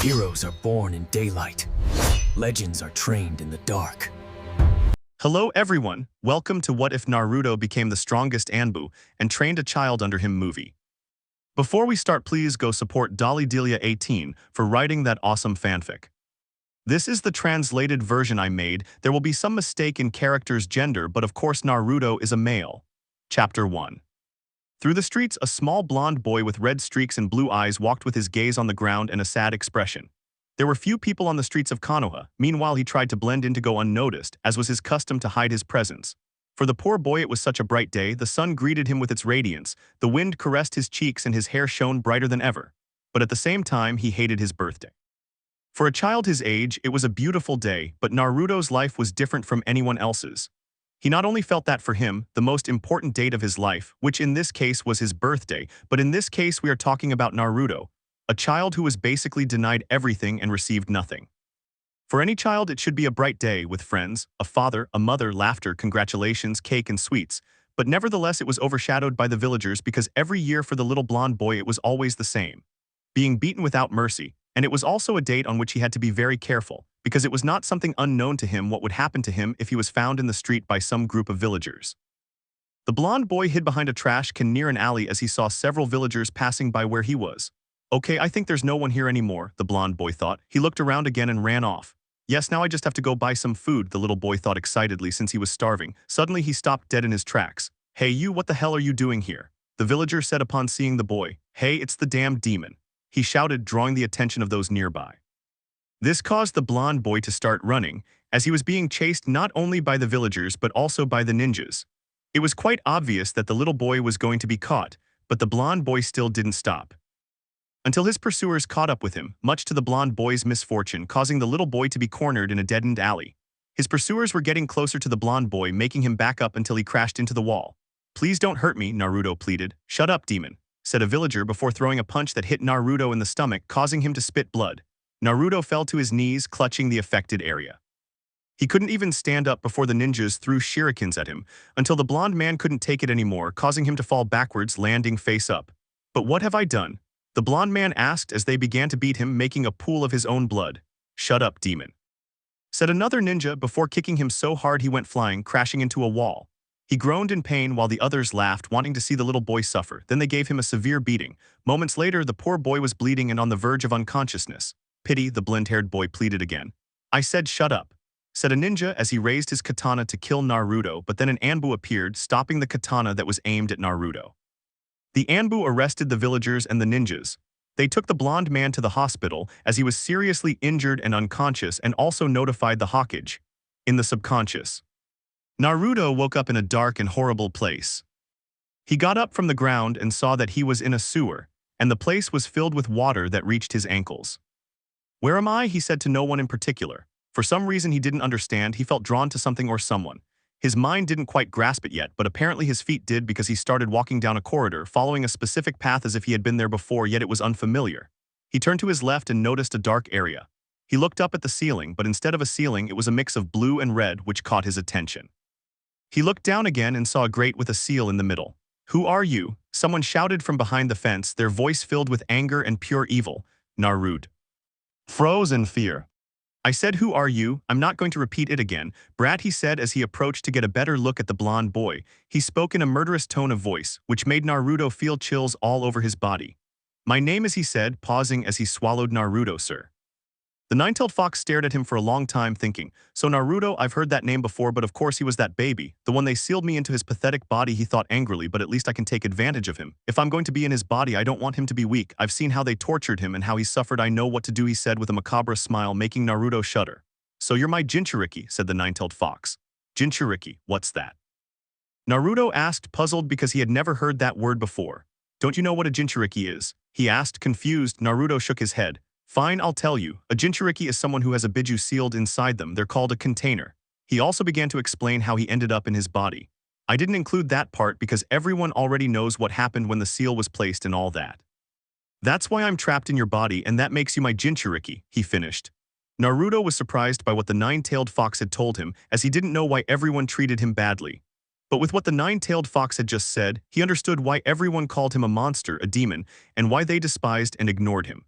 Heroes are born in daylight. Legends are trained in the dark. Hello everyone, welcome to What If Naruto Became the Strongest Anbu and Trained a Child Under Him movie. Before we start, please go support Dolly Delia 18 for writing that awesome fanfic. This is the translated version I made. There will be some mistake in character's gender, but of course Naruto is a male. Chapter 1. Through the streets, a small blonde boy with red streaks and blue eyes walked with his gaze on the ground and a sad expression. There were few people on the streets of Konoha. Meanwhile, he tried to blend in to go unnoticed, as was his custom to hide his presence. For the poor boy, it was such a bright day. The sun greeted him with its radiance, the wind caressed his cheeks, and his hair shone brighter than ever. But at the same time, he hated his birthday. For a child his age, it was a beautiful day, but Naruto's life was different from anyone else's. He not only felt that for him, the most important date of his life, which in this case was his birthday, but in this case we are talking about Naruto, a child who was basically denied everything and received nothing. For any child, it should be a bright day with friends, a father, a mother, laughter, congratulations, cake and sweets, but nevertheless it was overshadowed by the villagers because every year for the little blonde boy it was always the same. Being beaten without mercy, and it was also a date on which he had to be very careful, because it was not something unknown to him what would happen to him if he was found in the street by some group of villagers. The blonde boy hid behind a trash can near an alley as he saw several villagers passing by where he was. Okay, I think there's no one here anymore, the blonde boy thought. He looked around again and ran off. Yes, now I just have to go buy some food, the little boy thought excitedly since he was starving. Suddenly he stopped dead in his tracks. Hey you, what the hell are you doing here? The villager said upon seeing the boy. Hey, it's the damned demon, he shouted, drawing the attention of those nearby. This caused the blonde boy to start running, as he was being chased not only by the villagers but also by the ninjas. It was quite obvious that the little boy was going to be caught, but the blonde boy still didn't stop. Until his pursuers caught up with him, much to the blonde boy's misfortune, causing the little boy to be cornered in a dead-end alley. His pursuers were getting closer to the blonde boy, making him back up until he crashed into the wall. Please don't hurt me, Naruto pleaded. Shut up, demon, said a villager before throwing a punch that hit Naruto in the stomach, causing him to spit blood. Naruto fell to his knees, clutching the affected area. He couldn't even stand up before the ninjas threw shurikens at him, until the blonde man couldn't take it anymore, causing him to fall backwards, landing face up. But what have I done? The blonde man asked as they began to beat him, making a pool of his own blood. Shut up, demon, said another ninja before kicking him so hard he went flying, crashing into a wall. He groaned in pain while the others laughed, wanting to see the little boy suffer. Then they gave him a severe beating. Moments later, the poor boy was bleeding and on the verge of unconsciousness. Pity, the blonde-haired boy pleaded again. I said shut up, said a ninja as he raised his katana to kill Naruto, but then an Anbu appeared, stopping the katana that was aimed at Naruto. The Anbu arrested the villagers and the ninjas. They took the blonde man to the hospital as he was seriously injured and unconscious, and also notified the Hokage. In the subconscious, Naruto woke up in a dark and horrible place. He got up from the ground and saw that he was in a sewer, and the place was filled with water that reached his ankles. Where am I? He said to no one in particular. For some reason he didn't understand, he felt drawn to something or someone. His mind didn't quite grasp it yet, but apparently his feet did, because he started walking down a corridor, following a specific path as if he had been there before, yet it was unfamiliar. He turned to his left and noticed a dark area. He looked up at the ceiling, but instead of a ceiling it was a mix of blue and red, which caught his attention. He looked down again and saw a grate with a seal in the middle. Who are you? Someone shouted from behind the fence, their voice filled with anger and pure evil. Naruto froze in fear. I said who are you? I'm not going to repeat it again, brat, he said as he approached to get a better look at the blonde boy. He spoke in a murderous tone of voice, which made Naruto feel chills all over his body. My name is, he said, pausing as he swallowed. Naruto, sir. The nine-tailed fox stared at him for a long time, thinking, so Naruto, I've heard that name before, but of course he was that baby, the one they sealed me into his pathetic body, he thought angrily, but at least I can take advantage of him. If I'm going to be in his body, I don't want him to be weak. I've seen how they tortured him and how he suffered. I know what to do, he said with a macabre smile, making Naruto shudder. So you're my Jinchuriki, said the nine-tailed fox. Jinchuriki, what's that? Naruto asked, puzzled because he had never heard that word before. Don't you know what a Jinchuriki is? He asked, confused. Naruto shook his head. Fine, I'll tell you. A Jinchuriki is someone who has a biju sealed inside them. They're called a container. He also began to explain how he ended up in his body. I didn't include that part because everyone already knows what happened when the seal was placed and all that. That's why I'm trapped in your body, and that makes you my Jinchuriki, he finished. Naruto was surprised by what the nine-tailed fox had told him, as he didn't know why everyone treated him badly. But with what the nine-tailed fox had just said, he understood why everyone called him a monster, a demon, and why they despised and ignored him.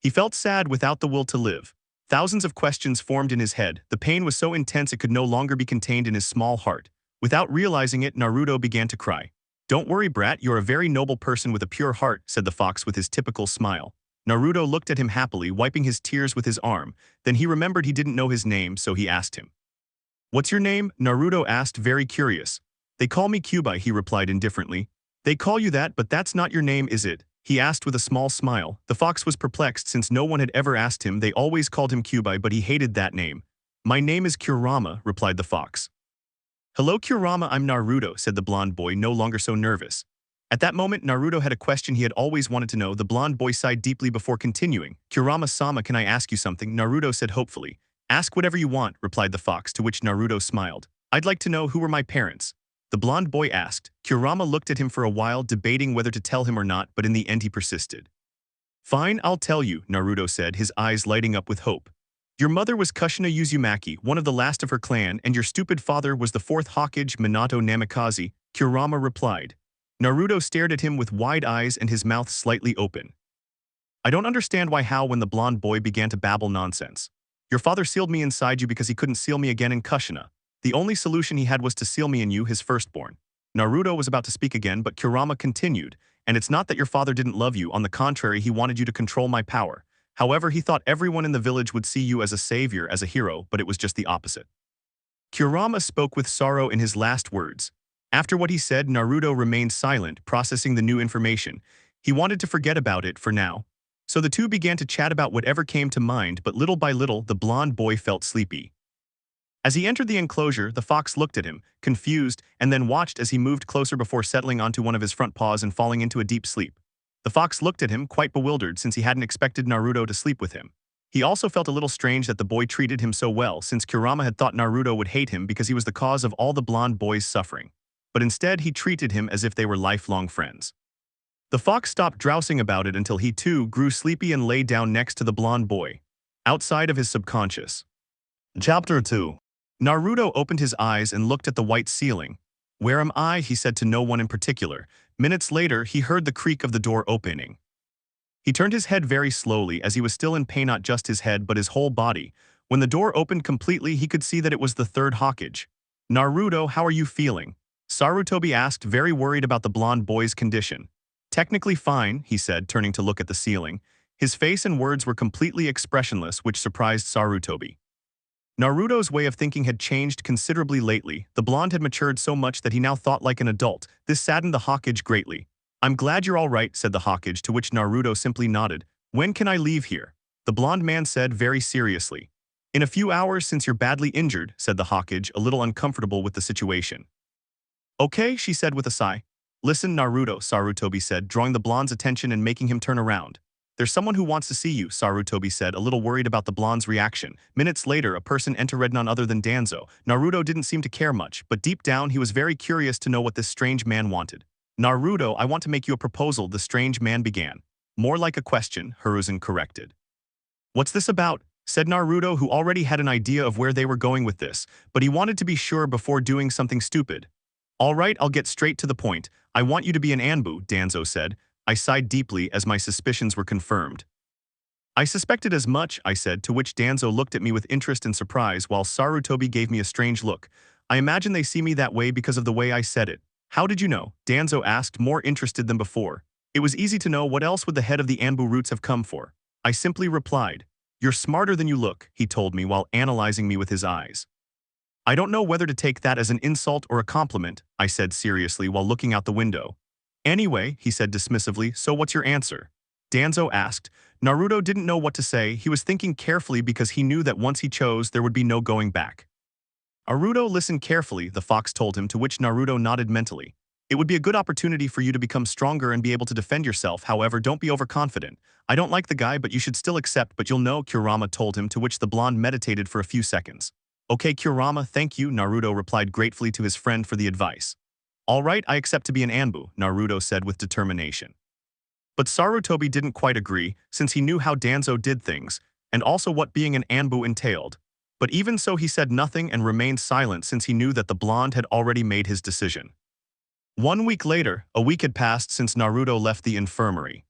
He felt sad without the will to live. Thousands of questions formed in his head. The pain was so intense it could no longer be contained in his small heart. Without realizing it, Naruto began to cry. "Don't worry, brat, you're a very noble person with a pure heart," said the fox with his typical smile. Naruto looked at him happily, wiping his tears with his arm. Then he remembered he didn't know his name, so he asked him. "What's your name?" Naruto asked, very curious. "They call me Kyuubi," he replied indifferently. "They call you that, but that's not your name, is it?" he asked with a small smile. The fox was perplexed since no one had ever asked him. They always called him Kyuubi, but he hated that name. "My name is Kurama," replied the fox. "Hello, Kurama, I'm Naruto," said the blonde boy, no longer so nervous. At that moment, Naruto had a question he had always wanted to know. The blonde boy sighed deeply before continuing. "Kurama-sama, can I ask you something?" Naruto said hopefully. "Ask whatever you want," replied the fox, to which Naruto smiled. "I'd like to know who were my parents." The blonde boy asked. Kurama looked at him for a while, debating whether to tell him or not, but in the end he persisted. "Fine, I'll tell you," Naruto said, his eyes lighting up with hope. "Your mother was Kushina Uzumaki, one of the last of her clan, and your stupid father was the fourth Hokage, Minato Namikaze," Kurama replied. Naruto stared at him with wide eyes and his mouth slightly open. "I don't understand when the blonde boy began to babble nonsense. Your father sealed me inside you because he couldn't seal me again in Kushina. The only solution he had was to seal me in you, his firstborn." Naruto was about to speak again, but Kurama continued, "And it's not that your father didn't love you, on the contrary, he wanted you to control my power. However, he thought everyone in the village would see you as a savior, as a hero, but it was just the opposite." Kurama spoke with sorrow in his last words. After what he said, Naruto remained silent, processing the new information. He wanted to forget about it for now. So the two began to chat about whatever came to mind, but little by little, the blonde boy felt sleepy. As he entered the enclosure, the fox looked at him, confused, and then watched as he moved closer before settling onto one of his front paws and falling into a deep sleep. The fox looked at him, quite bewildered since he hadn't expected Naruto to sleep with him. He also felt a little strange that the boy treated him so well, since Kurama had thought Naruto would hate him because he was the cause of all the blonde boy's suffering. But instead, he treated him as if they were lifelong friends. The fox stopped drowsing about it until he too grew sleepy and lay down next to the blonde boy. Outside of his subconscious. Chapter 2. Naruto opened his eyes and looked at the white ceiling. "Where am I?" he said to no one in particular. Minutes later, he heard the creak of the door opening. He turned his head very slowly, as he was still in pain, not just his head but his whole body. When the door opened completely, he could see that it was the third Hokage. "Naruto, how are you feeling?" Sarutobi asked, very worried about the blonde boy's condition. "Technically fine," he said, turning to look at the ceiling. His face and words were completely expressionless, which surprised Sarutobi. Naruto's way of thinking had changed considerably lately. The blonde had matured so much that he now thought like an adult. This saddened the Hokage greatly. "I'm glad you're all right," said the Hokage, to which Naruto simply nodded. "When can I leave here?" The blonde man said very seriously. "In a few hours, since you're badly injured," said the Hokage, a little uncomfortable with the situation. "Okay," she said with a sigh. "Listen, Naruto," Sarutobi said, drawing the blonde's attention and making him turn around. "There's someone who wants to see you," Sarutobi said, a little worried about the blonde's reaction. Minutes later, a person entered, none other than Danzo. Naruto didn't seem to care much, but deep down he was very curious to know what this strange man wanted. "Naruto, I want to make you a proposal," the strange man began. "More like a question," Hiruzen corrected. "What's this about?" said Naruto, who already had an idea of where they were going with this, but he wanted to be sure before doing something stupid. "All right, I'll get straight to the point. I want you to be an Anbu," Danzo said. I sighed deeply as my suspicions were confirmed. "I suspected as much," I said, to which Danzo looked at me with interest and surprise while Sarutobi gave me a strange look. "I imagine they see me that way because of the way I said it." "How did you know?" Danzo asked, more interested than before. "It was easy to know. What else would the head of the Anbu roots have come for?" I simply replied. "You're smarter than you look," he told me while analyzing me with his eyes. "I don't know whether to take that as an insult or a compliment," I said seriously while looking out the window. "Anyway," he said dismissively, "so what's your answer?" Danzo asked. Naruto didn't know what to say. He was thinking carefully because he knew that once he chose, there would be no going back. "Naruto, listen carefully," the fox told him, to which Naruto nodded mentally. "It would be a good opportunity for you to become stronger and be able to defend yourself. However, don't be overconfident. I don't like the guy, but you should still accept, but you'll know," Kurama told him, to which the blonde meditated for a few seconds. "Okay, Kurama, thank you," Naruto replied gratefully to his friend for the advice. "All right, I accept to be an Anbu," Naruto said with determination. But Sarutobi didn't quite agree, since he knew how Danzo did things, and also what being an Anbu entailed. But even so, he said nothing and remained silent since he knew that the blonde had already made his decision. 1 week later, a week had passed since Naruto left the infirmary.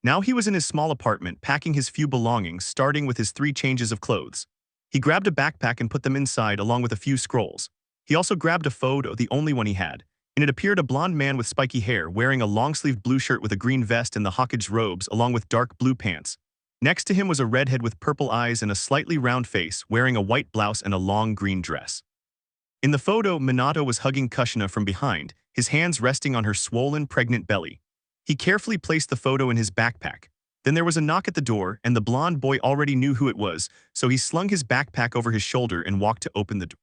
Now he was in his small apartment, packing his few belongings, starting with his 3 changes of clothes. He grabbed a backpack and put them inside along with a few scrolls. He also grabbed a photo, the only one he had. In it appeared a blonde man with spiky hair, wearing a long-sleeved blue shirt with a green vest and the Hokage robes along with dark blue pants. Next to him was a redhead with purple eyes and a slightly round face, wearing a white blouse and a long green dress. In the photo, Minato was hugging Kushina from behind, his hands resting on her swollen, pregnant belly. He carefully placed the photo in his backpack. Then there was a knock at the door, and the blonde boy already knew who it was, so he slung his backpack over his shoulder and walked to open the door.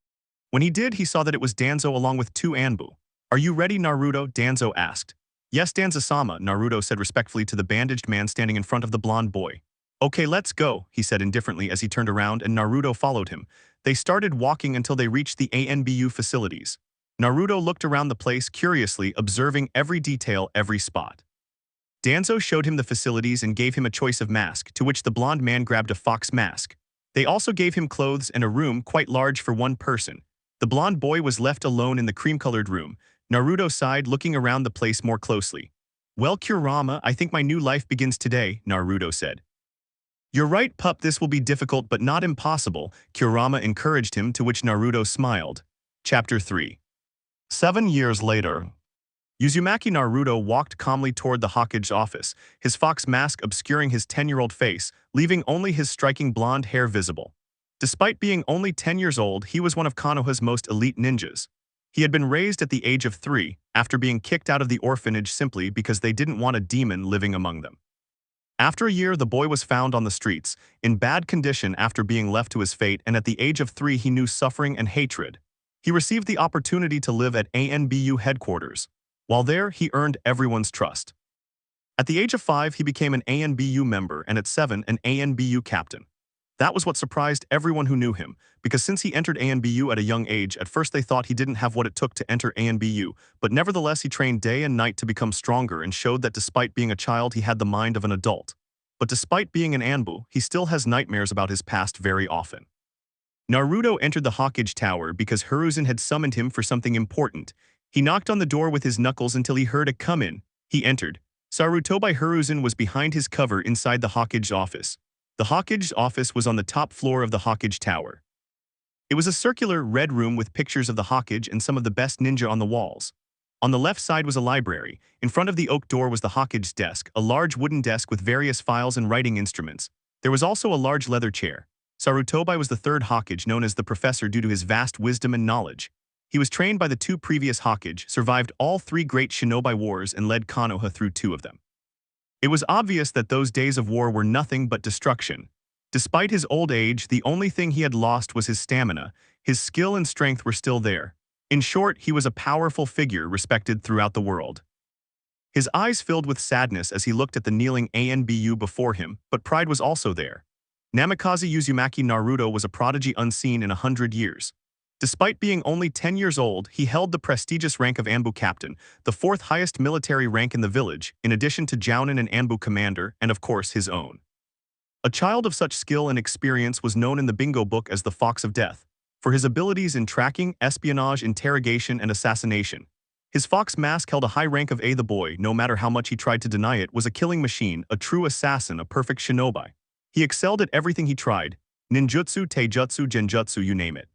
When he did, he saw that it was Danzo along with 2 Anbu. "Are you ready, Naruto?" Danzo asked. "Yes, Danzo-sama," Naruto said respectfully to the bandaged man standing in front of the blonde boy. "Okay, let's go," he said indifferently as he turned around and Naruto followed him. They started walking until they reached the ANBU facilities. Naruto looked around the place curiously, observing every detail, every spot. Danzo showed him the facilities and gave him a choice of mask, to which the blonde man grabbed a fox mask. They also gave him clothes and a room quite large for one person. The blonde boy was left alone in the cream-colored room. Naruto sighed, looking around the place more closely. "Well, Kurama, I think my new life begins today," Naruto said. "You're right, pup, this will be difficult but not impossible," Kurama encouraged him, to which Naruto smiled. Chapter 3. 7 years later. Uzumaki Naruto walked calmly toward the Hokage's office, his fox mask obscuring his 10-year-old face, leaving only his striking blonde hair visible. Despite being only 10 years old, he was one of Konoha's most elite ninjas. He had been raised at the age of 3, after being kicked out of the orphanage simply because they didn't want a demon living among them. After a year, the boy was found on the streets, in bad condition after being left to his fate, and at the age of 3 he knew suffering and hatred. He received the opportunity to live at ANBU headquarters. While there, he earned everyone's trust. At the age of 5, he became an ANBU member, and at 7, an ANBU captain. That was what surprised everyone who knew him, because since he entered ANBU at a young age, at first they thought he didn't have what it took to enter ANBU, but nevertheless he trained day and night to become stronger and showed that despite being a child he had the mind of an adult. But despite being an Anbu, he still has nightmares about his past very often. Naruto entered the Hokage Tower because Hiruzen had summoned him for something important. He knocked on the door with his knuckles until he heard a "come in." He entered. Sarutobi Hiruzen was behind his cover inside the Hokage's office. The Hokage's office was on the top floor of the Hokage Tower. It was a circular, red room with pictures of the Hokage and some of the best ninja on the walls. On the left side was a library. In front of the oak door was the Hokage's desk, a large wooden desk with various files and writing instruments. There was also a large leather chair. Sarutobi was the 3rd Hokage, known as the Professor due to his vast wisdom and knowledge. He was trained by the 2 previous Hokage, survived all 3 great shinobi wars, and led Konoha through 2 of them. It was obvious that those days of war were nothing but destruction. Despite his old age, the only thing he had lost was his stamina. His skill and strength were still there. In short, he was a powerful figure respected throughout the world. His eyes filled with sadness as he looked at the kneeling ANBU before him, but pride was also there. Namikaze Uzumaki Naruto was a prodigy unseen in 100 years. Despite being only 10 years old, he held the prestigious rank of Anbu Captain, the 4th highest military rank in the village, in addition to Jounin and Anbu Commander, and of course his own. A child of such skill and experience was known in the bingo book as the Fox of Death, for his abilities in tracking, espionage, interrogation, and assassination. His fox mask held a high rank of A. The boy, no matter how much he tried to deny it, was a killing machine, a true assassin, a perfect shinobi. He excelled at everything he tried: ninjutsu, taijutsu, genjutsu, you name it.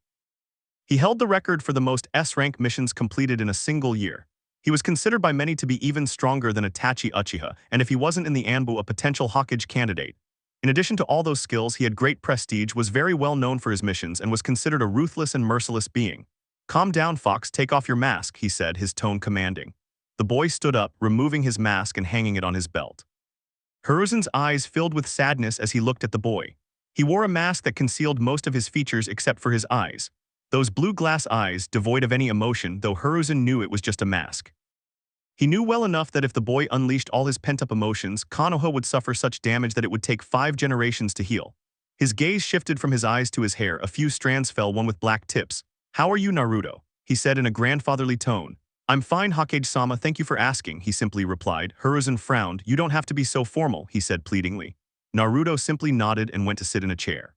He held the record for the most S-rank missions completed in a single year. He was considered by many to be even stronger than Itachi Uchiha, and if he wasn't in the Anbu, a potential Hokage candidate. In addition to all those skills, he had great prestige, was very well known for his missions, and was considered a ruthless and merciless being. "Calm down, Fox, take off your mask," he said, his tone commanding. The boy stood up, removing his mask and hanging it on his belt. Hiruzen's eyes filled with sadness as he looked at the boy. He wore a mask that concealed most of his features except for his eyes. Those blue glass eyes, devoid of any emotion, though Hiruzen knew it was just a mask. He knew well enough that if the boy unleashed all his pent-up emotions, Konoha would suffer such damage that it would take 5 generations to heal. His gaze shifted from his eyes to his hair. A few strands fell, one with black tips. "How are you, Naruto?" he said in a grandfatherly tone. "I'm fine, Hokage-sama, thank you for asking," he simply replied. Hiruzen frowned. "You don't have to be so formal," he said pleadingly. Naruto simply nodded and went to sit in a chair.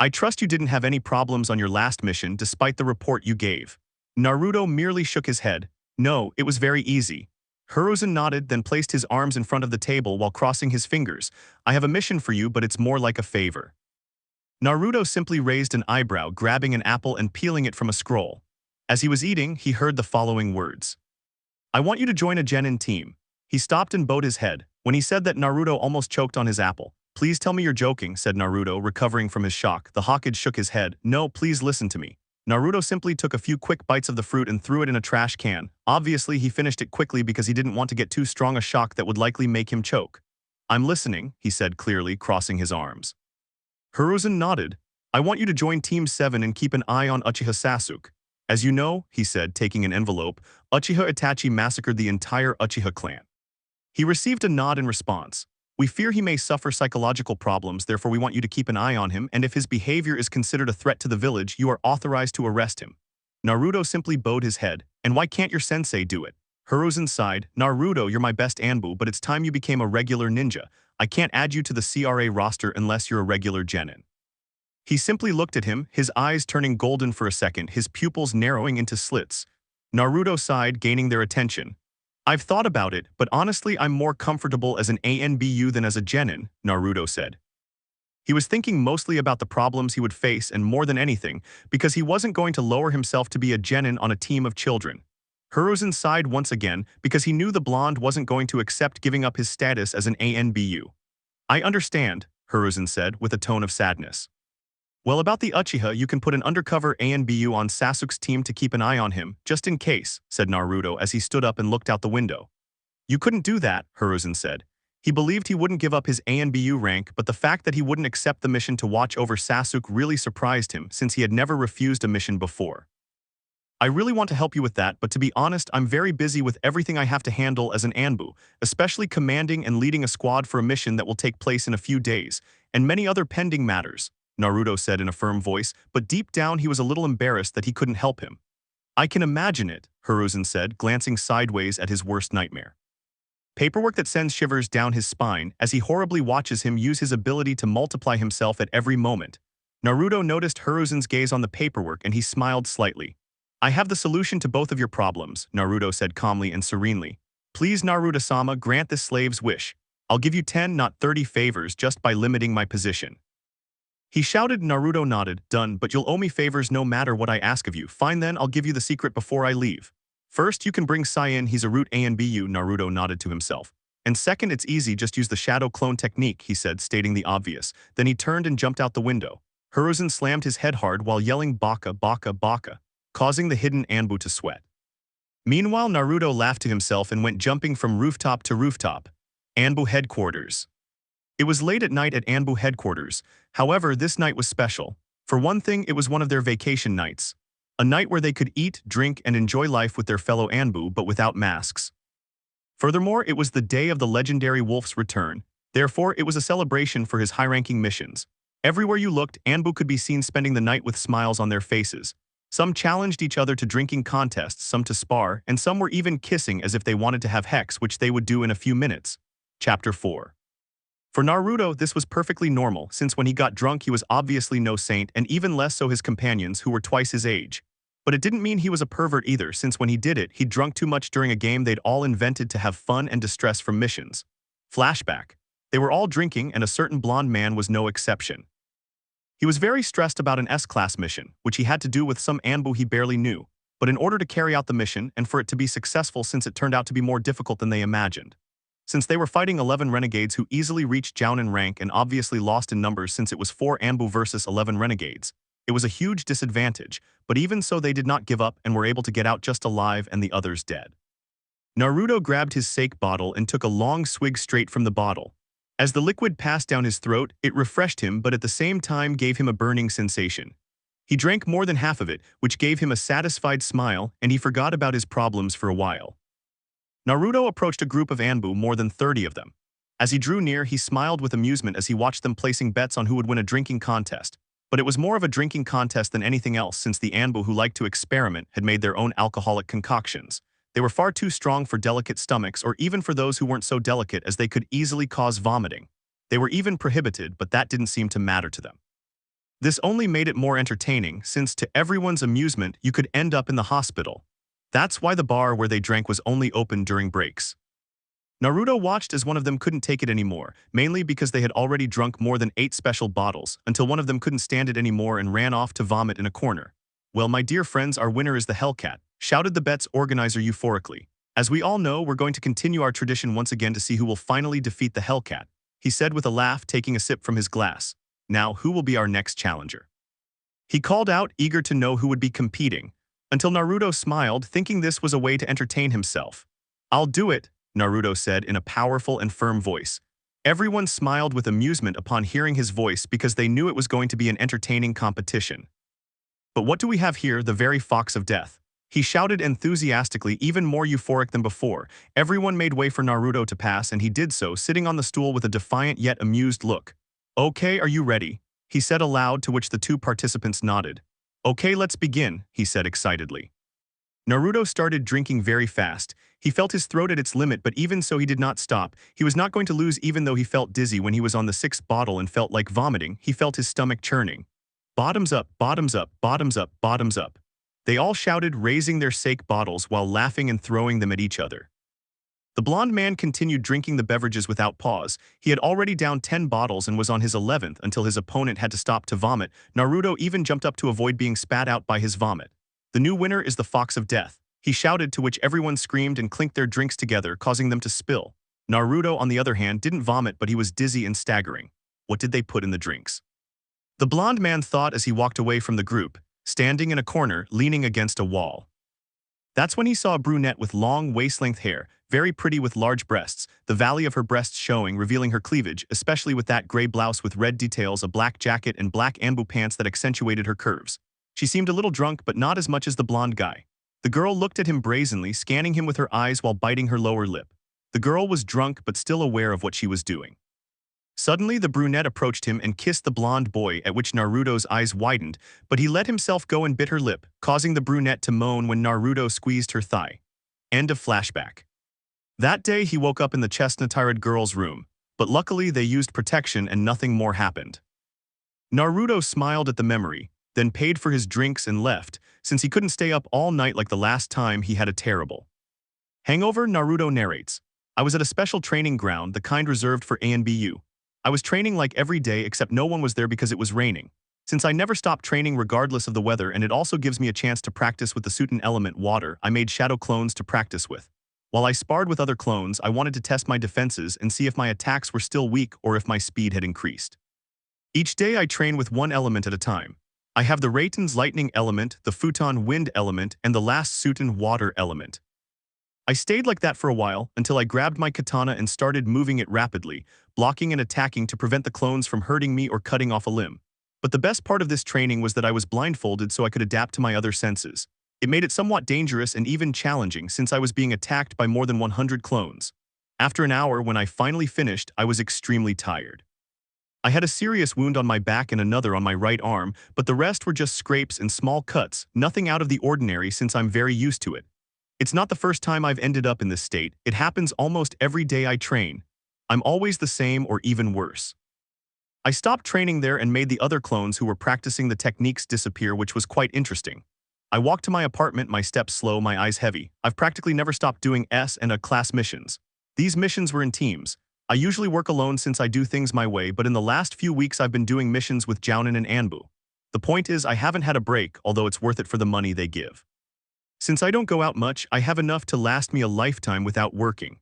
"I trust you didn't have any problems on your last mission despite the report you gave." Naruto merely shook his head. "No, it was very easy." Hiruzen nodded, then placed his arms in front of the table while crossing his fingers. I have a mission for you, but it's more like a favor. Naruto simply raised an eyebrow, grabbing an apple and peeling it from a scroll. As he was eating, he heard the following words. I want you to join a genin team. He stopped and bowed his head. When he said that, Naruto almost choked on his apple. Please tell me you're joking, said Naruto, recovering from his shock. The Hokage shook his head. No, please listen to me. Naruto simply took a few quick bites of the fruit and threw it in a trash can. Obviously, he finished it quickly because he didn't want to get too strong a shock that would likely make him choke. I'm listening, he said clearly, crossing his arms. Hiruzen nodded. I want you to join Team 7 and keep an eye on Uchiha Sasuke. As you know, he said, taking an envelope, Uchiha Itachi massacred the entire Uchiha clan. He received a nod in response. We fear he may suffer psychological problems, therefore we want you to keep an eye on him, and if his behavior is considered a threat to the village, you are authorized to arrest him. Naruto simply bowed his head. And why can't your sensei do it? Hiruzen sighed. Naruto, you're my best Anbu, but it's time you became a regular ninja. I can't add you to the CRA roster unless you're a regular genin. He simply looked at him, his eyes turning golden for a second, his pupils narrowing into slits. Naruto sighed, gaining their attention. I've thought about it, but honestly I'm more comfortable as an ANBU than as a genin, Naruto said. He was thinking mostly about the problems he would face and more than anything, because he wasn't going to lower himself to be a genin on a team of children. Hiruzen sighed once again because he knew the blonde wasn't going to accept giving up his status as an ANBU. I understand, Hiruzen said with a tone of sadness. Well, about the Uchiha, you can put an undercover ANBU on Sasuke's team to keep an eye on him, just in case, said Naruto as he stood up and looked out the window. You couldn't do that, Hiruzen said. He believed he wouldn't give up his ANBU rank, but the fact that he wouldn't accept the mission to watch over Sasuke really surprised him since he had never refused a mission before. I really want to help you with that, but to be honest, I'm very busy with everything I have to handle as an Anbu, especially commanding and leading a squad for a mission that will take place in a few days, and many other pending matters, Naruto said in a firm voice, but deep down he was a little embarrassed that he couldn't help him. I can imagine it, Hiruzen said, glancing sideways at his worst nightmare. Paperwork that sends shivers down his spine as he horribly watches him use his ability to multiply himself at every moment. Naruto noticed Hiruzen's gaze on the paperwork and he smiled slightly. I have the solution to both of your problems, Naruto said calmly and serenely. Please, Naruto-sama, grant this slave's wish. I'll give you 10, not 30 favors just by limiting my position. He shouted. Naruto nodded. Done, but you'll owe me favors no matter what I ask of you. Fine then, I'll give you the secret before I leave. First, you can bring Sai in, he's a root ANBU, Naruto nodded to himself. And second, it's easy, just use the shadow clone technique, he said, stating the obvious. Then he turned and jumped out the window. Hiruzen slammed his head hard while yelling Baka, Baka, Baka, causing the hidden Anbu to sweat. Meanwhile, Naruto laughed to himself and went jumping from rooftop to rooftop. Anbu headquarters. It was late at night at Anbu headquarters. However, this night was special. For one thing, it was one of their vacation nights. A night where they could eat, drink, and enjoy life with their fellow Anbu, but without masks. Furthermore, it was the day of the legendary wolf's return. Therefore, it was a celebration for his high-ranking missions. Everywhere you looked, Anbu could be seen spending the night with smiles on their faces. Some challenged each other to drinking contests, some to spar, and some were even kissing as if they wanted to have hex, which they would do in a few minutes. Chapter 4. For Naruto, this was perfectly normal, since when he got drunk he was obviously no saint, and even less so his companions who were twice his age. But it didn't mean he was a pervert either, since when he did it, he'd drunk too much during a game they'd all invented to have fun and distress from missions. Flashback. They were all drinking, and a certain blonde man was no exception. He was very stressed about an S-class mission, which he had to do with some Anbu he barely knew, but in order to carry out the mission and for it to be successful since it turned out to be more difficult than they imagined. Since they were fighting 11 renegades who easily reached Jounin rank and obviously lost in numbers since it was 4 Anbu versus 11 renegades, it was a huge disadvantage, but even so they did not give up and were able to get out just alive and the others dead. Naruto grabbed his sake bottle and took a long swig straight from the bottle. As the liquid passed down his throat, it refreshed him but at the same time gave him a burning sensation. He drank more than half of it, which gave him a satisfied smile, and he forgot about his problems for a while. Naruto approached a group of Anbu, more than 30 of them. As he drew near, he smiled with amusement as he watched them placing bets on who would win a drinking contest. But it was more of a drinking contest than anything else since the Anbu who liked to experiment had made their own alcoholic concoctions. They were far too strong for delicate stomachs or even for those who weren't so delicate as they could easily cause vomiting. They were even prohibited, but that didn't seem to matter to them. This only made it more entertaining since, to everyone's amusement, you could end up in the hospital. That's why the bar where they drank was only open during breaks. Naruto watched as one of them couldn't take it anymore, mainly because they had already drunk more than 8 special bottles, until one of them couldn't stand it anymore and ran off to vomit in a corner. "Well, my dear friends, our winner is the Hellcat," shouted the bet's organizer euphorically. "As we all know, we're going to continue our tradition once again to see who will finally defeat the Hellcat," he said with a laugh, taking a sip from his glass. "Now, who will be our next challenger?" He called out, eager to know who would be competing, until Naruto smiled, thinking this was a way to entertain himself. "I'll do it," Naruto said in a powerful and firm voice. Everyone smiled with amusement upon hearing his voice because they knew it was going to be an entertaining competition. "But what do we have here, the very Fox of Death?" He shouted enthusiastically, even more euphoric than before. Everyone made way for Naruto to pass, and he did so, sitting on the stool with a defiant yet amused look. "Okay, are you ready?" he said aloud, to which the 2 participants nodded. "Okay, let's begin," he said excitedly. Naruto started drinking very fast. He felt his throat at its limit, but even so he did not stop. He was not going to lose even though he felt dizzy when he was on the 6th bottle and felt like vomiting. He felt his stomach churning. "Bottoms up, bottoms up, bottoms up, bottoms up." They all shouted, raising their sake bottles while laughing and throwing them at each other. The blonde man continued drinking the beverages without pause. He had already downed 10 bottles and was on his 11th until his opponent had to stop to vomit. Naruto even jumped up to avoid being spat out by his vomit. "The new winner is the Fox of Death," he shouted, to which everyone screamed and clinked their drinks together, causing them to spill. Naruto, on the other hand, didn't vomit, but he was dizzy and staggering. What did they put in the drinks? The blonde man thought as he walked away from the group, standing in a corner, leaning against a wall. That's when he saw a brunette with long, waist-length hair, very pretty with large breasts, the valley of her breasts showing, revealing her cleavage, especially with that gray blouse with red details, a black jacket, and black Anbu pants that accentuated her curves. She seemed a little drunk, but not as much as the blonde guy. The girl looked at him brazenly, scanning him with her eyes while biting her lower lip. The girl was drunk but still aware of what she was doing. Suddenly, the brunette approached him and kissed the blonde boy, at which Naruto's eyes widened, but he let himself go and bit her lip, causing the brunette to moan when Naruto squeezed her thigh. End of flashback. That day, he woke up in the chestnut-eyed girl's room, but luckily they used protection and nothing more happened. Naruto smiled at the memory, then paid for his drinks and left, since he couldn't stay up all night like the last time he had a terrible hangover. Naruto narrates, "I was at a special training ground, the kind reserved for ANBU. I was training like every day except no one was there because it was raining. Since I never stop training regardless of the weather and it also gives me a chance to practice with the Suiton element water, I made shadow clones to practice with. While I sparred with other clones, I wanted to test my defenses and see if my attacks were still weak or if my speed had increased. Each day I train with one element at a time. I have the Reiton's lightning element, the Futon wind element, and the last Suiton water element. I stayed like that for a while until I grabbed my katana and started moving it rapidly, blocking and attacking to prevent the clones from hurting me or cutting off a limb. But the best part of this training was that I was blindfolded so I could adapt to my other senses. It made it somewhat dangerous and even challenging since I was being attacked by more than 100 clones. After an hour, when I finally finished, I was extremely tired. I had a serious wound on my back and another on my right arm, but the rest were just scrapes and small cuts, nothing out of the ordinary since I'm very used to it. It's not the first time I've ended up in this state. It happens almost every day I train. I'm always the same or even worse. I stopped training there and made the other clones who were practicing the techniques disappear, which was quite interesting. I walked to my apartment, my steps slow, my eyes heavy. I've practically never stopped doing S and A class missions. These missions were in teams. I usually work alone since I do things my way, but in the last few weeks I've been doing missions with Jounin and Anbu. The point is, I haven't had a break, although it's worth it for the money they give. Since I don't go out much, I have enough to last me a lifetime without working.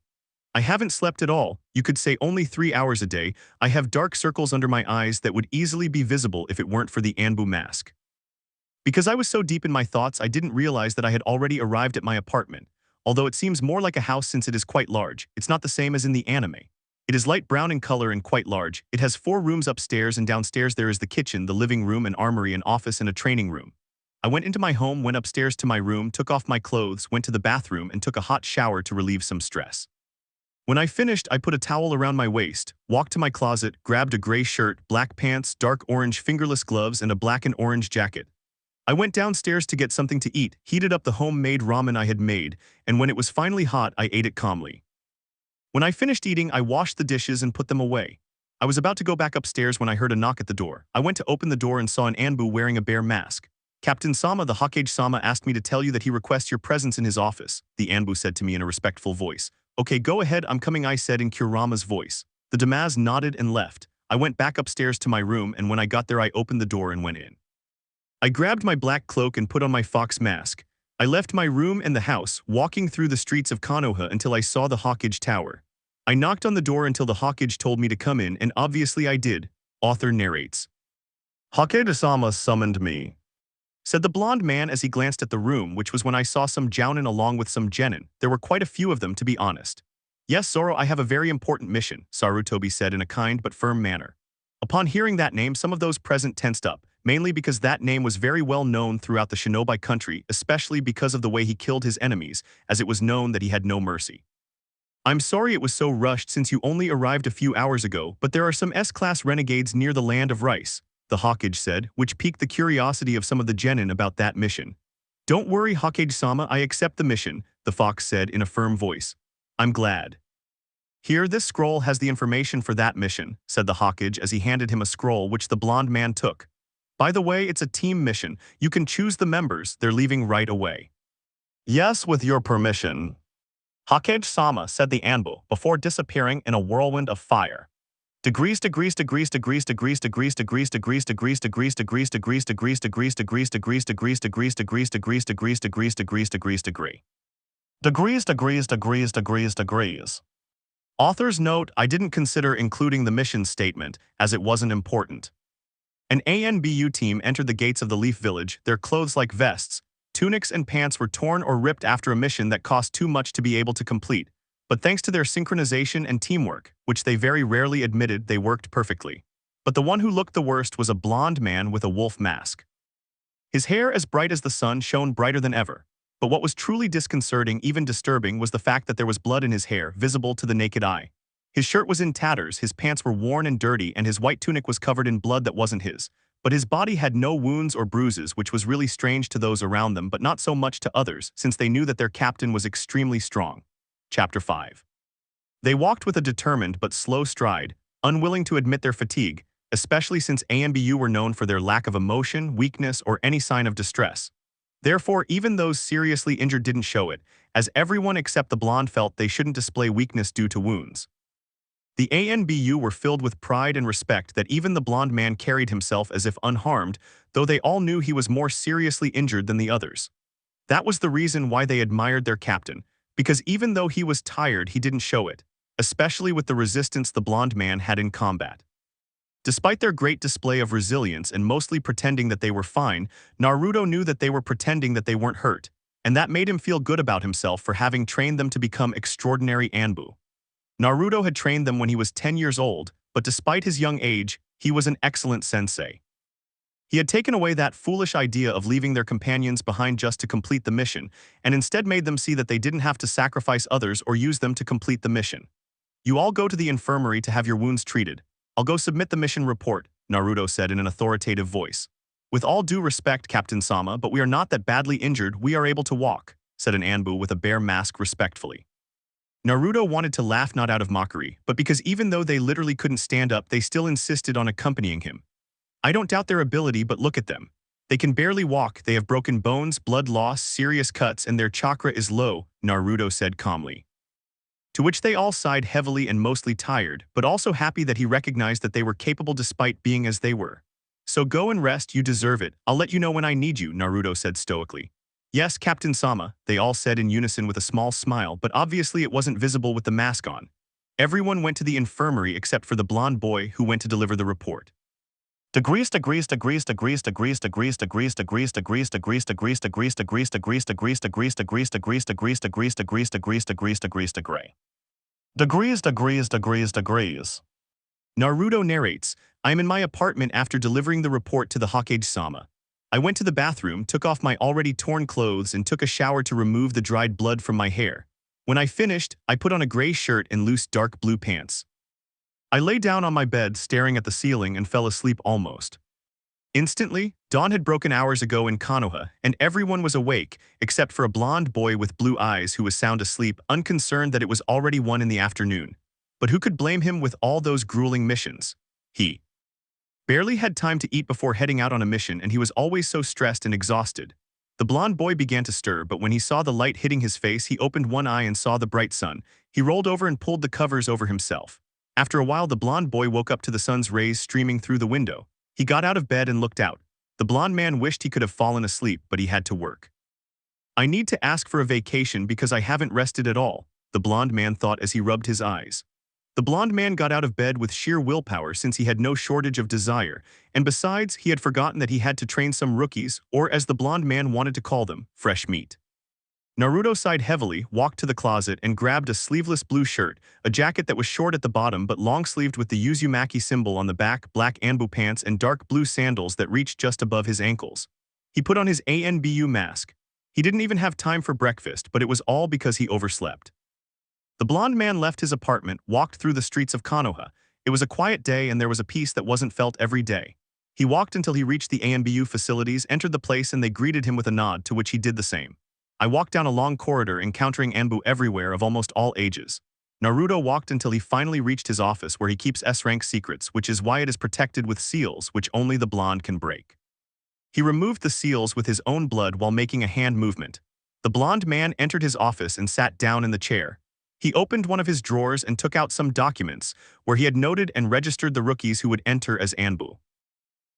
I haven't slept at all, you could say only 3 hours a day. I have dark circles under my eyes that would easily be visible if it weren't for the Anbu mask. Because I was so deep in my thoughts, I didn't realize that I had already arrived at my apartment. Although it seems more like a house since it is quite large, it's not the same as in the anime. It is light brown in color and quite large. It has 4 rooms upstairs, and downstairs there is the kitchen, the living room, an armory, an office, and a training room. I went into my home, went upstairs to my room, took off my clothes, went to the bathroom, and took a hot shower to relieve some stress. When I finished, I put a towel around my waist, walked to my closet, grabbed a gray shirt, black pants, dark orange fingerless gloves, and a black and orange jacket. I went downstairs to get something to eat, heated up the homemade ramen I had made, and when it was finally hot, I ate it calmly. When I finished eating, I washed the dishes and put them away. I was about to go back upstairs when I heard a knock at the door. I went to open the door and saw an Anbu wearing a bear mask. "Captain Sama, the Hokage-sama asked me to tell you that he requests your presence in his office," the Anbu said to me in a respectful voice. Okay, go ahead, I'm coming, I said in Kurama's voice. The Damaz nodded and left. I went back upstairs to my room, and when I got there I opened the door and went in. I grabbed my black cloak and put on my fox mask. I left my room and the house, walking through the streets of Konoha until I saw the Hawkage Tower. I knocked on the door until the Hawkage told me to come in, and obviously I did. Author narrates. Hokage-sama summoned me, said the blonde man as he glanced at the room, which was when I saw some jounin along with some genin. There were quite a few of them, to be honest. Yes, Zoro, I have a very important mission, Sarutobi said in a kind but firm manner. Upon hearing that name, some of those present tensed up, mainly because that name was very well known throughout the shinobi country, especially because of the way he killed his enemies, as it was known that he had no mercy. I'm sorry it was so rushed since you only arrived a few hours ago, but there are some S-class renegades near the land of rice, the Hawkage said, which piqued the curiosity of some of the genin about that mission. Don't worry, Hokage-sama, I accept the mission, the fox said in a firm voice. I'm glad. Here, this scroll has the information for that mission, said the Hawkage as he handed him a scroll which the blonde man took. By the way, it's a team mission. You can choose the members, they're leaving right away. Yes, with your permission. Hokage-sama, said the Anbu, before disappearing in a whirlwind of fire. Degrees. Degree. Author's note, I didn't consider including the mission statement, as it wasn't important. An ANBU team entered the gates of the Leaf Village, their clothes like vests. Tunics and pants were torn or ripped after a mission that cost too much to be able to complete, but thanks to their synchronization and teamwork, which they very rarely admitted, they worked perfectly. But the one who looked the worst was a blonde man with a wolf mask. His hair, as bright as the sun, shone brighter than ever. But what was truly disconcerting, even disturbing, was the fact that there was blood in his hair, visible to the naked eye. His shirt was in tatters, his pants were worn and dirty, and his white tunic was covered in blood that wasn't his. But his body had no wounds or bruises, which was really strange to those around them, but not so much to others, since they knew that their captain was extremely strong. Chapter 5. They walked with a determined but slow stride, unwilling to admit their fatigue, especially since ANBU were known for their lack of emotion, weakness, or any sign of distress. Therefore, even those seriously injured didn't show it, as everyone except the blonde felt they shouldn't display weakness due to wounds. The ANBU were filled with pride and respect that even the blonde man carried himself as if unharmed, though they all knew he was more seriously injured than the others. That was the reason why they admired their captain, because even though he was tired, he didn't show it, especially with the resistance the blonde man had in combat. Despite their great display of resilience and mostly pretending that they were fine, Naruto knew that they were pretending that they weren't hurt, and that made him feel good about himself for having trained them to become extraordinary Anbu. Naruto had trained them when he was 10 years old, but despite his young age, he was an excellent sensei. He had taken away that foolish idea of leaving their companions behind just to complete the mission, and instead made them see that they didn't have to sacrifice others or use them to complete the mission. You all go to the infirmary to have your wounds treated. I'll go submit the mission report, Naruto said in an authoritative voice. With all due respect, Captain Sama, but we are not that badly injured, we are able to walk, said an Anbu with a bear mask respectfully. Naruto wanted to laugh not out of mockery, but because even though they literally couldn't stand up, they still insisted on accompanying him. I don't doubt their ability, but look at them. They can barely walk, they have broken bones, blood loss, serious cuts, and their chakra is low, Naruto said calmly. To which they all sighed heavily and mostly tired, but also happy that he recognized that they were capable despite being as they were. So go and rest, you deserve it. I'll let you know when I need you, Naruto said stoically. Yes, Captain Sama, they all said in unison with a small smile, but obviously it wasn't visible with the mask on. Everyone went to the infirmary except for the blonde boy who went to deliver the report. Degrees. Naruto narrates, I am in my apartment after delivering the report to the Hokage-sama. I went to the bathroom, took off my already torn clothes, and took a shower to remove the dried blood from my hair. When I finished, I put on a gray shirt and loose dark blue pants. I lay down on my bed staring at the ceiling and fell asleep almost. Instantly, dawn had broken hours ago in Konoha, and everyone was awake, except for a blonde boy with blue eyes who was sound asleep, unconcerned that it was already 1 in the afternoon. But who could blame him with all those grueling missions? He barely had time to eat before heading out on a mission, and he was always so stressed and exhausted. The blonde boy began to stir, but when he saw the light hitting his face, he opened one eye and saw the bright sun. He rolled over and pulled the covers over himself. After a while, the blonde boy woke up to the sun's rays streaming through the window. He got out of bed and looked out. The blonde man wished he could have fallen asleep, but he had to work. I need to ask for a vacation because I haven't rested at all, the blonde man thought as he rubbed his eyes. The blonde man got out of bed with sheer willpower since he had no shortage of desire, and besides, he had forgotten that he had to train some rookies, or as the blonde man wanted to call them, fresh meat. Naruto sighed heavily, walked to the closet, and grabbed a sleeveless blue shirt, a jacket that was short at the bottom but long-sleeved with the Uzumaki symbol on the back, black Anbu pants, and dark blue sandals that reached just above his ankles. He put on his Anbu mask. He didn't even have time for breakfast, but it was all because he overslept. The blonde man left his apartment, walked through the streets of Konoha. It was a quiet day and there was a peace that wasn't felt every day. He walked until he reached the Anbu facilities, entered the place, and they greeted him with a nod, to which he did the same. I walked down a long corridor, encountering Anbu everywhere of almost all ages. Naruto walked until he finally reached his office where he keeps S-rank secrets, which is why it is protected with seals which only the blonde can break. He removed the seals with his own blood while making a hand movement. The blonde man entered his office and sat down in the chair. He opened one of his drawers and took out some documents where he had noted and registered the rookies who would enter as Anbu.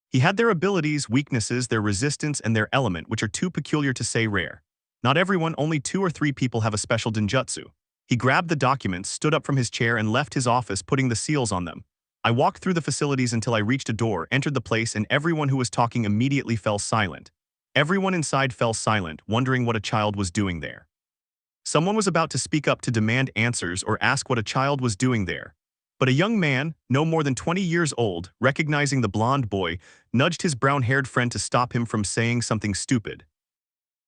He had their abilities, weaknesses, their resistance, and their element, which are too peculiar to say rare. Not everyone, only 2 or 3 people have a special denjutsu. He grabbed the documents, stood up from his chair, and left his office, putting the seals on them. I walked through the facilities until I reached a door, entered the place, and everyone who was talking immediately fell silent. Everyone inside fell silent, wondering what a child was doing there. Someone was about to speak up to demand answers or ask what a child was doing there. But a young man, no more than 20 years old, recognizing the blonde boy, nudged his brown-haired friend to stop him from saying something stupid.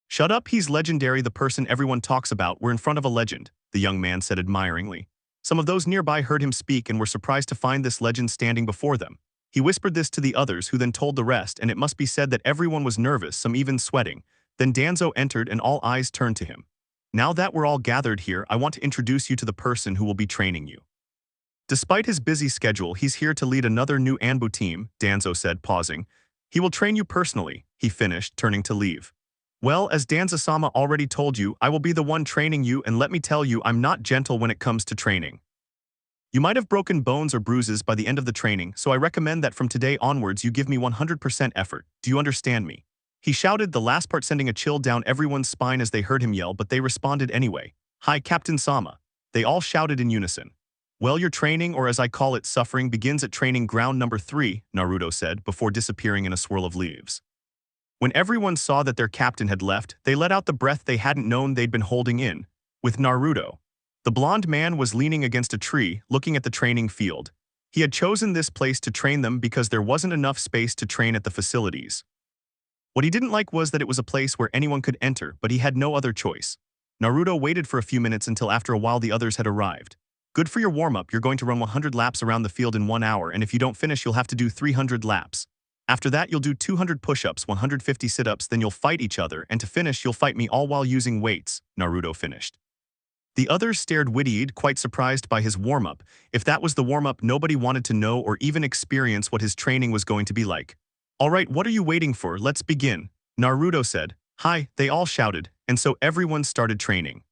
"Shut up, he's legendary, the person everyone talks about. We're in front of a legend," the young man said admiringly. Some of those nearby heard him speak and were surprised to find this legend standing before them. He whispered this to the others, who then told the rest, and it must be said that everyone was nervous, some even sweating. Then Danzo entered and all eyes turned to him. "Now that we're all gathered here, I want to introduce you to the person who will be training you." Despite his busy schedule, he's here to lead another new Anbu team, Danzo said, pausing. "He will train you personally," he finished, turning to leave. "Well, as Danzo-sama already told you, I will be the one training you, and let me tell you, I'm not gentle when it comes to training. You might have broken bones or bruises by the end of the training, so I recommend that from today onwards you give me 100% effort. Do you understand me?" He shouted, the last part sending a chill down everyone's spine as they heard him yell, but they responded anyway. "Hi, Captain Sama." They all shouted in unison. "Well, your training, or as I call it, suffering, begins at training ground number 3, Naruto said, before disappearing in a swirl of leaves. When everyone saw that their captain had left, they let out the breath they hadn't known they'd been holding in. With Naruto. The blonde man was leaning against a tree, looking at the training field. He had chosen this place to train them because there wasn't enough space to train at the facilities. What he didn't like was that it was a place where anyone could enter, but he had no other choice. Naruto waited for a few minutes until after a while the others had arrived. "Good for your warm-up, you're going to run 100 laps around the field in 1 hour, and if you don't finish you'll have to do 300 laps. After that you'll do 200 push-ups, 150 sit-ups, then you'll fight each other, and to finish you'll fight me all while using weights," Naruto finished. The others stared wide-eyed, quite surprised by his warm-up. If that was the warm-up, nobody wanted to know or even experience what his training was going to be like. "Alright, what are you waiting for? Let's begin," Naruto said. "Hi," they all shouted, and so everyone started training.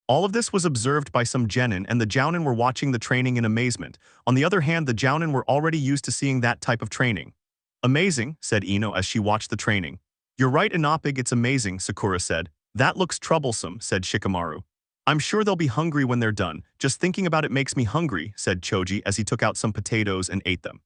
All of this was observed by some genin, and the jounin were watching the training in amazement. On the other hand, the jounin were already used to seeing that type of training. "Amazing," said Ino as she watched the training. "You're right, Inopig, it's amazing," Sakura said. "That looks troublesome," said Shikamaru. "I'm sure they'll be hungry when they're done. Just thinking about it makes me hungry," said Choji as he took out some potatoes and ate them.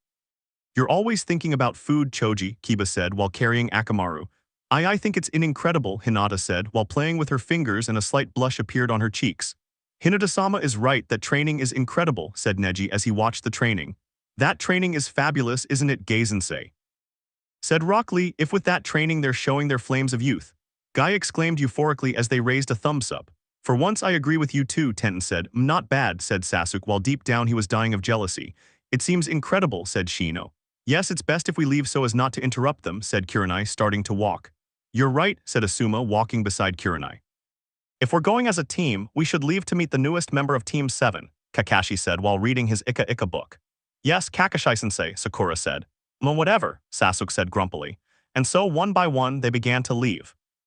"You're always thinking about food, Choji," Kiba said while carrying Akamaru. I think it's incredible," Hinata said while playing with her fingers, and a slight blush appeared on her cheeks. "Hinata-sama is right, that training is incredible," said Neji as he watched the training. "That training is fabulous, isn't it, Gaizensei?" said Rock Lee. "If with that training they're showing their flames of youth," Guy exclaimed euphorically as they raised a thumbs up. "For once I agree with you too," Tenten said. "Not bad," said Sasuke while deep down he was dying of jealousy. "It seems incredible," said Shino. "Yes, it's best if we leave so as not to interrupt them," said Kurenai, starting to walk. "You're right," said Asuma, walking beside Kurenai. "If we're going as a team, we should leave to meet the newest member of Team 7, Kakashi said while reading his Ika Ika book. "Yes, Kakashi-sensei," Sakura said. "Well, whatever," Sasuke said grumpily. And so one by one they began to leave.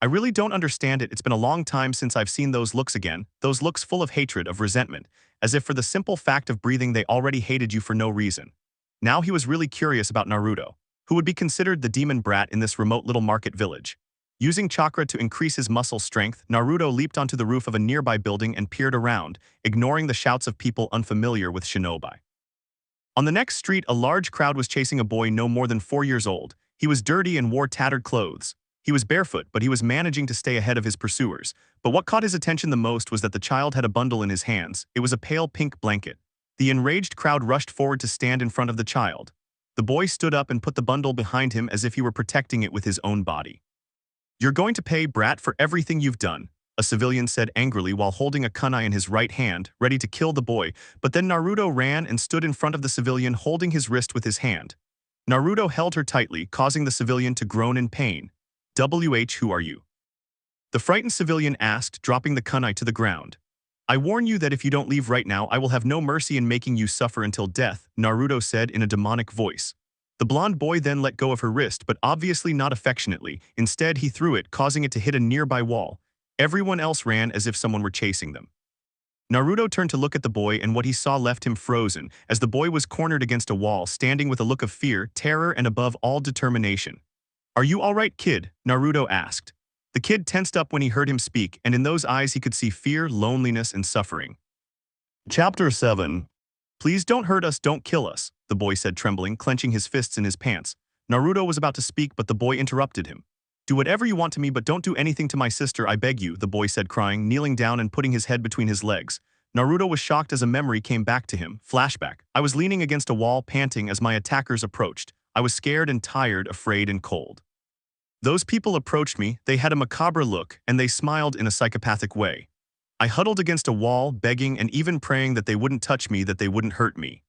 I really don't understand it. It's been a long time since I've seen those looks again, those looks full of hatred, of resentment, as if for the simple fact of breathing they already hated you for no reason. Now he was really curious about Naruto, who would be considered the demon brat in this remote little market village. Using chakra to increase his muscle strength, Naruto leaped onto the roof of a nearby building and peered around, ignoring the shouts of people unfamiliar with shinobi. On the next street, a large crowd was chasing a boy no more than 4 years old. He was dirty and wore tattered clothes. He was barefoot, but he was managing to stay ahead of his pursuers. But what caught his attention the most was that the child had a bundle in his hands. It was a pale pink blanket. The enraged crowd rushed forward to stand in front of the child. The boy stood up and put the bundle behind him as if he were protecting it with his own body. "You're going to pay, brat, for everything you've done," a civilian said angrily while holding a kunai in his right hand, ready to kill the boy. But then Naruto ran and stood in front of the civilian, holding his wrist with his hand. Naruto held her tightly, causing the civilian to groan in pain. "Who are you?" the frightened civilian asked, dropping the kunai to the ground. "I warn you that if you don't leave right now, I will have no mercy in making you suffer until death," Naruto said in a demonic voice. The blonde boy then let go of her wrist, but obviously not affectionately. Instead, he threw it, causing it to hit a nearby wall. Everyone else ran as if someone were chasing them. Naruto turned to look at the boy, and what he saw left him frozen, as the boy was cornered against a wall, standing with a look of fear, terror, and above all, determination. "Are you all right, kid?" Naruto asked. The kid tensed up when he heard him speak, and in those eyes he could see fear, loneliness, and suffering. Chapter 7. "Please don't hurt us, don't kill us," the boy said, trembling, clenching his fists in his pants. Naruto was about to speak, but the boy interrupted him. "Do whatever you want to me, but don't do anything to my sister, I beg you," the boy said, crying, kneeling down and putting his head between his legs. Naruto was shocked as a memory came back to him. Flashback. "I was leaning against a wall, panting as my attackers approached. I was scared and tired, afraid and cold. Those people approached me, they had a macabre look, and they smiled in a psychopathic way. I huddled against a wall, begging and even praying that they wouldn't touch me, that they wouldn't hurt me.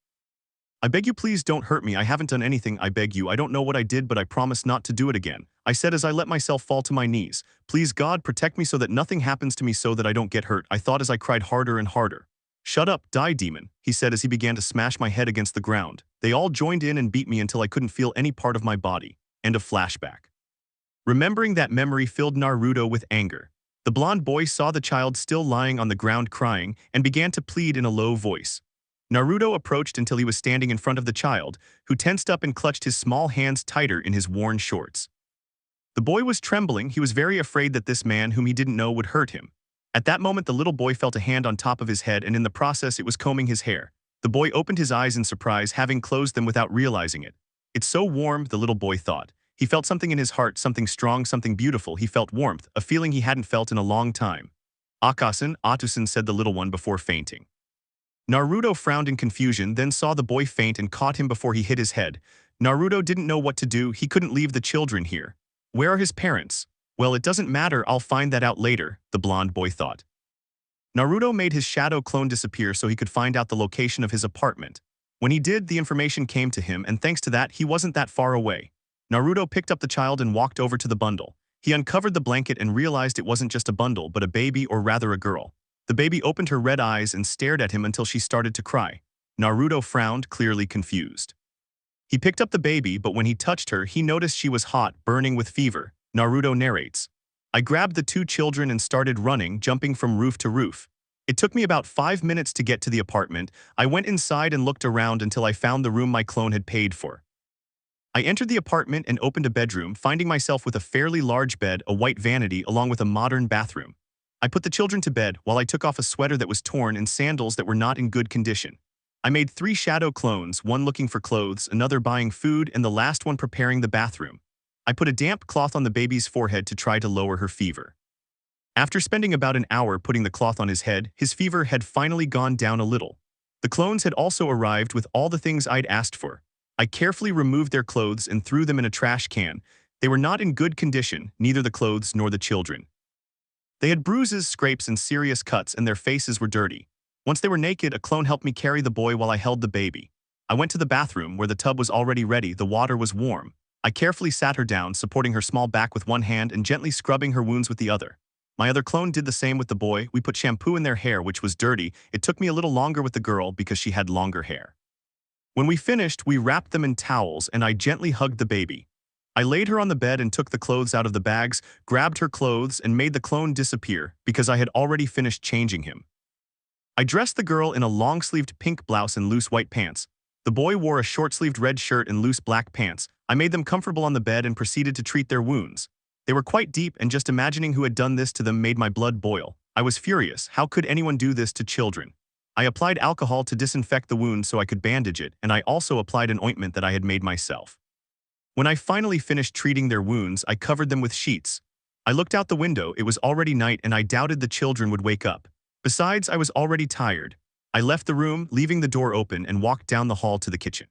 I beg you, please don't hurt me, I haven't done anything, I beg you, I don't know what I did, but I promise not to do it again," I said as I let myself fall to my knees. "Please God, protect me so that nothing happens to me, so that I don't get hurt," I thought as I cried harder and harder. "Shut up, die demon," he said as he began to smash my head against the ground. They all joined in and beat me until I couldn't feel any part of my body. End of flashback. Remembering that memory filled Naruto with anger. The blonde boy saw the child still lying on the ground crying and began to plead in a low voice. Naruto approached until he was standing in front of the child, who tensed up and clutched his small hands tighter in his worn shorts. The boy was trembling. He was very afraid that this man whom he didn't know would hurt him. At that moment, the little boy felt a hand on top of his head, and in the process it was combing his hair. The boy opened his eyes in surprise, having closed them without realizing it. "It's so warm," the little boy thought. He felt something in his heart, something strong, something beautiful. He felt warmth, a feeling he hadn't felt in a long time. Otsutsuki," said the little one before fainting. Naruto frowned in confusion, then saw the boy faint and caught him before he hit his head. Naruto didn't know what to do. He couldn't leave the children here. Where are his parents? Well, it doesn't matter, I'll find that out later, the blonde boy thought. Naruto made his shadow clone disappear so he could find out the location of his apartment. When he did, the information came to him, and thanks to that, he wasn't that far away. Naruto picked up the child and walked over to the bundle. He uncovered the blanket and realized it wasn't just a bundle, but a baby, or rather a girl. The baby opened her red eyes and stared at him until she started to cry. Naruto frowned, clearly confused. He picked up the baby, but when he touched her, he noticed she was hot, burning with fever. Naruto narrates, "I grabbed the two children and started running, jumping from roof to roof. It took me about 5 minutes to get to the apartment. I went inside and looked around until I found the room my clone had paid for. I entered the apartment and opened a bedroom, finding myself with a fairly large bed, a white vanity, along with a modern bathroom. I put the children to bed while I took off a sweater that was torn and sandals that were not in good condition. I made 3 shadow clones, one looking for clothes, another buying food, and the last one preparing the bathroom. I put a damp cloth on the baby's forehead to try to lower her fever. After spending about an hour putting the cloth on his head, his fever had finally gone down a little. The clones had also arrived with all the things I'd asked for. I carefully removed their clothes and threw them in a trash can. They were not in good condition, neither the clothes nor the children. They had bruises, scrapes, and serious cuts, and their faces were dirty. Once they were naked, a clone helped me carry the boy while I held the baby. I went to the bathroom, where the tub was already ready. The water was warm. I carefully sat her down, supporting her small back with one hand and gently scrubbing her wounds with the other. My other clone did the same with the boy. We put shampoo in their hair, which was dirty. It took me a little longer with the girl because she had longer hair. When we finished, we wrapped them in towels and I gently hugged the baby. I laid her on the bed and took the clothes out of the bags, grabbed her clothes, and made the clone disappear because I had already finished changing him. I dressed the girl in a long-sleeved pink blouse and loose white pants. The boy wore a short-sleeved red shirt and loose black pants. I made them comfortable on the bed and proceeded to treat their wounds. They were quite deep, and just imagining who had done this to them made my blood boil. I was furious. How could anyone do this to children? I applied alcohol to disinfect the wound so I could bandage it, and I also applied an ointment that I had made myself. When I finally finished treating their wounds, I covered them with sheets. I looked out the window. It was already night, and I doubted the children would wake up. Besides, I was already tired. I left the room, leaving the door open, and walked down the hall to the kitchen.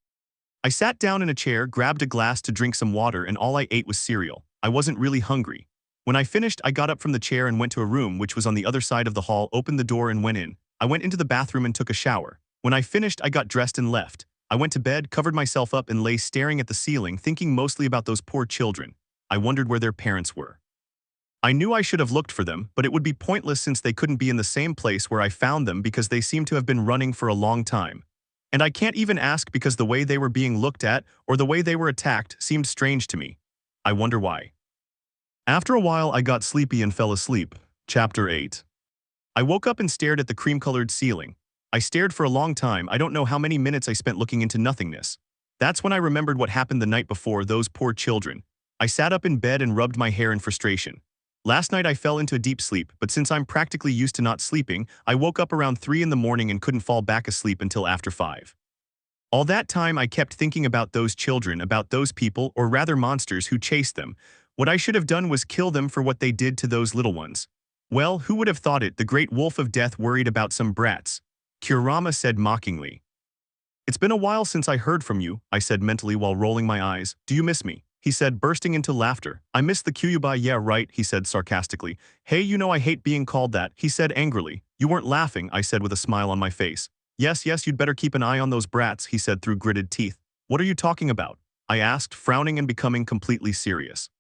I sat down in a chair, grabbed a glass to drink some water, and all I ate was cereal. I wasn't really hungry. When I finished, I got up from the chair and went to a room which was on the other side of the hall, opened the door and went in. I went into the bathroom and took a shower. When I finished, I got dressed and left. I went to bed, covered myself up, and lay staring at the ceiling, thinking mostly about those poor children. I wondered where their parents were. I knew I should have looked for them, but it would be pointless since they couldn't be in the same place where I found them because they seemed to have been running for a long time. And I can't even ask because the way they were being looked at or the way they were attacked seemed strange to me. I wonder why. After a while, I got sleepy and fell asleep. Chapter 8. I woke up and stared at the cream-colored ceiling. I stared for a long time. I don't know how many minutes I spent looking into nothingness. That's when I remembered what happened the night before, those poor children. I sat up in bed and rubbed my hair in frustration. Last night I fell into a deep sleep, but since I'm practically used to not sleeping, I woke up around 3 in the morning and couldn't fall back asleep until after 5. All that time I kept thinking about those children, about those people, or rather monsters who chased them. What I should have done was kill them for what they did to those little ones. Well, who would have thought it? The great wolf of death worried about some brats. Kurama said mockingly. It's been a while since I heard from you, I said mentally while rolling my eyes. Do you miss me? He said, bursting into laughter. I miss the Kyuubi. Yeah, right, he said sarcastically. Hey, you know I hate being called that, he said angrily. You weren't laughing, I said with a smile on my face. Yes, you'd better keep an eye on those brats, he said through gritted teeth. What are you talking about? I asked, frowning and becoming completely serious.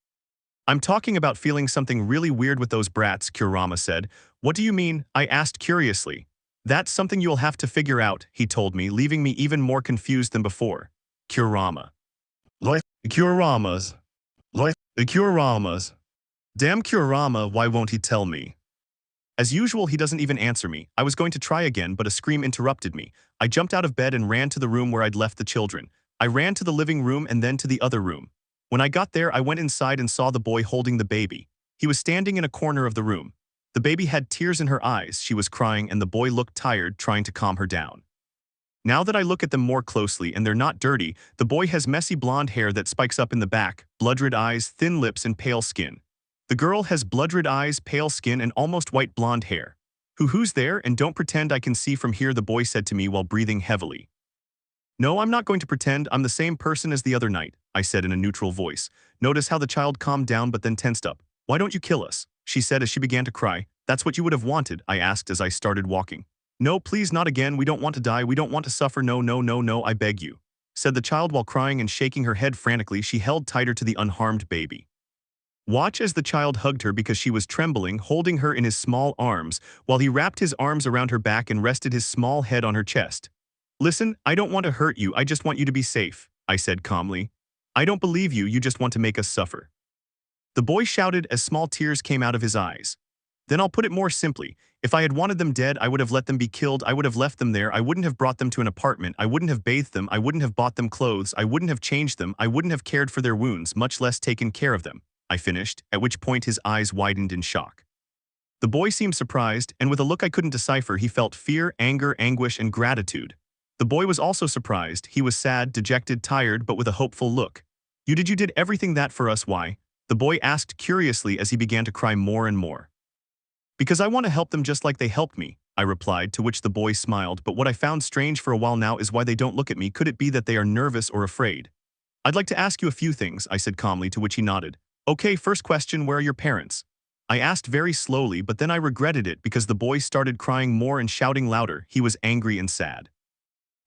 I'm talking about feeling something really weird with those brats, Kurama said. What do you mean? I asked curiously. That's something you'll have to figure out, he told me, leaving me even more confused than before. Kurama. Kuramas. Kuramas. Damn Kurama, why won't he tell me? As usual, he doesn't even answer me. I was going to try again, but a scream interrupted me. I jumped out of bed and ran to the room where I'd left the children. I ran to the living room and then to the other room. When I got there, I went inside and saw the boy holding the baby. He was standing in a corner of the room. The baby had tears in her eyes. She was crying, and the boy looked tired, trying to calm her down. Now that I look at them more closely and they're not dirty, the boy has messy blonde hair that spikes up in the back, blood-red eyes, thin lips, and pale skin. The girl has blood-red eyes, pale skin, and almost white blonde hair. Who's there? And don't pretend I can see from here, the boy said to me while breathing heavily. No, I'm not going to pretend. I'm the same person as the other night, I said in a neutral voice. Notice how the child calmed down but then tensed up. Why don't you kill us? She said as she began to cry. That's what you would have wanted, I asked as I started walking. No, please, not again. We don't want to die. We don't want to suffer. No, I beg you, said the child while crying and shaking her head frantically. She held tighter to the unharmed baby. Watch as the child hugged her because she was trembling, holding her in his small arms, while he wrapped his arms around her back and rested his small head on her chest. Listen, I don't want to hurt you. I just want you to be safe, I said calmly. I don't believe you. You just want to make us suffer. The boy shouted as small tears came out of his eyes. Then I'll put it more simply. If I had wanted them dead, I would have let them be killed. I would have left them there. I wouldn't have brought them to an apartment. I wouldn't have bathed them. I wouldn't have bought them clothes. I wouldn't have changed them. I wouldn't have cared for their wounds, much less taken care of them, I finished, at which point his eyes widened in shock. The boy seemed surprised, and with a look I couldn't decipher, he felt fear, anger, anguish, and gratitude. The boy was also surprised. He was sad, dejected, tired, but with a hopeful look. You did everything that for us. Why? The boy asked curiously as he began to cry more and more. Because I want to help them just like they helped me, I replied, to which the boy smiled. But what I found strange for a while now is why they don't look at me. Could it be that they are nervous or afraid? I'd like to ask you a few things, I said calmly, to which he nodded. Okay, first question, where are your parents? I asked very slowly, but then I regretted it because the boy started crying more and shouting louder. He was angry and sad.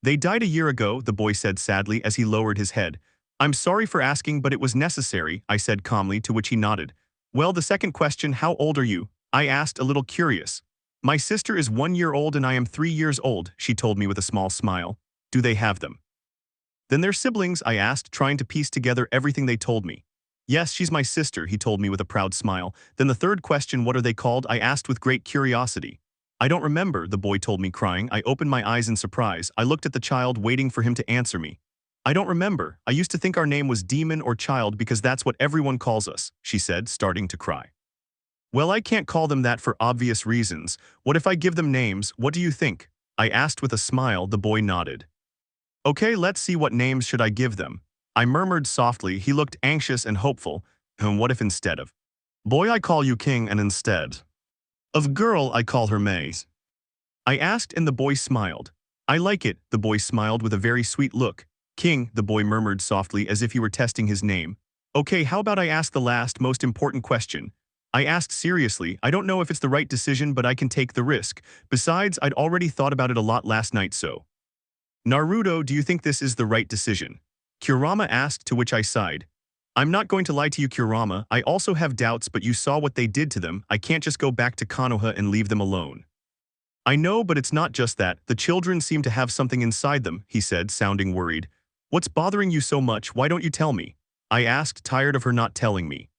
They died a year ago, the boy said sadly as he lowered his head. I'm sorry for asking, but it was necessary, I said calmly, to which he nodded. Well, the second question, how old are you? I asked, a little curious. My sister is 1 year old and I am 3 years old, she told me with a small smile. Do they have them? Then they're siblings, I asked, trying to piece together everything they told me. Yes, she's my sister, he told me with a proud smile. Then the third question, what are they called? I asked with great curiosity. I don't remember, the boy told me, crying. I opened my eyes in surprise. I looked at the child, waiting for him to answer me. I don't remember. I used to think our name was Demon or Child because that's what everyone calls us, she said, starting to cry. Well, I can't call them that for obvious reasons. What if I give them names? What do you think? I asked with a smile. The boy nodded. Okay, let's see, what names should I give them? I murmured softly. He looked anxious and hopeful. And what if instead of boy I call you King, and instead of girl I call her May? I asked, and the boy smiled. I like it, the boy smiled with a very sweet look. King, the boy murmured softly as if he were testing his name. Okay, how about I ask the last, most important question? I asked seriously. I don't know if it's the right decision, but I can take the risk. Besides, I'd already thought about it a lot last night, so. Naruto, do you think this is the right decision? Kurama asked, to which I sighed. I'm not going to lie to you, Kurama. I also have doubts, but you saw what they did to them. I can't just go back to Konoha and leave them alone. I know, but it's not just that. The children seem to have something inside them, he said, sounding worried. What's bothering you so much? Why don't you tell me? I asked, tired of her not telling me.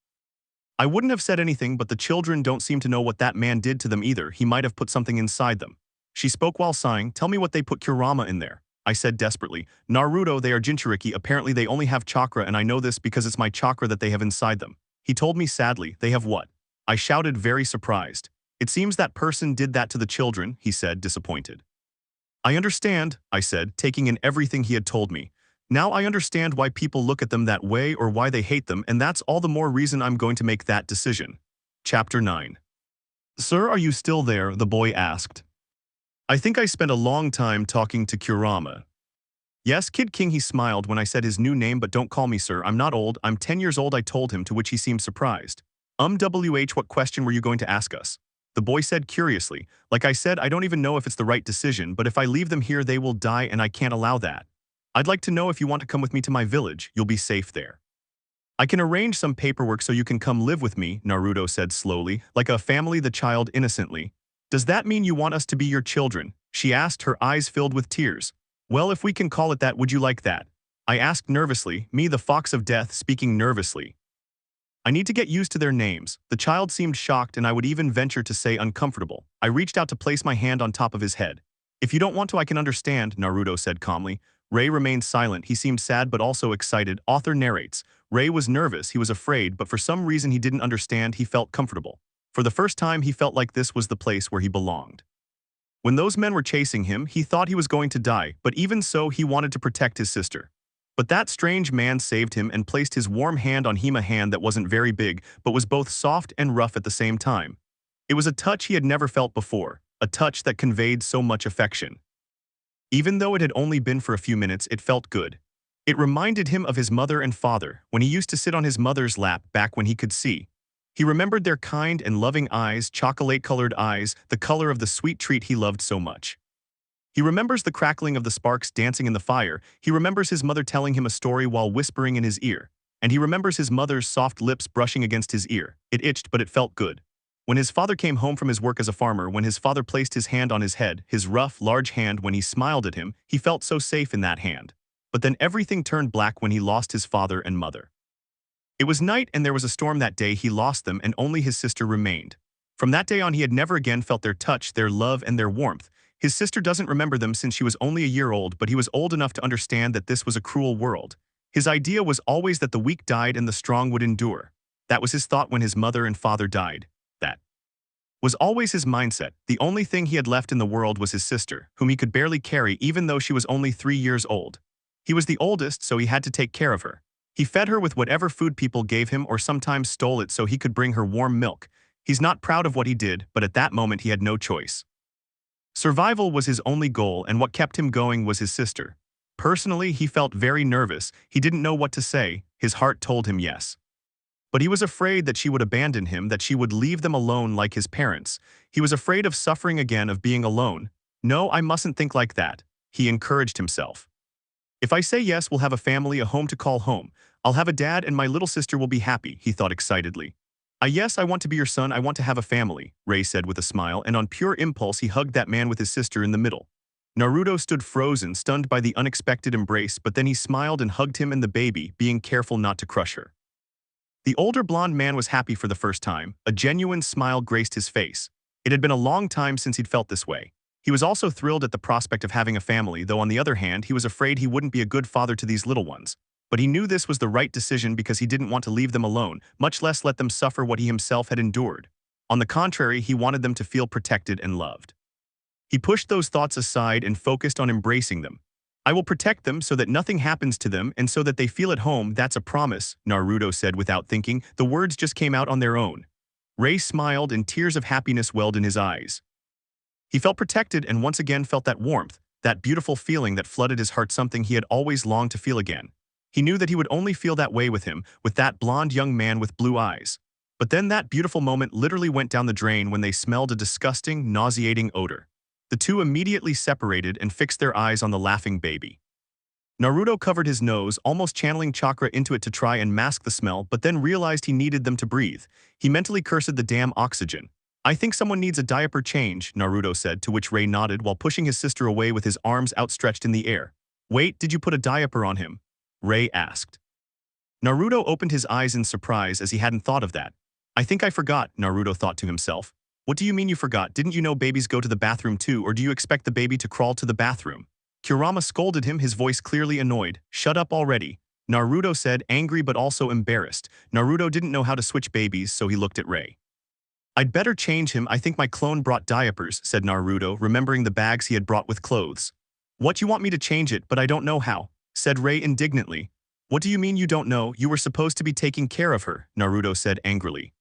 I wouldn't have said anything, but the children don't seem to know what that man did to them either. He might have put something inside them. She spoke while sighing. Tell me what they put Kurama in there. I said desperately. Naruto, they are Jinchuriki. Apparently they only have chakra, and I know this because it's my chakra that they have inside them. He told me sadly. They have what? I shouted, very surprised. It seems that person did that to the children, he said, disappointed. I understand, I said, taking in everything he had told me. Now I understand why people look at them that way or why they hate them, and that's all the more reason I'm going to make that decision. Chapter 9. Sir, are you still there? The boy asked. I think I spent a long time talking to Kurama. Yes, Kid King, he smiled when I said his new name, but don't call me sir. I'm not old. I'm 10 years old, I told him, to which he seemed surprised. What question were you going to ask us? The boy said curiously. Like I said, I don't even know if it's the right decision, but if I leave them here, they will die, and I can't allow that. I'd like to know if you want to come with me to my village. You'll be safe there. I can arrange some paperwork so you can come live with me, Naruto said slowly, like a family, the child innocently. Does that mean you want us to be your children? She asked, her eyes filled with tears. Well, if we can call it that, would you like that? I asked nervously, me the fox of death speaking nervously. I need to get used to their names. The child seemed shocked, and I would even venture to say uncomfortable. I reached out to place my hand on top of his head. If you don't want to, I can understand, Naruto said calmly. Ray remained silent. He seemed sad but also excited. Author narrates. Ray was nervous, he was afraid, but for some reason he didn't understand. He felt comfortable. For the first time, he felt like this was the place where he belonged. When those men were chasing him, he thought he was going to die, but even so, he wanted to protect his sister. But that strange man saved him and placed his warm hand on Hima's hand that wasn't very big, but was both soft and rough at the same time. It was a touch he had never felt before, a touch that conveyed so much affection. Even though it had only been for a few minutes, it felt good. It reminded him of his mother and father, when he used to sit on his mother's lap back when he could see. He remembered their kind and loving eyes, chocolate-colored eyes, the color of the sweet treat he loved so much. He remembers the crackling of the sparks dancing in the fire. He remembers his mother telling him a story while whispering in his ear. And he remembers his mother's soft lips brushing against his ear. It itched, but it felt good. When his father came home from his work as a farmer, when his father placed his hand on his head, his rough, large hand, when he smiled at him, he felt so safe in that hand. But then everything turned black when he lost his father and mother. It was night and there was a storm that day. He lost them and only his sister remained. From that day on, he had never again felt their touch, their love, and their warmth. His sister doesn't remember them since she was only a year old, but he was old enough to understand that this was a cruel world. His idea was always that the weak died and the strong would endure. That was his thought when his mother and father died. That was always his mindset. The only thing he had left in the world was his sister, whom he could barely carry even though she was only 3 years old. He was the oldest, so he had to take care of her. He fed her with whatever food people gave him or sometimes stole it so he could bring her warm milk. He's not proud of what he did, but at that moment he had no choice. Survival was his only goal, and what kept him going was his sister. Personally, he felt very nervous. He didn't know what to say. His heart told him yes. But he was afraid that she would abandon him, that she would leave them alone like his parents. He was afraid of suffering again, of being alone. No, I mustn't think like that, he encouraged himself. If I say yes, we'll have a family, a home to call home. I'll have a dad and my little sister will be happy, he thought excitedly. Yes, I want to be your son, I want to have a family, Ray said with a smile, and on pure impulse he hugged that man with his sister in the middle. Naruto stood frozen, stunned by the unexpected embrace, but then he smiled and hugged him and the baby, being careful not to crush her. The older blonde man was happy for the first time. A genuine smile graced his face. It had been a long time since he'd felt this way. He was also thrilled at the prospect of having a family, though on the other hand, he was afraid he wouldn't be a good father to these little ones. But he knew this was the right decision because he didn't want to leave them alone, much less let them suffer what he himself had endured. On the contrary, he wanted them to feel protected and loved. He pushed those thoughts aside and focused on embracing them. I will protect them so that nothing happens to them and so that they feel at home. That's a promise, Naruto said without thinking. The words just came out on their own. Ray smiled and tears of happiness welled in his eyes. He felt protected and once again felt that warmth, that beautiful feeling that flooded his heart, something he had always longed to feel again. He knew that he would only feel that way with him, with that blonde young man with blue eyes. But then that beautiful moment literally went down the drain when they smelled a disgusting, nauseating odor. The two immediately separated and fixed their eyes on the laughing baby. Naruto covered his nose, almost channeling chakra into it to try and mask the smell, but then realized he needed them to breathe. He mentally cursed the damn oxygen. I think someone needs a diaper change, Naruto said, to which Ray nodded while pushing his sister away with his arms outstretched in the air. Wait, did you put a diaper on him? Ray asked. Naruto opened his eyes in surprise as he hadn't thought of that. I think I forgot, Naruto thought to himself. What do you mean you forgot? Didn't you know babies go to the bathroom too, or do you expect the baby to crawl to the bathroom? Kurama scolded him, his voice clearly annoyed. Shut up already, Naruto said, angry but also embarrassed. Naruto didn't know how to switch babies, so he looked at Ray. I'd better change him. I think my clone brought diapers, said Naruto, remembering the bags he had brought with clothes. What, you want me to change it, but I don't know how, said Ray indignantly. What do you mean you don't know? You were supposed to be taking care of her, Naruto said angrily.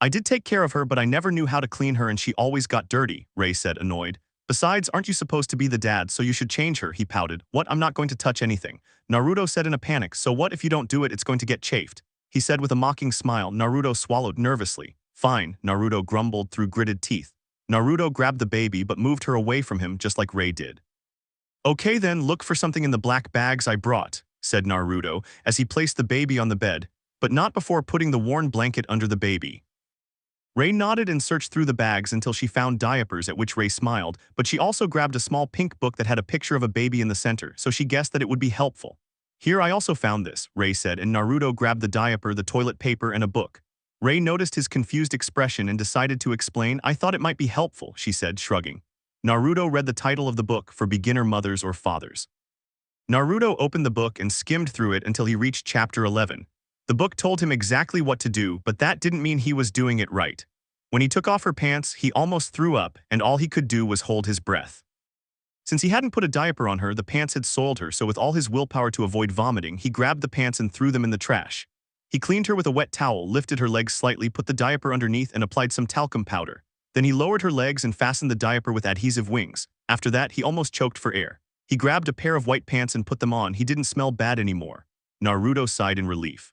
I did take care of her, but I never knew how to clean her and she always got dirty, Ray said, annoyed. Besides, aren't you supposed to be the dad, so you should change her, he pouted. What, I'm not going to touch anything, Naruto said in a panic. So what if you don't do it, it's going to get chafed, he said with a mocking smile. Naruto swallowed nervously. Fine, Naruto grumbled through gritted teeth. Naruto grabbed the baby but moved her away from him just like Ray did. Okay then, look for something in the black bags I brought, said Naruto as he placed the baby on the bed, but not before putting the worn blanket under the baby. Ray nodded and searched through the bags until she found diapers, at which Ray smiled, but she also grabbed a small pink book that had a picture of a baby in the center, so she guessed that it would be helpful. Here, I also found this, Ray said, and Naruto grabbed the diaper, the toilet paper, and a book. Ray noticed his confused expression and decided to explain. I thought it might be helpful, she said, shrugging. Naruto read the title of the book, For Beginner Mothers or Fathers. Naruto opened the book and skimmed through it until he reached chapter 11. The book told him exactly what to do, but that didn't mean he was doing it right. When he took off her pants, he almost threw up, and all he could do was hold his breath. Since he hadn't put a diaper on her, the pants had soiled her, so with all his willpower to avoid vomiting, he grabbed the pants and threw them in the trash. He cleaned her with a wet towel, lifted her legs slightly, put the diaper underneath, and applied some talcum powder. Then he lowered her legs and fastened the diaper with adhesive wings. After that, he almost choked for air. He grabbed a pair of white pants and put them on. He didn't smell bad anymore. Naruto sighed in relief.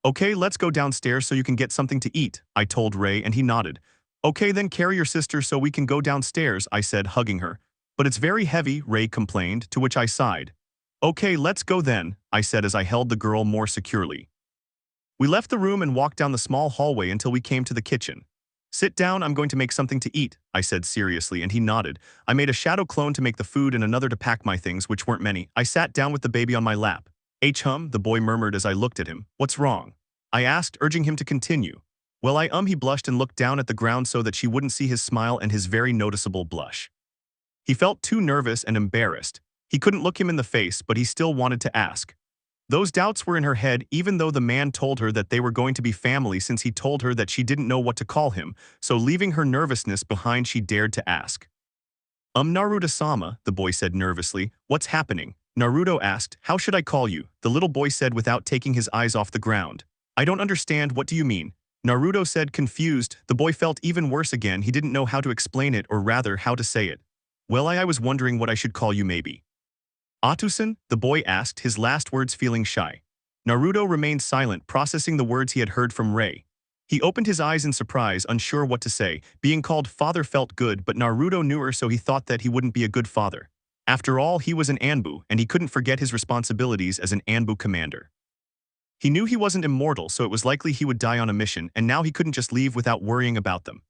Okay, let's go downstairs so you can get something to eat, I told Ray, and he nodded. Okay, then carry your sister so we can go downstairs, I said, hugging her. But it's very heavy, Ray complained, to which I sighed. Okay, let's go then, I said as I held the girl more securely. We left the room and walked down the small hallway until we came to the kitchen. Sit down, I'm going to make something to eat, I said seriously, and he nodded. I made a shadow clone to make the food and another to pack my things, which weren't many. I sat down with the baby on my lap. Hum, the boy murmured as I looked at him. What's wrong? I asked, urging him to continue. Well, he blushed and looked down at the ground so that she wouldn't see his smile and his very noticeable blush. He felt too nervous and embarrassed. He couldn't look him in the face, but he still wanted to ask. Those doubts were in her head, even though the man told her that they were going to be family, since he told her that she didn't know what to call him, so leaving her nervousness behind, she dared to ask. Naruto-sama, the boy said nervously. What's happening? Naruto asked. How should I call you? The little boy said without taking his eyes off the ground. I don't understand, what do you mean? Naruto said, confused. The boy felt even worse again. He didn't know how to explain it, or rather, how to say it. Well, I was wondering what I should call you maybe. Atusan? The boy asked, his last words feeling shy. Naruto remained silent, processing the words he had heard from Ray. He opened his eyes in surprise, unsure what to say. Being called father felt good, but Naruto knew her, so he thought that he wouldn't be a good father. After all, he was an Anbu, and he couldn't forget his responsibilities as an Anbu commander. He knew he wasn't immortal, so it was likely he would die on a mission, and now he couldn't just leave without worrying about them.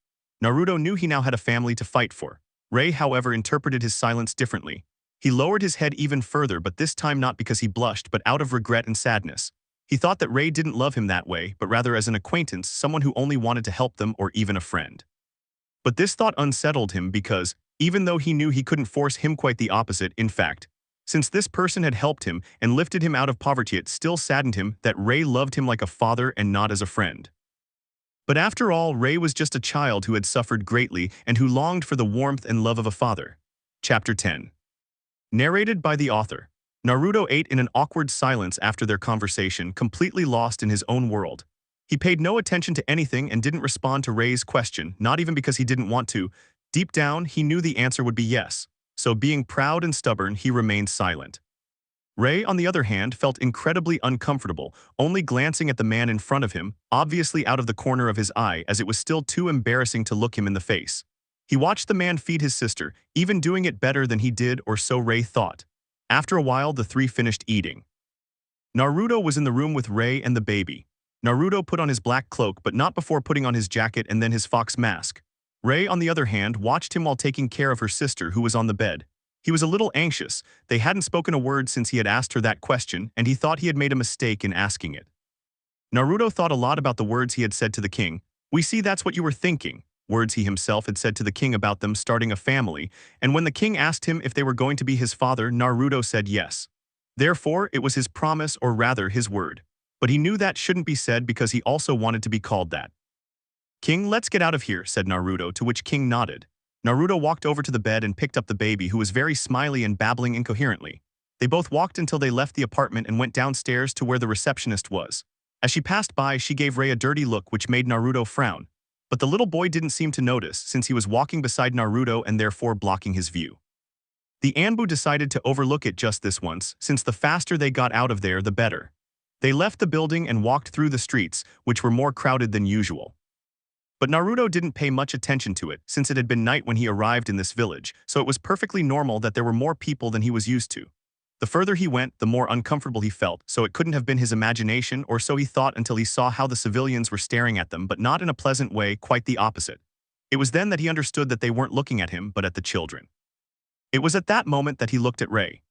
Naruto knew he now had a family to fight for. Ray, however, interpreted his silence differently. He lowered his head even further, but this time not because he blushed, but out of regret and sadness. He thought that Rei didn't love him that way, but rather as an acquaintance, someone who only wanted to help them or even a friend. But this thought unsettled him because, even though he knew he couldn't force him, quite the opposite, in fact, since this person had helped him and lifted him out of poverty, it still saddened him that Rei loved him like a father and not as a friend. But after all, Rei was just a child who had suffered greatly and who longed for the warmth and love of a father. Chapter 10. Narrated by the author. Naruto ate in an awkward silence after their conversation, completely lost in his own world. He paid no attention to anything and didn't respond to Rei's question, not even because he didn't want to. Deep down, he knew the answer would be yes, so being proud and stubborn, he remained silent. Rei, on the other hand, felt incredibly uncomfortable, only glancing at the man in front of him, obviously out of the corner of his eye, as it was still too embarrassing to look him in the face. He watched the man feed his sister, even doing it better than he did, or so Rei thought. After a while, the three finished eating. Naruto was in the room with Rei and the baby. Naruto put on his black cloak, but not before putting on his jacket and then his fox mask. Rei, on the other hand, watched him while taking care of her sister, who was on the bed. He was a little anxious. They hadn't spoken a word since he had asked her that question, and he thought he had made a mistake in asking it. Naruto thought a lot about the words he had said to the king. "We see that's what you were thinking," words he himself had said to the king about them starting a family, and when the king asked him if they were going to be his father, Naruto said yes. Therefore, it was his promise, or rather his word. But he knew that shouldn't be said because he also wanted to be called that. "King, let's get out of here," said Naruto, to which King nodded. Naruto walked over to the bed and picked up the baby, who was very smiley and babbling incoherently. They both walked until they left the apartment and went downstairs to where the receptionist was. As she passed by, she gave Rei a dirty look which made Naruto frown. But the little boy didn't seem to notice, since he was walking beside Naruto and therefore blocking his view. The Anbu decided to overlook it just this once, since the faster they got out of there, the better. They left the building and walked through the streets, which were more crowded than usual. But Naruto didn't pay much attention to it, since it had been night when he arrived in this village, so it was perfectly normal that there were more people than he was used to. The further he went, the more uncomfortable he felt, so it couldn't have been his imagination, or so he thought until he saw how the civilians were staring at them, but not in a pleasant way, quite the opposite. It was then that he understood that they weren't looking at him, but at the children. It was at that moment that he looked at Rei.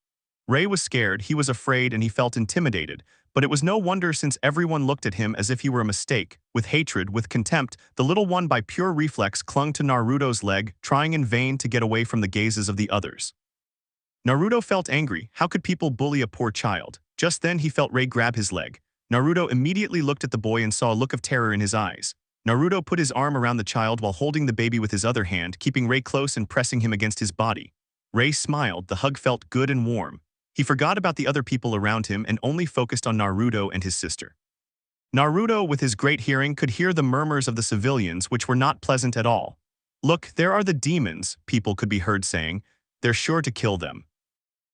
Rei was scared, he was afraid, and he felt intimidated, but it was no wonder since everyone looked at him as if he were a mistake. With hatred, with contempt, the little one by pure reflex clung to Naruto's leg, trying in vain to get away from the gazes of the others. Naruto felt angry. How could people bully a poor child? Just then he felt Rei grab his leg. Naruto immediately looked at the boy and saw a look of terror in his eyes. Naruto put his arm around the child while holding the baby with his other hand, keeping Rei close and pressing him against his body. Rei smiled. The hug felt good and warm. He forgot about the other people around him and only focused on Naruto and his sister. Naruto, with his great hearing, could hear the murmurs of the civilians, which were not pleasant at all. "Look, there are the demons," people could be heard saying. "They're sure to kill them.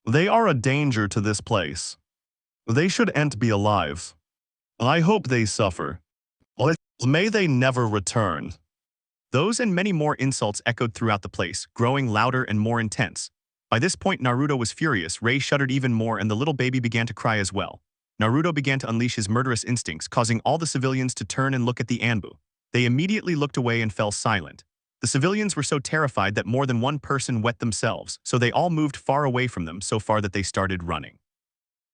They are a danger to this place. They shouldn't be alive. I hope they suffer. May they never return." Those and many more insults echoed throughout the place, growing louder and more intense. By this point, Naruto was furious. Rei shuddered even more and the little baby began to cry as well. Naruto began to unleash his murderous instincts, causing all the civilians to turn and look at the Anbu. They immediately looked away and fell silent. The civilians were so terrified that more than one person wet themselves, so they all moved far away from them, so far that they started running.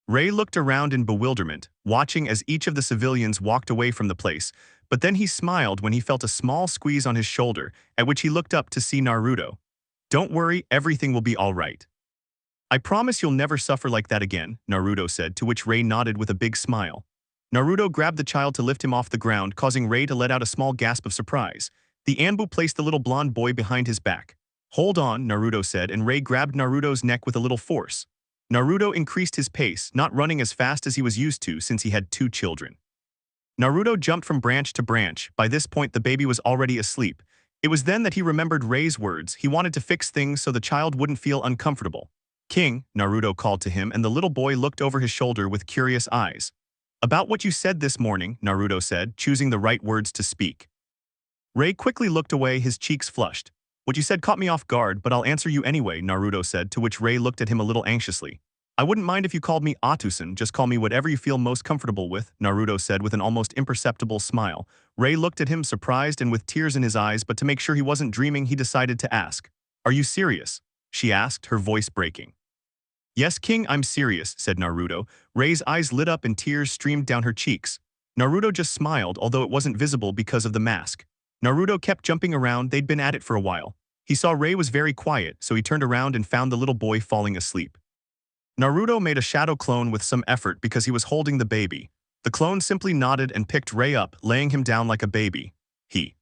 Rei looked around in bewilderment, watching as each of the civilians walked away from the place, but then he smiled when he felt a small squeeze on his shoulder, at which he looked up to see Naruto. "Don't worry, everything will be all right. I promise you'll never suffer like that again," Naruto said, to which Rei nodded with a big smile. Naruto grabbed the child to lift him off the ground, causing Rei to let out a small gasp of surprise. The Anbu placed the little blonde boy behind his back. "Hold on," Naruto said, and Rei grabbed Naruto's neck with a little force. Naruto increased his pace, not running as fast as he was used to since he had 2 children. Naruto jumped from branch to branch. By this point, the baby was already asleep. It was then that he remembered Rei's words. He wanted to fix things so the child wouldn't feel uncomfortable. "King," Naruto called to him, and the little boy looked over his shoulder with curious eyes. "About what you said this morning," Naruto said, choosing the right words to speak. Rei quickly looked away, his cheeks flushed. "What you said caught me off guard, but I'll answer you anyway," Naruto said, to which Rei looked at him a little anxiously. "I wouldn't mind if you called me Atusan, just call me whatever you feel most comfortable with," Naruto said with an almost imperceptible smile. Rei looked at him surprised and with tears in his eyes, but to make sure he wasn't dreaming, he decided to ask. "Are you serious?" she asked, her voice breaking. Yes, King, I'm serious, said Naruto. Rei's eyes lit up and tears streamed down her cheeks. Naruto just smiled, although it wasn't visible because of the mask. Naruto kept jumping around, they'd been at it for a while. He saw Rei was very quiet, so he turned around and found the little boy falling asleep. Naruto made a shadow clone with some effort because he was holding the baby. The clone simply nodded and picked Rei up, laying him down like a baby. He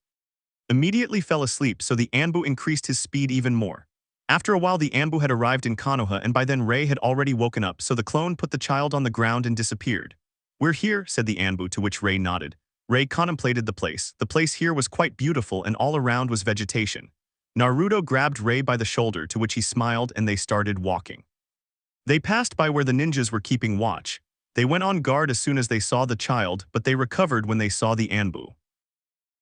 immediately fell asleep, so the Anbu increased his speed even more. After a while, the Anbu had arrived in Konoha, and by then Rei had already woken up, so the clone put the child on the ground and disappeared. We're here, said the Anbu, to which Rei nodded. Rei contemplated the place. The place here was quite beautiful, and all around was vegetation. Naruto grabbed Rei by the shoulder, to which he smiled, and they started walking. They passed by where the ninjas were keeping watch. They went on guard as soon as they saw the child, but they recovered when they saw the Anbu.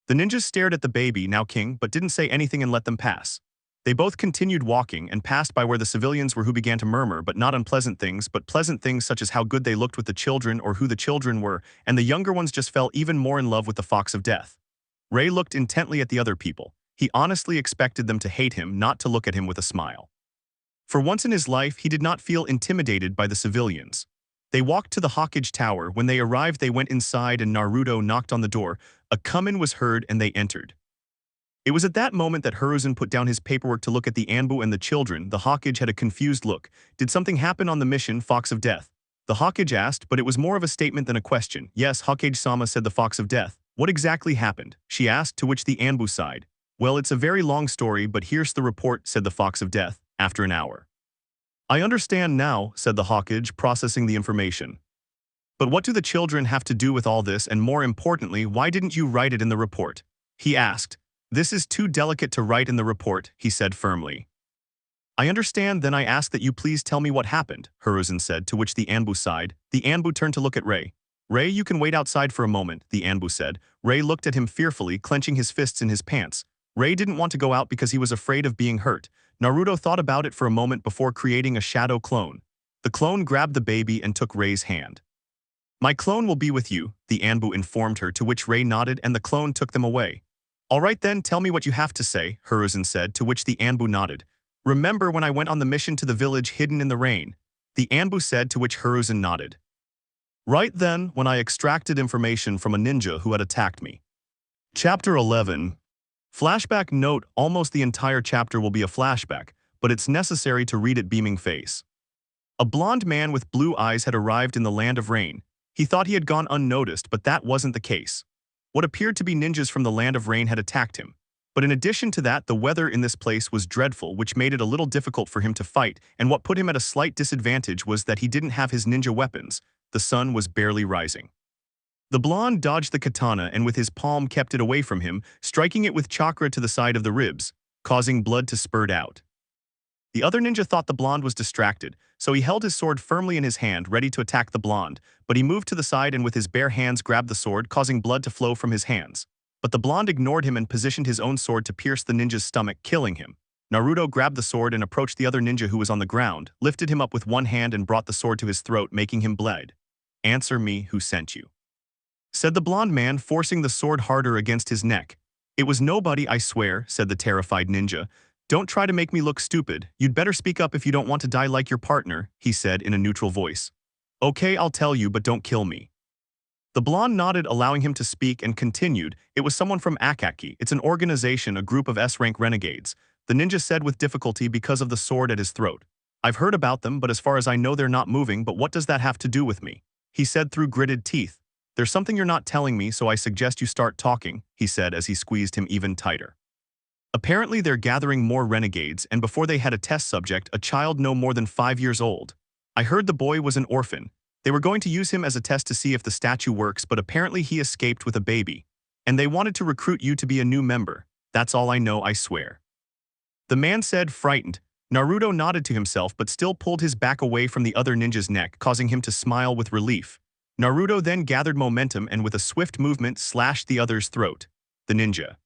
The ninjas stared at the baby, now king, but didn't say anything and let them pass. They both continued walking and passed by where the civilians were, who began to murmur, but not unpleasant things, but pleasant things such as how good they looked with the children or who the children were, and the younger ones just fell even more in love with the Fox of Death. Rei looked intently at the other people. He honestly expected them to hate him, not to look at him with a smile. For once in his life, he did not feel intimidated by the civilians. They walked to the Hawkage Tower. When they arrived, they went inside and Naruto knocked on the door. A come-in was heard and they entered. It was at that moment that Hiruzen put down his paperwork to look at the Anbu and the children. The Hawkage had a confused look. Did something happen on the mission, Fox of Death? The Hawkage asked, but it was more of a statement than a question. Yes, Hawkage-sama, said the Fox of Death. What exactly happened? She asked, to which the Anbu sighed. Well, it's a very long story, but here's the report, said the Fox of Death, after an hour. I understand now, said the Hawkage, processing the information. But what do the children have to do with all this, and more importantly, why didn't you write it in the report? He asked. This is too delicate to write in the report, he said firmly. I understand, then I ask that you please tell me what happened, Hiruzen said, to which the Anbu sighed. The Anbu turned to look at Rei. Rei, you can wait outside for a moment, the Anbu said. Rei looked at him fearfully, clenching his fists in his pants. Rei didn't want to go out because he was afraid of being hurt. Naruto thought about it for a moment before creating a shadow clone. The clone grabbed the baby and took Rei's hand. My clone will be with you, the Anbu informed her, to which Rei nodded and the clone took them away. All right then, tell me what you have to say, Hiruzen said, to which the Anbu nodded. Remember when I went on the mission to the village hidden in the rain? The Anbu said, to which Hiruzen nodded. Right then, when I extracted information from a ninja who had attacked me. Chapter 11. Flashback note: almost the entire chapter will be a flashback, but it's necessary to read it beaming face. A blonde man with blue eyes had arrived in the land of rain. He thought he had gone unnoticed, but that wasn't the case. What appeared to be ninjas from the land of rain had attacked him. But in addition to that, the weather in this place was dreadful, which made it a little difficult for him to fight, and what put him at a slight disadvantage was that he didn't have his ninja weapons. The sun was barely rising. The blonde dodged the katana and with his palm kept it away from him, striking it with chakra to the side of the ribs, causing blood to spurt out. The other ninja thought the blonde was distracted, so he held his sword firmly in his hand, ready to attack the blonde, but he moved to the side and with his bare hands grabbed the sword, causing blood to flow from his hands. But the blonde ignored him and positioned his own sword to pierce the ninja's stomach, killing him. Naruto grabbed the sword and approached the other ninja who was on the ground, lifted him up with one hand and brought the sword to his throat, making him bleed. Answer me, who sent you? Said the blonde man, forcing the sword harder against his neck. It was nobody, I swear, said the terrified ninja. Don't try to make me look stupid. You'd better speak up if you don't want to die like your partner, he said in a neutral voice. Okay, I'll tell you, but don't kill me. The blonde nodded, allowing him to speak, and continued. It was someone from Akatsuki. It's an organization, a group of S-rank renegades. The ninja said with difficulty because of the sword at his throat. I've heard about them, but as far as I know they're not moving, but what does that have to do with me? He said through gritted teeth. There's something you're not telling me, so I suggest you start talking, he said as he squeezed him even tighter. Apparently they're gathering more renegades, and before they had a test subject, a child no more than 5 years old. I heard the boy was an orphan. They were going to use him as a test to see if the statue works, but apparently he escaped with a baby. And they wanted to recruit you to be a new member. That's all I know, I swear. The man said, frightened. Naruto nodded to himself but still pulled his back away from the other ninja's neck, causing him to smile with relief. Naruto then gathered momentum and with a swift movement slashed the other's throat. The ninja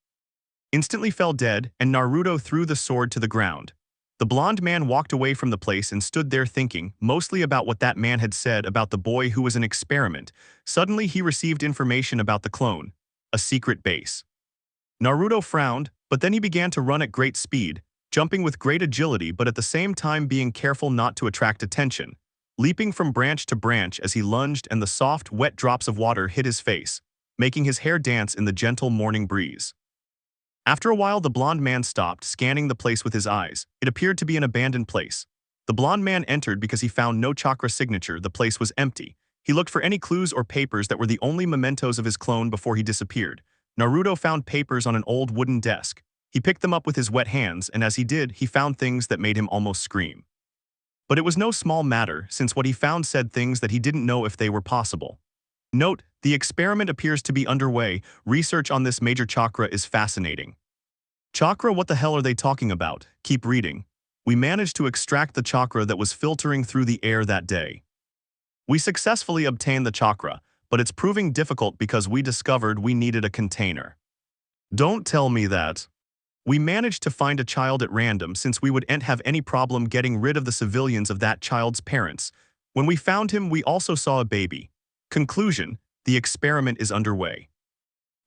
instantly fell dead, and Naruto threw the sword to the ground. The blonde man walked away from the place and stood there thinking, mostly about what that man had said about the boy who was an experiment. Suddenly he received information about the clone, a secret base. Naruto frowned, but then he began to run at great speed. jumping with great agility but at the same time being careful not to attract attention, leaping from branch to branch as he lunged and the soft, wet drops of water hit his face, making his hair dance in the gentle morning breeze. After a while, the blond man stopped, scanning the place with his eyes. It appeared to be an abandoned place. The blond man entered because he found no chakra signature. The place was empty. He looked for any clues or papers that were the only mementos of his clone before he disappeared. Naruto found papers on an old wooden desk. He picked them up with his wet hands, and as he did, he found things that made him almost scream. But it was no small matter, since what he found said things that he didn't know if they were possible. Note, the experiment appears to be underway. Research on this major chakra is fascinating. Chakra, what the hell are they talking about? Keep reading. We managed to extract the chakra that was filtering through the air that day. We successfully obtained the chakra, but it's proving difficult because we discovered we needed a container. Don't tell me that. We managed to find a child at random since we wouldn't have any problem getting rid of the civilians of that child's parents. When we found him, we also saw a baby. Conclusion, the experiment is underway.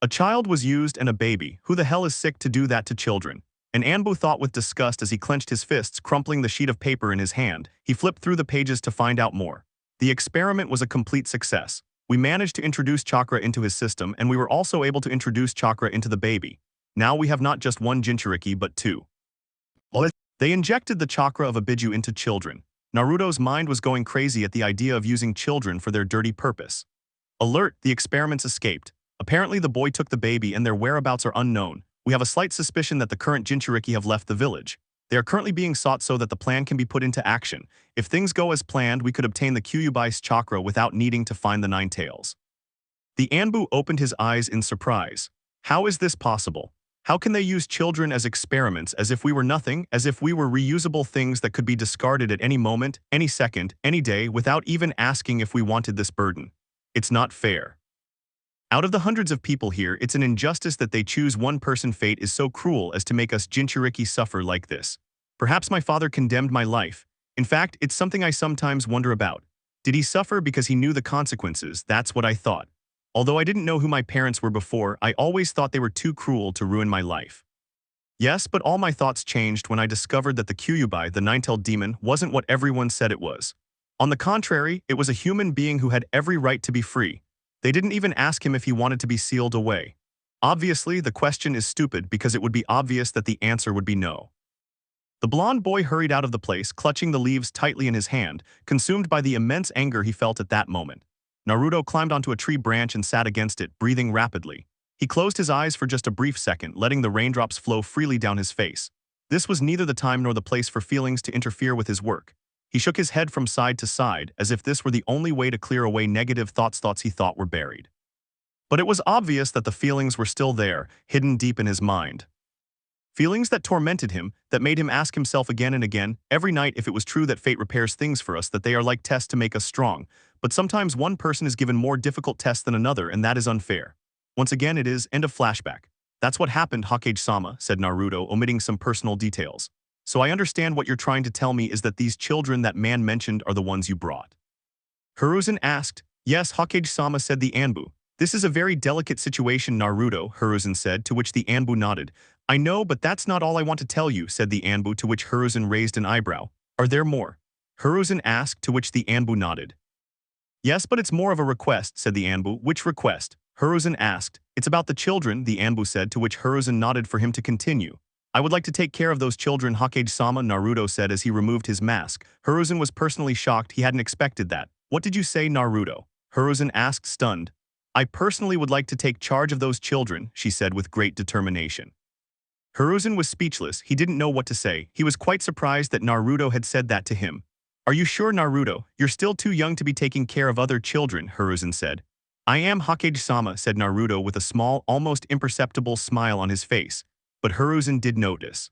A child was used and a baby. Who the hell is sick to do that to children? And Anbu thought with disgust as he clenched his fists, crumpling the sheet of paper in his hand. He flipped through the pages to find out more. The experiment was a complete success. We managed to introduce chakra into his system, and we were also able to introduce chakra into the baby. Now we have not just one Jinchuriki but two. They injected the chakra of a Biju into children. Naruto's mind was going crazy at the idea of using children for their dirty purpose. Alert, the experiments escaped. Apparently the boy took the baby and their whereabouts are unknown. We have a slight suspicion that the current Jinchuriki have left the village. They are currently being sought so that the plan can be put into action. If things go as planned, we could obtain the Kyuubi's chakra without needing to find the Nine Tails. The Anbu opened his eyes in surprise. How is this possible? How can they use children as experiments as if we were nothing, as if we were reusable things that could be discarded at any moment, any second, any day, without even asking if we wanted this burden? It's not fair. Out of the hundreds of people here, it's an injustice that they choose one person. Fate is so cruel as to make us Jinchuriki suffer like this. Perhaps my father condemned my life. In fact, it's something I sometimes wonder about. Did he suffer because he knew the consequences? That's what I thought. Although I didn't know who my parents were before, I always thought they were too cruel to ruin my life. Yes, but all my thoughts changed when I discovered that the Kyuubi, the nine-tailed demon, wasn't what everyone said it was. On the contrary, it was a human being who had every right to be free. They didn't even ask him if he wanted to be sealed away. Obviously, the question is stupid because it would be obvious that the answer would be no. The blond boy hurried out of the place, clutching the leaves tightly in his hand, consumed by the immense anger he felt at that moment. Naruto climbed onto a tree branch and sat against it, breathing rapidly. He closed his eyes for just a brief second, letting the raindrops flow freely down his face. This was neither the time nor the place for feelings to interfere with his work. He shook his head from side to side, as if this were the only way to clear away negative thoughts he thought were buried. But it was obvious that the feelings were still there, hidden deep in his mind. Feelings that tormented him, that made him ask himself again and again, every night, if it was true that fate repairs things for us, that they are like tests to make us strong. But sometimes one person is given more difficult tests than another, and that is unfair. Once again it is, end of flashback. That's what happened, Hokage-sama, said Naruto, omitting some personal details. So I understand what you're trying to tell me is that these children that man mentioned are the ones you brought. Hiruzen asked. Yes, Hokage-sama, said the Anbu. This is a very delicate situation, Naruto, Hiruzen said, to which the Anbu nodded. I know, but that's not all I want to tell you, said the Anbu, to which Hiruzen raised an eyebrow. Are there more? Hiruzen asked, to which the Anbu nodded. Yes, but it's more of a request, said the Anbu. Which request? Hiruzen asked. It's about the children, the Anbu said, to which Hiruzen nodded for him to continue. I would like to take care of those children, Hokage-sama, Naruto said as he removed his mask. Hiruzen was personally shocked. He hadn't expected that. What did you say, Naruto? Hiruzen asked, stunned. I personally would like to take charge of those children, she said with great determination. Hiruzen was speechless. He didn't know what to say. He was quite surprised that Naruto had said that to him. Are you sure, Naruto? You're still too young to be taking care of other children, Hiruzen said. I am, Hokage-sama, said Naruto with a small, almost imperceptible smile on his face. But Hiruzen did notice.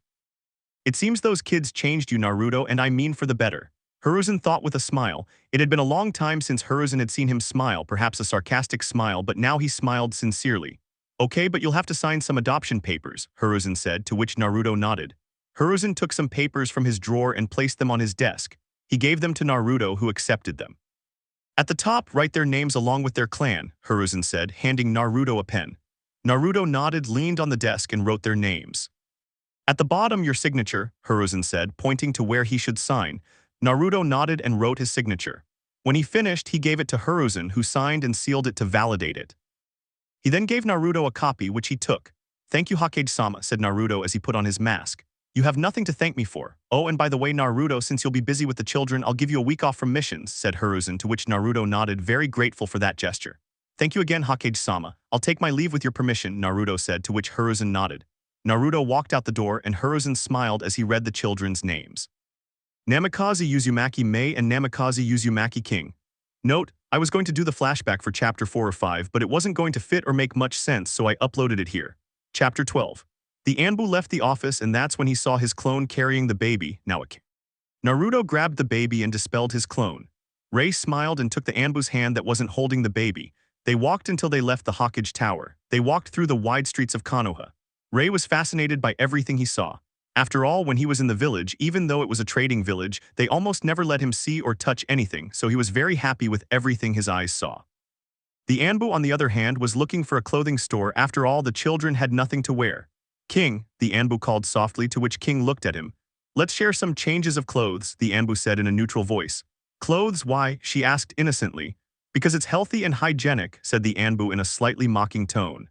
It seems those kids changed you, Naruto, and I mean for the better. Hiruzen thought with a smile. It had been a long time since Hiruzen had seen him smile, perhaps a sarcastic smile, but now he smiled sincerely. Okay, but you'll have to sign some adoption papers, Hiruzen said, to which Naruto nodded. Hiruzen took some papers from his drawer and placed them on his desk. He gave them to Naruto, who accepted them. At the top, write their names along with their clan, Hiruzen said, handing Naruto a pen. Naruto nodded, leaned on the desk, and wrote their names. At the bottom, your signature, Hiruzen said, pointing to where he should sign. Naruto nodded and wrote his signature. When he finished, he gave it to Hiruzen, who signed and sealed it to validate it. He then gave Naruto a copy, which he took. Thank you, Hokage-sama, said Naruto as he put on his mask. You have nothing to thank me for. Oh, and by the way, Naruto, since you'll be busy with the children, I'll give you a week off from missions, said Hiruzen, to which Naruto nodded, very grateful for that gesture. Thank you again, Hokage-sama. I'll take my leave with your permission, Naruto said, to which Hiruzen nodded. Naruto walked out the door and Hiruzen smiled as he read the children's names. Namikaze Uzumaki Mei and Namikaze Uzumaki King. Note, I was going to do the flashback for Chapter 4 or 5, but it wasn't going to fit or make much sense, so I uploaded it here. Chapter 12. The Anbu left the office, and that's when he saw his clone carrying the baby, Awaken. Naruto grabbed the baby and dispelled his clone. Rei smiled and took the Anbu's hand that wasn't holding the baby. They walked until they left the Hokage Tower. They walked through the wide streets of Konoha. Rei was fascinated by everything he saw. After all, when he was in the village, even though it was a trading village, they almost never let him see or touch anything, so he was very happy with everything his eyes saw. The Anbu, on the other hand, was looking for a clothing store. After all, the children had nothing to wear. King, the Anbu called softly, to which King looked at him. Let's share some changes of clothes, the Anbu said in a neutral voice. Clothes, why? She asked innocently. Because it's healthy and hygienic, said the Anbu in a slightly mocking tone.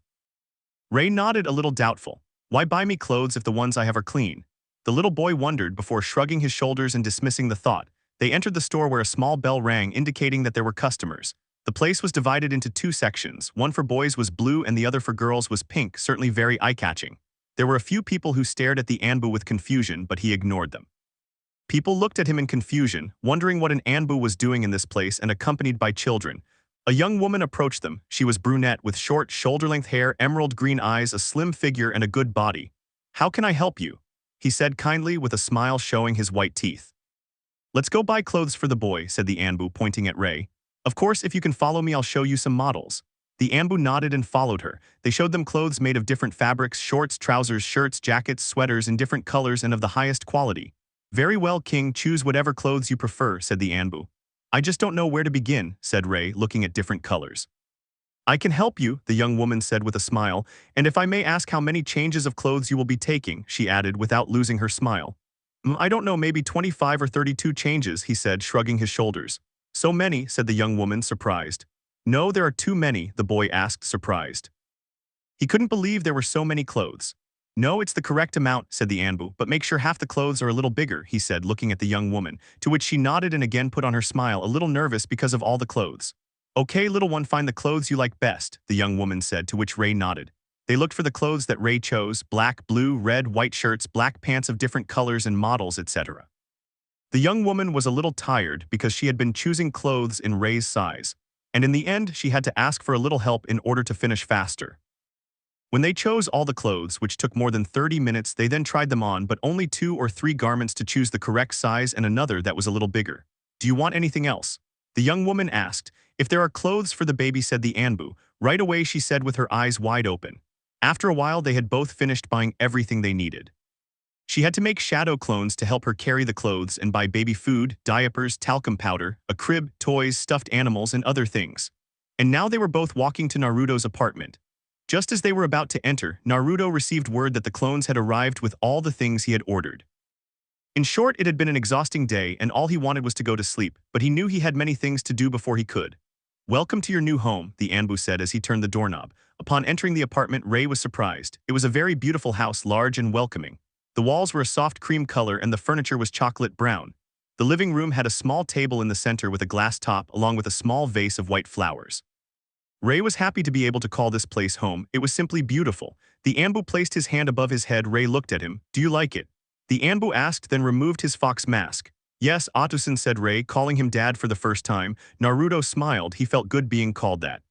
Rei nodded a little doubtful. Why buy me clothes if the ones I have are clean? The little boy wondered before shrugging his shoulders and dismissing the thought. They entered the store where a small bell rang, indicating that there were customers. The place was divided into two sections. One for boys was blue and the other for girls was pink, certainly very eye-catching. There were a few people who stared at the Anbu with confusion, but he ignored them. People looked at him in confusion, wondering what an Anbu was doing in this place and accompanied by children. A young woman approached them. She was brunette with short, shoulder-length hair, emerald green eyes, a slim figure, and a good body. How can I help you? He said kindly with a smile showing his white teeth. Let's go buy clothes for the boy, said the Anbu, pointing at Rei. Of course, if you can follow me, I'll show you some models. The Anbu nodded and followed her. They showed them clothes made of different fabrics, shorts, trousers, shirts, jackets, sweaters in different colors and of the highest quality. Very well, King, choose whatever clothes you prefer, said the Anbu. I just don't know where to begin, said Rei, looking at different colors. I can help you, the young woman said with a smile, and if I may ask how many changes of clothes you will be taking, she added without losing her smile. I don't know, maybe 25 or 32 changes, he said, shrugging his shoulders. So many, said the young woman, surprised. No, there are too many, the boy asked, surprised. He couldn't believe there were so many clothes. No, it's the correct amount, said the Anbu, but make sure half the clothes are a little bigger, he said, looking at the young woman, to which she nodded and again put on her smile, a little nervous because of all the clothes. Okay, little one, find the clothes you like best, the young woman said, to which Rei nodded. They looked for the clothes that Rei chose, black, blue, red, white shirts, black pants of different colors and models, etc. The young woman was a little tired because she had been choosing clothes in Rei's size, and in the end she had to ask for a little help in order to finish faster. When they chose all the clothes, which took more than 30 minutes, they then tried them on, but only 2 or 3 garments to choose the correct size and another that was a little bigger. Do you want anything else? The young woman asked. If there are clothes for the baby, said the Anbu. Right away, she said with her eyes wide open. After a while, they had both finished buying everything they needed. She had to make shadow clones to help her carry the clothes and buy baby food, diapers, talcum powder, a crib, toys, stuffed animals, and other things. And now they were both walking to Naruto's apartment. Just as they were about to enter, Naruto received word that the clones had arrived with all the things he had ordered. In short, it had been an exhausting day and all he wanted was to go to sleep, but he knew he had many things to do before he could. Welcome to your new home, the Anbu said as he turned the doorknob. Upon entering the apartment, Rei was surprised. It was a very beautiful house, large and welcoming. The walls were a soft cream color and the furniture was chocolate brown. The living room had a small table in the center with a glass top along with a small vase of white flowers. Rei was happy to be able to call this place home. It was simply beautiful. The Anbu placed his hand above his head. Rei looked at him. Do you like it? The Anbu asked, then removed his fox mask. Yes, Otsutsuki, said Rei, calling him dad for the first time. Naruto smiled. He felt good being called that.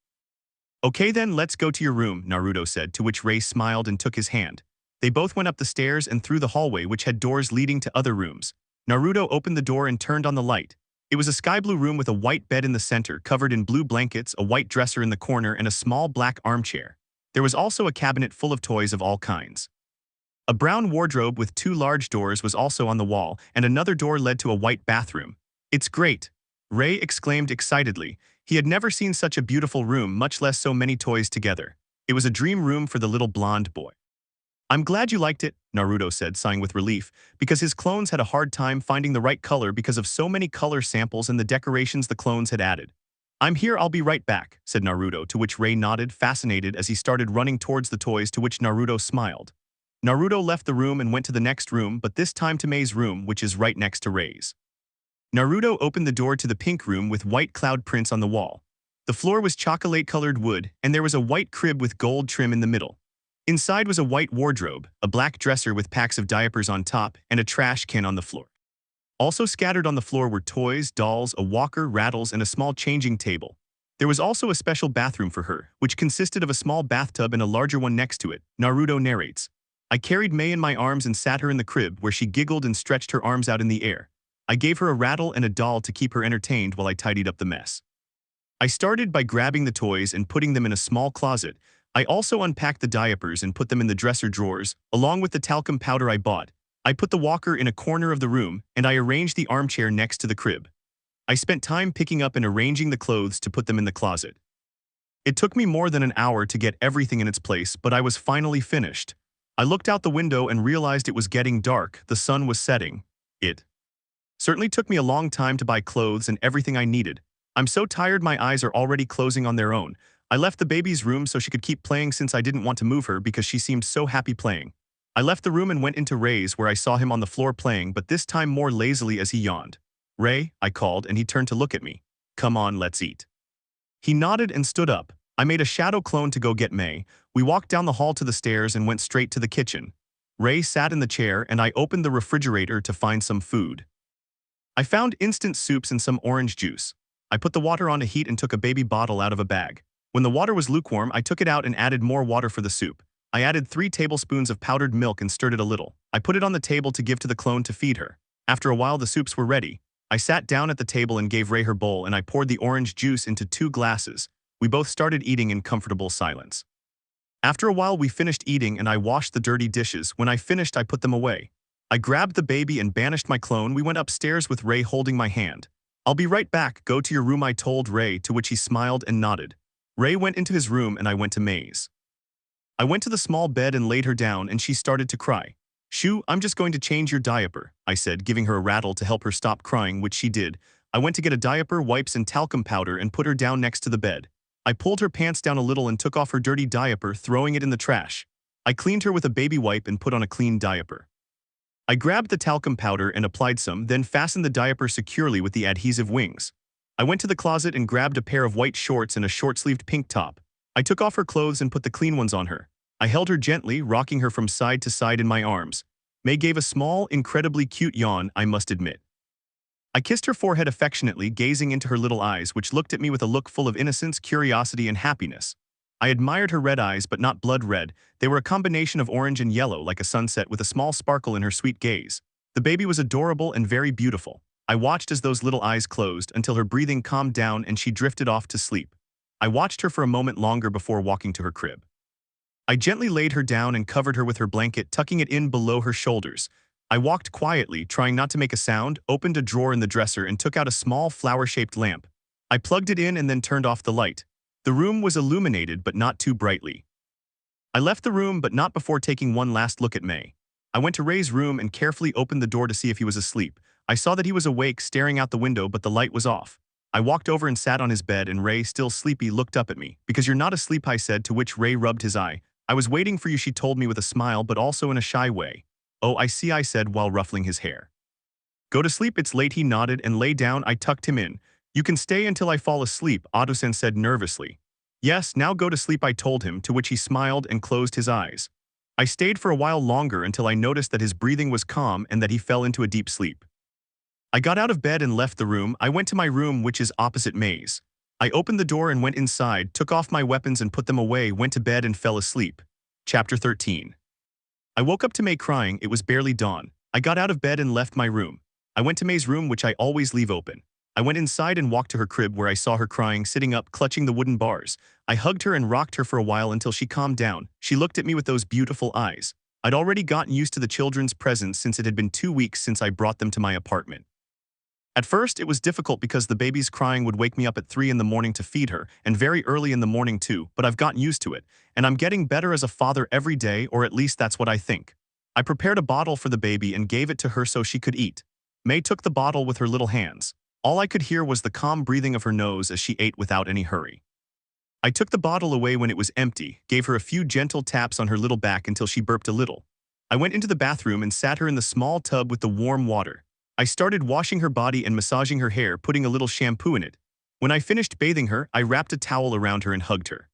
Okay then, let's go to your room, Naruto said, to which Rei smiled and took his hand. They both went up the stairs and through the hallway which had doors leading to other rooms. Naruto opened the door and turned on the light. It was a sky blue room with a white bed in the center covered in blue blankets, a white dresser in the corner, and a small black armchair. There was also a cabinet full of toys of all kinds. A brown wardrobe with 2 large doors was also on the wall, and another door led to a white bathroom. It's great, Rei exclaimed excitedly. He had never seen such a beautiful room, much less so many toys together. It was a dream room for the little blonde boy. I'm glad you liked it, Naruto said, sighing with relief, because his clones had a hard time finding the right color because of so many color samples and the decorations the clones had added. I'm here, I'll be right back, said Naruto, to which Rei nodded, fascinated as he started running towards the toys, to which Naruto smiled. Naruto left the room and went to the next room, but this time to Mei's room, which is right next to Rei's. Naruto opened the door to the pink room with white cloud prints on the wall. The floor was chocolate-colored wood, and there was a white crib with gold trim in the middle. Inside was a white wardrobe, a black dresser with packs of diapers on top, and a trash can on the floor. Also scattered on the floor were toys, dolls, a walker, rattles, and a small changing table. There was also a special bathroom for her, which consisted of a small bathtub and a larger one next to it, Naruto narrates. I carried Mei in my arms and sat her in the crib where she giggled and stretched her arms out in the air. I gave her a rattle and a doll to keep her entertained while I tidied up the mess. I started by grabbing the toys and putting them in a small closet. I also unpacked the diapers and put them in the dresser drawers, along with the talcum powder I bought. I put the walker in a corner of the room, and I arranged the armchair next to the crib. I spent time picking up and arranging the clothes to put them in the closet. It took me more than an hour to get everything in its place, but I was finally finished. I looked out the window and realized it was getting dark, the sun was setting. It certainly took me a long time to buy clothes and everything I needed. I'm so tired my eyes are already closing on their own. I left the baby's room so she could keep playing since I didn't want to move her because she seemed so happy playing. I left the room and went into Rei's where I saw him on the floor playing, but this time more lazily as he yawned. Rei, I called, and he turned to look at me. Come on, let's eat. He nodded and stood up. I made a shadow clone to go get Mei. We walked down the hall to the stairs and went straight to the kitchen. Rei sat in the chair and I opened the refrigerator to find some food. I found instant soups and some orange juice. I put the water on to heat and took a baby bottle out of a bag. When the water was lukewarm, I took it out and added more water for the soup. I added 3 tablespoons of powdered milk and stirred it a little. I put it on the table to give to the clone to feed her. After a while the soups were ready. I sat down at the table and gave Rei her bowl and I poured the orange juice into 2 glasses. We both started eating in comfortable silence. After a while we finished eating and I washed the dirty dishes. When I finished I put them away. I grabbed the baby and banished my clone. We went upstairs with Rei holding my hand. I'll be right back, go to your room, I told Rei, to which he smiled and nodded. Rei went into his room and I went to Mei's. I went to the small bed and laid her down and she started to cry. Shoo, I'm just going to change your diaper, I said, giving her a rattle to help her stop crying, which she did. I went to get a diaper, wipes and talcum powder and put her down next to the bed. I pulled her pants down a little and took off her dirty diaper, throwing it in the trash. I cleaned her with a baby wipe and put on a clean diaper. I grabbed the talcum powder and applied some, then fastened the diaper securely with the adhesive wings. I went to the closet and grabbed a pair of white shorts and a short-sleeved pink top. I took off her clothes and put the clean ones on her. I held her gently, rocking her from side to side in my arms. Mei gave a small, incredibly cute yawn, I must admit. I kissed her forehead affectionately, gazing into her little eyes, which looked at me with a look full of innocence, curiosity, and happiness. I admired her red eyes, but not blood red. They were a combination of orange and yellow, like a sunset, with a small sparkle in her sweet gaze. The baby was adorable and very beautiful. I watched as those little eyes closed until her breathing calmed down and she drifted off to sleep. I watched her for a moment longer before walking to her crib. I gently laid her down and covered her with her blanket, tucking it in below her shoulders. I walked quietly, trying not to make a sound, opened a drawer in the dresser and took out a small flower-shaped lamp. I plugged it in and then turned off the light. The room was illuminated but not too brightly. I left the room but not before taking one last look at Mei. I went to Rei's room and carefully opened the door to see if he was asleep. I saw that he was awake, staring out the window, but the light was off. I walked over and sat on his bed and Rei, still sleepy, looked up at me. Because you're not asleep, I said, to which Rei rubbed his eye. I was waiting for you, she told me with a smile but also in a shy way. Oh, I see, I said while ruffling his hair. Go to sleep, it's late, he nodded and lay down. I tucked him in. You can stay until I fall asleep, Otosen said nervously. Yes, now go to sleep, I told him, to which he smiled and closed his eyes. I stayed for a while longer until I noticed that his breathing was calm and that he fell into a deep sleep. I got out of bed and left the room. I went to my room, which is opposite Mei's. I opened the door and went inside, took off my weapons and put them away, went to bed and fell asleep. Chapter 13. I woke up to Mei crying. It was barely dawn. I got out of bed and left my room. I went to Mei's room, which I always leave open. I went inside and walked to her crib where I saw her crying, sitting up, clutching the wooden bars. I hugged her and rocked her for a while until she calmed down. She looked at me with those beautiful eyes. I'd already gotten used to the children's presence since it had been 2 weeks since I brought them to my apartment. At first, it was difficult because the baby's crying would wake me up at 3 in the morning to feed her, and very early in the morning too, but I've gotten used to it, and I'm getting better as a father every day, or at least that's what I think. I prepared a bottle for the baby and gave it to her so she could eat. May took the bottle with her little hands. All I could hear was the calm breathing of her nose as she ate without any hurry. I took the bottle away when it was empty, gave her a few gentle taps on her little back until she burped a little. I went into the bathroom and sat her in the small tub with the warm water. I started washing her body and massaging her hair, putting a little shampoo in it. When I finished bathing her, I wrapped a towel around her and hugged her.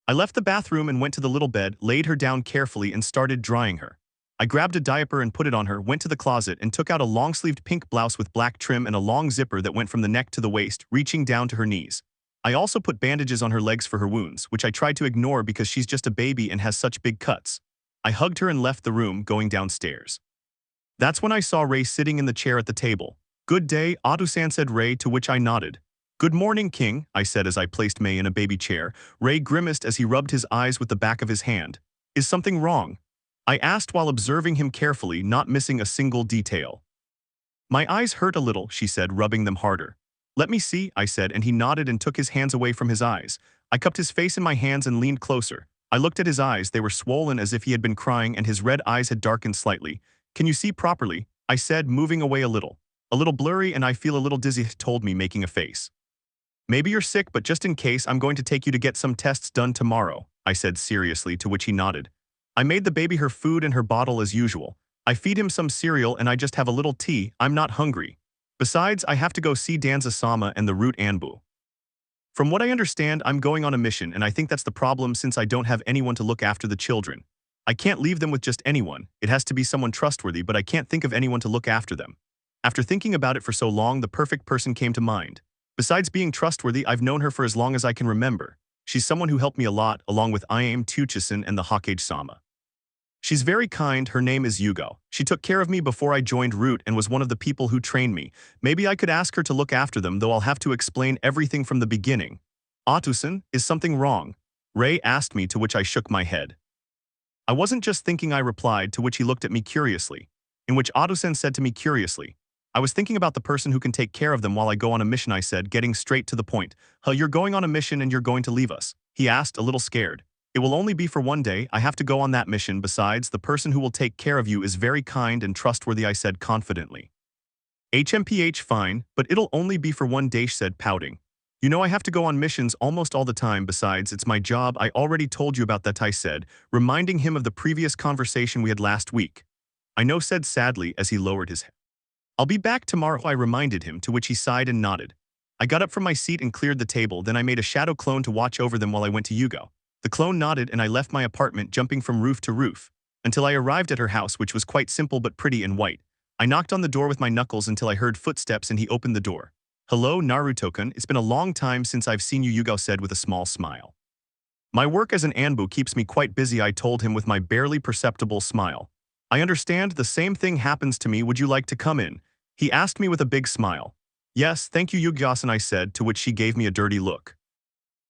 I left the bathroom and went to the little bed, laid her down carefully and started drying her. I grabbed a diaper and put it on her, went to the closet and took out a long-sleeved pink blouse with black trim and a long zipper that went from the neck to the waist, reaching down to her knees. I also put bandages on her legs for her wounds, which I tried to ignore because she's just a baby and has such big cuts. I hugged her and left the room, going downstairs. That's when I saw Rei sitting in the chair at the table. "Good day, Atu-san," said Rei, to which I nodded. "Good morning, King," I said as I placed May in a baby chair. Rei grimaced as he rubbed his eyes with the back of his hand. "Is something wrong?" I asked while observing him carefully, not missing a single detail. "My eyes hurt a little," she said, rubbing them harder. "Let me see," I said, and he nodded and took his hands away from his eyes. I cupped his face in my hands and leaned closer. I looked at his eyes. They were swollen as if he had been crying, and his red eyes had darkened slightly. "Can you see properly?" I said, moving away a little. "A little blurry and I feel a little dizzy," he told me, making a face. "Maybe you're sick, but just in case, I'm going to take you to get some tests done tomorrow," I said seriously, to which he nodded. I made the baby her food and her bottle as usual. I feed him some cereal and I just have a little tea. I'm not hungry. Besides, I have to go see Danzo-sama and the Root Anbu. From what I understand, I'm going on a mission, and I think that's the problem since I don't have anyone to look after the children. I can't leave them with just anyone. It has to be someone trustworthy, but I can't think of anyone to look after them. After thinking about it for so long, the perfect person came to mind. Besides being trustworthy, I've known her for as long as I can remember. She's someone who helped me a lot, along with Iam Tuchisen and the Hokage-sama. She's very kind. Her name is Yugo. She took care of me before I joined Root and was one of the people who trained me. Maybe I could ask her to look after them, though I'll have to explain everything from the beginning. "Atu-san, is something wrong?" Rei asked me, to which I shook my head. "I wasn't just thinking," I replied, to which he looked at me curiously. In which Atu-san said to me curiously, "I was thinking about the person who can take care of them while I go on a mission," I said, getting straight to the point. "Huh, you're going on a mission and you're going to leave us?" He asked, a little scared. "It will only be for one day. I have to go on that mission. Besides, the person who will take care of you is very kind and trustworthy," I said confidently. "HMPH, fine, but it'll only be for one day," she said, pouting. "You know I have to go on missions almost all the time. Besides, it's my job. I already told you about that," I said, reminding him of the previous conversation we had last week. "I know," said sadly as he lowered his head. "I'll be back tomorrow," I reminded him, to which he sighed and nodded. I got up from my seat and cleared the table. Then I made a shadow clone to watch over them while I went to Yugo. The clone nodded and I left my apartment, jumping from roof to roof, until I arrived at her house, which was quite simple but pretty and white. I knocked on the door with my knuckles until I heard footsteps and he opened the door. "Hello, Naruto-kun. It's been a long time since I've seen you," Yugo said with a small smile. "My work as an Anbu keeps me quite busy," I told him with my barely perceptible smile. "I understand. The same thing happens to me. Would you like to come in?" He asked me with a big smile. "Yes, thank you, Yugo-san," I said, to which she gave me a dirty look.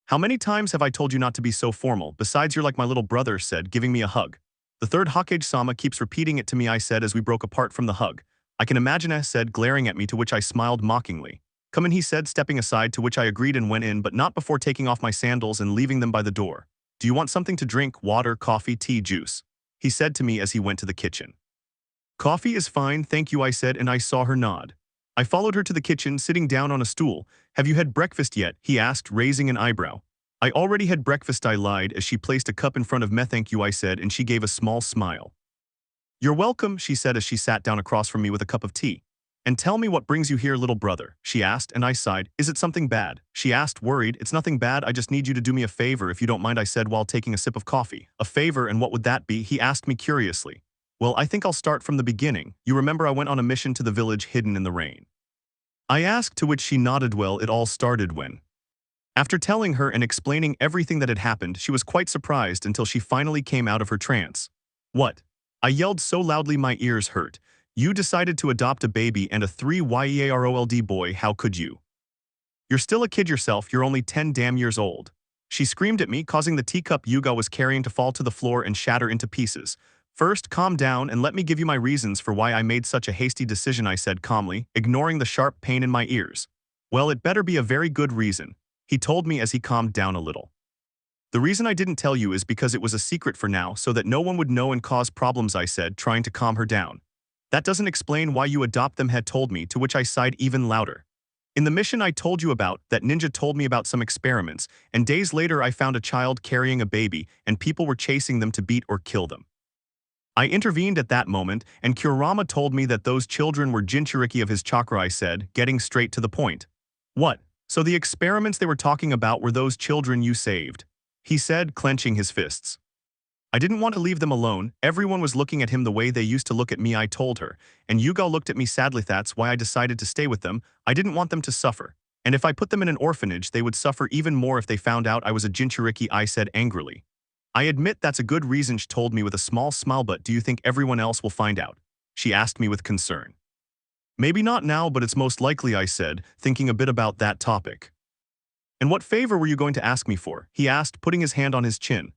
"How many times have I told you not to be so formal? Besides, you're like my little brother," said, giving me a hug. "The third Hokage-sama keeps repeating it to me," I said as we broke apart from the hug. "I can imagine," I said, glaring at me, to which I smiled mockingly. "Come in," he said, stepping aside, to which I agreed and went in, but not before taking off my sandals and leaving them by the door. "Do you want something to drink? Water, coffee, tea, juice?" he said to me as he went to the kitchen. "Coffee is fine, thank you," I said, and I saw her nod. I followed her to the kitchen, sitting down on a stool. "Have you had breakfast yet?" he asked, raising an eyebrow. "I already had breakfast," I lied as she placed a cup in front of me. "Thank you," I said, and she gave a small smile. "You're welcome," she said as she sat down across from me with a cup of tea. "And tell me what brings you here, little brother," she asked, and I sighed. "Is it something bad?" she asked, worried. "It's nothing bad. I just need you to do me a favor if you don't mind," I said while taking a sip of coffee. "A favor, and what would that be?" he asked me curiously. "Well, I think I'll start from the beginning. You remember I went on a mission to the village hidden in the rain?" I asked, to which she nodded. "Well, it all started when..." After telling her and explaining everything that had happened, she was quite surprised until she finally came out of her trance. "What?" I yelled so loudly my ears hurt. "You decided to adopt a baby and a 3-year-old boy, how could you? You're still a kid yourself, you're only 10 damn years old." She screamed at me, causing the teacup Yugo was carrying to fall to the floor and shatter into pieces. First, calm down and let me give you my reasons for why I made such a hasty decision, I said calmly, ignoring the sharp pain in my ears. Well, it better be a very good reason, he told me as he calmed down a little. The reason I didn't tell you is because it was a secret for now so that no one would know and cause problems, I said, trying to calm her down. That doesn't explain why you adopt them, had told me, to which I sighed even louder. In the mission I told you about, that ninja told me about some experiments, and days later I found a child carrying a baby and people were chasing them to beat or kill them. I intervened at that moment, and Kurama told me that those children were Jinchuriki of his chakra, I said, getting straight to the point. What? So the experiments they were talking about were those children you saved? He said, clenching his fists. I didn't want to leave them alone. Everyone was looking at him the way they used to look at me, I told her, and Yugo looked at me sadly. That's why I decided to stay with them. I didn't want them to suffer. And if I put them in an orphanage, they would suffer even more if they found out I was a Jinchuriki, I said angrily. I admit that's a good reason, she told me with a small smile, but do you think everyone else will find out? She asked me with concern. Maybe not now, but it's most likely, I said, thinking a bit about that topic. And what favor were you going to ask me for? He asked, putting his hand on his chin.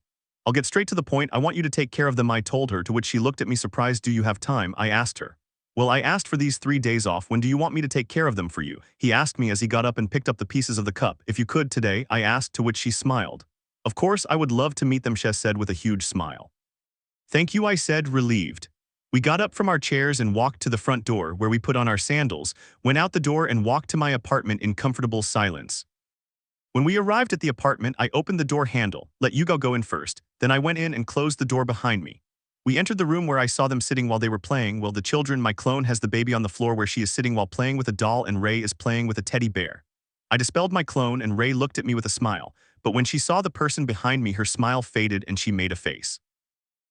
I'll get straight to the point. I want you to take care of them, I told her, to which she looked at me surprised. Do you have time? I asked her. Well, I asked for these 3 days off. When do you want me to take care of them for you? He asked me as he got up and picked up the pieces of the cup. If you could today, I asked, to which she smiled. Of course, I would love to meet them, she said with a huge smile. Thank you, I said, relieved. We got up from our chairs and walked to the front door where we put on our sandals, went out the door and walked to my apartment in comfortable silence. When we arrived at the apartment, I opened the door handle, let Yugo go in first, then I went in and closed the door behind me. We entered the room where I saw them sitting while they were playing. Well, the children, my clone has the baby on the floor where she is sitting while playing with a doll, and Rei is playing with a teddy bear. I dispelled my clone and Rei looked at me with a smile, but when she saw the person behind me, her smile faded and she made a face.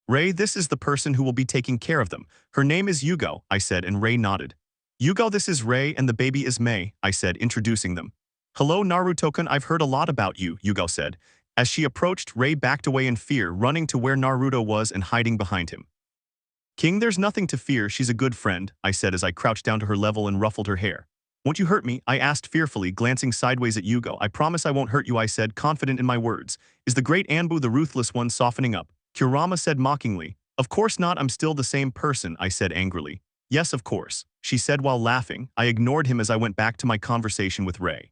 Rei, this is the person who will be taking care of them. Her name is Yugo, I said, and Rei nodded. Yugo, this is Rei and the baby is Mei, I said, introducing them. Hello, Naruto-kun, I've heard a lot about you, Yugo said. As she approached, Rei backed away in fear, running to where Naruto was and hiding behind him. King, there's nothing to fear, she's a good friend, I said as I crouched down to her level and ruffled her hair. Won't you hurt me? I asked fearfully, glancing sideways at Yugo. I promise I won't hurt you, I said, confident in my words. Is the great Anbu the ruthless one? Softening up, Kurama said mockingly. Of course not, I'm still the same person, I said angrily. Yes, of course, she said while laughing. I ignored him as I went back to my conversation with Rei.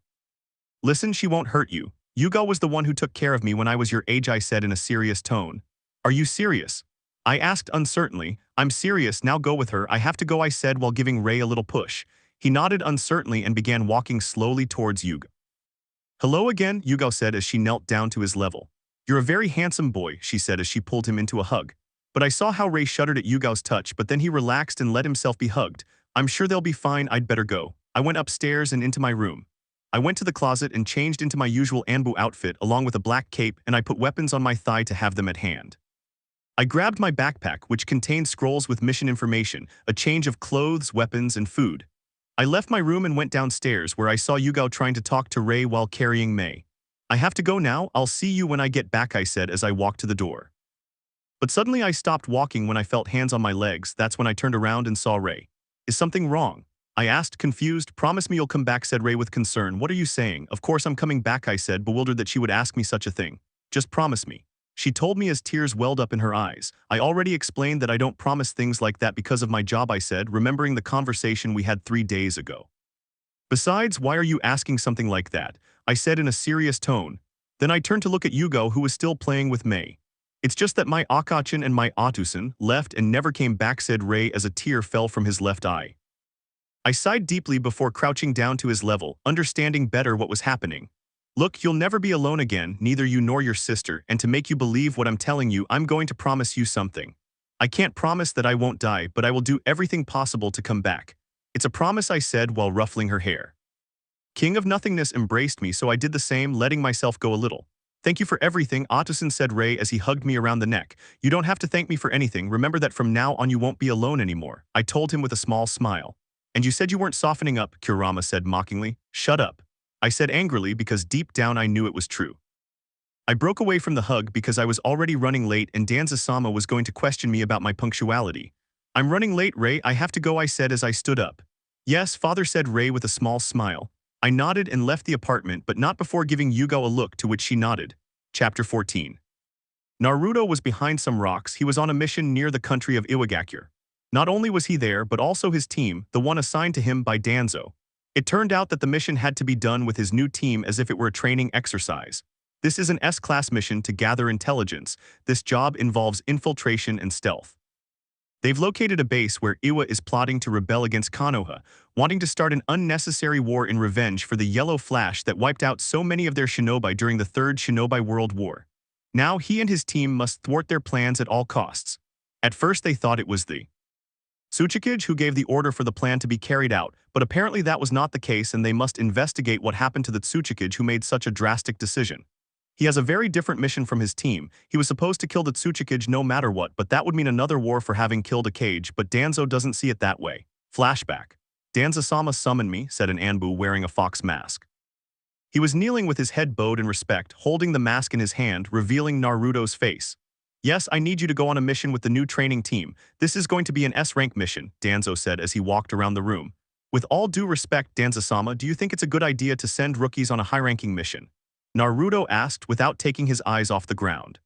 Listen, she won't hurt you. Yugo was the one who took care of me when I was your age, I said in a serious tone. Are you serious? I asked uncertainly. I'm serious, now go with her. I have to go, I said while giving Rei a little push. He nodded uncertainly and began walking slowly towards Yugo. Hello again, Yugo said as she knelt down to his level. You're a very handsome boy, she said as she pulled him into a hug. But I saw how Rei shuddered at Yugo's touch, but then he relaxed and let himself be hugged. I'm sure they'll be fine, I'd better go. I went upstairs and into my room. I went to the closet and changed into my usual Anbu outfit along with a black cape, and I put weapons on my thigh to have them at hand. I grabbed my backpack, which contained scrolls with mission information, a change of clothes, weapons, and food. I left my room and went downstairs where I saw Yugo trying to talk to Rei while carrying Mei. I have to go now, I'll see you when I get back, I said as I walked to the door. But suddenly I stopped walking when I felt hands on my legs. That's when I turned around and saw Rei. Is something wrong? I asked, confused. Promise me you'll come back, said Rei with concern. What are you saying? Of course I'm coming back, I said, bewildered that she would ask me such a thing. Just promise me. She told me as tears welled up in her eyes. I already explained that I don't promise things like that because of my job, I said, remembering the conversation we had 3 days ago. Besides, why are you asking something like that? I said in a serious tone. Then I turned to look at Yugo, who was still playing with Mei. It's just that my Akatsuki and my Otsutsuki left and never came back, said Rei as a tear fell from his left eye. I sighed deeply before crouching down to his level, understanding better what was happening. Look, you'll never be alone again, neither you nor your sister, and to make you believe what I'm telling you, I'm going to promise you something. I can't promise that I won't die, but I will do everything possible to come back. It's a promise, I said while ruffling her hair. King of Nothingness embraced me, so I did the same, letting myself go a little. Thank you for everything, Otsutsuki, said Rei as he hugged me around the neck. You don't have to thank me for anything, remember that from now on you won't be alone anymore, I told him with a small smile. And you said you weren't softening up, Kurama said mockingly. Shut up. I said angrily because deep down I knew it was true. I broke away from the hug because I was already running late and Danzo-sama was going to question me about my punctuality. I'm running late, Rei, I have to go, I said as I stood up. Yes, father, said Rei with a small smile. I nodded and left the apartment, but not before giving Yugo a look, to which she nodded. Chapter 14. Naruto was behind some rocks. He was on a mission near the country of Iwagakure. Not only was he there, but also his team, the one assigned to him by Danzo. It turned out that the mission had to be done with his new team as if it were a training exercise. This is an S-class mission to gather intelligence. This job involves infiltration and stealth. They've located a base where Iwa is plotting to rebel against Konoha, wanting to start an unnecessary war in revenge for the Yellow Flash that wiped out so many of their shinobi during the Third Shinobi World War. Now he and his team must thwart their plans at all costs. At first they thought it was the Tsuchikage who gave the order for the plan to be carried out, but apparently that was not the case and they must investigate what happened to the Tsuchikage who made such a drastic decision. He has a very different mission from his team. He was supposed to kill the Tsuchikage no matter what, but that would mean another war for having killed a Kage, but Danzo doesn't see it that way. Flashback. Danzo-sama summoned me, said an Anbu wearing a fox mask. He was kneeling with his head bowed in respect, holding the mask in his hand, revealing Naruto's face. Yes, I need you to go on a mission with the new training team. This is going to be an S-rank mission, Danzo said as he walked around the room. With all due respect, Danzo-sama, do you think it's a good idea to send rookies on a high-ranking mission? Naruto asked without taking his eyes off the ground.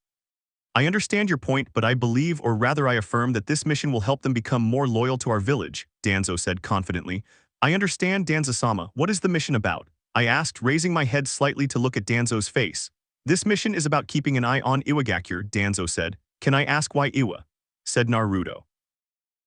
I understand your point, but I believe, or rather I affirm, that this mission will help them become more loyal to our village, Danzo said confidently. I understand, Danzo-sama. What is the mission about? I asked, raising my head slightly to look at Danzo's face. This mission is about keeping an eye on Iwagakure, Danzo said. Can I ask why Iwa? Said Naruto.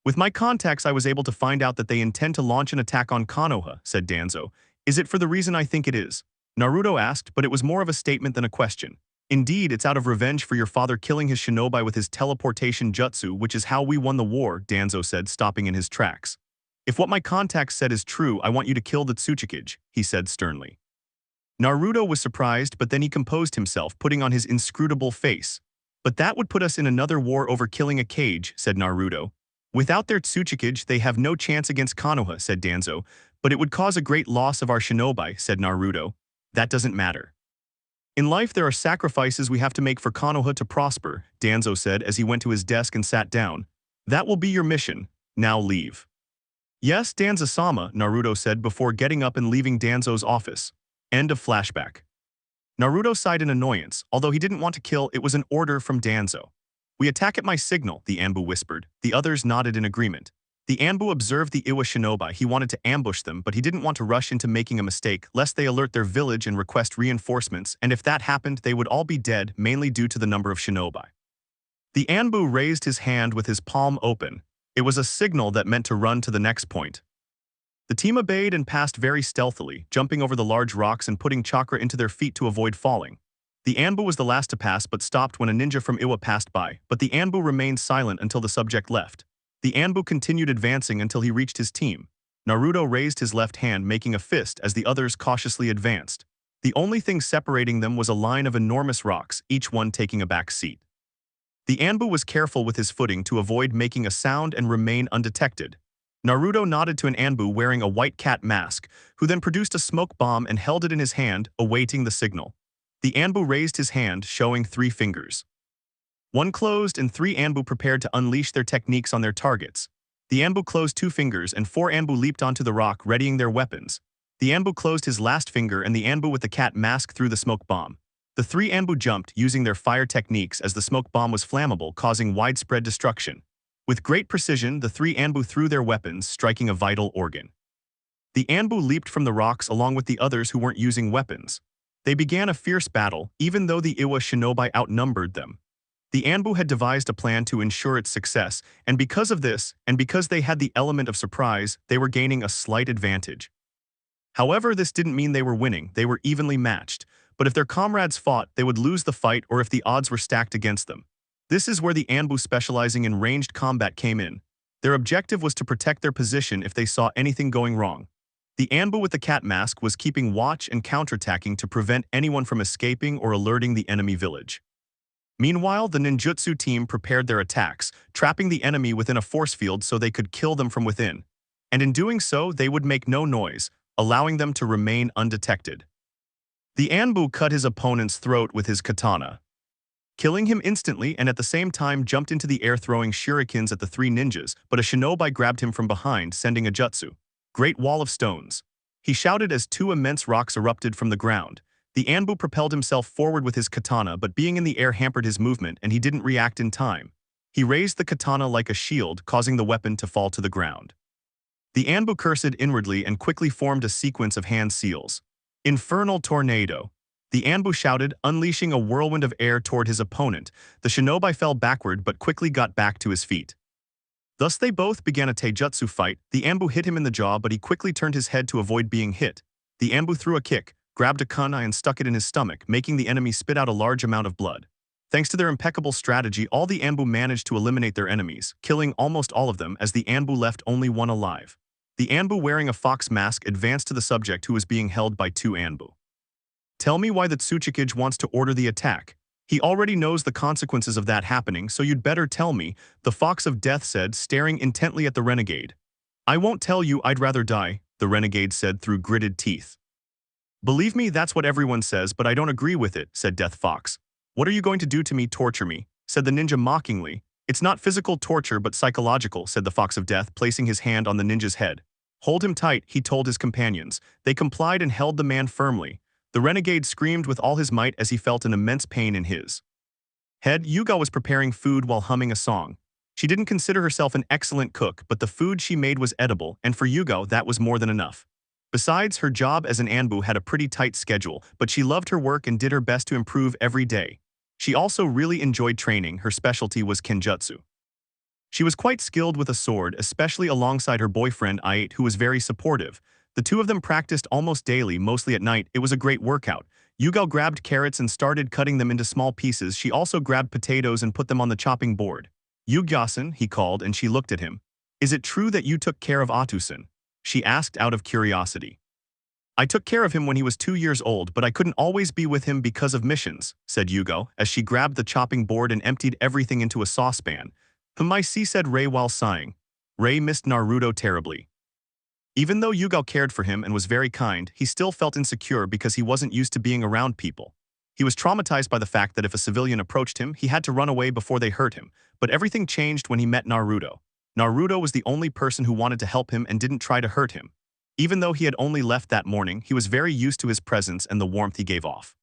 With my contacts I was able to find out that they intend to launch an attack on Konoha, said Danzo. Is it for the reason I think it is? Naruto asked, but it was more of a statement than a question. Indeed, it's out of revenge for your father killing his shinobi with his teleportation jutsu, which is how we won the war, Danzo said, stopping in his tracks. If what my contacts said is true, I want you to kill the Tsuchikage, he said sternly. Naruto was surprised, but then he composed himself, putting on his inscrutable face. But that would put us in another war over killing a Kage, said Naruto. Without their Tsuchikage, they have no chance against Konoha, said Danzo. But it would cause a great loss of our shinobi, said Naruto. That doesn't matter. In life there are sacrifices we have to make for Konoha to prosper, Danzo said as he went to his desk and sat down. That will be your mission. Now leave. Yes, Danzo-sama, Naruto said before getting up and leaving Danzo's office. End of flashback. Naruto sighed in annoyance. Although he didn't want to kill, it was an order from Danzo. We attack at my signal, the Anbu whispered. The others nodded in agreement. The Anbu observed the Iwa shinobi. He wanted to ambush them, but he didn't want to rush into making a mistake, lest they alert their village and request reinforcements, and if that happened, they would all be dead, mainly due to the number of shinobi. The Anbu raised his hand with his palm open. It was a signal that meant to run to the next point. The team obeyed and passed very stealthily, jumping over the large rocks and putting chakra into their feet to avoid falling. The Anbu was the last to pass but stopped when a ninja from Iwa passed by, but the Anbu remained silent until the subject left. The Anbu continued advancing until he reached his team. Naruto raised his left hand, making a fist as the others cautiously advanced. The only thing separating them was a line of enormous rocks, each one taking a back seat. The Anbu was careful with his footing to avoid making a sound and remain undetected. Naruto nodded to an Anbu wearing a white cat mask, who then produced a smoke bomb and held it in his hand, awaiting the signal. The Anbu raised his hand, showing 3 fingers. One closed and 3 Anbu prepared to unleash their techniques on their targets. The Anbu closed 2 fingers and 4 Anbu leaped onto the rock, readying their weapons. The Anbu closed his last finger and the Anbu with the cat mask threw the smoke bomb. The 3 Anbu jumped, using their fire techniques as the smoke bomb was flammable, causing widespread destruction. With great precision, the 3 Anbu threw their weapons, striking a vital organ. The Anbu leaped from the rocks along with the others who weren't using weapons. They began a fierce battle, even though the Iwa shinobi outnumbered them. The Anbu had devised a plan to ensure its success, and because of this, and because they had the element of surprise, they were gaining a slight advantage. However, this didn't mean they were winning. They were evenly matched, but if their comrades fought, they would lose the fight or if the odds were stacked against them. This is where the Anbu specializing in ranged combat came in. Their objective was to protect their position if they saw anything going wrong. The Anbu with the cat mask was keeping watch and counterattacking to prevent anyone from escaping or alerting the enemy village. Meanwhile, the ninjutsu team prepared their attacks, trapping the enemy within a force field so they could kill them from within. And in doing so, they would make no noise, allowing them to remain undetected. The Anbu cut his opponent's throat with his katana, killing him instantly, and at the same time jumped into the air throwing shurikens at the 3 ninjas, but a shinobi grabbed him from behind, sending a jutsu. Great wall of stones. He shouted as 2 immense rocks erupted from the ground. The Anbu propelled himself forward with his katana, but being in the air hampered his movement and he didn't react in time. He raised the katana like a shield, causing the weapon to fall to the ground. The Anbu cursed inwardly and quickly formed a sequence of hand seals. Infernal tornado. The Anbu shouted, unleashing a whirlwind of air toward his opponent. The shinobi fell backward but quickly got back to his feet. Thus they both began a taijutsu fight. The Anbu hit him in the jaw, but he quickly turned his head to avoid being hit. The Anbu threw a kick, grabbed a kunai and stuck it in his stomach, making the enemy spit out a large amount of blood. Thanks to their impeccable strategy, all the Anbu managed to eliminate their enemies, killing almost all of them as the Anbu left only one alive. The Anbu wearing a fox mask advanced to the subject who was being held by two Anbu. Tell me why the Tsuchikage wants to order the attack. He already knows the consequences of that happening, so you'd better tell me, the Fox of Death said, staring intently at the renegade. I won't tell you, I'd rather die, the renegade said through gritted teeth. Believe me, that's what everyone says, but I don't agree with it, said Death Fox. What are you going to do to me, torture me? Said the ninja mockingly. It's not physical torture but psychological, said the Fox of Death, placing his hand on the ninja's head. Hold him tight, he told his companions. They complied and held the man firmly. The renegade screamed with all his might as he felt an immense pain in his head. Yuga was preparing food while humming a song. She didn't consider herself an excellent cook, but the food she made was edible, and for Yuga that was more than enough. Besides, her job as an Anbu had a pretty tight schedule, but she loved her work and did her best to improve every day. She also really enjoyed training. Her specialty was kenjutsu. She was quite skilled with a sword, especially alongside her boyfriend Iate, who was very supportive. The two of them practiced almost daily, mostly at night. It was a great workout. Yuga grabbed carrots and started cutting them into small pieces. She also grabbed potatoes and put them on the chopping board. Yuga-san, he called, and she looked at him. Is it true that you took care of Atu-san? She asked out of curiosity. I took care of him when he was 2 years old, but I couldn't always be with him because of missions, said Yuga, as she grabbed the chopping board and emptied everything into a saucepan. I see, said Rei while sighing. Rei missed Naruto terribly. Even though Yuga cared for him and was very kind, he still felt insecure because he wasn't used to being around people. He was traumatized by the fact that if a civilian approached him, he had to run away before they hurt him. But everything changed when he met Naruto. Naruto was the only person who wanted to help him and didn't try to hurt him. Even though he had only left that morning, he was very used to his presence and the warmth he gave off.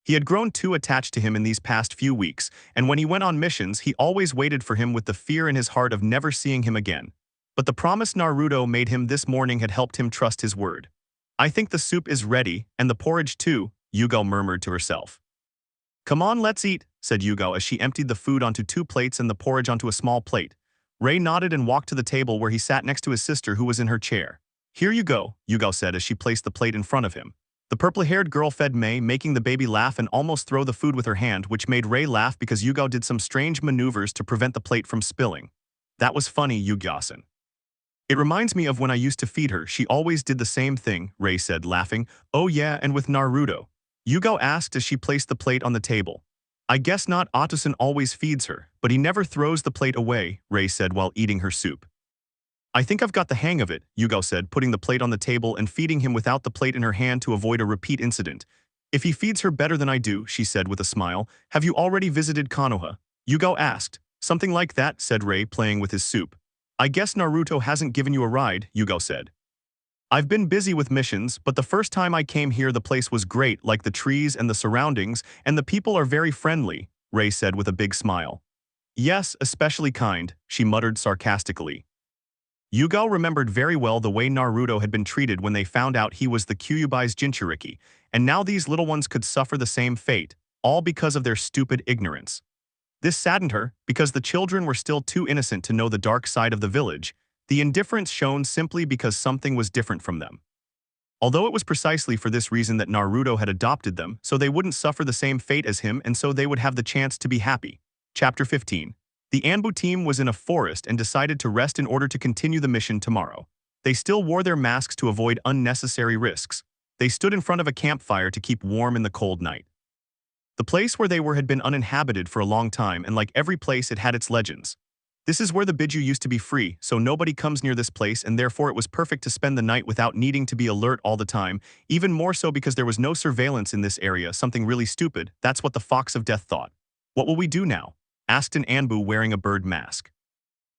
He had grown too attached to him in these past few weeks, and when he went on missions, he always waited for him with the fear in his heart of never seeing him again. But the promise Naruto made him this morning had helped him trust his word. I think the soup is ready, and the porridge too, Yuga murmured to herself. Come on, let's eat, said Yuga as she emptied the food onto 2 plates and the porridge onto a small plate. Rei nodded and walked to the table where he sat next to his sister who was in her chair. Here you go, Yuga said as she placed the plate in front of him. The purple-haired girl fed Mei, making the baby laugh and almost throw the food with her hand, which made Rei laugh because Yuga did some strange maneuvers to prevent the plate from spilling. That was funny, Yuga-san. It reminds me of when I used to feed her. She always did the same thing, Rei said, laughing. Oh yeah, and with Naruto? Yuga asked as she placed the plate on the table. I guess not, Atu-san always feeds her, but he never throws the plate away, Rei said while eating her soup. I think I've got the hang of it, Yuga said, putting the plate on the table and feeding him without the plate in her hand to avoid a repeat incident. If he feeds her better than I do, she said with a smile. Have you already visited Konoha? Yuga asked. Something like that, said Rei, playing with his soup. I guess Naruto hasn't given you a ride, Yuga said. I've been busy with missions, but the first time I came here the place was great, like the trees and the surroundings, and the people are very friendly, Rei said with a big smile. Yes, especially kind, she muttered sarcastically. Yuga remembered very well the way Naruto had been treated when they found out he was the Kyuubi's Jinchuriki, and now these little ones could suffer the same fate, all because of their stupid ignorance. This saddened her, because the children were still too innocent to know the dark side of the village, the indifference shown simply because something was different from them. Although it was precisely for this reason that Naruto had adopted them, so they wouldn't suffer the same fate as him and so they would have the chance to be happy. Chapter 15. The Anbu team was in a forest and decided to rest in order to continue the mission tomorrow. They still wore their masks to avoid unnecessary risks. They stood in front of a campfire to keep warm in the cold night. The place where they were had been uninhabited for a long time, and like every place it had its legends. This is where the Biju used to be free, so nobody comes near this place, and therefore it was perfect to spend the night without needing to be alert all the time, even more so because there was no surveillance in this area, something really stupid. That's what the Fox of Death thought. What will we do now? Asked an Anbu wearing a bird mask.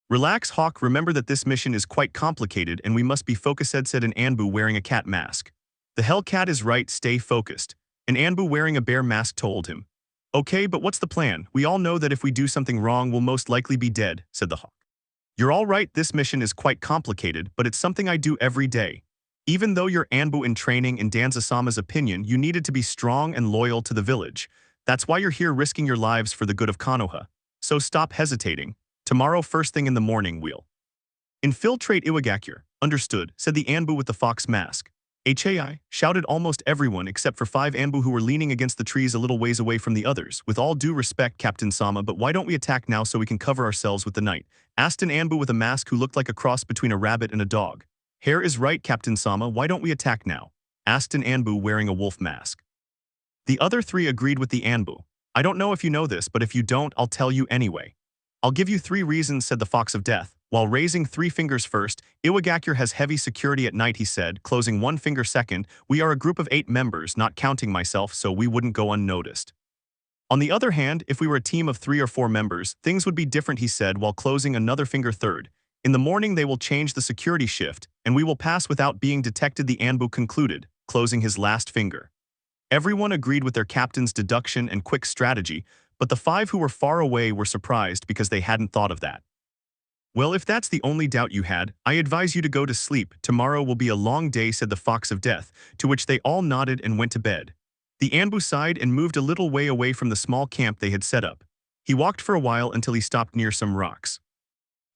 Relax, Hawk, remember that this mission is quite complicated and we must be focused, said an Anbu wearing a cat mask. The Hellcat is right, stay focused. An Anbu wearing a bear mask told him. Okay, but what's the plan? We all know that if we do something wrong, we'll most likely be dead, said the hawk. You're all right, this mission is quite complicated, but it's something I do every day. Even though you're Anbu in training, in Danzo-sama's opinion, you needed to be strong and loyal to the village. That's why you're here risking your lives for the good of Konoha. So stop hesitating. Tomorrow first thing in the morning we'll infiltrate Iwagakure. Understood, said the Anbu with the fox mask. HAI, shouted almost everyone except for 5 Anbu who were leaning against the trees a little ways away from the others. With all due respect, Captain Sama, but why don't we attack now so we can cover ourselves with the night? Asked an Anbu with a mask who looked like a cross between a rabbit and a dog. Hair is right, Captain Sama, why don't we attack now? Asked an Anbu wearing a wolf mask. The other 3 agreed with the Anbu. I don't know if you know this, but if you don't, I'll tell you anyway. I'll give you 3 reasons, said the Fox of Death. While raising 3 fingers first, Iwagakure has heavy security at night, he said, closing 1 finger second. We are a group of 8 members, not counting myself, so we wouldn't go unnoticed. On the other hand, if we were a team of 3 or 4 members, things would be different, he said, while closing another finger third. In the morning they will change the security shift, and we will pass without being detected, the Anbu concluded, closing his last finger. Everyone agreed with their captain's deduction and quick strategy, but the 5 who were far away were surprised because they hadn't thought of that. Well, if that's the only doubt you had, I advise you to go to sleep. Tomorrow will be a long day, said the Fox of Death, to which they all nodded and went to bed. The Anbu sighed and moved a little way away from the small camp they had set up. He walked for a while until he stopped near some rocks.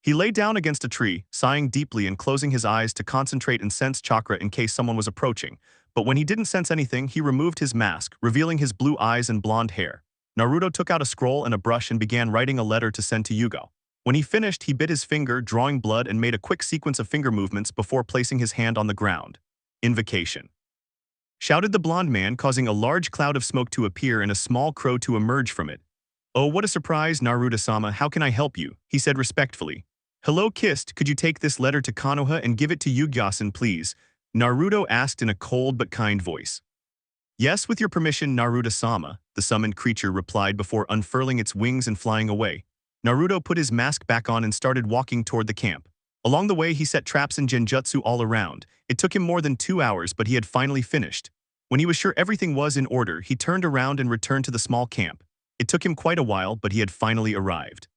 He lay down against a tree, sighing deeply and closing his eyes to concentrate and sense chakra in case someone was approaching. But when he didn't sense anything, he removed his mask, revealing his blue eyes and blonde hair. Naruto took out a scroll and a brush and began writing a letter to send to Yugo. When he finished, he bit his finger, drawing blood, and made a quick sequence of finger movements before placing his hand on the ground. Invocation, shouted the blonde man, causing a large cloud of smoke to appear and a small crow to emerge from it. Oh, what a surprise, Naruto-sama, how can I help you? He said respectfully. Hello, Kist, could you take this letter to Konoha and give it to Yugo-san, please? Naruto asked in a cold but kind voice. Yes, with your permission, Naruto-sama, the summoned creature replied before unfurling its wings and flying away. Naruto put his mask back on and started walking toward the camp. Along the way, he set traps and genjutsu all around. It took him more than 2 hours, but he had finally finished. When he was sure everything was in order, he turned around and returned to the small camp. It took him quite a while, but he had finally arrived.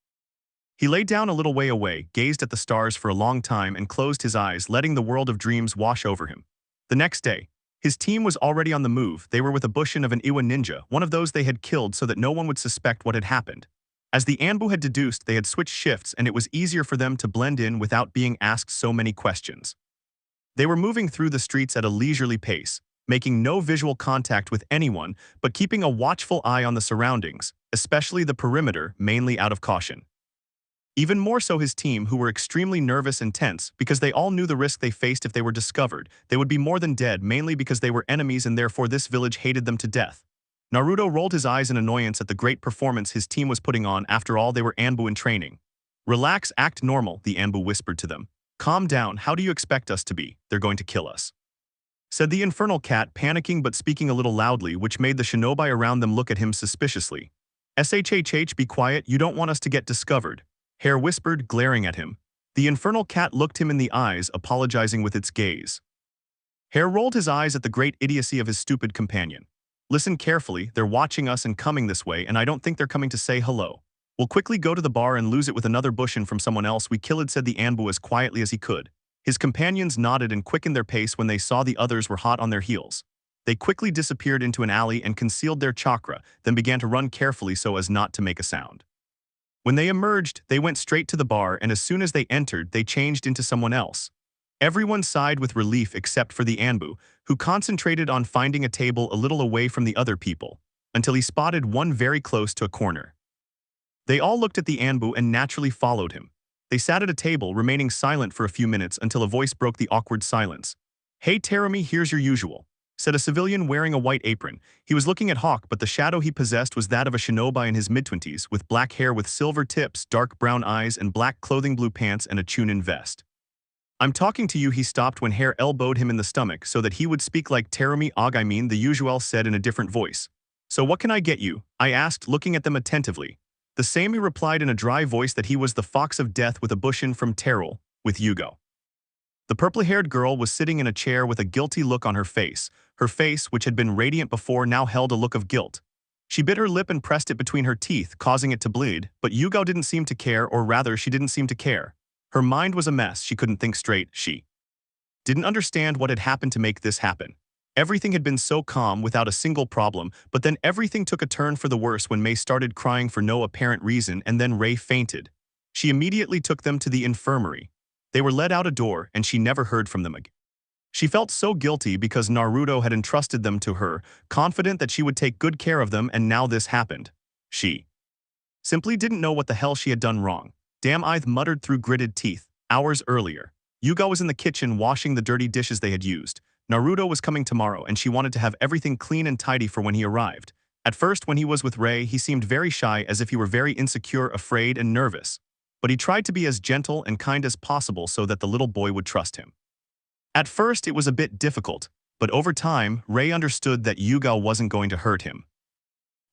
He lay down a little way away, gazed at the stars for a long time, and closed his eyes, letting the world of dreams wash over him. The next day, his team was already on the move. They were with a Bushin of an Iwa ninja, one of those they had killed so that no one would suspect what had happened. As the Anbu had deduced, they had switched shifts and it was easier for them to blend in without being asked so many questions. They were moving through the streets at a leisurely pace, making no visual contact with anyone but keeping a watchful eye on the surroundings, especially the perimeter, mainly out of caution. Even more so his team, who were extremely nervous and tense because they all knew the risk they faced if they were discovered. They would be more than dead, mainly because they were enemies and therefore this village hated them to death. Naruto rolled his eyes in annoyance at the great performance his team was putting on. After all, they were Anbu in training. Relax, act normal, the Anbu whispered to them. Calm down, how do you expect us to be? They're going to kill us, said the infernal cat, panicking but speaking a little loudly, which made the shinobi around them look at him suspiciously. Shhh, be quiet, you don't want us to get discovered, Hare whispered, glaring at him. The infernal cat looked him in the eyes, apologizing with its gaze. Hare rolled his eyes at the great idiocy of his stupid companion. Listen carefully, they're watching us and coming this way, and I don't think they're coming to say hello. We'll quickly go to the bar and lose it with another Bushin from someone else we killed, said the Anbu as quietly as he could. His companions nodded and quickened their pace when they saw the others were hot on their heels. They quickly disappeared into an alley and concealed their chakra, then began to run carefully so as not to make a sound. When they emerged, they went straight to the bar, and as soon as they entered, they changed into someone else. Everyone sighed with relief except for the Anbu, who concentrated on finding a table a little away from the other people, until he spotted one very close to a corner. They all looked at the Anbu and naturally followed him. They sat at a table, remaining silent for a few minutes until a voice broke the awkward silence. Hey Terumi, here's your usual, said a civilian wearing a white apron. He was looking at Hawk, but the shadow he possessed was that of a shinobi in his mid-20s, with black hair with silver tips, dark brown eyes, and black clothing, blue pants, and a chunin vest. I'm talking to you. He stopped when Hare elbowed him in the stomach so that he would speak like Terumi. I mean, the usual, said in a different voice. So what can I get you? I asked, looking at them attentively. The same, he replied in a dry voice that he was the Fox of Death with a Bushin from Terul, with Yugo. The purple-haired girl was sitting in a chair with a guilty look on her face. Her face, which had been radiant before, now held a look of guilt. She bit her lip and pressed it between her teeth, causing it to bleed, but Yugo didn't seem to care, or rather, she didn't seem to care. Her mind was a mess, she couldn't think straight, she didn't understand what had happened to make this happen. Everything had been so calm without a single problem, but then everything took a turn for the worse when Mei started crying for no apparent reason and then Rei fainted. She immediately took them to the infirmary. They were led out a door and she never heard from them again. She felt so guilty because Naruto had entrusted them to her, confident that she would take good care of them, and now this happened. She simply didn't know what the hell she had done wrong. Damn, I muttered through gritted teeth. Hours earlier, Yugo was in the kitchen washing the dirty dishes they had used. Naruto was coming tomorrow and she wanted to have everything clean and tidy for when he arrived. At first, when he was with Rei, he seemed very shy, as if he were very insecure, afraid, and nervous. But he tried to be as gentle and kind as possible so that the little boy would trust him. At first, it was a bit difficult, but over time, Rei understood that Yugo wasn't going to hurt him.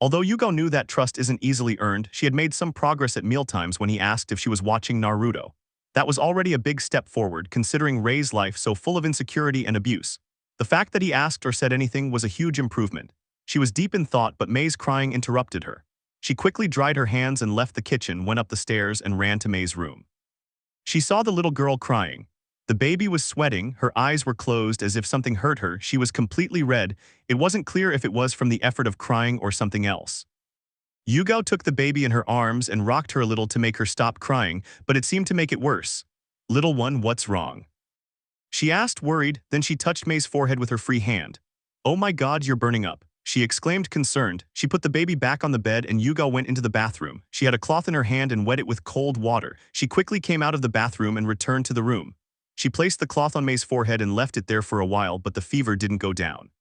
Although Yugo knew that trust isn't easily earned, she had made some progress at mealtimes when he asked if she was watching Naruto. That was already a big step forward, considering Rei's life so full of insecurity and abuse. The fact that he asked or said anything was a huge improvement. She was deep in thought, but Mei's crying interrupted her. She quickly dried her hands and left the kitchen, went up the stairs, and ran to Mei's room. She saw the little girl crying. The baby was sweating, her eyes were closed as if something hurt her, she was completely red. It wasn't clear if it was from the effort of crying or something else. Yugo took the baby in her arms and rocked her a little to make her stop crying, but it seemed to make it worse. "Little one, what's wrong?" she asked, worried, then she touched Mei's forehead with her free hand. "Oh my god, you're burning up," she exclaimed, concerned. She put the baby back on the bed and Yugo went into the bathroom. She had a cloth in her hand and wet it with cold water. She quickly came out of the bathroom and returned to the room. She placed the cloth on Mei's forehead and left it there for a while, but the fever didn't go down.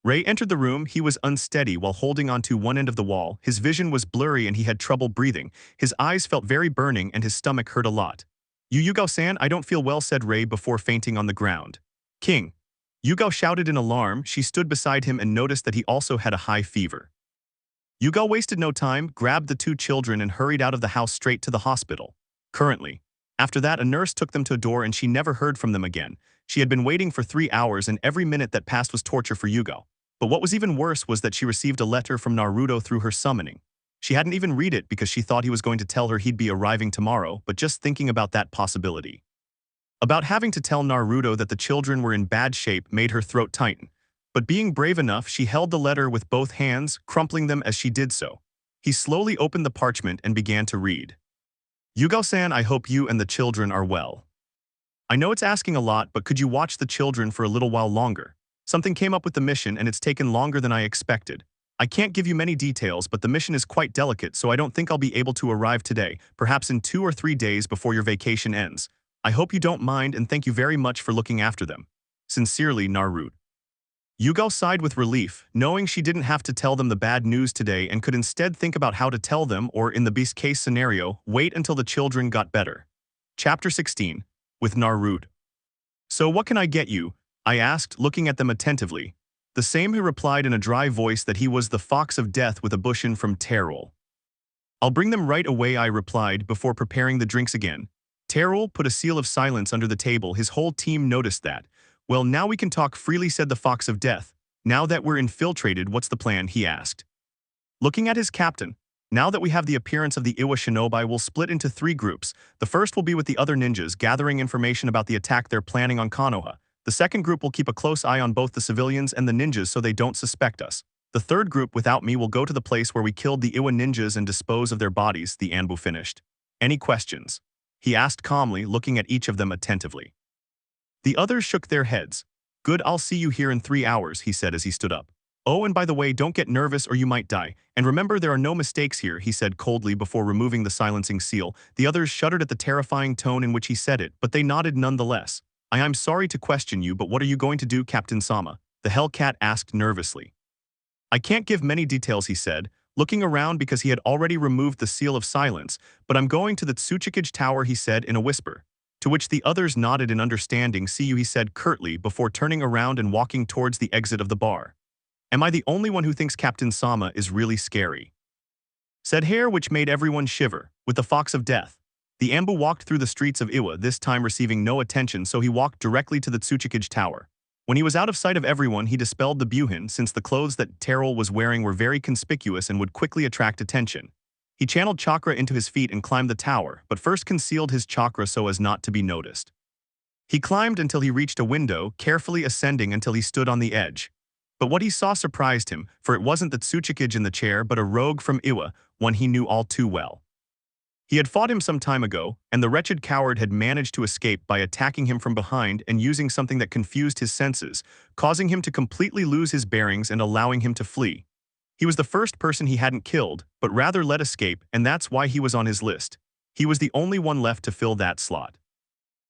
Rei entered the room. He was unsteady while holding onto one end of the wall. His vision was blurry and he had trouble breathing. His eyes felt very burning and his stomach hurt a lot. "Yugo-san, I don't feel well," said Rei before fainting on the ground. "King!" Yugo shouted in alarm. She stood beside him and noticed that he also had a high fever. Yugo wasted no time, grabbed the two children and hurried out of the house straight to the hospital. Currently. After that, a nurse took them to a door and she never heard from them again. She had been waiting for 3 hours and every minute that passed was torture for Yugo. But what was even worse was that she received a letter from Naruto through her summoning. She hadn't even read it because she thought he was going to tell her he'd be arriving tomorrow, but just thinking about that possibility. About having to tell Naruto that the children were in bad shape made her throat tighten. But being brave enough, she held the letter with both hands, crumpling them as she did so. He slowly opened the parchment and began to read. "Yugo-san, I hope you and the children are well. I know it's asking a lot, but could you watch the children for a little while longer? Something came up with the mission and it's taken longer than I expected. I can't give you many details, but the mission is quite delicate, so I don't think I'll be able to arrive today, perhaps in 2 or 3 days before your vacation ends. I hope you don't mind and thank you very much for looking after them. Sincerely, Naruto." Yugo sighed with relief, knowing she didn't have to tell them the bad news today and could instead think about how to tell them, or in the best case scenario, wait until the children got better. Chapter 16. With Naruto. "So what can I get you?" I asked, looking at them attentively. The same who replied in a dry voice that he was the fox of death with a bushin from Terol. "I'll bring them right away," I replied before preparing the drinks again. Terol put a seal of silence under the table. His whole team noticed that. "Well, now we can talk freely," said the fox of death. "Now that we're infiltrated, what's the plan?" he asked. Looking at his captain. "Now that we have the appearance of the Iwa Shinobi, we'll split into 3 groups. The first will be with the other ninjas, gathering information about the attack they're planning on Konoha. The second group will keep a close eye on both the civilians and the ninjas so they don't suspect us. The third group, without me, will go to the place where we killed the Iwa ninjas and dispose of their bodies," the Anbu finished. "Any questions?" he asked calmly, looking at each of them attentively. The others shook their heads. "Good, I'll see you here in 3 hours," he said as he stood up. "Oh, and by the way, don't get nervous or you might die. And remember, there are no mistakes here," he said coldly before removing the silencing seal. The others shuddered at the terrifying tone in which he said it, but they nodded nonetheless. I'm sorry to question you, but what are you going to do, Captain Sama?" the Hellcat asked nervously. "I can't give many details," he said, looking around because he had already removed the seal of silence, "but I'm going to the Tsuchikage Tower," he said in a whisper. To which the others nodded in understanding. "See you," he said curtly before turning around and walking towards the exit of the bar. "Am I the only one who thinks Captain Sama is really scary?" said Hare, which made everyone shiver. "With the fox of death. The Anbu walked through the streets of Iwa, this time receiving no attention, so he walked directly to the Tsuchikage Tower. When he was out of sight of everyone, he dispelled the Buhin, since the clothes that Terrell was wearing were very conspicuous and would quickly attract attention. He channeled chakra into his feet and climbed the tower, but first concealed his chakra so as not to be noticed. He climbed until he reached a window, carefully ascending until he stood on the edge. But what he saw surprised him, for it wasn't the Tsuchikage in the chair but a rogue from Iwa, one he knew all too well. He had fought him some time ago, and the wretched coward had managed to escape by attacking him from behind and using something that confused his senses, causing him to completely lose his bearings and allowing him to flee. He was the first person he hadn't killed, but rather let escape, and that's why he was on his list. He was the only one left to fill that slot.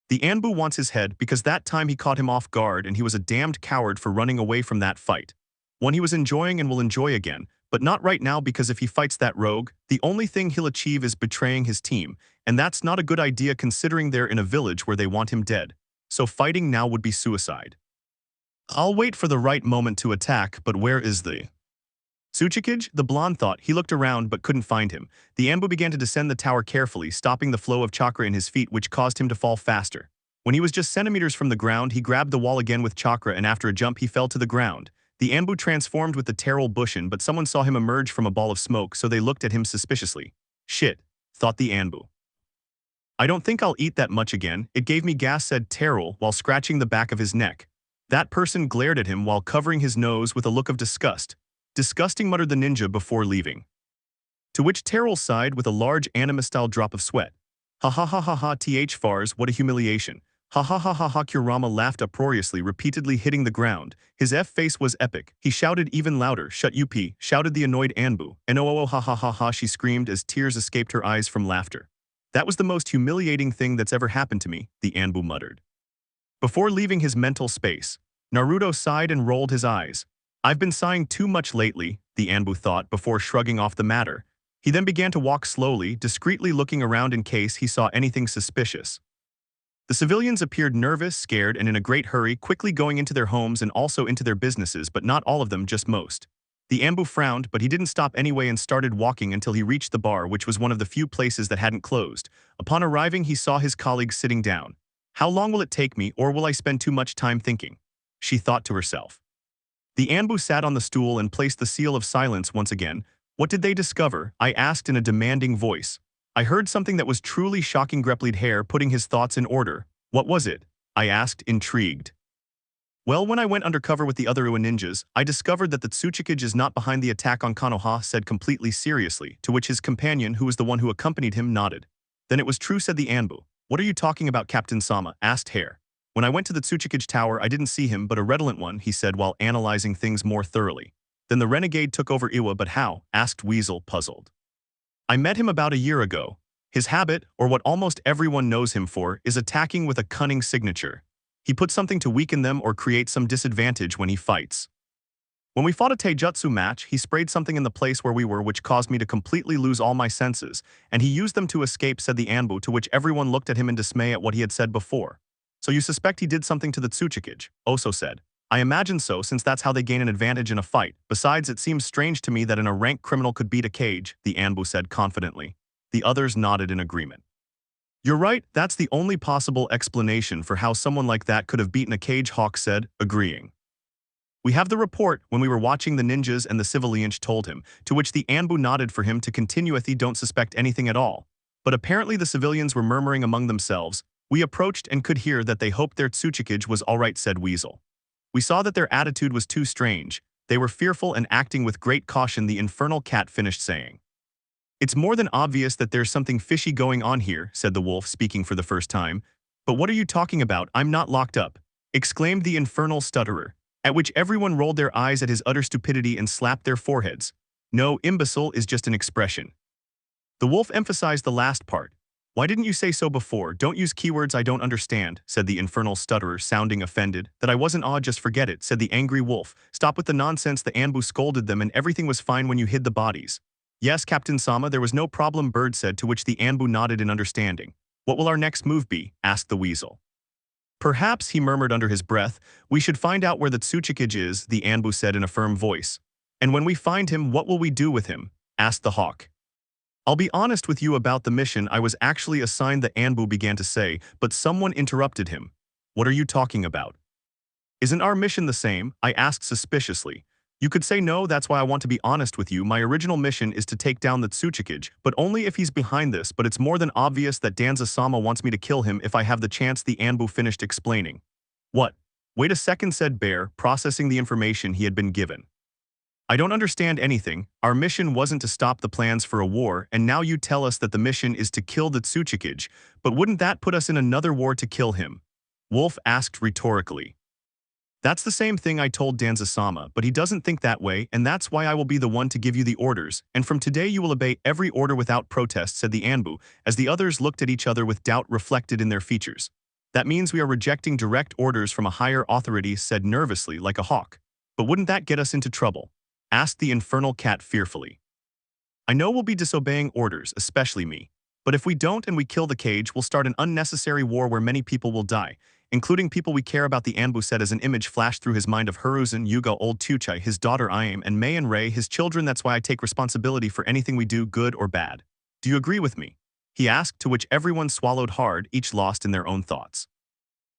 The Anbu wants his head because that time he caught him off guard and he was a damned coward for running away from that fight. One he was enjoying and will enjoy again, but not right now because if he fights that rogue, the only thing he'll achieve is betraying his team, and that's not a good idea considering they're in a village where they want him dead. So fighting now would be suicide. I'll wait for the right moment to attack, but where is the Tsuchikage? The blonde thought. He looked around but couldn't find him. The Anbu began to descend the tower carefully, stopping the flow of chakra in his feet, which caused him to fall faster. When he was just centimeters from the ground, he grabbed the wall again with chakra, and after a jump he fell to the ground. The Anbu transformed with the Terrell Bushin, but someone saw him emerge from a ball of smoke, so they looked at him suspiciously. Shit, thought the Anbu. I don't think I'll eat that much again. It gave me gas, said Terrell while scratching the back of his neck. That person glared at him while covering his nose with a look of disgust. Disgusting, muttered the ninja before leaving. To which Terrell sighed with a large anime-style drop of sweat. Ha ha ha ha ha, fars, what a humiliation. Ha ha ha ha ha. Kurama laughed uproariously, repeatedly hitting the ground. His face was epic. He shouted even louder. Shut up, shouted the annoyed Anbu. And oh ha ha ha ha, she screamed as tears escaped her eyes from laughter. That was the most humiliating thing that's ever happened to me, the Anbu muttered. Before leaving his mental space, Naruto sighed and rolled his eyes. I've been sighing too much lately, the Anbu thought before shrugging off the matter. He then began to walk slowly, discreetly looking around in case he saw anything suspicious. The civilians appeared nervous, scared, and in a great hurry, quickly going into their homes and also into their businesses, but not all of them, just most. The Anbu frowned, but he didn't stop anyway and started walking until he reached the bar, which was one of the few places that hadn't closed. Upon arriving, he saw his colleagues sitting down. How long will it take me, or will I spend too much time thinking? She thought to herself. The Anbu sat on the stool and placed the seal of silence once again. What did they discover? I asked in a demanding voice. I heard something that was truly shocking, greppled hair, putting his thoughts in order. What was it? I asked, intrigued. Well, when I went undercover with the other Iwa ninjas, I discovered that the Tsuchikage is not behind the attack on Konoha, said completely seriously, to which his companion, who was the one who accompanied him, nodded. Then it was true, said the Anbu. What are you talking about, Captain Sama? Asked Hare. When I went to the Tsuchikage Tower, I didn't see him, but a redolent one, he said while analyzing things more thoroughly. Then the renegade took over Iwa, but how? Asked Weasel, puzzled. I met him about a year ago. His habit, or what almost everyone knows him for, is attacking with a cunning signature. He puts something to weaken them or create some disadvantage when he fights. When we fought a taijutsu match, he sprayed something in the place where we were which caused me to completely lose all my senses, and he used them to escape, said the Anbu, to which everyone looked at him in dismay at what he had said before. So you suspect he did something to the Tsuchikage? Oso said. I imagine so, since that's how they gain an advantage in a fight. Besides, it seems strange to me that a rank criminal could beat a cage, the Anbu said confidently. The others nodded in agreement. You're right, that's the only possible explanation for how someone like that could have beaten a cage, Hawk said, agreeing. We have the report when we were watching the ninjas and the civilians told him, to which the Anbu nodded for him to continue if he don't suspect anything at all. But apparently the civilians were murmuring among themselves. We approached and could hear that they hoped their Tsuchikage was alright, said Weasel. We saw that their attitude was too strange. They were fearful and acting with great caution, the infernal cat finished saying. It's more than obvious that there's something fishy going on here, said the wolf, speaking for the first time. But what are you talking about? I'm not locked up, exclaimed the infernal stutterer, at which everyone rolled their eyes at his utter stupidity and slapped their foreheads. No, imbecile is just an expression. The wolf emphasized the last part. Why didn't you say so before? Don't use keywords I don't understand, said the infernal stutterer, sounding offended. That I wasn't awed, just forget it, said the angry wolf. Stop with the nonsense, the Anbu scolded them, and everything was fine when you hid the bodies. Yes, Captain Sama, there was no problem, Bird said, to which the Anbu nodded in understanding. What will our next move be? Asked the weasel. Perhaps, he murmured under his breath, we should find out where the Tsuchikage is, the Anbu said in a firm voice. And when we find him, what will we do with him? Asked the hawk. I'll be honest with you about the mission. I was actually assigned, the Anbu began to say, but someone interrupted him. What are you talking about? Isn't our mission the same? I asked suspiciously. You could say no, that's why I want to be honest with you. My original mission is to take down the Tsuchikage, but only if he's behind this, but it's more than obvious that Danzo-sama wants me to kill him if I have the chance, the Anbu finished explaining. What? Wait a second, said Bear, processing the information he had been given. I don't understand anything. Our mission wasn't to stop the plans for a war, and now you tell us that the mission is to kill the Tsuchikage, but wouldn't that put us in another war to kill him? Wolf asked rhetorically. That's the same thing I told Danzo-sama, but he doesn't think that way, and that's why I will be the one to give you the orders, and from today you will obey every order without protest, said the Anbu, as the others looked at each other with doubt reflected in their features. That means we are rejecting direct orders from a higher authority, said nervously like a hawk. But wouldn't that get us into trouble? Asked the infernal cat fearfully. I know we'll be disobeying orders, especially me. But if we don't and we kill the cage, we'll start an unnecessary war where many people will die, including people we care about, the Anbu said as an image flashed through his mind of Hiruzen, Yugo, old Tuchai, his daughter Iame, and Mei and Rei, his children. That's why I take responsibility for anything we do, good or bad. Do you agree with me? He asked, to which everyone swallowed hard, each lost in their own thoughts.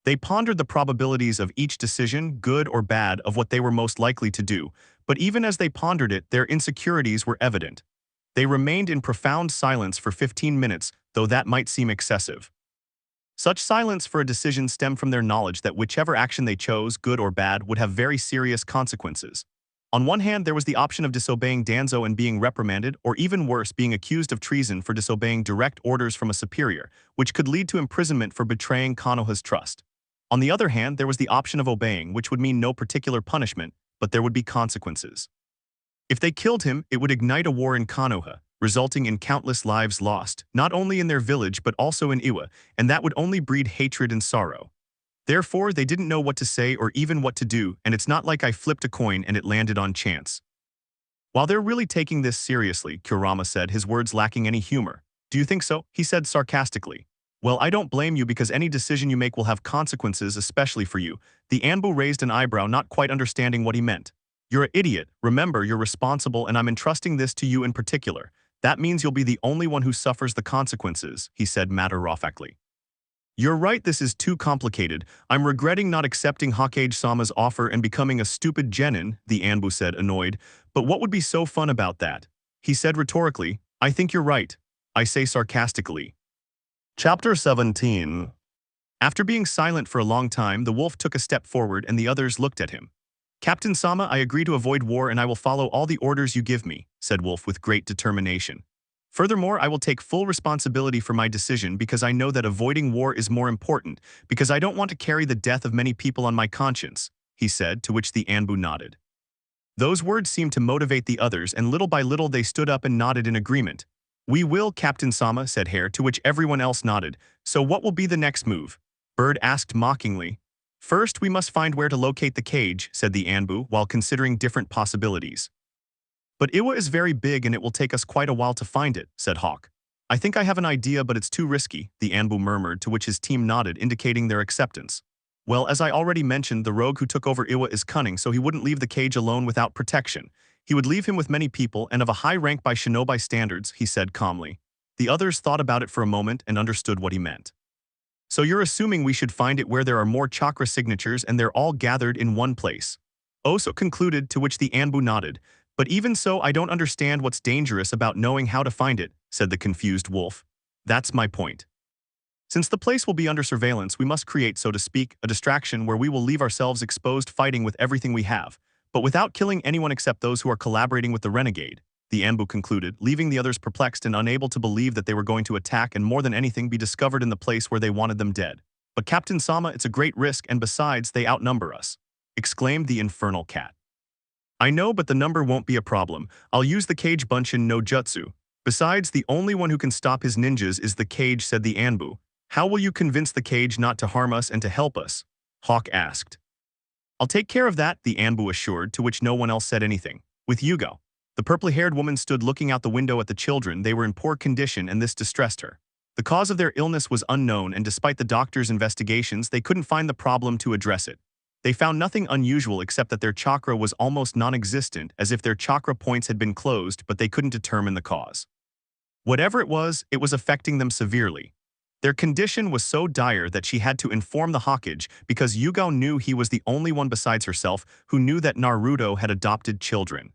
They pondered the probabilities of each decision, good or bad, of what they were most likely to do, but even as they pondered it, their insecurities were evident. They remained in profound silence for 15 minutes, though that might seem excessive. Such silence for a decision stemmed from their knowledge that whichever action they chose, good or bad, would have very serious consequences. On one hand, there was the option of disobeying Danzo and being reprimanded, or even worse, being accused of treason for disobeying direct orders from a superior, which could lead to imprisonment for betraying Konoha's trust. On the other hand, there was the option of obeying, which would mean no particular punishment, but there would be consequences. If they killed him, it would ignite a war in Konoha, resulting in countless lives lost, not only in their village but also in Iwa, and that would only breed hatred and sorrow. Therefore, they didn't know what to say or even what to do, and it's not like I flipped a coin and it landed on chance. While they're really taking this seriously, Kurama said, his words lacking any humor. Do you think so? He said sarcastically. Well, I don't blame you because any decision you make will have consequences, especially for you. The Anbu raised an eyebrow, not quite understanding what he meant. You're an idiot. Remember, you're responsible and I'm entrusting this to you in particular. That means you'll be the only one who suffers the consequences, he said matter-of-factly. You're right, this is too complicated. I'm regretting not accepting Hokage-sama's offer and becoming a stupid genin, the Anbu said, annoyed. But what would be so fun about that? He said rhetorically. I think you're right. I say sarcastically. Chapter 17. After being silent for a long time, the wolf took a step forward and the others looked at him. Captain Sama, I agree to avoid war and I will follow all the orders you give me, said Wolf with great determination. Furthermore, I will take full responsibility for my decision because I know that avoiding war is more important, because I don't want to carry the death of many people on my conscience, he said, to which the Anbu nodded. Those words seemed to motivate the others and little by little they stood up and nodded in agreement. We will, Captain Sama, said Hare, to which everyone else nodded. So what will be the next move? Bird asked mockingly. First, we must find where to locate the cage, said the Anbu, while considering different possibilities. But Iwa is very big and it will take us quite a while to find it, said Hawk. I think I have an idea, but it's too risky, the Anbu murmured, to which his team nodded, indicating their acceptance. Well, as I already mentioned, the rogue who took over Iwa is cunning, so he wouldn't leave the cage alone without protection. He would leave him with many people and of a high rank by shinobi standards, he said calmly. The others thought about it for a moment and understood what he meant. So you're assuming we should find it where there are more chakra signatures and they're all gathered in one place. Oso concluded, to which the Anbu nodded. But even so, I don't understand what's dangerous about knowing how to find it, said the confused wolf. That's my point. Since the place will be under surveillance, we must create, so to speak, a distraction where we will leave ourselves exposed fighting with everything we have, but without killing anyone except those who are collaborating with the renegade, the Anbu concluded, leaving the others perplexed and unable to believe that they were going to attack and more than anything be discovered in the place where they wanted them dead. But Captain Sama, it's a great risk and besides, they outnumber us, exclaimed the infernal cat. I know, but the number won't be a problem. I'll use the cage Bunshin no Jutsu. Besides, the only one who can stop his ninjas is the cage, said the Anbu. How will you convince the cage not to harm us and to help us? Hawk asked. I'll take care of that, the Anbu assured, to which no one else said anything. With Yugo. The purple-haired woman stood looking out the window at the children. They were in poor condition and this distressed her. The cause of their illness was unknown and despite the doctor's investigations, they couldn't find the problem to address it. They found nothing unusual except that their chakra was almost non-existent, as if their chakra points had been closed, but they couldn't determine the cause. Whatever it was affecting them severely. Their condition was so dire that she had to inform the Hokage because Yugao knew he was the only one besides herself who knew that Naruto had adopted children.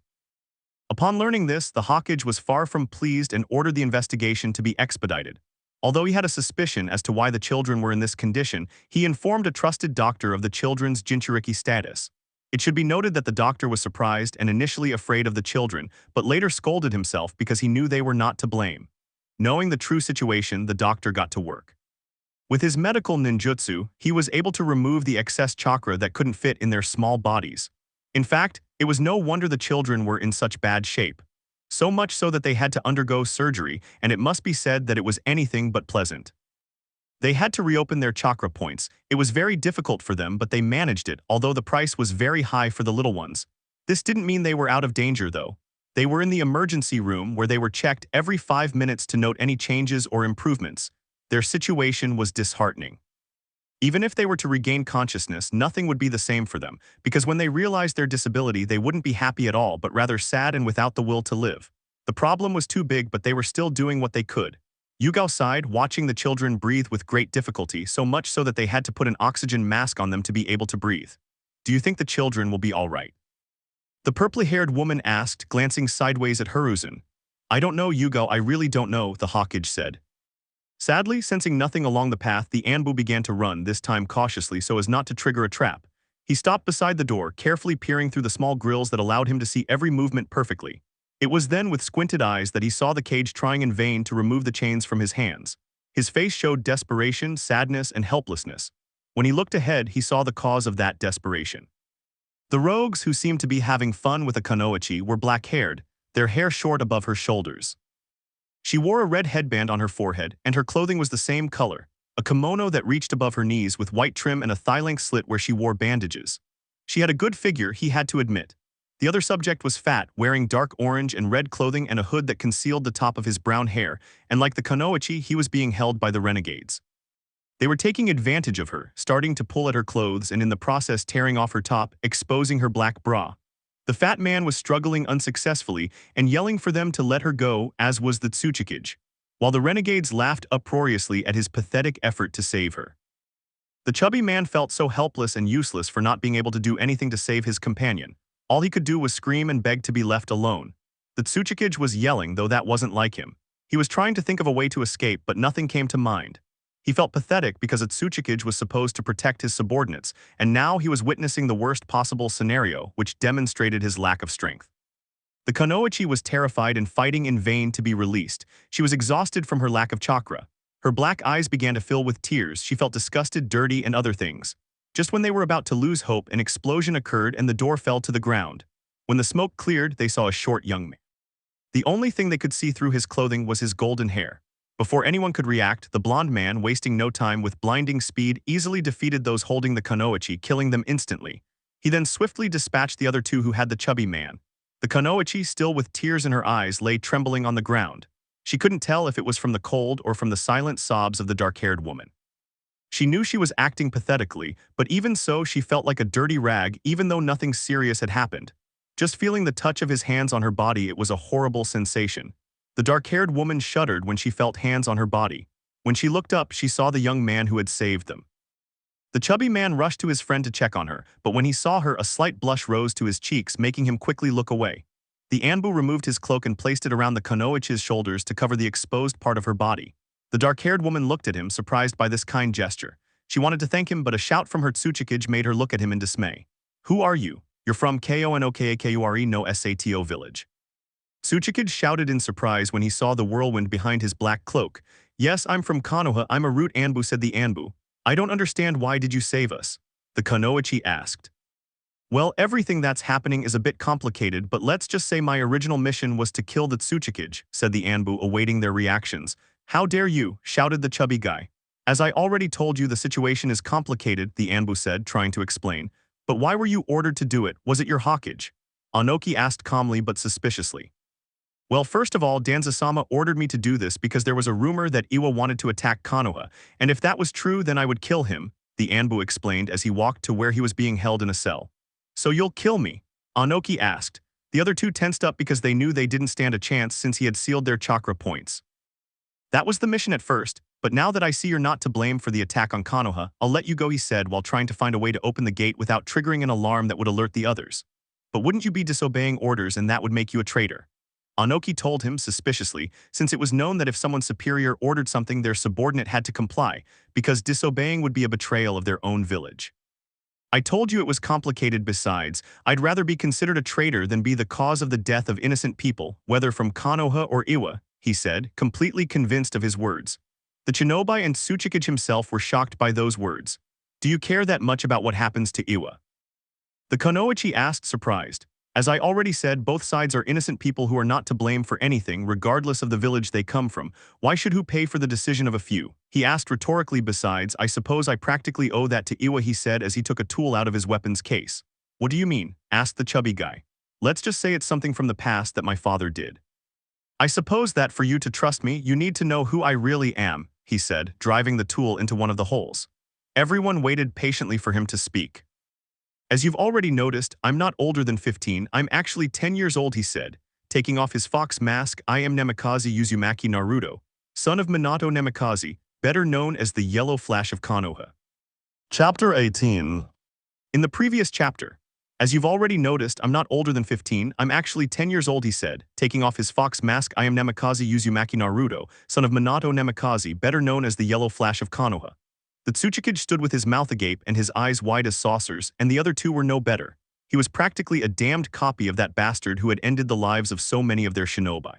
Upon learning this, the Hokage was far from pleased and ordered the investigation to be expedited. Although he had a suspicion as to why the children were in this condition, he informed a trusted doctor of the children's Jinchuriki status. It should be noted that the doctor was surprised and initially afraid of the children, but later scolded himself because he knew they were not to blame. Knowing the true situation, the doctor got to work. With his medical ninjutsu, he was able to remove the excess chakra that couldn't fit in their small bodies. In fact, it was no wonder the children were in such bad shape. So much so that they had to undergo surgery, and it must be said that it was anything but pleasant. They had to reopen their chakra points. It was very difficult for them, but they managed it, although the price was very high for the little ones. This didn't mean they were out of danger, though. They were in the emergency room where they were checked every 5 minutes to note any changes or improvements. Their situation was disheartening. Even if they were to regain consciousness, nothing would be the same for them, because when they realized their disability, they wouldn't be happy at all, but rather sad and without the will to live. The problem was too big, but they were still doing what they could. Yugao sighed, watching the children breathe with great difficulty, so much so that they had to put an oxygen mask on them to be able to breathe. Do you think the children will be all right? The purple-haired woman asked, glancing sideways at Hiruzen. I don't know, Yugao, I really don't know, the Hokage said. Sadly, sensing nothing along the path, the Anbu began to run, this time cautiously so as not to trigger a trap. He stopped beside the door, carefully peering through the small grills that allowed him to see every movement perfectly. It was then with squinted eyes that he saw the cage trying in vain to remove the chains from his hands. His face showed desperation, sadness, and helplessness. When he looked ahead, he saw the cause of that desperation. The rogues, who seemed to be having fun with a kunoichi, were black-haired, their hair short above her shoulders. She wore a red headband on her forehead, and her clothing was the same color, a kimono that reached above her knees with white trim and a thigh-length slit where she wore bandages. She had a good figure, he had to admit. The other subject was fat, wearing dark orange and red clothing and a hood that concealed the top of his brown hair, and like the kunoichi, he was being held by the renegades. They were taking advantage of her, starting to pull at her clothes and in the process tearing off her top, exposing her black bra. The fat man was struggling unsuccessfully and yelling for them to let her go, as was the Tsuchikage, while the renegades laughed uproariously at his pathetic effort to save her. The chubby man felt so helpless and useless for not being able to do anything to save his companion. All he could do was scream and beg to be left alone. The Tsuchikage was yelling, though that wasn't like him. He was trying to think of a way to escape, but nothing came to mind. He felt pathetic because a Tsuchikage was supposed to protect his subordinates, and now he was witnessing the worst possible scenario, which demonstrated his lack of strength. The kunoichi was terrified and fighting in vain to be released. She was exhausted from her lack of chakra. Her black eyes began to fill with tears. She felt disgusted, dirty, and other things. Just when they were about to lose hope, an explosion occurred and the door fell to the ground. When the smoke cleared, they saw a short young man. The only thing they could see through his clothing was his golden hair. Before anyone could react, the blonde man, wasting no time with blinding speed, easily defeated those holding the kunoichi, killing them instantly. He then swiftly dispatched the other two who had the chubby man. The kunoichi, still with tears in her eyes, lay trembling on the ground. She couldn't tell if it was from the cold or from the silent sobs of the dark-haired woman. She knew she was acting pathetically, but even so she felt like a dirty rag even though nothing serious had happened. Just feeling the touch of his hands on her body, it was a horrible sensation. The dark-haired woman shuddered when she felt hands on her body. When she looked up, she saw the young man who had saved them. The chubby man rushed to his friend to check on her, but when he saw her, a slight blush rose to his cheeks, making him quickly look away. The Anbu removed his cloak and placed it around the kunoichi's shoulders to cover the exposed part of her body. The dark-haired woman looked at him, surprised by this kind gesture. She wanted to thank him, but a shout from her Tsuchikage made her look at him in dismay. Who are you? You're from Konokakure no Sato village. Tsuchikage shouted in surprise when he saw the whirlwind behind his black cloak. Yes, I'm from Konoha, I'm a root Anbu, said the Anbu. I don't understand, why did you save us? The kunoichi asked. Well, everything that's happening is a bit complicated, but let's just say my original mission was to kill the Tsuchikage, said the Anbu, awaiting their reactions. How dare you, shouted the chubby guy. As I already told you, the situation is complicated, the Anbu said, trying to explain. But why were you ordered to do it? Was it your Hokage? Onoki asked calmly but suspiciously. Well, first of all, Danzo-sama ordered me to do this because there was a rumor that Iwa wanted to attack Konoha, and if that was true, then I would kill him, the Anbu explained as he walked to where he was being held in a cell. So you'll kill me? Onoki asked. The other two tensed up because they knew they didn't stand a chance since he had sealed their chakra points. That was the mission at first, but now that I see you're not to blame for the attack on Konoha, I'll let you go, he said while trying to find a way to open the gate without triggering an alarm that would alert the others. But wouldn't you be disobeying orders and that would make you a traitor? Anoki told him suspiciously, since it was known that if someone superior ordered something their subordinate had to comply, because disobeying would be a betrayal of their own village. I told you it was complicated. Besides, I'd rather be considered a traitor than be the cause of the death of innocent people, whether from Konoha or Iwa, he said, completely convinced of his words. The Shinobi and Tsuchikage himself were shocked by those words. Do you care that much about what happens to Iwa? The Konoichi asked, surprised. As I already said, both sides are innocent people who are not to blame for anything, regardless of the village they come from. Why should who pay for the decision of a few? He asked rhetorically. Besides, I suppose I practically owe that to Iwa, he said as he took a tool out of his weapons case. What do you mean? Asked the chubby guy. Let's just say it's something from the past that my father did. I suppose that for you to trust me, you need to know who I really am, he said, driving the tool into one of the holes. Everyone waited patiently for him to speak. As you've already noticed, I'm not older than 15, I'm actually 10 years old, he said, taking off his fox mask. I am Namikaze Uzumaki Naruto, son of Minato Namikaze, better known as the Yellow Flash of Konoha. Chapter 18. In the previous chapter, as you've already noticed, I'm not older than 15, I'm actually 10 years old, he said, taking off his fox mask. I am Namikaze Uzumaki Naruto, son of Minato Namikaze, better known as the Yellow Flash of Konoha. The Tsuchikage stood with his mouth agape and his eyes wide as saucers, and the other two were no better. He was practically a damned copy of that bastard who had ended the lives of so many of their shinobi.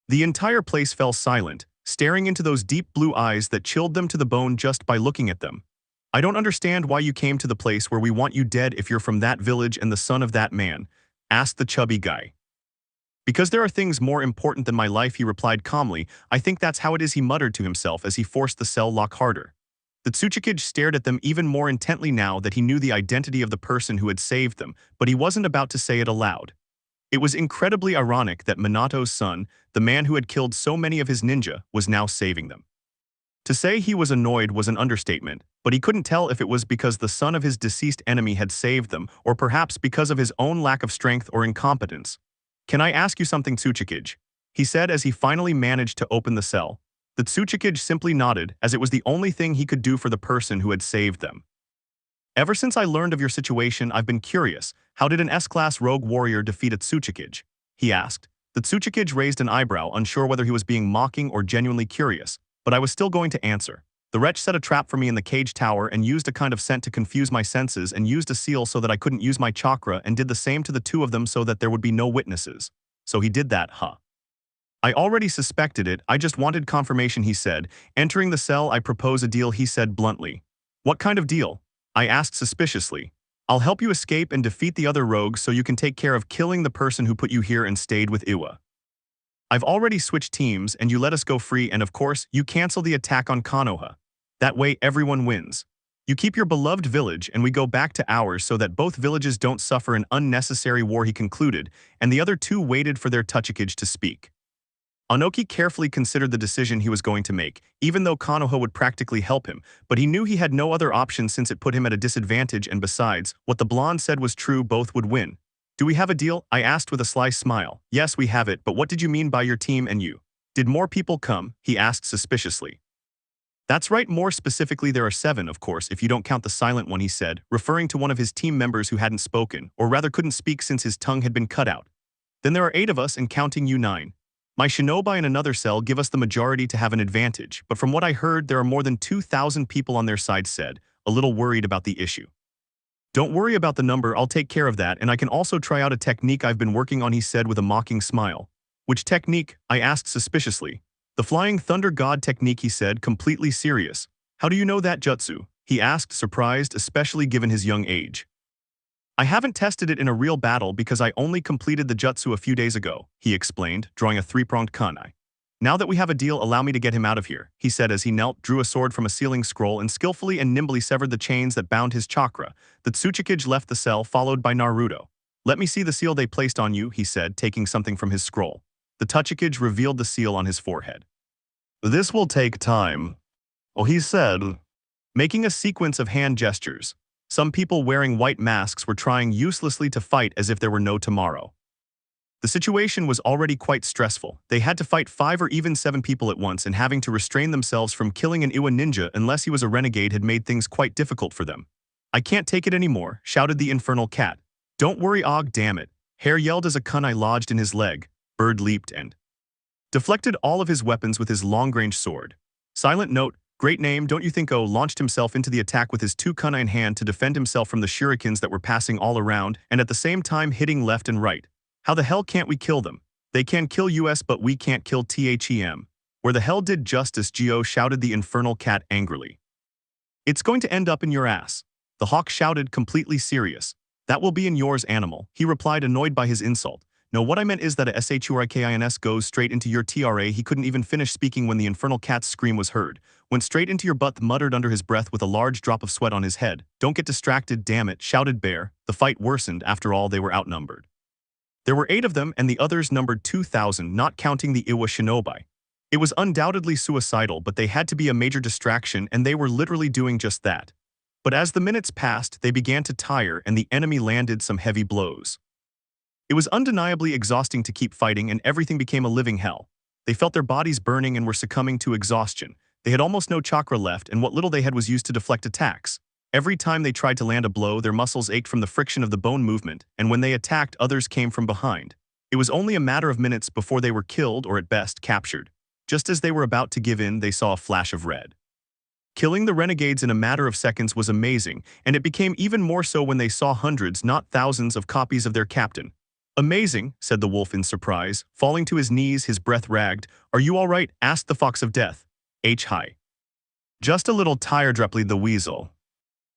The entire place fell silent, staring into those deep blue eyes that chilled them to the bone just by looking at them. I don't understand why you came to the place where we want you dead if you're from that village and the son of that man, asked the chubby guy. Because there are things more important than my life, he replied calmly. I think that's how it is, he muttered to himself as he forced the cell lock harder. The Tsuchikage stared at them even more intently now that he knew the identity of the person who had saved them, but he wasn't about to say it aloud. It was incredibly ironic that Minato's son, the man who had killed so many of his ninja, was now saving them. To say he was annoyed was an understatement, but he couldn't tell if it was because the son of his deceased enemy had saved them, or perhaps because of his own lack of strength or incompetence. Can I ask you something, Tsuchikage? He said as he finally managed to open the cell. The Tsuchikage simply nodded, as it was the only thing he could do for the person who had saved them. Ever since I learned of your situation, I've been curious. How did an S-class rogue warrior defeat a Tsuchikage? He asked. The Tsuchikage raised an eyebrow, unsure whether he was being mocking or genuinely curious, but I was still going to answer. The wretch set a trap for me in the cage tower and used a kind of scent to confuse my senses and used a seal so that I couldn't use my chakra and did the same to the two of them so that there would be no witnesses. So he did that, huh? I already suspected it, I just wanted confirmation, he said. Entering the cell, I propose a deal, he said bluntly. What kind of deal? I asked suspiciously. I'll help you escape and defeat the other rogues so you can take care of killing the person who put you here and stayed with Iwa. I've already switched teams and you let us go free, and of course, you cancel the attack on Konoha. That way everyone wins. You keep your beloved village and we go back to ours so that both villages don't suffer an unnecessary war, he concluded, and the other two waited for their Tsuchikage to speak. Anoki carefully considered the decision he was going to make, even though Konoha would practically help him, but he knew he had no other option since it put him at a disadvantage, and besides, what the blonde said was true, both would win. Do we have a deal? I asked with a sly smile. Yes, we have it, but what did you mean by your team and you? Did more people come? He asked suspiciously. That's right, more specifically there are 7, of course, if you don't count the silent one, he said, referring to one of his team members who hadn't spoken, or rather couldn't speak since his tongue had been cut out. Then there are 8 of us and counting you 9. My shinobi in another cell give us the majority to have an advantage, but from what I heard there are more than 2,000 people on their side, said, a little worried about the issue. Don't worry about the number, I'll take care of that, and I can also try out a technique I've been working on, he said with a mocking smile. Which technique? I asked suspiciously. The Flying Thunder God technique, he said, completely serious. How do you know that jutsu? He asked, surprised, especially given his young age. I haven't tested it in a real battle because I only completed the jutsu a few days ago, he explained, drawing a 3-pronged kunai. Now that we have a deal, allow me to get him out of here, he said as he knelt, drew a sword from a ceiling scroll and skillfully and nimbly severed the chains that bound his chakra. The Tsuchikage left the cell, followed by Naruto. Let me see the seal they placed on you, he said, taking something from his scroll. The Tsuchikage revealed the seal on his forehead. This will take time, he said, making a sequence of hand gestures. Some people wearing white masks were trying uselessly to fight as if there were no tomorrow. The situation was already quite stressful. They had to fight 5 or even 7 people at once, and having to restrain themselves from killing an Iwa ninja unless he was a renegade had made things quite difficult for them. "I can't take it anymore," shouted the infernal cat. "Don't worry, Og, damn it." Hare yelled as a kunai lodged in his leg. Bird leaped and deflected all of his weapons with his long-range sword. Silent note, great name, don't you think? O launched himself into the attack with his 2 kunai in hand to defend himself from the shurikens that were passing all around and at the same time hitting left and right. How the hell can't we kill them? They can kill us, but we can't kill them. Where the hell did justice, Geo? Shouted the infernal cat angrily. It's going to end up in your ass. The hawk shouted, completely serious. That will be in yours, animal, he replied, annoyed by his insult. No, what I meant is that a shurikins goes straight into your tra. He couldn't even finish speaking when the infernal cat's scream was heard. Went straight into your butt, muttered under his breath with a large drop of sweat on his head. Don't get distracted, damn it, shouted Bear. The fight worsened. After all, they were outnumbered. There were 8 of them, and the others numbered 2,000, not counting the Iwa shinobi. It was undoubtedly suicidal, but they had to be a major distraction, and they were literally doing just that. But as the minutes passed, they began to tire, and the enemy landed some heavy blows. It was undeniably exhausting to keep fighting, and everything became a living hell. They felt their bodies burning and were succumbing to exhaustion. They had almost no chakra left, and what little they had was used to deflect attacks. Every time they tried to land a blow, their muscles ached from the friction of the bone movement, and when they attacked, others came from behind. It was only a matter of minutes before they were killed or at best captured. Just as they were about to give in, they saw a flash of red. Killing the renegades in a matter of seconds was amazing, and it became even more so when they saw hundreds, not thousands, of copies of their captain. Amazing, said the wolf in surprise. Falling to his knees, his breath ragged. Are you all right? Asked the fox of death. Hi. Just a little tired, replied the weasel.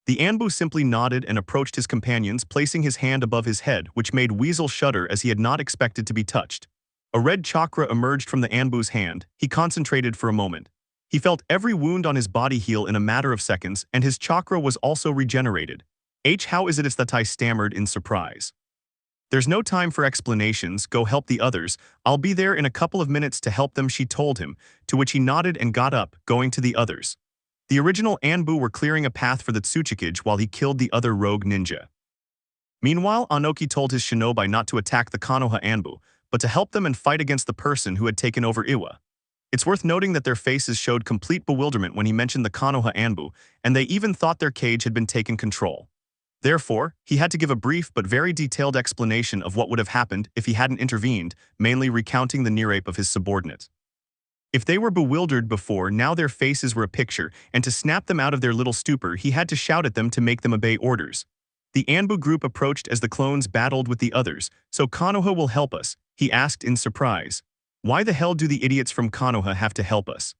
The Anbu simply nodded and approached his companions, placing his hand above his head, which made Weasel shudder as he had not expected to be touched. A red chakra emerged from the Anbu's hand. He concentrated for a moment. He felt every wound on his body heal in a matter of seconds, and his chakra was also regenerated. How is it that I stammered in surprise. There's no time for explanations, go help the others. I'll be there in a couple of minutes to help them, she told him, to which he nodded and got up, going to the others. The original Anbu were clearing a path for the Tsuchikage while he killed the other rogue ninja. Meanwhile, Anoki told his shinobi not to attack the Konoha Anbu, but to help them and fight against the person who had taken over Iwa. It's worth noting that their faces showed complete bewilderment when he mentioned the Konoha Anbu, and they even thought their cage had been taken control. Therefore, he had to give a brief but very detailed explanation of what would have happened if he hadn't intervened, mainly recounting the near-ape of his subordinate. If they were bewildered before, now their faces were a picture, and to snap them out of their little stupor, he had to shout at them to make them obey orders. The Anbu group approached as the clones battled with the others. So Konoha will help us, he asked in surprise. Why the hell do the idiots from Konoha have to help us?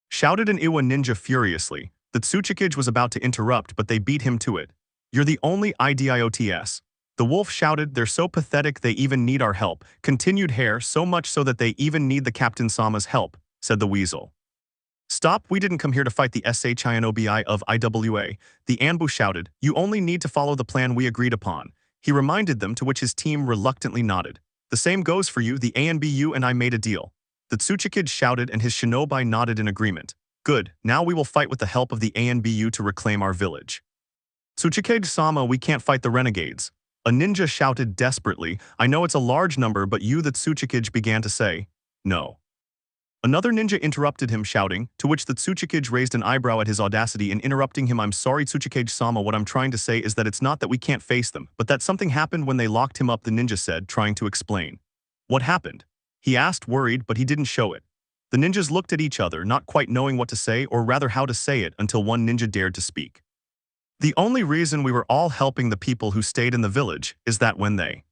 Shouted an Iwa ninja furiously. The Tsuchikage was about to interrupt, but they beat him to it. You're the only idiots. The wolf shouted, they're so pathetic they even need our help. Continued Hare, so much so that they even need the Captain Sama's help, said the weasel. Stop, we didn't come here to fight the Shinobi of IWA. The Anbu shouted, you only need to follow the plan we agreed upon. He reminded them, to which his team reluctantly nodded. The same goes for you, the ANBU and I made a deal. The Tsuchikage shouted and his shinobi nodded in agreement. Good, now we will fight with the help of the ANBU to reclaim our village. Tsuchikage-sama, we can't fight the renegades. A ninja shouted desperately. I know it's a large number, but you, the Tsuchikage, began to say. No. Another ninja interrupted him, shouting, to which the Tsuchikage raised an eyebrow at his audacity and interrupting him. I'm sorry, Tsuchikage-sama, what I'm trying to say is that it's not that we can't face them, but that something happened when they locked him up, the ninja said, trying to explain. What happened? He asked, worried, but he didn't show it. The ninjas looked at each other, not quite knowing what to say, or rather how to say it, until one ninja dared to speak. The only reason we were all helping the people who stayed in the village is that when they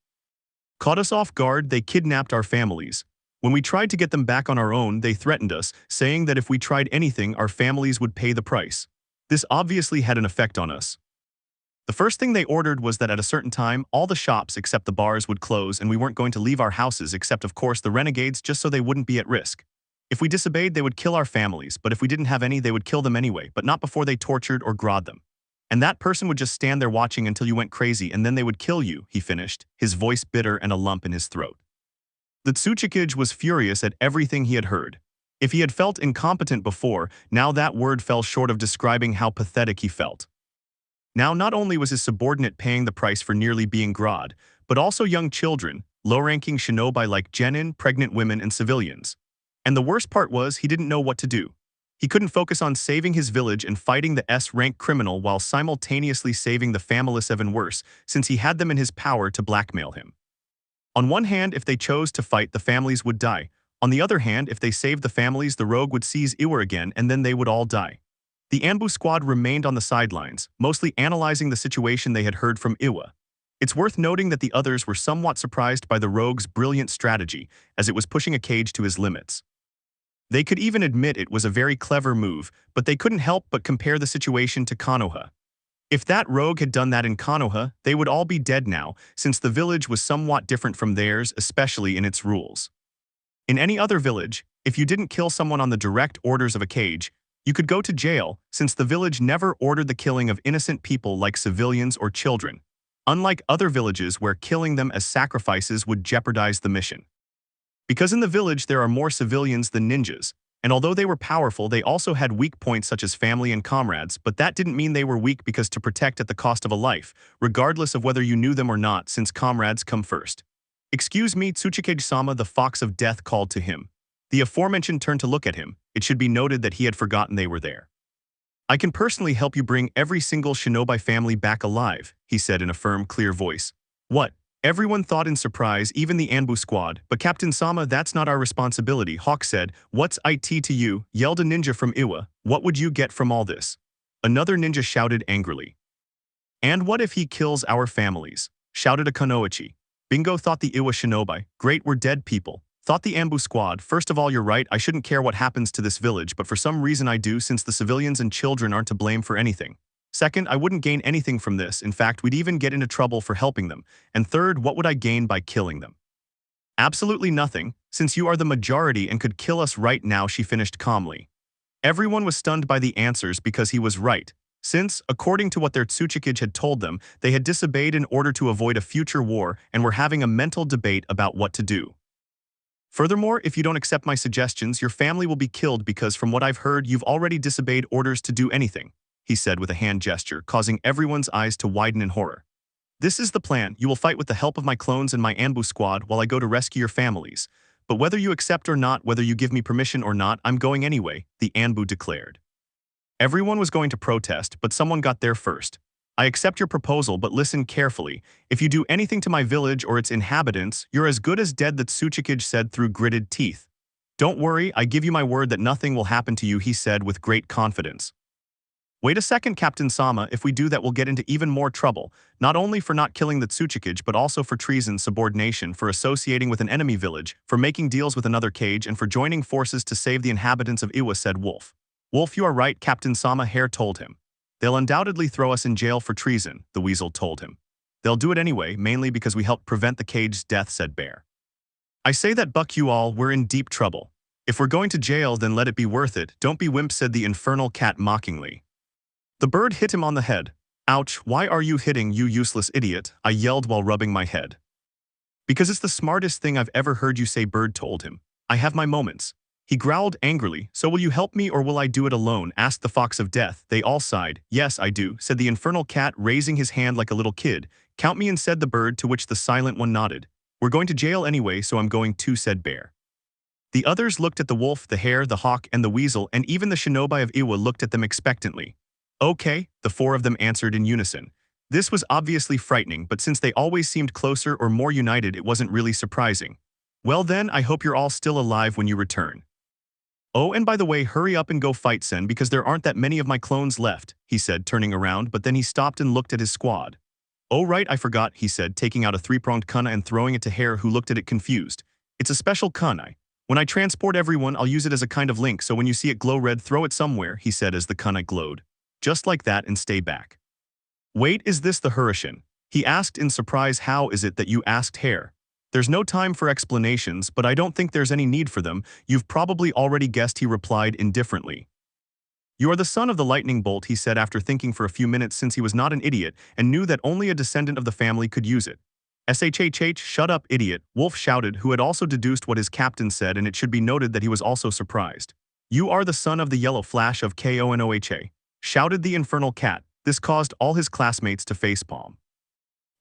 caught us off guard, they kidnapped our families. When we tried to get them back on our own, they threatened us, saying that if we tried anything, our families would pay the price. This obviously had an effect on us. The first thing they ordered was that at a certain time, all the shops except the bars would close and we weren't going to leave our houses except, of course, the renegades, just so they wouldn't be at risk. If we disobeyed, they would kill our families, but if we didn't have any, they would kill them anyway, but not before they tortured or grod them. And that person would just stand there watching until you went crazy, and then they would kill you, he finished, his voice bitter and a lump in his throat. The Tsuchikage was furious at everything he had heard. If he had felt incompetent before, now that word fell short of describing how pathetic he felt. Now not only was his subordinate paying the price for nearly being grod, but also young children, low-ranking shinobi like genin, pregnant women, and civilians. And the worst part was he didn't know what to do. He couldn't focus on saving his village and fighting the S-rank criminal while simultaneously saving the familess, even worse, since he had them in his power to blackmail him. On one hand, if they chose to fight, the families would die. On the other hand, if they saved the families, the rogue would seize Iwa again, and then they would all die. The Anbu squad remained on the sidelines, mostly analyzing the situation they had heard from Iwa. It's worth noting that the others were somewhat surprised by the rogue's brilliant strategy, as it was pushing a cage to his limits. They could even admit it was a very clever move, but they couldn't help but compare the situation to Konoha. If that rogue had done that in Konoha, they would all be dead now, since the village was somewhat different from theirs, especially in its rules. In any other village, if you didn't kill someone on the direct orders of a cage, you could go to jail, since the village never ordered the killing of innocent people like civilians or children, unlike other villages where killing them as sacrifices would jeopardize the mission. Because in the village there are more civilians than ninjas, and although they were powerful, they also had weak points such as family and comrades, but that didn't mean they were weak because to protect at the cost of a life, regardless of whether you knew them or not, since comrades come first. "Excuse me," Tsuchikage-sama, the Fox of Death, called to him. The aforementioned turned to look at him. It should be noted that he had forgotten they were there. "I can personally help you bring every single shinobi family back alive," he said in a firm, clear voice. "What?" Everyone thought in surprise, even the Anbu squad. "But Captain Sama, that's not our responsibility," Hawk said. "What's it to you?" yelled a ninja from Iwa. "What would you get from all this?" Another ninja shouted angrily. "And what if he kills our families?" shouted a Kunoichi. "Bingo," thought the Iwa shinobi. "Great, we're dead people," thought the Anbu squad. "First of all, you're right, I shouldn't care what happens to this village, but for some reason I do, since the civilians and children aren't to blame for anything. Second, I wouldn't gain anything from this, in fact, we'd even get into trouble for helping them. And third, what would I gain by killing them?" "Absolutely nothing, since you are the majority and could kill us right now," she finished calmly. Everyone was stunned by the answers because he was right, since, according to what their Tsuchikage had told them, they had disobeyed in order to avoid a future war and were having a mental debate about what to do. "Furthermore, if you don't accept my suggestions, your family will be killed because from what I've heard, you've already disobeyed orders to do anything," he said with a hand gesture, causing everyone's eyes to widen in horror. "This is the plan. You will fight with the help of my clones and my Anbu squad while I go to rescue your families. But whether you accept or not, whether you give me permission or not, I'm going anyway," the Anbu declared. Everyone was going to protest, but someone got there first. "I accept your proposal, but listen carefully. If you do anything to my village or its inhabitants, you're as good as dead," the Tsuchikage said through gritted teeth. "Don't worry, I give you my word that nothing will happen to you," he said with great confidence. "Wait a second, Captain Sama, if we do that we'll get into even more trouble, not only for not killing the Tsuchikage but also for treason, subordination, for associating with an enemy village, for making deals with another cage, and for joining forces to save the inhabitants of Iwa," said Wolf. "Wolf, you are right," Captain Sama, Hare told him. "They'll undoubtedly throw us in jail for treason," the Weasel told him. "They'll do it anyway, mainly because we helped prevent the cage's death," said Bear. "I say that, buck you all, we're in deep trouble. If we're going to jail, then let it be worth it. Don't be wimp," said the infernal cat mockingly. The bird hit him on the head. "Ouch, why are you hitting, you useless idiot?" I yelled while rubbing my head. "Because it's the smartest thing I've ever heard you say," Bird told him. "I have my moments." He growled angrily. "So will you help me or will I do it alone?" asked the Fox of Death. They all sighed. "Yes, I do," said the infernal cat, raising his hand like a little kid. "Count me in," said the bird, to which the silent one nodded. "We're going to jail anyway, so I'm going too," said Bear. The others looked at the wolf, the hare, the hawk, and the weasel, and even the shinobi of Iwa looked at them expectantly. "Okay," the four of them answered in unison. This was obviously frightening, but since they always seemed closer or more united, it wasn't really surprising. "Well then, I hope you're all still alive when you return. Oh, and by the way, hurry up and go fight Sen because there aren't that many of my clones left," he said, turning around, but then he stopped and looked at his squad. "Oh right, I forgot," he said, taking out a three-pronged kunai and throwing it to Hare, who looked at it confused. "It's a special kunai. When I transport everyone, I'll use it as a kind of link, so when you see it glow red, throw it somewhere," he said as the kunai glowed. "Just like that and stay back." "Wait, is this the Hurricane?" he asked in surprise. "How is it that you asked Hare?" "There's no time for explanations, but I don't think there's any need for them. You've probably already guessed," he replied indifferently. "You are the son of the lightning bolt," he said after thinking for a few minutes, since he was not an idiot and knew that only a descendant of the family could use it. "Shhh, shut up, idiot," Wolf shouted, who had also deduced what his captain said, and it should be noted that he was also surprised. "You are the son of the yellow flash of Konoha," shouted the infernal cat. This caused all his classmates to facepalm.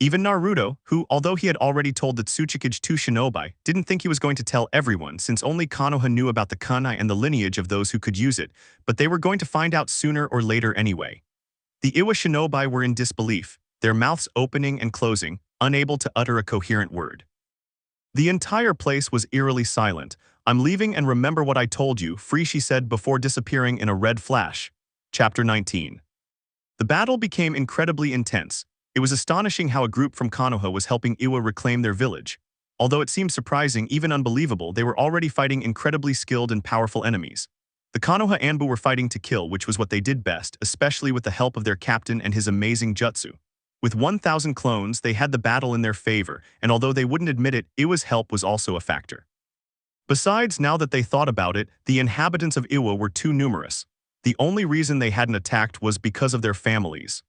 Even Naruto, who, although he had already told the Tsuchikage to Shinobi, didn't think he was going to tell everyone since only Konoha knew about the kunai and the lineage of those who could use it, but they were going to find out sooner or later anyway. The Iwa Shinobi were in disbelief, their mouths opening and closing, unable to utter a coherent word. The entire place was eerily silent. "I'm leaving and remember what I told you," Frishi said before disappearing in a red flash. Chapter 19. The battle became incredibly intense. It was astonishing how a group from Konoha was helping Iwa reclaim their village. Although it seemed surprising, even unbelievable, they were already fighting incredibly skilled and powerful enemies. The Konoha Anbu were fighting to kill, which was what they did best, especially with the help of their captain and his amazing jutsu. With 1,000 clones, they had the battle in their favor, and although they wouldn't admit it, Iwa's help was also a factor. Besides, now that they thought about it, the inhabitants of Iwa were too numerous. The only reason they hadn't attacked was because of their families.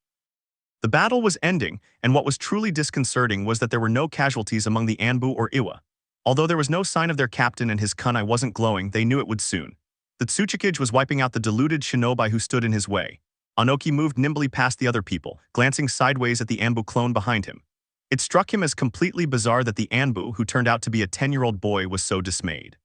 The battle was ending, and what was truly disconcerting was that there were no casualties among the Anbu or Iwa. Although there was no sign of their captain and his kunai wasn't glowing, they knew it would soon. The Tsuchikage was wiping out the deluded shinobi who stood in his way. Anoki moved nimbly past the other people, glancing sideways at the Anbu clone behind him. It struck him as completely bizarre that the Anbu, who turned out to be a 10-year-old boy, was so dismayed.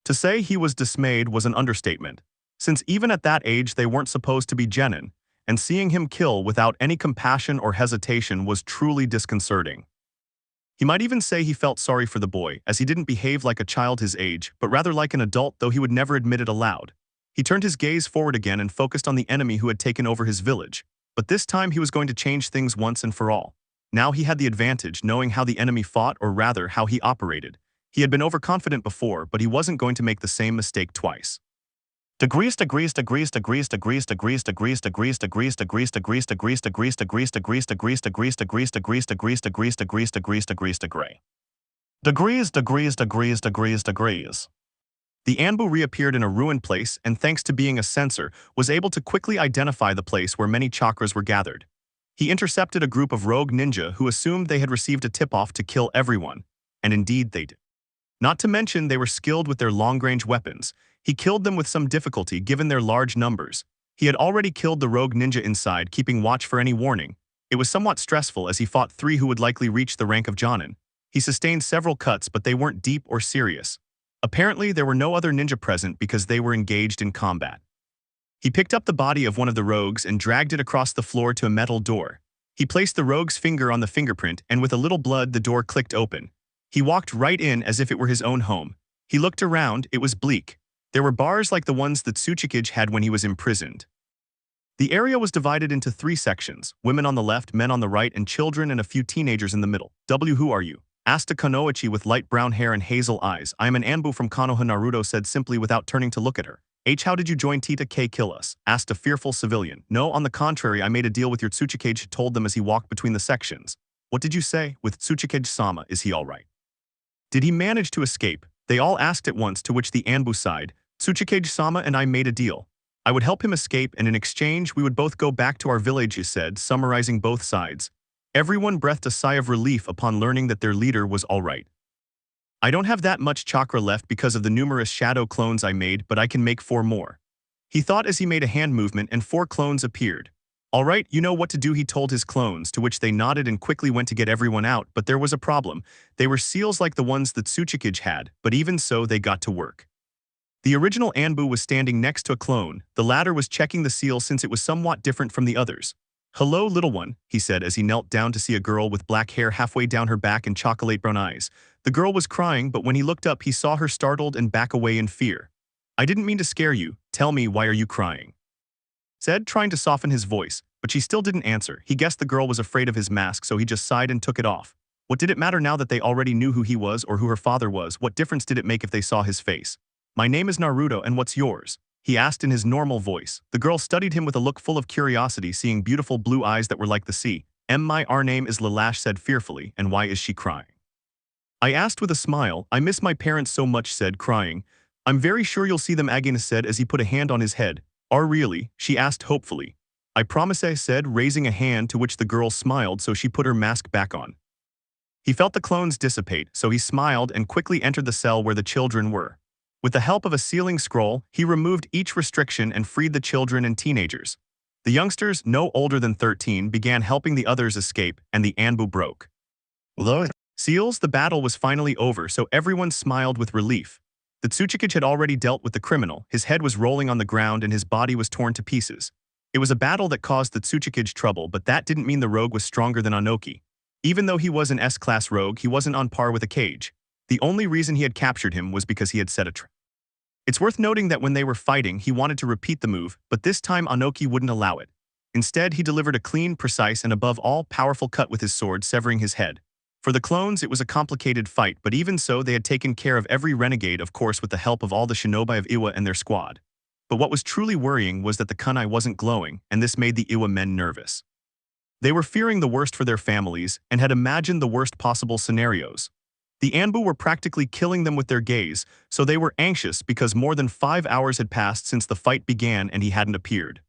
To say he was dismayed was an understatement, since even at that age they weren't supposed to be genin, and seeing him kill without any compassion or hesitation was truly disconcerting. He might even say he felt sorry for the boy, as he didn't behave like a child his age, but rather like an adult, though he would never admit it aloud. He turned his gaze forward again and focused on the enemy who had taken over his village. But this time he was going to change things once and for all. Now he had the advantage, knowing how the enemy fought, or rather how he operated. He had been overconfident before, but he wasn't going to make the same mistake twice. Degrees. The Anbu reappeared in a ruined place and, thanks to being a sensor, was able to quickly identify the place where many chakras were gathered. He intercepted a group of rogue ninja who assumed they had received a tip-off to kill everyone, and indeed they did. Not to mention they were skilled with their long-range weapons. He killed them with some difficulty given their large numbers. He had already killed the rogue ninja inside, keeping watch for any warning. It was somewhat stressful as he fought 3 who would likely reach the rank of Jonin. He sustained several cuts, but they weren't deep or serious. Apparently, there were no other ninja present because they were engaged in combat. He picked up the body of one of the rogues and dragged it across the floor to a metal door. He placed the rogue's finger on the fingerprint, and with a little blood, the door clicked open. He walked right in as if it were his own home. He looked around. It was bleak. There were bars like the ones that Tsuchikage had when he was imprisoned. The area was divided into 3 sections: women on the left, men on the right, and children and a few teenagers in the middle. Who are you?" asked a Konoichi with light brown hair and hazel eyes. "I am an Anbu from Konoha," Naruto said simply without turning to look at her. "How did you join Tita K kill us?" asked a fearful civilian. "No, on the contrary, I made a deal with your Tsuchikage," told them as he walked between the sections. "What did you say? With Tsuchikage-sama, is he all right? Did he manage to escape?" They all asked at once, to which the Anbu sighed. "Tsuchikage-sama and I made a deal. I would help him escape, and in exchange we would both go back to our village," he said, summarizing both sides. Everyone breathed a sigh of relief upon learning that their leader was all right. "I don't have that much chakra left because of the numerous shadow clones I made, but I can make 4 more. He thought as he made a hand movement and 4 clones appeared. "All right, you know what to do," he told his clones, to which they nodded and quickly went to get everyone out, but there was a problem. They were seals like the ones that Tsuchikage had, but even so they got to work. The original Anbu was standing next to a clone. The latter was checking the seal since it was somewhat different from the others. "Hello, little one," he said as he knelt down to see a girl with black hair halfway down her back and chocolate brown eyes. The girl was crying, but when he looked up he saw her startled and back away in fear. "I didn't mean to scare you. Tell me, why are you crying?" said, trying to soften his voice, but she still didn't answer. He guessed the girl was afraid of his mask, so he just sighed and took it off. What did it matter now that they already knew who he was or who her father was? What difference did it make if they saw his face? "My name is Naruto, and what's yours?" he asked in his normal voice. The girl studied him with a look full of curiosity, seeing beautiful blue eyes that were like the sea. Our name is Lalash," said fearfully. "And why is she crying?" I asked with a smile. "I miss my parents so much," said, crying. "I'm very sure you'll see them," Agnes said as he put a hand on his head. "Are really?" she asked hopefully. "I promise," I said, raising a hand, to which the girl smiled, so she put her mask back on. He felt the clones dissipate, so he smiled and quickly entered the cell where the children were. With the help of a sealing scroll, he removed each restriction and freed the children and teenagers. The youngsters, no older than 13, began helping the others escape, and the Anbu broke. Although Seals, the battle was finally over, so everyone smiled with relief. The Tsuchikage had already dealt with the criminal, his head was rolling on the ground and his body was torn to pieces. It was a battle that caused the Tsuchikage trouble, but that didn't mean the rogue was stronger than Anoki. Even though he was an S-class rogue, he wasn't on par with a Cage. The only reason he had captured him was because he had set a trap. It's worth noting that when they were fighting, he wanted to repeat the move, but this time Anoki wouldn't allow it. Instead, he delivered a clean, precise, and above all, powerful cut with his sword, severing his head. For the clones, it was a complicated fight, but even so, they had taken care of every renegade, of course with the help of all the shinobi of Iwa and their squad. But what was truly worrying was that the kunai wasn't glowing, and this made the Iwa men nervous. They were fearing the worst for their families, and had imagined the worst possible scenarios. The Anbu were practically killing them with their gaze, so they were anxious because more than 5 hours had passed since the fight began and he hadn't appeared.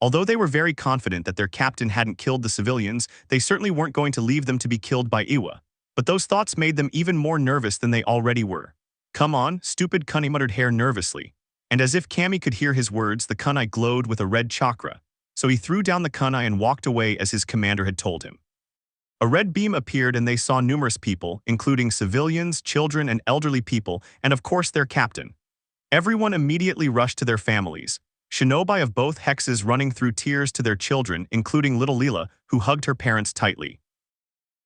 Although they were very confident that their captain hadn't killed the civilians, they certainly weren't going to leave them to be killed by Iwa. But those thoughts made them even more nervous than they already were. "Come on, stupid kunai," muttered Hare nervously. And as if Kami could hear his words, the kunai glowed with a red chakra. So he threw down the kunai and walked away as his commander had told him. A red beam appeared and they saw numerous people, including civilians, children, and elderly people, and of course their captain. Everyone immediately rushed to their families. Shinobi of both hexes running through tears to their children, including little Leela, who hugged her parents tightly.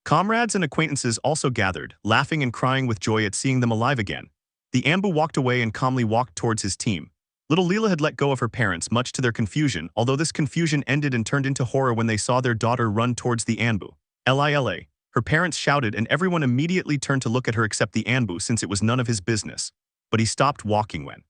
Comrades and acquaintances also gathered, laughing and crying with joy at seeing them alive again. The Anbu walked away and calmly walked towards his team. Little Leela had let go of her parents, much to their confusion, although this confusion ended and turned into horror when they saw their daughter run towards the Anbu. Lila. Her parents shouted and everyone immediately turned to look at her except the Anbu since it was none of his business. But he stopped walking when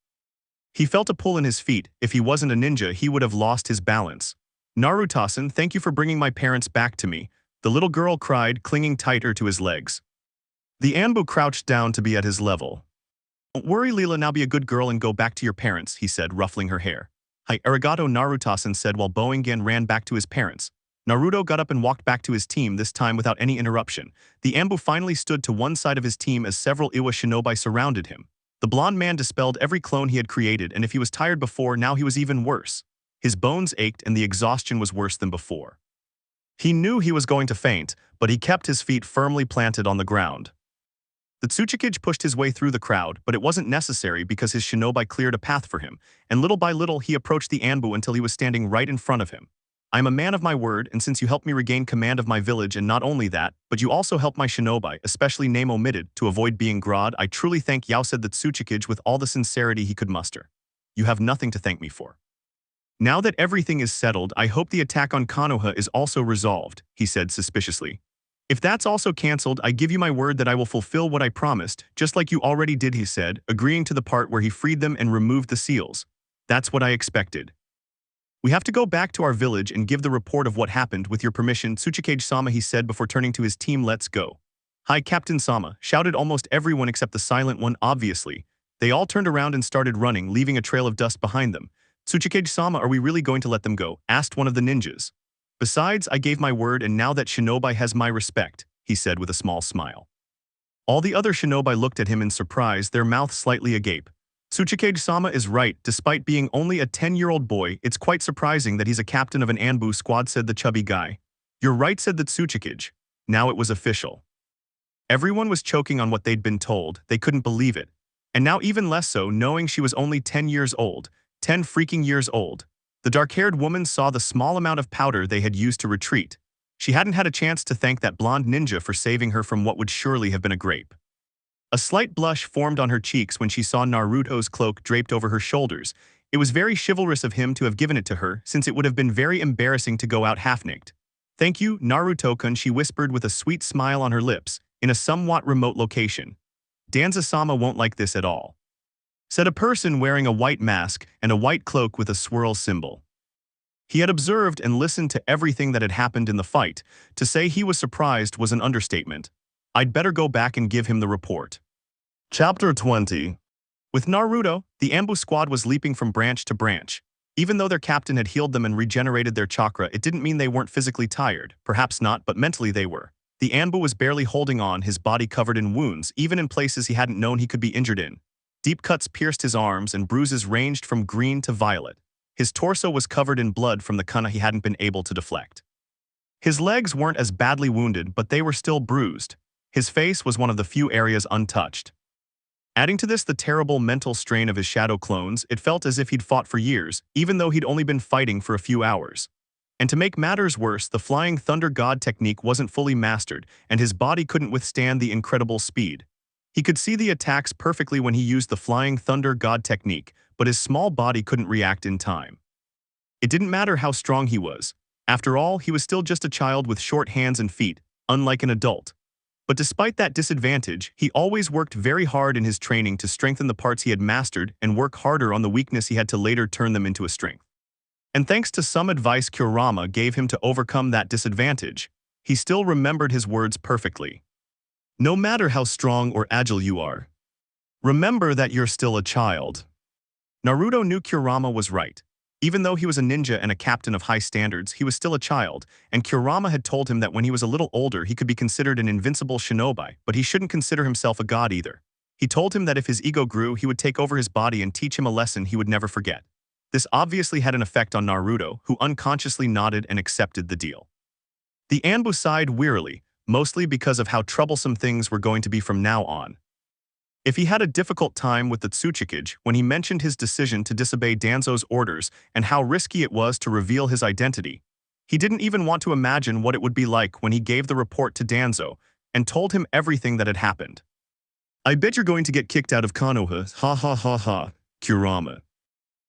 he felt a pull in his feet. If he wasn't a ninja, he would have lost his balance. "Naruto-san, thank you for bringing my parents back to me," the little girl cried, clinging tighter to his legs. The Anbu crouched down to be at his level. "Don't worry, Leela, now be a good girl and go back to your parents," he said, ruffling her hair. "Hi, arigato," Naruto-san said while bowing again ran back to his parents. Naruto got up and walked back to his team, this time without any interruption. The Anbu finally stood to one side of his team as several Iwa shinobi surrounded him. The blonde man dispelled every clone he had created, and if he was tired before, now he was even worse. His bones ached and the exhaustion was worse than before. He knew he was going to faint, but he kept his feet firmly planted on the ground. The Tsuchikage pushed his way through the crowd, but it wasn't necessary because his shinobi cleared a path for him, and little by little he approached the Anbu until he was standing right in front of him. "I am a man of my word, and since you helped me regain command of my village, and not only that, but you also helped my shinobi, especially name omitted, to avoid being grod, I truly thank you," said the Tsuchikage with all the sincerity he could muster. "You have nothing to thank me for. Now that everything is settled, I hope the attack on Konoha is also resolved," he said suspiciously. "If that's also cancelled, I give you my word that I will fulfill what I promised, just like you already did," he said, agreeing to the part where he freed them and removed the seals. "That's what I expected. We have to go back to our village and give the report of what happened, with your permission, Tsuchikage-sama," he said before turning to his team. "Let's go." "Hi, Captain-sama," shouted almost everyone except the silent one, obviously. They all turned around and started running, leaving a trail of dust behind them. "Tsuchikage-sama, are we really going to let them go?" asked one of the ninjas. "Besides, I gave my word and now that shinobi has my respect," he said with a small smile. All the other shinobi looked at him in surprise, their mouths slightly agape. "Tsuchikage-sama is right, despite being only a 10-year-old boy, it's quite surprising that he's a captain of an Anbu squad," said the chubby guy. "You're right," said the Tsuchikage. Now it was official. Everyone was choking on what they'd been told, they couldn't believe it. And now even less so, knowing she was only 10 years old. 10 freaking years old. The dark-haired woman saw the small amount of powder they had used to retreat. She hadn't had a chance to thank that blonde ninja for saving her from what would surely have been a grape. A slight blush formed on her cheeks when she saw Naruto's cloak draped over her shoulders. It was very chivalrous of him to have given it to her, since it would have been very embarrassing to go out half-naked. "Thank you, Naruto-kun," she whispered with a sweet smile on her lips, in a somewhat remote location. "Danzo-sama won't like this at all," said a person wearing a white mask and a white cloak with a swirl symbol. He had observed and listened to everything that had happened in the fight. To say he was surprised was an understatement. I'd better go back and give him the report. Chapter 20. With Naruto, the Anbu squad was leaping from branch to branch. Even though their captain had healed them and regenerated their chakra, it didn't mean they weren't physically tired. Perhaps not, but mentally they were. The Anbu was barely holding on, his body covered in wounds, even in places he hadn't known he could be injured in. Deep cuts pierced his arms and bruises ranged from green to violet. His torso was covered in blood from the kuna he hadn't been able to deflect. His legs weren't as badly wounded, but they were still bruised. His face was one of the few areas untouched. Adding to this the terrible mental strain of his shadow clones, it felt as if he'd fought for years, even though he'd only been fighting for a few hours. And to make matters worse, the Flying Thunder God technique wasn't fully mastered, and his body couldn't withstand the incredible speed. He could see the attacks perfectly when he used the Flying Thunder God technique, but his small body couldn't react in time. It didn't matter how strong he was. After all, he was still just a child with short hands and feet, unlike an adult. But despite that disadvantage, he always worked very hard in his training to strengthen the parts he had mastered and work harder on the weakness he had to later turn them into a strength. And thanks to some advice Kurama gave him to overcome that disadvantage, he still remembered his words perfectly. No matter how strong or agile you are, remember that you're still a child. Naruto knew Kurama was right. Even though he was a ninja and a captain of high standards, he was still a child, and Kurama had told him that when he was a little older he could be considered an invincible shinobi, but he shouldn't consider himself a god either. He told him that if his ego grew, he would take over his body and teach him a lesson he would never forget. This obviously had an effect on Naruto, who unconsciously nodded and accepted the deal. The Anbu sighed wearily, mostly because of how troublesome things were going to be from now on. If he had a difficult time with the Otsutsuki when he mentioned his decision to disobey Danzo's orders and how risky it was to reveal his identity, he didn't even want to imagine what it would be like when he gave the report to Danzo and told him everything that had happened. I bet you're going to get kicked out of Konoha, ha ha ha ha, Kurama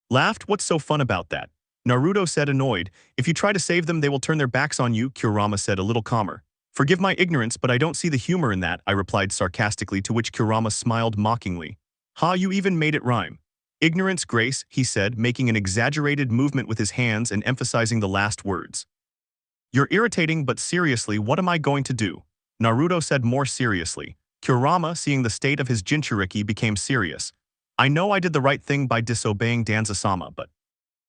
laughed. What's so fun about that? Naruto said, annoyed. If you try to save them, they will turn their backs on you, Kurama said, a little calmer. Forgive my ignorance, but I don't see the humor in that, I replied sarcastically, to which Kurama smiled mockingly. Ha, you even made it rhyme. Ignorance, Grace, he said, making an exaggerated movement with his hands and emphasizing the last words. You're irritating, but seriously, what am I going to do? Naruto said more seriously. Kurama, seeing the state of his Jinchuriki, became serious. I know I did the right thing by disobeying Danzo-sama, but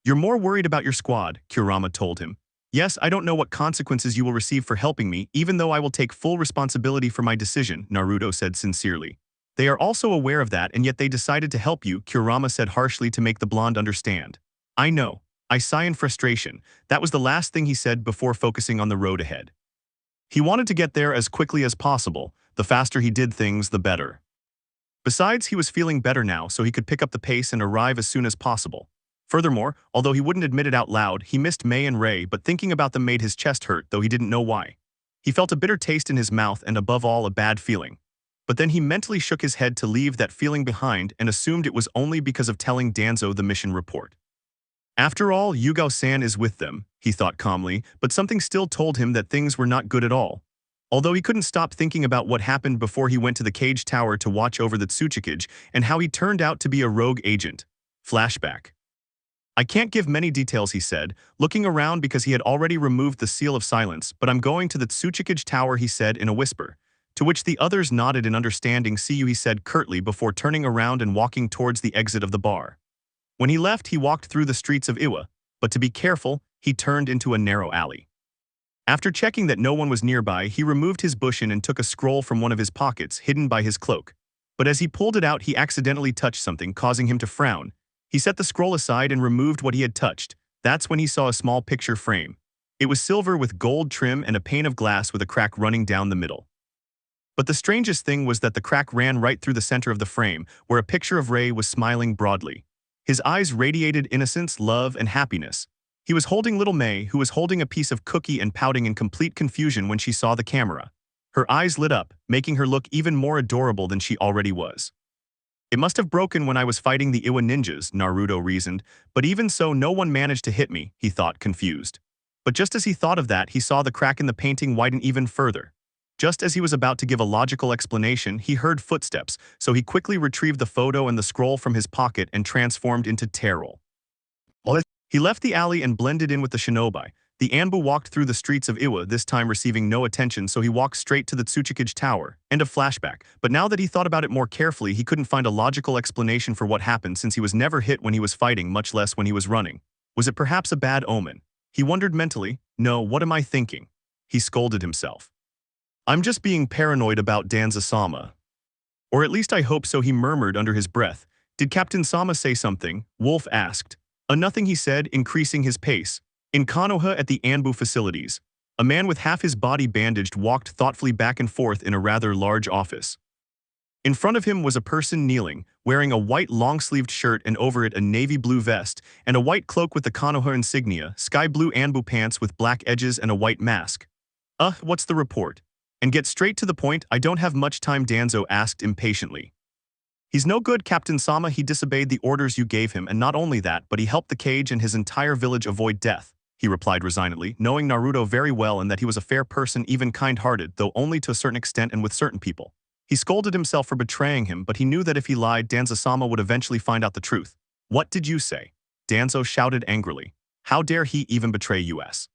you're more worried about your squad, Kurama told him. Yes, I don't know what consequences you will receive for helping me, even though I will take full responsibility for my decision, Naruto said sincerely. They are also aware of that, and yet they decided to help you, Kurama said harshly to make the blonde understand. I know. I sigh in frustration. That was the last thing he said before focusing on the road ahead. He wanted to get there as quickly as possible. The faster he did things, the better. Besides, he was feeling better now, so he could pick up the pace and arrive as soon as possible. Furthermore, although he wouldn't admit it out loud, he missed Mei and Rei, but thinking about them made his chest hurt, though he didn't know why. He felt a bitter taste in his mouth and above all a bad feeling. But then he mentally shook his head to leave that feeling behind and assumed it was only because of telling Danzo the mission report. After all, Yugao-san is with them, he thought calmly, but something still told him that things were not good at all. Although he couldn't stop thinking about what happened before he went to the cage tower to watch over the Otsutsuki and how he turned out to be a rogue agent. Flashback. I can't give many details, he said, looking around because he had already removed the seal of silence, but I'm going to the Otsutsuki tower, he said in a whisper. To which the others nodded in understanding. See you, he said curtly before turning around and walking towards the exit of the bar. When he left, he walked through the streets of Iwa, but to be careful, he turned into a narrow alley. After checking that no one was nearby, he removed his bushin and took a scroll from one of his pockets, hidden by his cloak. But as he pulled it out, he accidentally touched something, causing him to frown. He set the scroll aside and removed what he had touched. That's when he saw a small picture frame. It was silver with gold trim and a pane of glass with a crack running down the middle. But the strangest thing was that the crack ran right through the center of the frame, where a picture of Rei was smiling broadly. His eyes radiated innocence, love, and happiness. He was holding little Mei, who was holding a piece of cookie and pouting in complete confusion when she saw the camera. Her eyes lit up, making her look even more adorable than she already was. It must have broken when I was fighting the Iwa ninjas, Naruto reasoned, but even so no one managed to hit me, he thought, confused. But just as he thought of that, he saw the crack in the painting widen even further. Just as he was about to give a logical explanation, he heard footsteps, so he quickly retrieved the photo and the scroll from his pocket and transformed into Terrell. He left the alley and blended in with the shinobi. The Anbu walked through the streets of Iwa, this time receiving no attention, so he walked straight to the Otsutsuki tower. End of flashback. But now that he thought about it more carefully, he couldn't find a logical explanation for what happened since he was never hit when he was fighting, much less when he was running. Was it perhaps a bad omen? He wondered mentally. No, what am I thinking? He scolded himself. I'm just being paranoid about Danzo-sama. Or at least I hope so, he murmured under his breath. Did Captain Sama say something? Wolf asked. A nothing, he said, increasing his pace. In Konoha at the Anbu facilities, a man with half his body bandaged walked thoughtfully back and forth in a rather large office. In front of him was a person kneeling, wearing a white long-sleeved shirt and over it a navy blue vest, and a white cloak with the Konoha insignia, sky blue Anbu pants with black edges and a white mask. What's the report? And get straight to the point, I don't have much time, Danzo asked impatiently. He's no good, Captain Sama. He disobeyed the orders you gave him, and not only that, but he helped the cage and his entire village avoid death, he replied resignedly, knowing Naruto very well and that he was a fair person, even kind-hearted, though only to a certain extent and with certain people. He scolded himself for betraying him, but he knew that if he lied, Danzo-sama would eventually find out the truth. What did you say? Danzo shouted angrily. How dare he even betray us?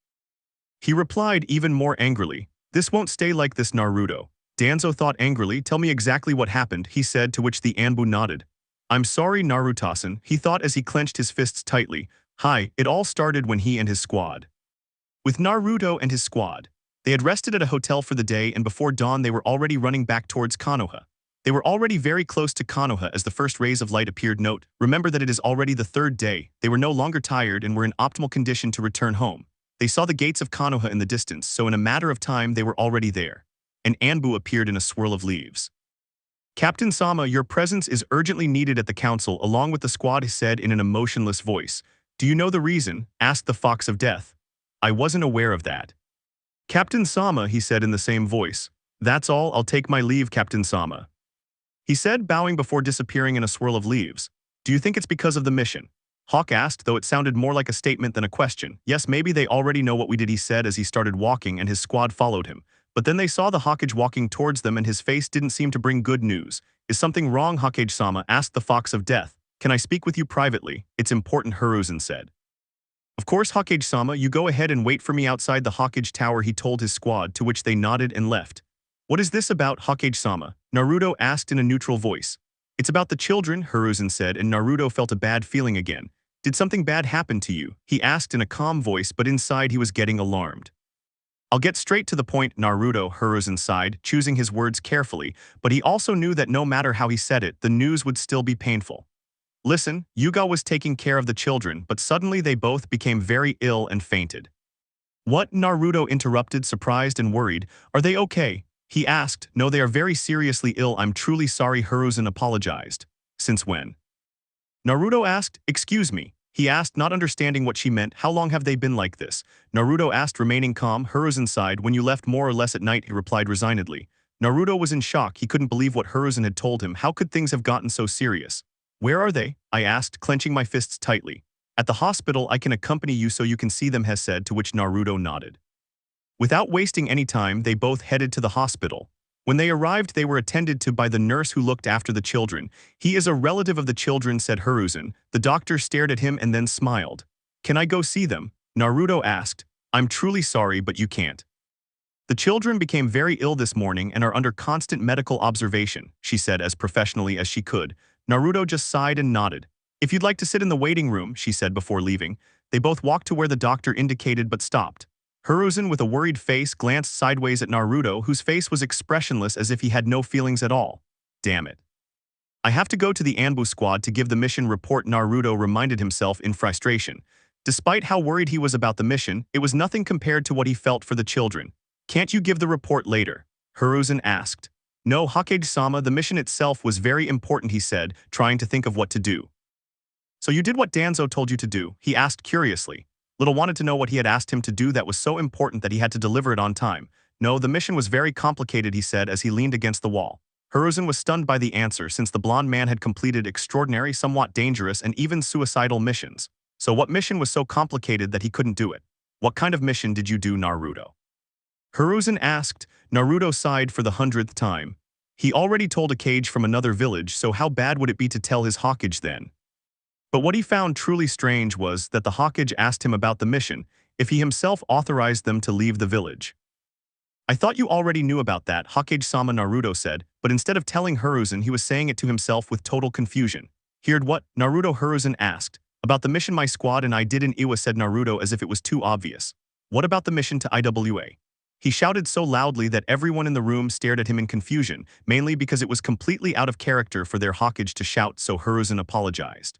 He replied even more angrily. This won't stay like this, Naruto. Danzo thought angrily. Tell me exactly what happened, he said, to which the Anbu nodded. I'm sorry, Naruto-san, he thought as he clenched his fists tightly. It all started when he and his squad. With Naruto and his squad, they had rested at a hotel for the day, and before dawn they were already running back towards Konoha. They were already very close to Konoha as the first rays of light appeared. Note, remember that it is already the third day. They were no longer tired and were in optimal condition to return home. They saw the gates of Konoha in the distance, so in a matter of time they were already there. An Anbu appeared in a swirl of leaves. Captain Sama, your presence is urgently needed at the council, along with the squad, he said in an emotionless voice. Do you know the reason? Asked the Fox of Death. I wasn't aware of that. Captain Sama, he said in the same voice. That's all, I'll take my leave, Captain Sama. He said, bowing before disappearing in a swirl of leaves. Do you think it's because of the mission? Hawk asked, though it sounded more like a statement than a question. Yes, maybe they already know what we did, he said as he started walking and his squad followed him. But then they saw the Hawkage walking towards them and his face didn't seem to bring good news. Is something wrong, Hawkage-sama? Asked the Fox of Death. Can I speak with you privately? It's important, Hiruzen said. Of course, Hawkage-sama, you go ahead and wait for me outside the Hawkage Tower, he told his squad, to which they nodded and left. What is this about, Hawkage-sama? Naruto asked in a neutral voice. It's about the children, Hiruzen said, and Naruto felt a bad feeling again. Did something bad happen to you? He asked in a calm voice, but inside he was getting alarmed. I'll get straight to the point, Naruto, Hiruzen sighed, choosing his words carefully, but he also knew that no matter how he said it, the news would still be painful. Listen, Yuga was taking care of the children, but suddenly they both became very ill and fainted. What? Naruto interrupted, surprised and worried. Are they okay? He asked. No, they are very seriously ill. I'm truly sorry, Hiruzen apologized. Since when? Naruto asked. Excuse me. He asked, not understanding what she meant. How long have they been like this? Naruto asked, remaining calm. Hiruzen sighed. When you left more or less at night, he replied resignedly. Naruto was in shock. He couldn't believe what Hiruzen had told him. How could things have gotten so serious? Where are they? I asked, clenching my fists tightly. At the hospital, I can accompany you so you can see them, he said, to which Naruto nodded. Without wasting any time, they both headed to the hospital. When they arrived, they were attended to by the nurse who looked after the children. He is a relative of the children, said Hiruzen. The doctor stared at him and then smiled. Can I go see them? Naruto asked. I'm truly sorry, but you can't. The children became very ill this morning and are under constant medical observation, she said as professionally as she could. Naruto just sighed and nodded. If you'd like to sit in the waiting room, she said before leaving. They both walked to where the doctor indicated but stopped. Hiruzen, with a worried face, glanced sideways at Naruto, whose face was expressionless as if he had no feelings at all. Damn it. I have to go to the Anbu squad to give the mission report, Naruto reminded himself in frustration. Despite how worried he was about the mission, it was nothing compared to what he felt for the children. Can't you give the report later? Hiruzen asked. No, Hokage-sama, the mission itself was very important, he said, trying to think of what to do. So you did what Danzo told you to do? He asked curiously. Little wanted to know what he had asked him to do that was so important that he had to deliver it on time. No, the mission was very complicated, he said as he leaned against the wall. Hiruzen was stunned by the answer since the blonde man had completed extraordinary, somewhat dangerous, and even suicidal missions. So what mission was so complicated that he couldn't do it? What kind of mission did you do, Naruto? Hiruzen asked. Naruto sighed for the 100th time. He already told a cage from another village, so how bad would it be to tell his Hokage then? But what he found truly strange was that the Hokage asked him about the mission, if he himself authorized them to leave the village. I thought you already knew about that, Hokage-sama, Naruto said, but instead of telling Hiruzen, he was saying it to himself with total confusion. Heard what? Naruto, Hiruzen asked. About the mission my squad and I did in Iwa, said Naruto as if it was too obvious. What about the mission to IWA? He shouted so loudly that everyone in the room stared at him in confusion, mainly because it was completely out of character for their Hokage to shout, so Hiruzen apologized.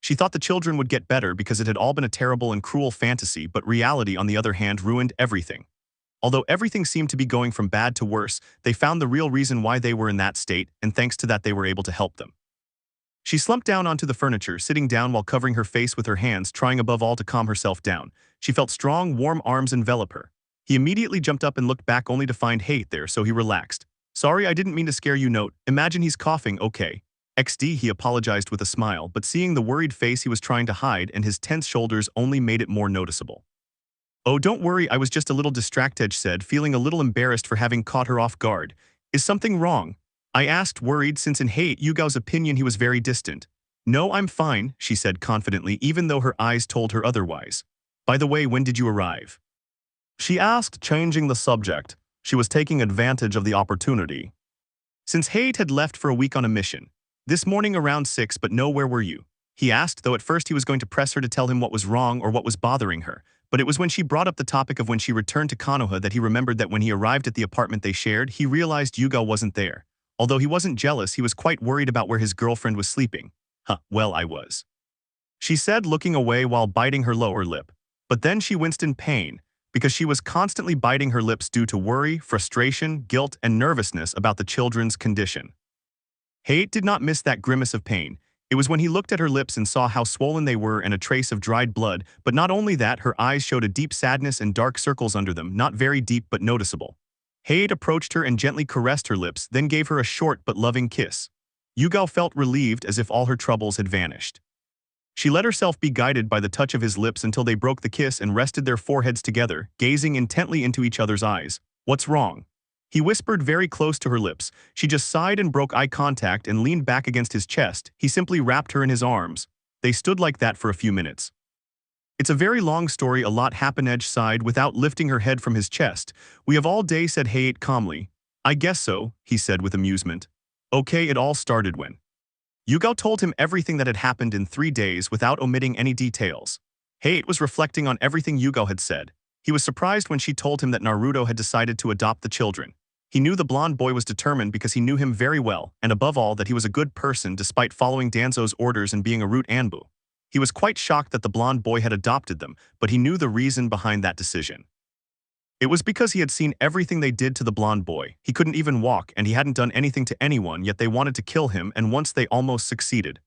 She thought the children would get better because it had all been a terrible and cruel fantasy, but reality, on the other hand, ruined everything. Although everything seemed to be going from bad to worse, they found the real reason why they were in that state, and thanks to that they were able to help them. She slumped down onto the furniture, sitting down while covering her face with her hands, trying above all to calm herself down. She felt strong, warm arms envelop her. He immediately jumped up and looked back only to find hate there, so he relaxed. "Sorry, I didn't mean to scare you, note. Imagine he's coughing, okay." XD, he apologized with a smile, but seeing the worried face he was trying to hide and his tense shoulders only made it more noticeable. "Oh, don't worry, I was just a little distracted," said, feeling a little embarrassed for having caught her off guard. "Is something wrong?" I asked, worried, since in Hate Yugao's opinion he was very distant. "No, I'm fine," she said confidently, even though her eyes told her otherwise. "By the way, when did you arrive?" she asked, changing the subject. She was taking advantage of the opportunity. Since Hate had left for a week on a mission. "This morning around 6, but no, where were you?" he asked, though at first he was going to press her to tell him what was wrong or what was bothering her. But it was when she brought up the topic of when she returned to Konoha that he remembered that when he arrived at the apartment they shared, he realized Yugao wasn't there. Although he wasn't jealous, he was quite worried about where his girlfriend was sleeping. Well, I was," she said, looking away while biting her lower lip. But then she winced in pain, because she was constantly biting her lips due to worry, frustration, guilt, and nervousness about the children's condition. Hate did not miss that grimace of pain. It was when he looked at her lips and saw how swollen they were and a trace of dried blood, but not only that, her eyes showed a deep sadness and dark circles under them, not very deep but noticeable. Hate approached her and gently caressed her lips, then gave her a short but loving kiss. Yugao felt relieved, as if all her troubles had vanished. She let herself be guided by the touch of his lips until they broke the kiss and rested their foreheads together, gazing intently into each other's eyes. "What's wrong?" he whispered very close to her lips. She just sighed and broke eye contact and leaned back against his chest. He simply wrapped her in his arms. They stood like that for a few minutes. "It's a very long story, a lot happened," Edge sighed without lifting her head from his chest. "We have all day," said Hate calmly. "I guess so," he said with amusement. "Okay, it all started when Yugao told him everything that had happened in 3 days without omitting any details." Hate was reflecting on everything Yugao had said. He was surprised when she told him that Naruto had decided to adopt the children. He knew the blonde boy was determined because he knew him very well, and above all that he was a good person despite following Danzo's orders and being a root Anbu. He was quite shocked that the blonde boy had adopted them, but he knew the reason behind that decision. It was because he had seen everything they did to the blonde boy. He couldn't even walk, and he hadn't done anything to anyone, yet they wanted to kill him, and once they almost succeeded.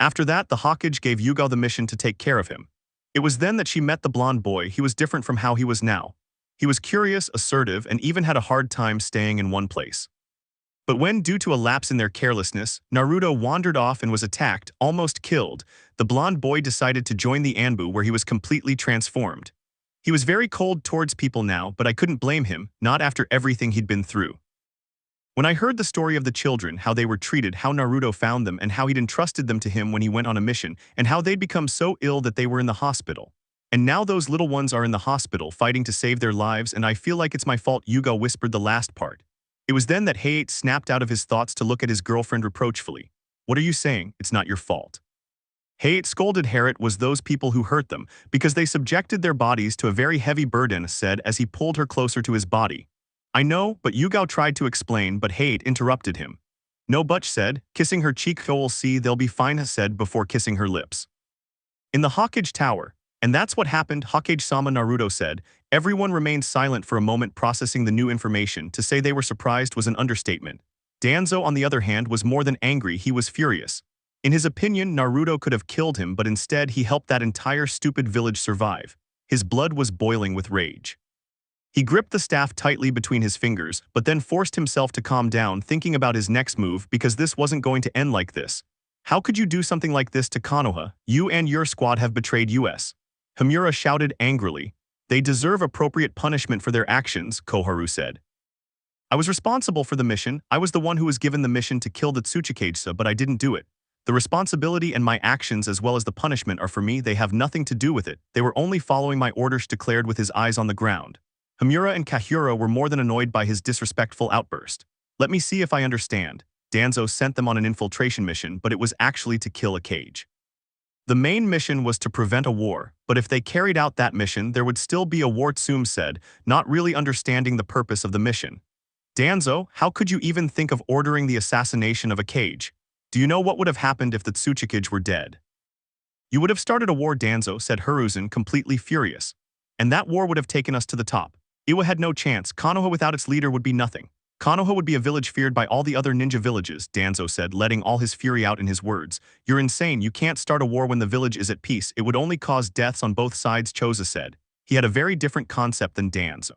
After that, the Hokage gave Yugao the mission to take care of him. It was then that she met the blonde boy. He was different from how he was now. He was curious, assertive, and even had a hard time staying in one place. But when, due to a lapse in their carelessness, Naruto wandered off and was attacked, almost killed, the blonde boy decided to join the Anbu, where he was completely transformed. He was very cold towards people now, but I couldn't blame him, not after everything he'd been through. When I heard the story of the children, how they were treated, how Naruto found them, and how he'd entrusted them to him when he went on a mission, and how they'd become so ill that they were in the hospital. And now those little ones are in the hospital fighting to save their lives, and I feel like it's my fault, Yugao whispered the last part. It was then that Hate snapped out of his thoughts to look at his girlfriend reproachfully. "What are you saying? It's not your fault." Hate scolded Harriet was those people who hurt them, because they subjected their bodies to a very heavy burden, said as he pulled her closer to his body. "I know," but Yugao tried to explain, but Hate interrupted him. "No, Butch said, kissing her cheek. "You'll see, they'll be fine," said before kissing her lips. In the Hokage Tower, and that's what happened, Hokage-sama, Naruto said. Everyone remained silent for a moment, processing the new information. To say they were surprised was an understatement. Danzo, on the other hand, was more than angry, he was furious. In his opinion, Naruto could have killed him, but instead he helped that entire stupid village survive. His blood was boiling with rage. He gripped the staff tightly between his fingers, but then forced himself to calm down, thinking about his next move, because this wasn't going to end like this. "How could you do something like this to Konoha? You and your squad have betrayed us." Himura shouted angrily. "They deserve appropriate punishment for their actions," Koharu said. "I was responsible for the mission. I was the one who was given the mission to kill the Tsuchikage, but I didn't do it. The responsibility and my actions as well as the punishment are for me. They have nothing to do with it. They were only following my orders," declared with his eyes on the ground. Himura and Kahura were more than annoyed by his disrespectful outburst. "Let me see if I understand." Danzo sent them on an infiltration mission, but it was actually to kill a cage. The main mission was to prevent a war, but if they carried out that mission, there would still be a war, Tsume said, not really understanding the purpose of the mission. "Danzo, how could you even think of ordering the assassination of a cage? Do you know what would have happened if the Tsuchikage were dead?" You would have started a war, Danzo, said Hiruzen, completely furious. And that war would have taken us to the top. Iwa had no chance. Konoha without its leader would be nothing. Konoha would be a village feared by all the other ninja villages, Danzo said, letting all his fury out in his words. You're insane. You can't start a war when the village is at peace. It would only cause deaths on both sides, Choza said. He had a very different concept than Danzo.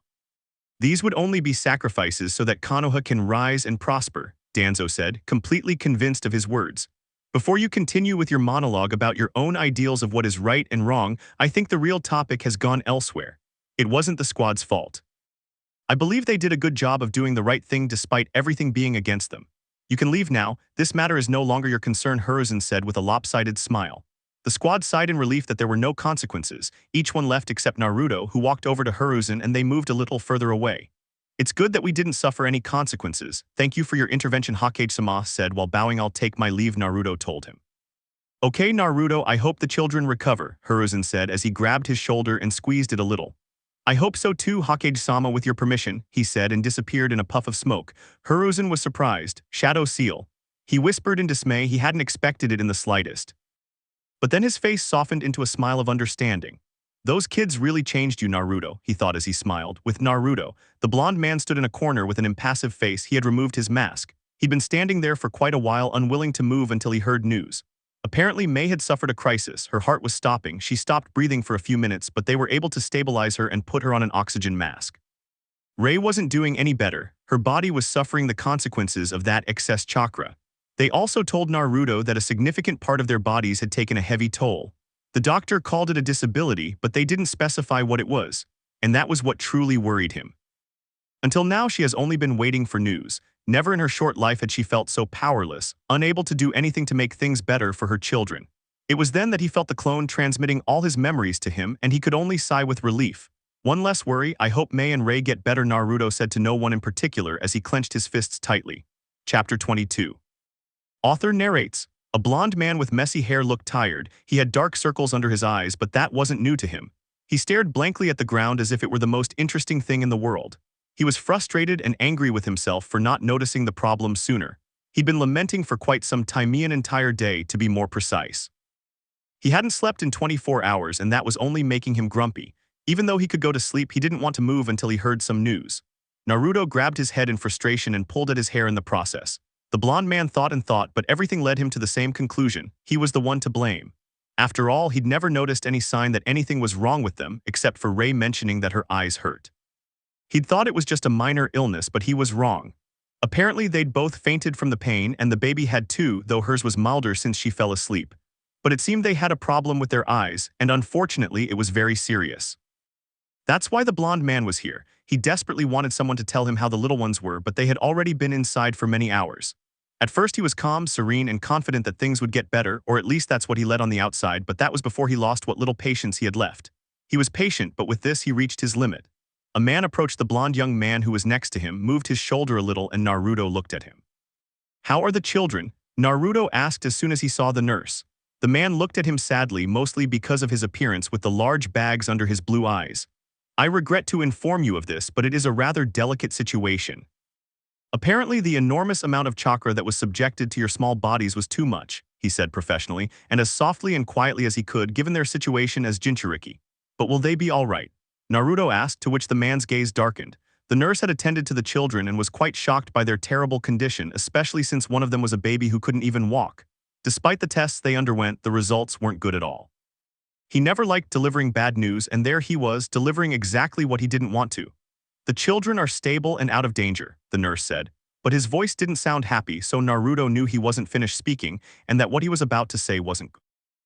These would only be sacrifices so that Konoha can rise and prosper, Danzo said, completely convinced of his words. Before you continue with your monologue about your own ideals of what is right and wrong, I think the real topic has gone elsewhere. It wasn't the squad's fault. I believe they did a good job of doing the right thing despite everything being against them. You can leave now. This matter is no longer your concern, Hiruzen said with a lopsided smile. The squad sighed in relief that there were no consequences. Each one left except Naruto, who walked over to Hiruzen, and they moved a little further away. It's good that we didn't suffer any consequences. Thank you for your intervention, Hokage-sama said while bowing. I'll take my leave, Naruto told him. Okay, Naruto, I hope the children recover, Hiruzen said as he grabbed his shoulder and squeezed it a little. I hope so too, Hokage-sama, with your permission, he said and disappeared in a puff of smoke. Hiruzen was surprised. Shadow Seal. He whispered in dismay. He hadn't expected it in the slightest. But then his face softened into a smile of understanding. Those kids really changed you, Naruto, he thought as he smiled. With Naruto, the blonde man stood in a corner with an impassive face. He had removed his mask. He'd been standing there for quite a while, unwilling to move until he heard news. Apparently, Mei had suffered a crisis. Her heart was stopping. She stopped breathing for a few minutes, but they were able to stabilize her and put her on an oxygen mask. Rei wasn't doing any better. Her body was suffering the consequences of that excess chakra. They also told Naruto that a significant part of their bodies had taken a heavy toll. The doctor called it a disability, but they didn't specify what it was, and that was what truly worried him. Until now, she has only been waiting for news. Never in her short life had she felt so powerless, unable to do anything to make things better for her children. It was then that he felt the clone transmitting all his memories to him, and he could only sigh with relief. One less worry. I hope Mei and Rei get better, Naruto said to no one in particular as he clenched his fists tightly. Chapter 22. Author narrates. A blonde man with messy hair looked tired. He had dark circles under his eyes, but that wasn't new to him. He stared blankly at the ground as if it were the most interesting thing in the world. He was frustrated and angry with himself for not noticing the problem sooner. He'd been lamenting for quite some time, an entire day to be more precise. He hadn't slept in 24 hours, and that was only making him grumpy. Even though he could go to sleep, he didn't want to move until he heard some news. Naruto grabbed his head in frustration and pulled at his hair in the process. The blonde man thought and thought, but everything led him to the same conclusion. He was the one to blame. After all, he'd never noticed any sign that anything was wrong with them, except for Rei mentioning that her eyes hurt. He'd thought it was just a minor illness, but he was wrong. Apparently, they'd both fainted from the pain, and the baby had too, though hers was milder since she fell asleep. But it seemed they had a problem with their eyes, and unfortunately, it was very serious. That's why the blonde man was here. He desperately wanted someone to tell him how the little ones were, but they had already been inside for many hours. At first, he was calm, serene, and confident that things would get better, or at least that's what he led on the outside, but that was before he lost what little patience he had left. He was patient, but with this, he reached his limit. A man approached the blonde young man who was next to him, moved his shoulder a little, and Naruto looked at him. How are the children? Naruto asked as soon as he saw the nurse. The man looked at him sadly, mostly because of his appearance with the large bags under his blue eyes. I regret to inform you of this, but it is a rather delicate situation. Apparently, the enormous amount of chakra that was subjected to your small bodies was too much, he said professionally, and as softly and quietly as he could given their situation as Jinchuriki. But will they be all right? Naruto asked, to which the man's gaze darkened. The nurse had attended to the children and was quite shocked by their terrible condition, especially since one of them was a baby who couldn't even walk. Despite the tests they underwent, the results weren't good at all. He never liked delivering bad news, and there he was, delivering exactly what he didn't want to. The children are stable and out of danger, the nurse said. But his voice didn't sound happy, so Naruto knew he wasn't finished speaking, and that what he was about to say wasn't good.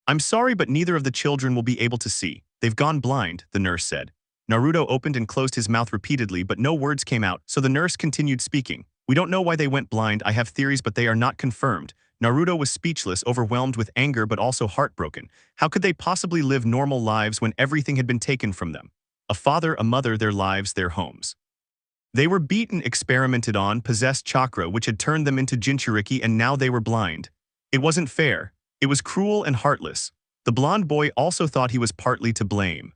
I'm sorry, but neither of the children will be able to see. They've gone blind, the nurse said. Naruto opened and closed his mouth repeatedly, but no words came out, so the nurse continued speaking. We don't know why they went blind. I have theories, but they are not confirmed. Naruto was speechless, overwhelmed with anger but also heartbroken. How could they possibly live normal lives when everything had been taken from them? A father, a mother, their lives, their homes. They were beaten, experimented on, possessed chakra which had turned them into Jinchuriki, and now they were blind. It wasn't fair. It was cruel and heartless. The blonde boy also thought he was partly to blame.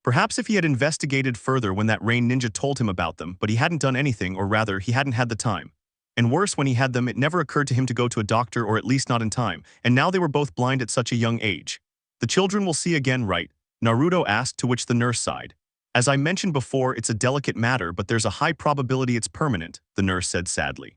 Perhaps if he had investigated further when that rain ninja told him about them, but he hadn't done anything, or rather, he hadn't had the time. And worse, when he had them, it never occurred to him to go to a doctor, or at least not in time, and now they were both blind at such a young age. The children will see again, right? Naruto asked, to which the nurse sighed. As I mentioned before, it's a delicate matter, but there's a high probability it's permanent, the nurse said sadly.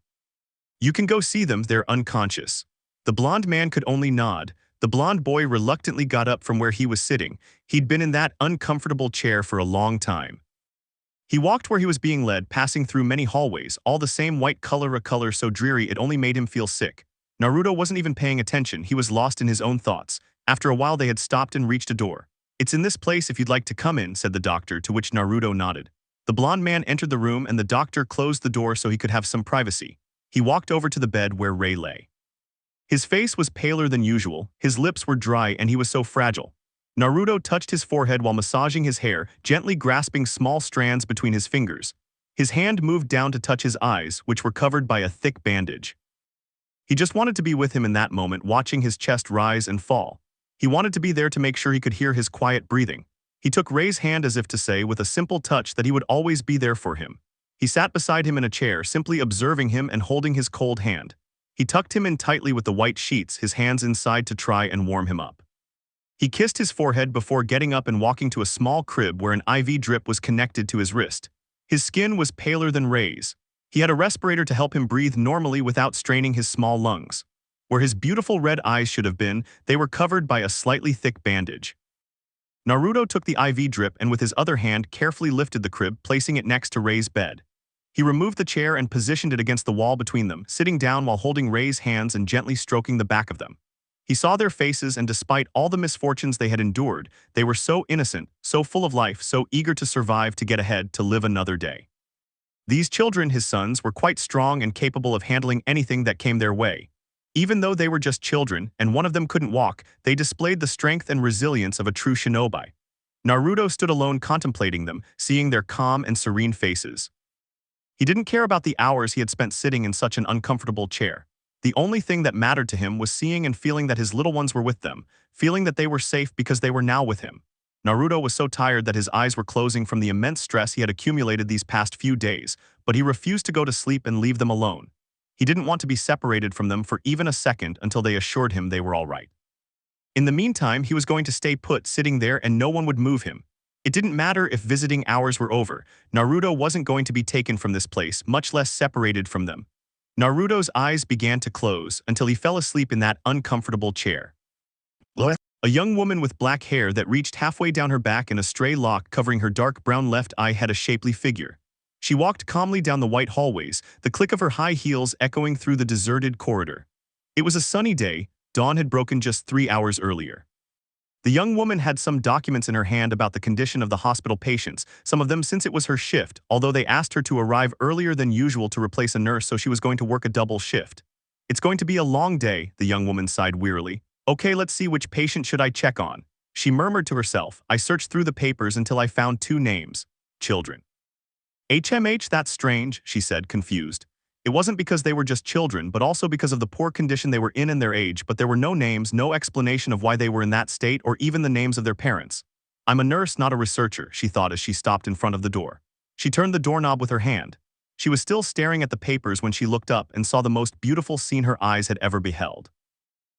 You can go see them, they're unconscious. The blonde man could only nod. The blonde boy reluctantly got up from where he was sitting. He'd been in that uncomfortable chair for a long time. He walked where he was being led, passing through many hallways, all the same white color, a color so dreary it only made him feel sick. Naruto wasn't even paying attention, he was lost in his own thoughts. After a while they had stopped and reached a door. It's in this place if you'd like to come in, said the doctor, to which Naruto nodded. The blonde man entered the room and the doctor closed the door so he could have some privacy. He walked over to the bed where Rei lay. His face was paler than usual, his lips were dry and he was so fragile. Naruto touched his forehead while massaging his hair, gently grasping small strands between his fingers. His hand moved down to touch his eyes, which were covered by a thick bandage. He just wanted to be with him in that moment, watching his chest rise and fall. He wanted to be there to make sure he could hear his quiet breathing. He took Rei's hand as if to say, with a simple touch, that he would always be there for him. He sat beside him in a chair, simply observing him and holding his cold hand. He tucked him in tightly with the white sheets, his hands inside to try and warm him up. He kissed his forehead before getting up and walking to a small crib where an IV drip was connected to his wrist. His skin was paler than Rei's. He had a respirator to help him breathe normally without straining his small lungs. Where his beautiful red eyes should have been, they were covered by a slightly thick bandage. Naruto took the IV drip and with his other hand carefully lifted the crib, placing it next to Rei's bed. He removed the chair and positioned it against the wall between them, sitting down while holding Rei's hands and gently stroking the back of them. He saw their faces, and despite all the misfortunes they had endured, they were so innocent, so full of life, so eager to survive, to get ahead, to live another day. These children, his sons, were quite strong and capable of handling anything that came their way. Even though they were just children, and one of them couldn't walk, they displayed the strength and resilience of a true shinobi. Naruto stood alone contemplating them, seeing their calm and serene faces. He didn't care about the hours he had spent sitting in such an uncomfortable chair. The only thing that mattered to him was seeing and feeling that his little ones were with them, feeling that they were safe because they were now with him. Naruto was so tired that his eyes were closing from the immense stress he had accumulated these past few days, but he refused to go to sleep and leave them alone. He didn't want to be separated from them for even a second until they assured him they were all right. In the meantime, he was going to stay put, sitting there, and no one would move him. It didn't matter if visiting hours were over. Naruto wasn't going to be taken from this place, much less separated from them. Naruto's eyes began to close until he fell asleep in that uncomfortable chair. A young woman with black hair that reached halfway down her back and a stray lock covering her dark brown left eye had a shapely figure. She walked calmly down the white hallways, the click of her high heels echoing through the deserted corridor. It was a sunny day. Dawn had broken just 3 hours earlier. The young woman had some documents in her hand about the condition of the hospital patients, some of them since it was her shift, although they asked her to arrive earlier than usual to replace a nurse, so she was going to work a double shift. It's going to be a long day, the young woman sighed wearily. Okay, let's see, which patient should I check on? She murmured to herself. I searched through the papers until I found 2 names. Children. HMH, that's strange, she said, confused. It wasn't because they were just children, but also because of the poor condition they were in and their age, but there were no names, no explanation of why they were in that state, or even the names of their parents. I'm a nurse, not a researcher, she thought as she stopped in front of the door. She turned the doorknob with her hand. She was still staring at the papers when she looked up and saw the most beautiful scene her eyes had ever beheld.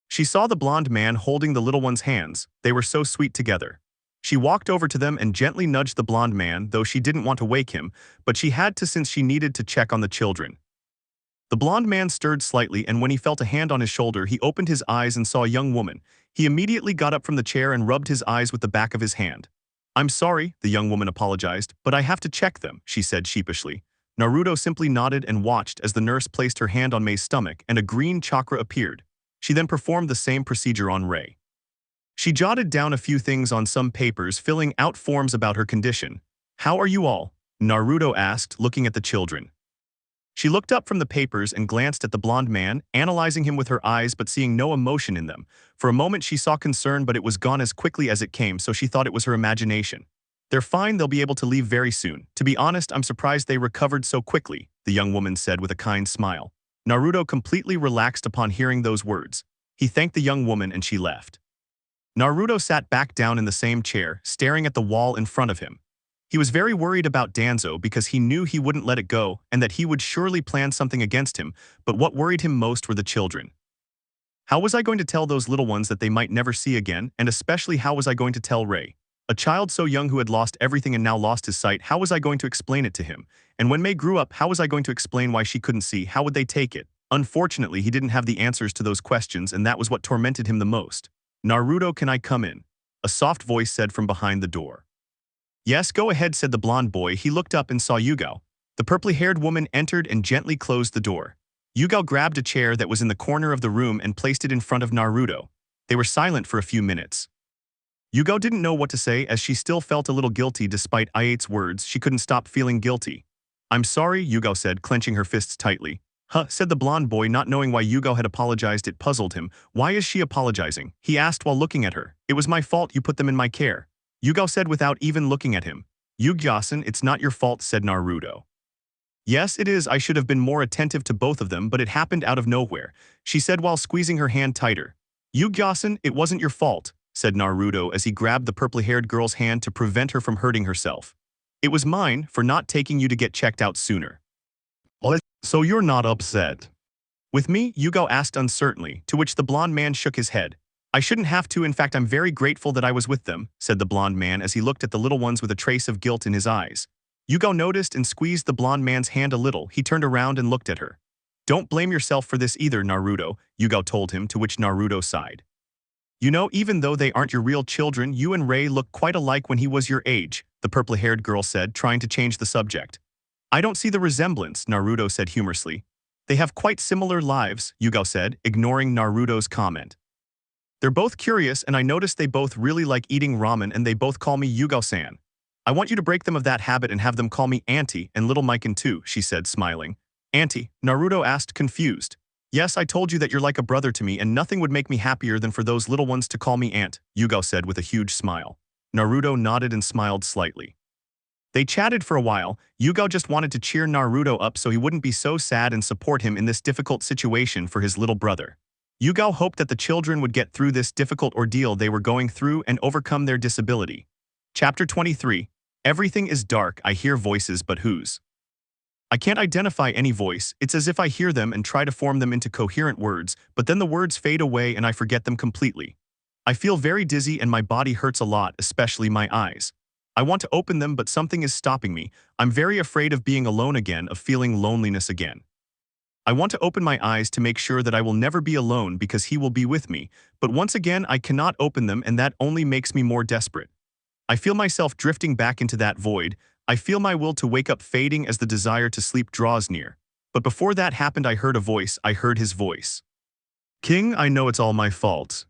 She saw the blonde man holding the little one's hands. They were so sweet together. She walked over to them and gently nudged the blonde man, though she didn't want to wake him, but she had to since she needed to check on the children. The blonde man stirred slightly, and when he felt a hand on his shoulder, he opened his eyes and saw a young woman. He immediately got up from the chair and rubbed his eyes with the back of his hand. I'm sorry, the young woman apologized, but I have to check them, she said sheepishly. Naruto simply nodded and watched as the nurse placed her hand on Mei's stomach and a green chakra appeared. She then performed the same procedure on Rei. She jotted down a few things on some papers, filling out forms about her condition. How are you all? Naruto asked, looking at the children. She looked up from the papers and glanced at the blonde man, analyzing him with her eyes but seeing no emotion in them. For a moment she saw concern, but it was gone as quickly as it came, so she thought it was her imagination. They're fine, they'll be able to leave very soon. To be honest, I'm surprised they recovered so quickly, the young woman said with a kind smile. Naruto completely relaxed upon hearing those words. He thanked the young woman and she left. Naruto sat back down in the same chair, staring at the wall in front of him. He was very worried about Danzo because he knew he wouldn't let it go and that he would surely plan something against him, but what worried him most were the children. How was I going to tell those little ones that they might never see again, and especially how was I going to tell Ray? A child so young who had lost everything and now lost his sight, how was I going to explain it to him? And when Mei grew up, how was I going to explain why she couldn't see? How would they take it? Unfortunately, he didn't have the answers to those questions, and that was what tormented him the most. Naruto, can I come in? A soft voice said from behind the door. Yes, go ahead, said the blonde boy. He looked up and saw Yugo. The purply-haired woman entered and gently closed the door. Yugo grabbed a chair that was in the corner of the room and placed it in front of Naruto. They were silent for a few minutes. Yugo didn't know what to say as she still felt a little guilty despite Ayate's words. She couldn't stop feeling guilty. I'm sorry, Yugo said, clenching her fists tightly. Huh, said the blonde boy, not knowing why Yugo had apologized. It puzzled him. Why is she apologizing? He asked while looking at her. It was my fault you put them in my care. Yugo said without even looking at him. Yugo-san, it's not your fault, said Naruto. Yes, it is. I should have been more attentive to both of them, but it happened out of nowhere, she said while squeezing her hand tighter. Yugo-san, it wasn't your fault, said Naruto as he grabbed the purple-haired girl's hand to prevent her from hurting herself. It was mine for not taking you to get checked out sooner. So you're not upset? With me, Yugo asked uncertainly, to which the blonde man shook his head. I shouldn't have to. In fact, I'm very grateful that I was with them, said the blonde man as he looked at the little ones with a trace of guilt in his eyes. Yugo noticed and squeezed the blonde man's hand a little. He turned around and looked at her. Don't blame yourself for this either, Naruto, Yugo told him, to which Naruto sighed. You know, even though they aren't your real children, you and Ray look quite alike when he was your age, the purple-haired girl said, trying to change the subject. I don't see the resemblance, Naruto said humorously. They have quite similar lives, Yugo said, ignoring Naruto's comment. They're both curious, and I noticed they both really like eating ramen, and they both call me Yugo-san. I want you to break them of that habit and have them call me Auntie and Little Miken too, she said, smiling. Auntie? Naruto asked, confused. Yes, I told you that you're like a brother to me, and nothing would make me happier than for those little ones to call me Aunt, Yugo said with a huge smile. Naruto nodded and smiled slightly. They chatted for a while. Yugo just wanted to cheer Naruto up so he wouldn't be so sad and support him in this difficult situation for his little brother. Yugo hoped that the children would get through this difficult ordeal they were going through and overcome their disability. Chapter 23. Everything is dark. I hear voices, but whose? I can't identify any voice. It's as if I hear them and try to form them into coherent words, but then the words fade away and I forget them completely. I feel very dizzy and my body hurts a lot, especially my eyes. I want to open them, but something is stopping me. I'm very afraid of being alone again, of feeling loneliness again. I want to open my eyes to make sure that I will never be alone because he will be with me, but once again I cannot open them and that only makes me more desperate. I feel myself drifting back into that void. I feel my will to wake up fading as the desire to sleep draws near. But before that happened, I heard a voice. I heard his voice. King, I know it's all my fault.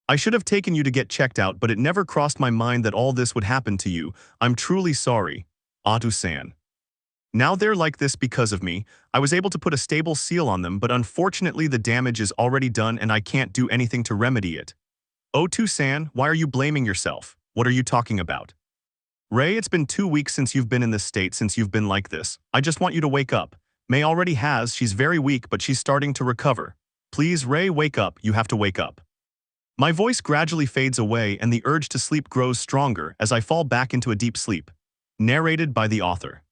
I should have taken you to get checked out, but it never crossed my mind that all this would happen to you. I'm truly sorry. Atu-san. Now they're like this because of me. I was able to put a stable seal on them, but unfortunately the damage is already done and I can't do anything to remedy it. Otu-san, why are you blaming yourself? What are you talking about? Ray, it's been 2 weeks since you've been in this state, since you've been like this. I just want you to wake up. Mei already has. She's very weak, but she's starting to recover. Please, Ray, wake up. You have to wake up. My voice gradually fades away and the urge to sleep grows stronger as I fall back into a deep sleep. Narrated by the author.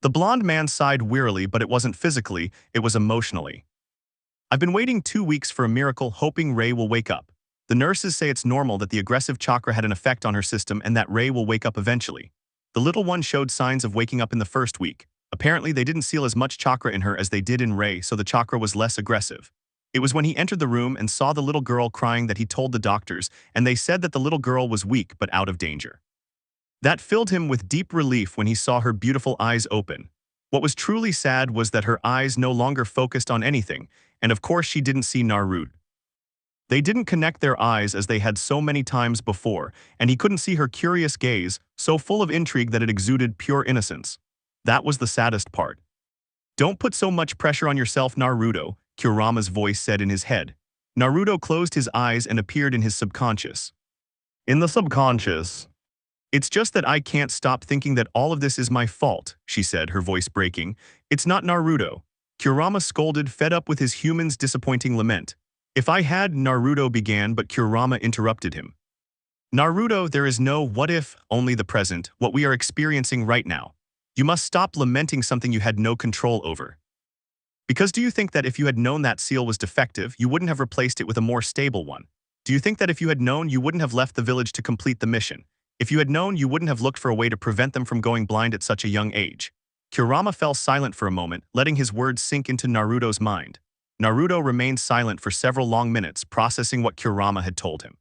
The blonde man sighed wearily, but it wasn't physically, it was emotionally. I've been waiting 2 weeks for a miracle, hoping Ray will wake up. The nurses say it's normal that the aggressive chakra had an effect on her system and that Ray will wake up eventually. The little one showed signs of waking up in the first week. Apparently, they didn't seal as much chakra in her as they did in Ray, so the chakra was less aggressive. It was when he entered the room and saw the little girl crying that he told the doctors, and they said that the little girl was weak but out of danger. That filled him with deep relief when he saw her beautiful eyes open. What was truly sad was that her eyes no longer focused on anything, and of course she didn't see Naruto. They didn't connect their eyes as they had so many times before, and he couldn't see her curious gaze, so full of intrigue that it exuded pure innocence. That was the saddest part. Don't put so much pressure on yourself, Naruto, Kurama's voice said in his head. Naruto closed his eyes and appeared in his subconscious. In the subconscious. It's just that I can't stop thinking that all of this is my fault, she said, her voice breaking. It's not Naruto. Kurama scolded, fed up with his human's disappointing lament. If I had, Naruto began, but Kurama interrupted him. Naruto, there is no what if, only the present, what we are experiencing right now. You must stop lamenting something you had no control over. Because do you think that if you had known that seal was defective, you wouldn't have replaced it with a more stable one? Do you think that if you had known, you wouldn't have left the village to complete the mission? If you had known, you wouldn't have looked for a way to prevent them from going blind at such a young age? Kurama fell silent for a moment, letting his words sink into Naruto's mind. Naruto remained silent for several long minutes, processing what Kurama had told him.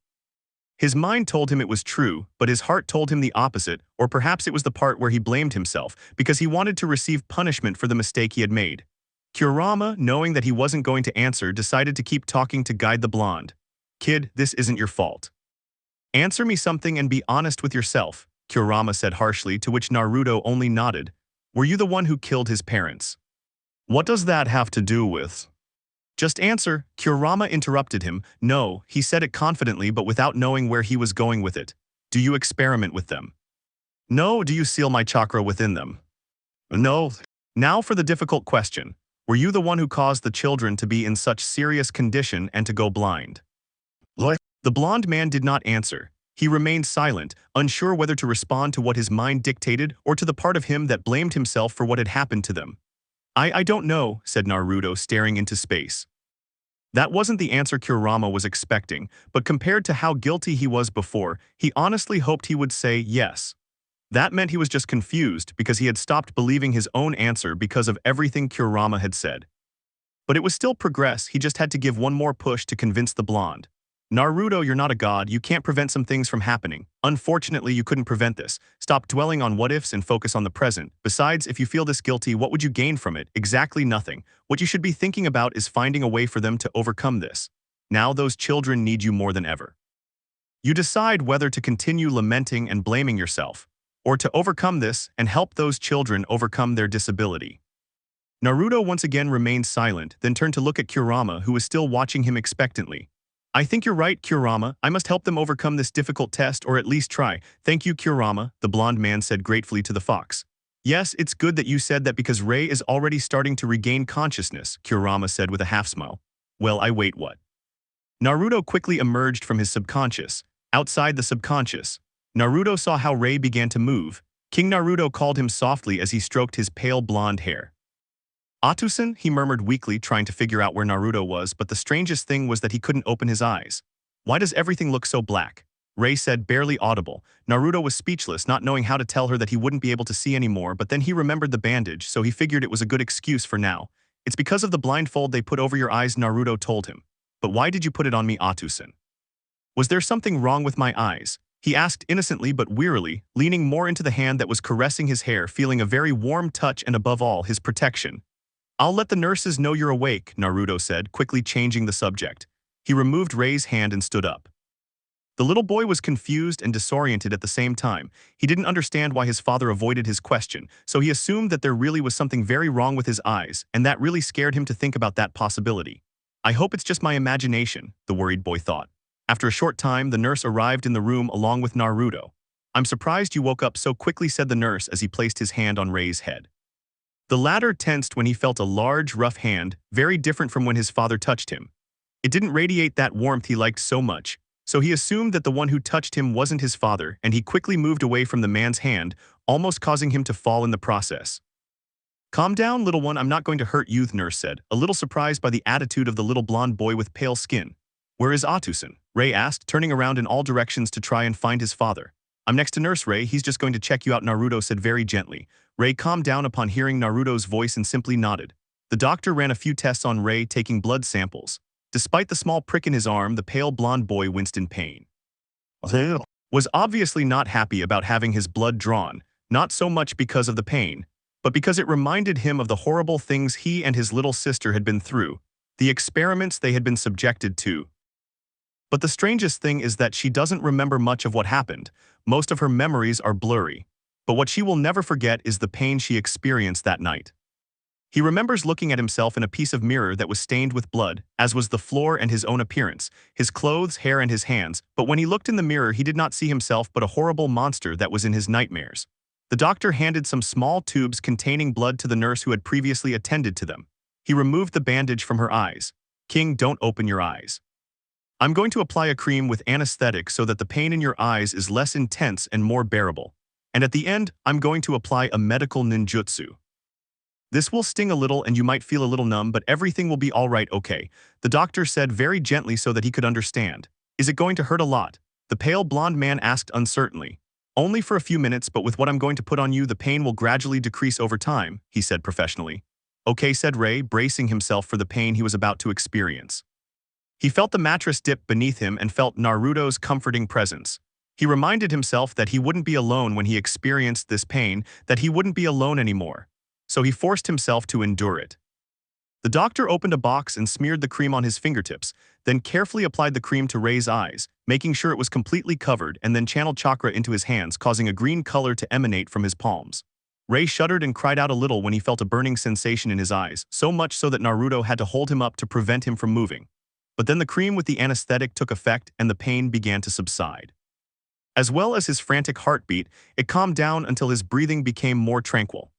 His mind told him it was true, but his heart told him the opposite, or perhaps it was the part where he blamed himself, because he wanted to receive punishment for the mistake he had made. Kurama, knowing that he wasn't going to answer, decided to keep talking to guide the blonde. "Kid, this isn't your fault. Answer me something and be honest with yourself," Kurama said harshly, to which Naruto only nodded. "Were you the one who killed his parents?" "What does that have to do with?" "Just answer," Kurama interrupted him. "No," he said it confidently but without knowing where he was going with it. "Do you experiment with them?" "No." "Do you seal my chakra within them?" "No." Now for the difficult question. Were you the one who caused the children to be in such serious condition and to go blind? What? The blonde man did not answer. He remained silent, unsure whether to respond to what his mind dictated or to the part of him that blamed himself for what had happened to them. I don't know," said Naruto, staring into space. That wasn't the answer Kurama was expecting, but compared to how guilty he was before, he honestly hoped he would say yes. That meant he was just confused because he had stopped believing his own answer because of everything Kurama had said. But it was still progress, he just had to give one more push to convince the blonde. "Naruto, you're not a god, you can't prevent some things from happening. Unfortunately, you couldn't prevent this. Stop dwelling on what-ifs and focus on the present. Besides, if you feel this guilty, what would you gain from it? Exactly nothing. What you should be thinking about is finding a way for them to overcome this. Now those children need you more than ever. You decide whether to continue lamenting and blaming yourself, or to overcome this and help those children overcome their disability." Naruto once again remained silent, then turned to look at Kurama, who was still watching him expectantly. "I think you're right, Kurama. I must help them overcome this difficult test, or at least try." "Thank you, Kurama," the blonde man said gratefully to the fox. "Yes, it's good that you said that because Rei is already starting to regain consciousness," Kurama said with a half-smile. "Well, I wait what?" Naruto quickly emerged from his subconscious. Outside the subconscious, Naruto saw how Rei began to move. King Naruto called him softly as he stroked his pale blonde hair. "Atusan," he murmured weakly, trying to figure out where Naruto was, but the strangest thing was that he couldn't open his eyes. "Why does everything look so black?" Rei said, barely audible. Naruto was speechless, not knowing how to tell her that he wouldn't be able to see anymore, but then he remembered the bandage, so he figured it was a good excuse for now. "It's because of the blindfold they put over your eyes," Naruto told him. "But why did you put it on me, Atusan? Was there something wrong with my eyes?" he asked innocently but wearily, leaning more into the hand that was caressing his hair, feeling a very warm touch and above all, his protection. "I'll let the nurses know you're awake," Naruto said, quickly changing the subject. He removed Rei's hand and stood up. The little boy was confused and disoriented at the same time. He didn't understand why his father avoided his question, so he assumed that there really was something very wrong with his eyes, and that really scared him to think about that possibility. "I hope it's just my imagination," the worried boy thought. After a short time, the nurse arrived in the room along with Naruto. "I'm surprised you woke up so quickly," said the nurse as he placed his hand on Rei's head. The latter tensed when he felt a large, rough hand, very different from when his father touched him. It didn't radiate that warmth he liked so much, so he assumed that the one who touched him wasn't his father, and he quickly moved away from the man's hand, almost causing him to fall in the process. "Calm down, little one, I'm not going to hurt you," the nurse said, a little surprised by the attitude of the little blonde boy with pale skin. "Where is Atusan?" Rei asked, turning around in all directions to try and find his father. "I'm next to Nurse Rei, he's just going to check you out," Naruto said very gently. Rei calmed down upon hearing Naruto's voice and simply nodded. The doctor ran a few tests on Rei, taking blood samples. Despite the small prick in his arm, the pale blonde boy winced in pain. Was obviously not happy about having his blood drawn, not so much because of the pain, but because it reminded him of the horrible things he and his little sister had been through, the experiments they had been subjected to. But the strangest thing is that she doesn't remember much of what happened. Most of her memories are blurry. But what she will never forget is the pain she experienced that night. He remembers looking at himself in a piece of mirror that was stained with blood, as was the floor and his own appearance, his clothes, hair, and his hands, but when he looked in the mirror he did not see himself but a horrible monster that was in his nightmares. The doctor handed some small tubes containing blood to the nurse who had previously attended to them. He removed the bandage from her eyes. "King, don't open your eyes. I'm going to apply a cream with anesthetic so that the pain in your eyes is less intense and more bearable. And at the end, I'm going to apply a medical ninjutsu. This will sting a little and you might feel a little numb, but everything will be all right, okay? The doctor said very gently so that he could understand. Is it going to hurt a lot? The pale blonde man asked uncertainly. Only for a few minutes, but with what I'm going to put on you, the pain will gradually decrease over time, he said professionally. Okay, said Rei, bracing himself for the pain he was about to experience. He felt the mattress dip beneath him and felt Naruto's comforting presence. He reminded himself that he wouldn't be alone when he experienced this pain, that he wouldn't be alone anymore. So he forced himself to endure it. The doctor opened a box and smeared the cream on his fingertips, then carefully applied the cream to Rei's eyes, making sure it was completely covered, and then channeled chakra into his hands, causing a green color to emanate from his palms. Rei shuddered and cried out a little when he felt a burning sensation in his eyes, so much so that Naruto had to hold him up to prevent him from moving. But then the cream with the anesthetic took effect and the pain began to subside. As well as his frantic heartbeat, it calmed down until his breathing became more tranquil.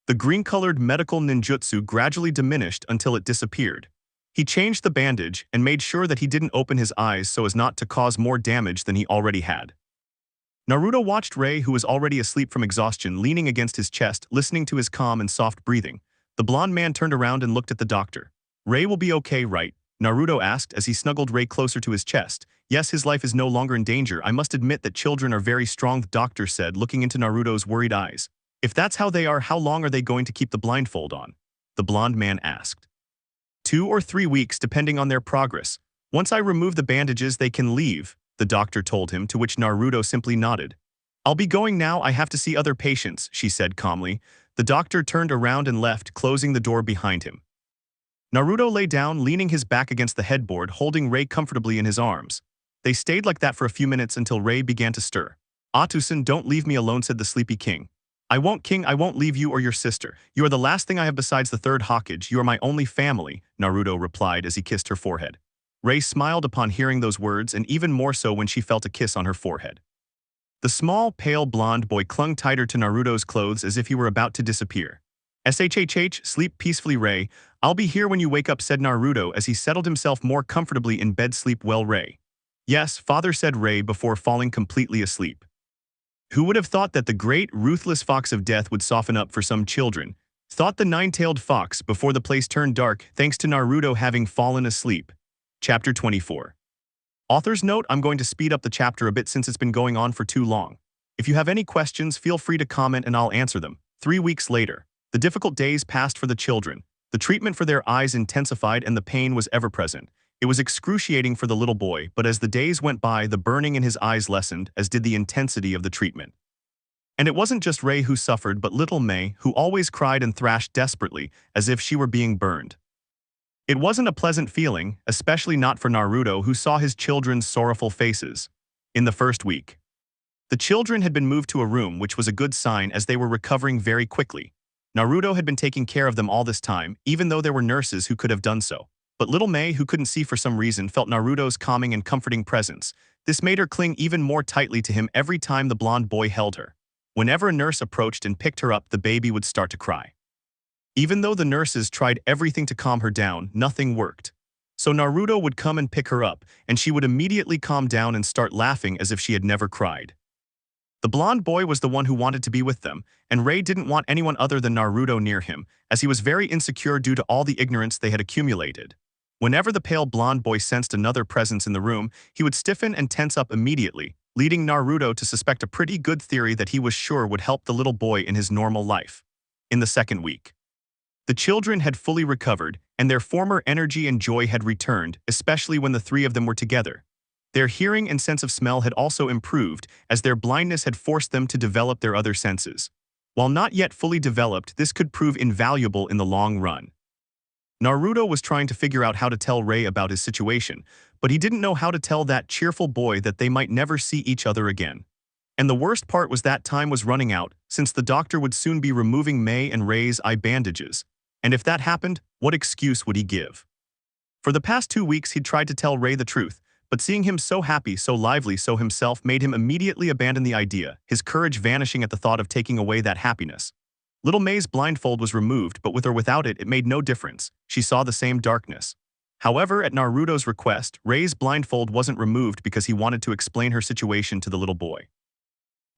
The green-colored medical ninjutsu gradually diminished until it disappeared. He changed the bandage and made sure that he didn't open his eyes so as not to cause more damage than he already had. Naruto watched Rei, who was already asleep from exhaustion, leaning against his chest, listening to his calm and soft breathing. The blonde man turned around and looked at the doctor. Rei will be okay, right? Naruto asked as he snuggled Rei closer to his chest. Yes, his life is no longer in danger. I must admit that children are very strong, the doctor said, looking into Naruto's worried eyes. If that's how they are, how long are they going to keep the blindfold on? The blonde man asked. 2 or 3 weeks, depending on their progress. Once I remove the bandages, they can leave, the doctor told him, to which Naruto simply nodded. I'll be going now, I have to see other patients, she said calmly. The doctor turned around and left, closing the door behind him. Naruto lay down, leaning his back against the headboard, holding Rei comfortably in his arms. They stayed like that for a few minutes until Rei began to stir. Otsutsuki, don't leave me alone, said the sleepy king. I won't, king, I won't leave you or your sister. You are the last thing I have besides the third Hokage. You are my only family, Naruto replied as he kissed her forehead. Rei smiled upon hearing those words, and even more so when she felt a kiss on her forehead. The small, pale blonde boy clung tighter to Naruto's clothes as if he were about to disappear. Shhh, sleep peacefully, Rei. I'll be here when you wake up, said Naruto as he settled himself more comfortably in bed. Sleep well, Rei. Yes, father, said Rei before falling completely asleep. Who would have thought that the great, ruthless fox of death would soften up for some children? Thought the nine-tailed fox before the place turned dark, thanks to Naruto having fallen asleep. Chapter 24. Author's note: I'm going to speed up the chapter a bit since it's been going on for too long. If you have any questions, feel free to comment and I'll answer them. 3 weeks later. The difficult days passed for the children. The treatment for their eyes intensified and the pain was ever present. It was excruciating for the little boy, but as the days went by, the burning in his eyes lessened, as did the intensity of the treatment. And it wasn't just Rei who suffered, but little Mei, who always cried and thrashed desperately, as if she were being burned. It wasn't a pleasant feeling, especially not for Naruto, who saw his children's sorrowful faces. In the first week, the children had been moved to a room, which was a good sign as they were recovering very quickly. Naruto had been taking care of them all this time, even though there were nurses who could have done so. But little Mei, who couldn't see for some reason, felt Naruto's calming and comforting presence. This made her cling even more tightly to him every time the blonde boy held her. Whenever a nurse approached and picked her up, the baby would start to cry. Even though the nurses tried everything to calm her down, nothing worked. So Naruto would come and pick her up, and she would immediately calm down and start laughing as if she had never cried. The blonde boy was the one who wanted to be with them, and Rei didn't want anyone other than Naruto near him, as he was very insecure due to all the ignorance they had accumulated. Whenever the pale blonde boy sensed another presence in the room, he would stiffen and tense up immediately, leading Naruto to suspect a pretty good theory that he was sure would help the little boy in his normal life. In the second week, the children had fully recovered, and their former energy and joy had returned, especially when the 3 of them were together. Their hearing and sense of smell had also improved, as their blindness had forced them to develop their other senses. While not yet fully developed, this could prove invaluable in the long run. Naruto was trying to figure out how to tell Rei about his situation, but he didn't know how to tell that cheerful boy that they might never see each other again. And the worst part was that time was running out, since the doctor would soon be removing Mei and Rei's eye bandages. And if that happened, what excuse would he give? For the past 2 weeks he'd tried to tell Rei the truth, but seeing him so happy, so lively, so himself made him immediately abandon the idea, his courage vanishing at the thought of taking away that happiness. Little Mei's blindfold was removed, but with or without it, it made no difference. She saw the same darkness. However, at Naruto's request, Rei's blindfold wasn't removed because he wanted to explain her situation to the little boy.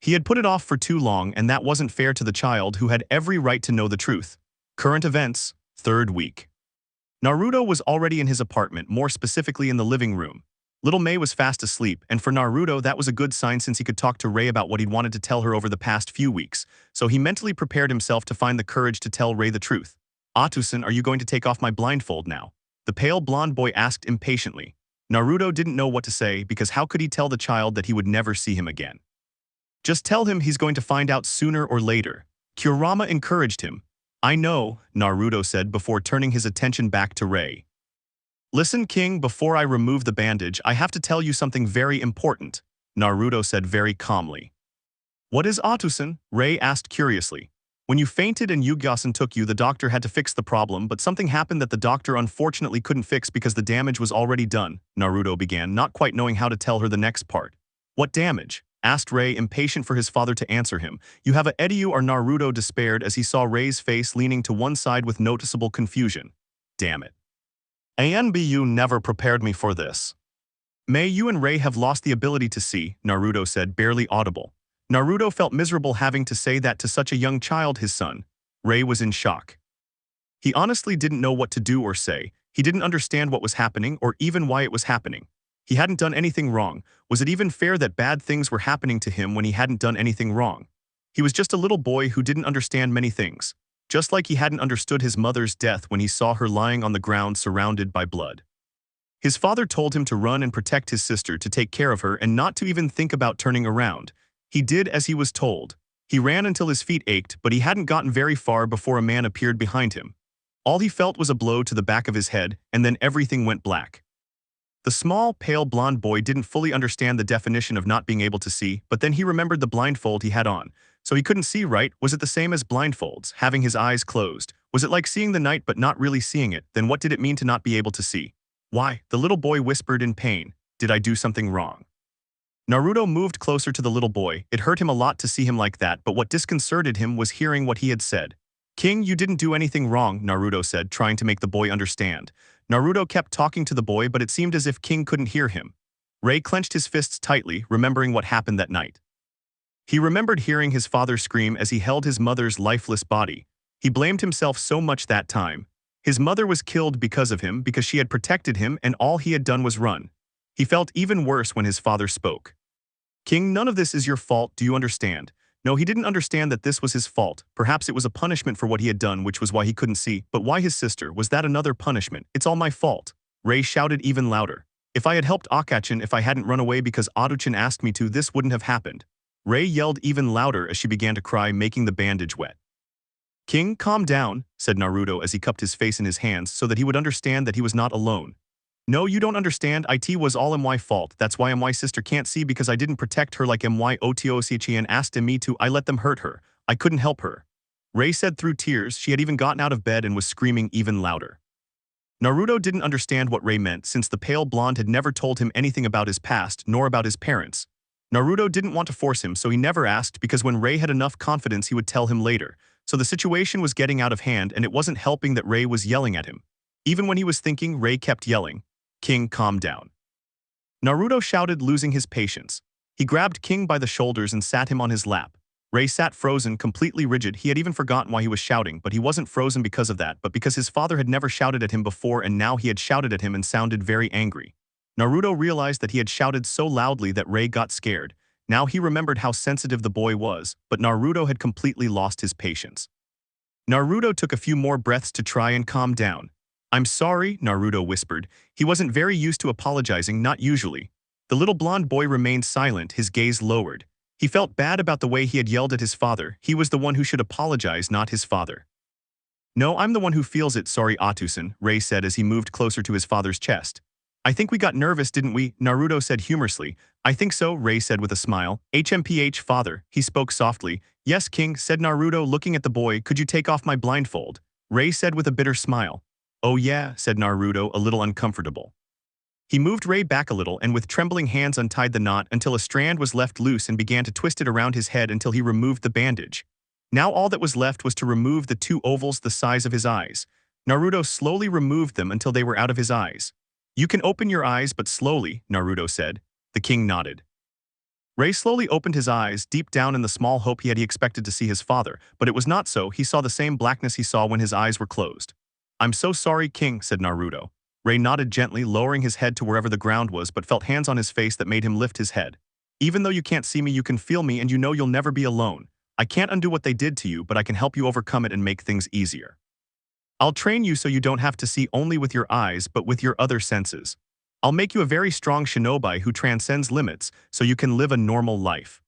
He had put it off for too long, and that wasn't fair to the child who had every right to know the truth. Current events, third week. Naruto was already in his apartment, more specifically in the living room. Little May was fast asleep, and for Naruto that was a good sign since he could talk to Rei about what he'd wanted to tell her over the past few weeks, so he mentally prepared himself to find the courage to tell Rei the truth. Atusan, are you going to take off my blindfold now? The pale blonde boy asked impatiently. Naruto didn't know what to say because how could he tell the child that he would never see him again? Just tell him he's going to find out sooner or later. Kurama encouraged him. I know, Naruto said before turning his attention back to Rei. Listen, King, before I remove the bandage, I have to tell you something very important, Naruto said very calmly. What is Atusan? Rei asked curiously. When you fainted and Yugasan took you, the doctor had to fix the problem, but something happened that the doctor unfortunately couldn't fix because the damage was already done, Naruto began, not quite knowing how to tell her the next part. What damage? Asked Rei, impatient for his father to answer him. You have a Edu, or Naruto despaired as he saw Rei's face leaning to one side with noticeable confusion. Damn it. Anbu never prepared me for this. May you and Rei have lost the ability to see, Naruto said, barely audible. Naruto felt miserable having to say that to such a young child, his son. Rei was in shock. He honestly didn't know what to do or say. He didn't understand what was happening or even why it was happening. He hadn't done anything wrong. Was it even fair that bad things were happening to him when he hadn't done anything wrong? He was just a little boy who didn't understand many things. Just like he hadn't understood his mother's death when he saw her lying on the ground surrounded by blood. His father told him to run and protect his sister, to take care of her and not to even think about turning around. He did as he was told. He ran until his feet ached, but he hadn't gotten very far before a man appeared behind him. All he felt was a blow to the back of his head, and then everything went black. The small, pale blonde boy didn't fully understand the definition of not being able to see, but then he remembered the blindfold he had on. So he couldn't see, right? Was it the same as blindfolds, having his eyes closed? Was it like seeing the night but not really seeing it? Then what did it mean to not be able to see? Why? The little boy whispered in pain. Did I do something wrong? Naruto moved closer to the little boy. It hurt him a lot to see him like that, but what disconcerted him was hearing what he had said. King, you didn't do anything wrong, Naruto said, trying to make the boy understand. Naruto kept talking to the boy, but it seemed as if King couldn't hear him. Rei clenched his fists tightly, remembering what happened that night. He remembered hearing his father scream as he held his mother's lifeless body. He blamed himself so much that time. His mother was killed because of him, because she had protected him and all he had done was run. He felt even worse when his father spoke. King, none of this is your fault, do you understand? No, he didn't understand that this was his fault. Perhaps it was a punishment for what he had done, which was why he couldn't see. But why his sister? Was that another punishment? It's all my fault. Rei shouted even louder. If I had helped Akachin, if I hadn't run away because Aruchin asked me to, this wouldn't have happened. Rei yelled even louder as she began to cry, making the bandage wet. King, calm down, said Naruto as he cupped his face in his hands so that he would understand that he was not alone. No, you don't understand. It was all my fault. That's why my sister can't see, because I didn't protect her like my Otsutsuki asked me to. I let them hurt her. I couldn't help her. Rei said through tears. She had even gotten out of bed and was screaming even louder. Naruto didn't understand what Rei meant since the pale blonde had never told him anything about his past nor about his parents. Naruto didn't want to force him, so he never asked, because when Rei had enough confidence he would tell him later. So the situation was getting out of hand, and it wasn't helping that Rei was yelling at him. Even when he was thinking, Rei kept yelling. King, calm down. Naruto shouted, losing his patience. He grabbed King by the shoulders and sat him on his lap. Rei sat frozen, completely rigid. He had even forgotten why he was shouting, but he wasn't frozen because of that, but because his father had never shouted at him before, and now he had shouted at him and sounded very angry. Naruto realized that he had shouted so loudly that Rei got scared. Now he remembered how sensitive the boy was, but Naruto had completely lost his patience. Naruto took a few more breaths to try and calm down. I'm sorry, Naruto whispered. He wasn't very used to apologizing, not usually. The little blonde boy remained silent, his gaze lowered. He felt bad about the way he had yelled at his father. He was the one who should apologize, not his father. No, I'm the one who feels it, sorry Atusan, Rei said as he moved closer to his father's chest. I think we got nervous, didn't we? Naruto said humorously. I think so, Rei said with a smile. HMPH, father, he spoke softly. Yes, King, said Naruto, looking at the boy. Could you take off my blindfold? Rei said with a bitter smile. Oh yeah, said Naruto, a little uncomfortable. He moved Rei back a little and with trembling hands untied the knot until a strand was left loose and began to twist it around his head until he removed the bandage. Now all that was left was to remove the two ovals the size of his eyes. Naruto slowly removed them until they were out of his eyes. You can open your eyes, but slowly, Naruto said. The king nodded. Ray slowly opened his eyes, deep down in the small hope he expected to see his father, but it was not so. He saw the same blackness he saw when his eyes were closed. "I'm so sorry, King," said Naruto. Ray nodded gently, lowering his head to wherever the ground was, but felt hands on his face that made him lift his head. "Even though you can't see me, you can feel me, and you know you'll never be alone. I can't undo what they did to you, but I can help you overcome it and make things easier. I'll train you so you don't have to see only with your eyes, but with your other senses. I'll make you a very strong shinobi who transcends limits, so you can live a normal life.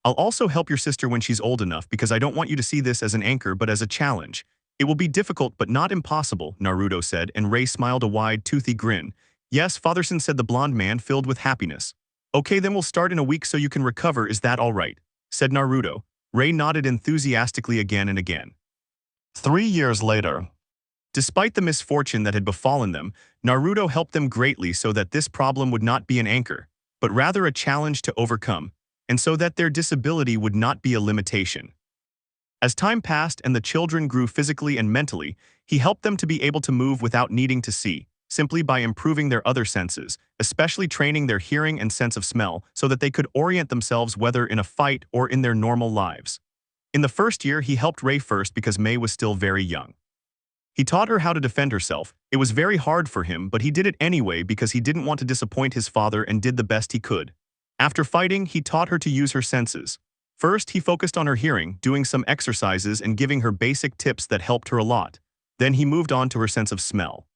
I'll also help your sister when she's old enough, because I don't want you to see this as an anchor but as a challenge. It will be difficult but not impossible," Naruto said, and Ray smiled a wide, toothy grin. "Yes, Fatherson," said the blonde man, filled with happiness. "Okay, then we'll start in a week so you can recover, is that all right?" said Naruto. Ray nodded enthusiastically again and again. 3 years later. Despite the misfortune that had befallen them, Naruto helped them greatly so that this problem would not be an anchor, but rather a challenge to overcome, and so that their disability would not be a limitation. As time passed and the children grew physically and mentally, he helped them to be able to move without needing to see, simply by improving their other senses, especially training their hearing and sense of smell so that they could orient themselves whether in a fight or in their normal lives. In the first year, he helped Ray first because May was still very young. He taught her how to defend herself. It was very hard for him, but he did it anyway because he didn't want to disappoint his father and did the best he could. After fighting, he taught her to use her senses. First, he focused on her hearing, doing some exercises and giving her basic tips that helped her a lot. Then he moved on to her sense of smell.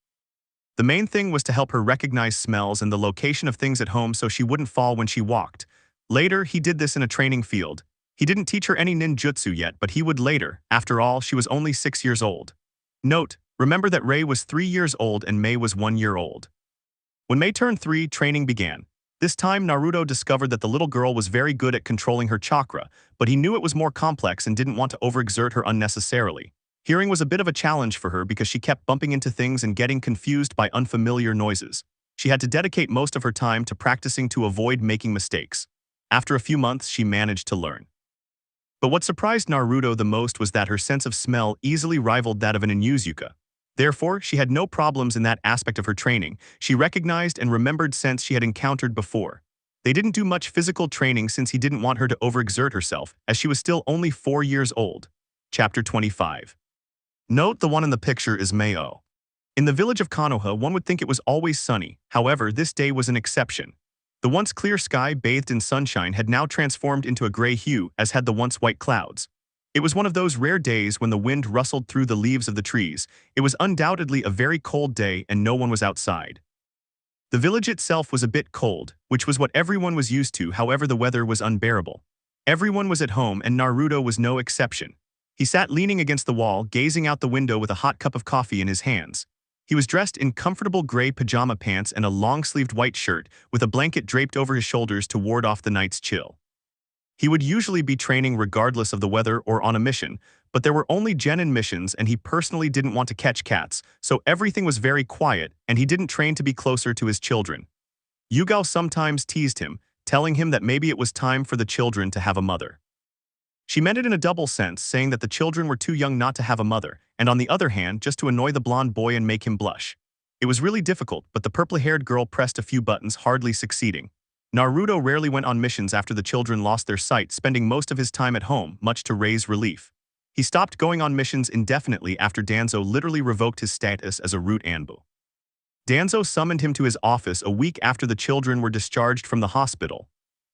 The main thing was to help her recognize smells and the location of things at home so she wouldn't fall when she walked. Later, he did this in a training field. He didn't teach her any ninjutsu yet, but he would later. After all, she was only 6 years old. Note, remember that Ray was 3 years old and May was 1 year old. When May turned 3, training began. This time, Naruto discovered that the little girl was very good at controlling her chakra, but he knew it was more complex and didn't want to overexert her unnecessarily. Hearing was a bit of a challenge for her because she kept bumping into things and getting confused by unfamiliar noises. She had to dedicate most of her time to practicing to avoid making mistakes. After a few months, she managed to learn. But what surprised Naruto the most was that her sense of smell easily rivaled that of an Inuzuka. Therefore, she had no problems in that aspect of her training. She recognized and remembered scents she had encountered before. They didn't do much physical training since he didn't want her to overexert herself, as she was still only 4 years old. Chapter 25. Note the one in the picture is Mayo. In the village of Konoha, one would think it was always sunny. However, this day was an exception. The once clear sky bathed in sunshine had now transformed into a gray hue, as had the once white clouds. It was one of those rare days when the wind rustled through the leaves of the trees. It was undoubtedly a very cold day and no one was outside. The village itself was a bit cold, which was what everyone was used to. However, the weather was unbearable. Everyone was at home and Naruto was no exception. He sat leaning against the wall, gazing out the window with a hot cup of coffee in his hands. He was dressed in comfortable gray pajama pants and a long-sleeved white shirt, with a blanket draped over his shoulders to ward off the night's chill. He would usually be training regardless of the weather or on a mission, but there were only genin missions and he personally didn't want to catch cats, so everything was very quiet and he didn't train to be closer to his children. Yugao sometimes teased him, telling him that maybe it was time for the children to have a mother. She meant it in a double sense, saying that the children were too young not to have a mother, and on the other hand, just to annoy the blonde boy and make him blush. It was really difficult, but the purple-haired girl pressed a few buttons, hardly succeeding. Naruto rarely went on missions after the children lost their sight, spending most of his time at home, much to Rei's relief. He stopped going on missions indefinitely after Danzo literally revoked his status as a root Anbu. Danzo summoned him to his office a week after the children were discharged from the hospital.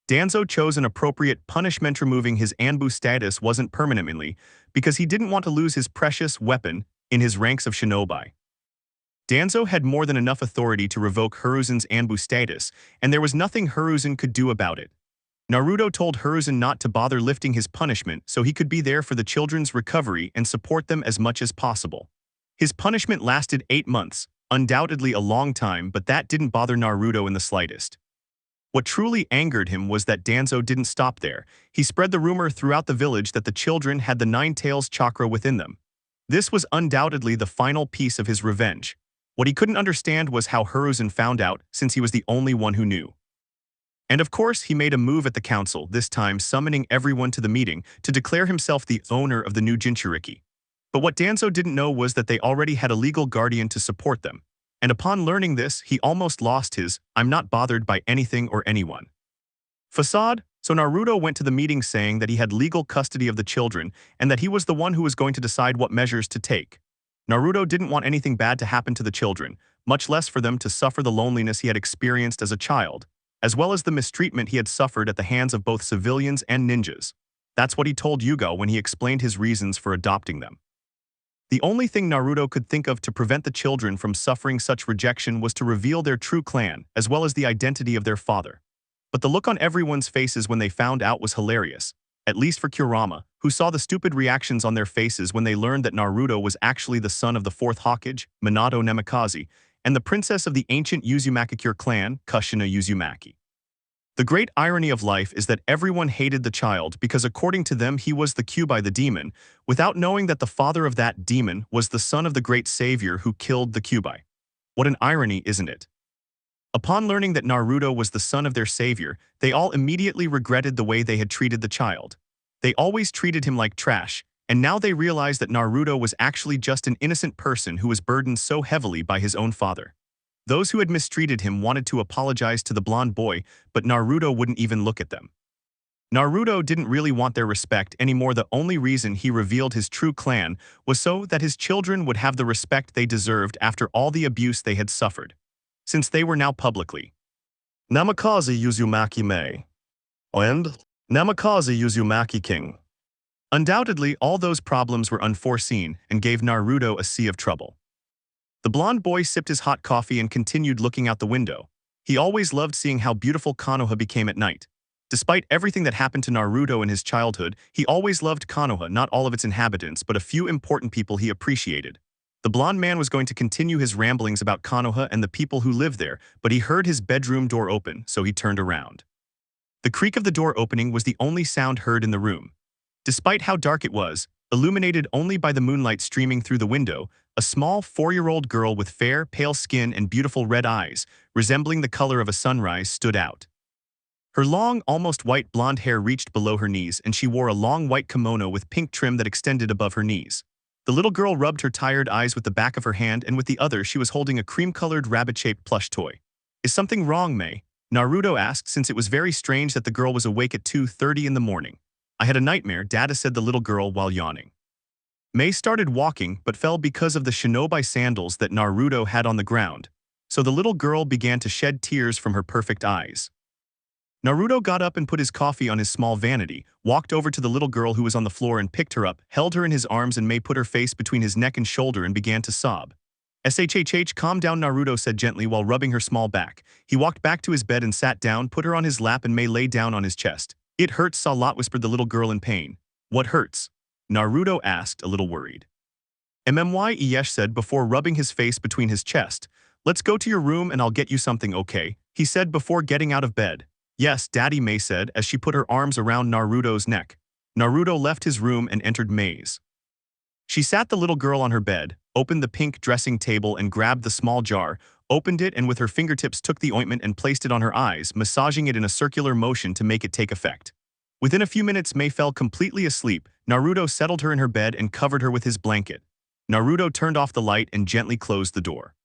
Danzo chose an appropriate punishment, removing his Anbu status wasn't permanently, because he didn't want to lose his precious weapon in his ranks of shinobi. Danzo had more than enough authority to revoke Hiruzen's Anbu status, and there was nothing Hiruzen could do about it. Naruto told Hiruzen not to bother lifting his punishment so he could be there for the children's recovery and support them as much as possible. His punishment lasted 8 months, undoubtedly a long time, but that didn't bother Naruto in the slightest. What truly angered him was that Danzo didn't stop there. He spread the rumor throughout the village that the children had the Nine Tails chakra within them. This was undoubtedly the final piece of his revenge. What he couldn't understand was how Hiruzen found out, since he was the only one who knew. And of course, he made a move at the council, this time summoning everyone to the meeting to declare himself the owner of the new Jinchuriki. But what Danzo didn't know was that they already had a legal guardian to support them. And upon learning this, he almost lost his "I'm not bothered by anything or anyone" facade. So Naruto went to the meeting saying that he had legal custody of the children and that he was the one who was going to decide what measures to take. Naruto didn't want anything bad to happen to the children, much less for them to suffer the loneliness he had experienced as a child, as well as the mistreatment he had suffered at the hands of both civilians and ninjas. That's what he told Yugo when he explained his reasons for adopting them. The only thing Naruto could think of to prevent the children from suffering such rejection was to reveal their true clan, as well as the identity of their father. But the look on everyone's faces when they found out was hilarious, at least for Kurama, who saw the stupid reactions on their faces when they learned that Naruto was actually the son of the fourth Hokage, Minato Namikaze, and the princess of the ancient Uzumaki clan, Kushina Uzumaki. The great irony of life is that everyone hated the child because according to them he was the Kyuubi the demon, without knowing that the father of that demon was the son of the great savior who killed the Kyuubi. What an irony, isn't it? Upon learning that Naruto was the son of their savior, they all immediately regretted the way they had treated the child. They always treated him like trash, and now they realized that Naruto was actually just an innocent person who was burdened so heavily by his own father. Those who had mistreated him wanted to apologize to the blonde boy, but Naruto wouldn't even look at them. Naruto didn't really want their respect anymore. The only reason he revealed his true clan was so that his children would have the respect they deserved after all the abuse they had suffered, since they were now publicly Namikaze Uzumaki Mei and Namikaze Uzumaki King. Undoubtedly, all those problems were unforeseen and gave Naruto a sea of trouble. The blonde boy sipped his hot coffee and continued looking out the window. He always loved seeing how beautiful Konoha became at night. Despite everything that happened to Naruto in his childhood, he always loved Konoha, not all of its inhabitants, but a few important people he appreciated. The blonde man was going to continue his ramblings about Konoha and the people who live there, but he heard his bedroom door open, so he turned around. The creak of the door opening was the only sound heard in the room. Despite how dark it was, illuminated only by the moonlight streaming through the window, a small 4-year-old girl with fair, pale skin and beautiful red eyes, resembling the color of a sunrise, stood out. Her long, almost white blonde hair reached below her knees, and she wore a long white kimono with pink trim that extended above her knees. The little girl rubbed her tired eyes with the back of her hand, and with the other she was holding a cream-colored rabbit-shaped plush toy. "Is something wrong, Mei?" Naruto asked, since it was very strange that the girl was awake at 2:30 in the morning. "I had a nightmare," Dada said the little girl while yawning. Mei started walking but fell because of the shinobi sandals that Naruto had on the ground, so the little girl began to shed tears from her perfect eyes. Naruto got up and put his coffee on his small vanity, walked over to the little girl who was on the floor and picked her up, held her in his arms, and Mei put her face between his neck and shoulder and began to sob. "Shhh, calm down," Naruto said gently while rubbing her small back. He walked back to his bed and sat down, put her on his lap, and Mei lay down on his chest. "It hurts a lot," whispered the little girl in pain. "What hurts?" Naruto asked, a little worried. Yesh said before rubbing his face between his chest. "Let's go to your room and I'll get you something, okay?" he said before getting out of bed. "Yes, Daddy," Mei said as she put her arms around Naruto's neck. Naruto left his room and entered Mei's. She sat the little girl on her bed, opened the pink dressing table and grabbed the small jar, opened it and with her fingertips took the ointment and placed it on her eyes, massaging it in a circular motion to make it take effect. Within a few minutes, Mei fell completely asleep. Naruto settled her in her bed and covered her with his blanket. Naruto turned off the light and gently closed the door.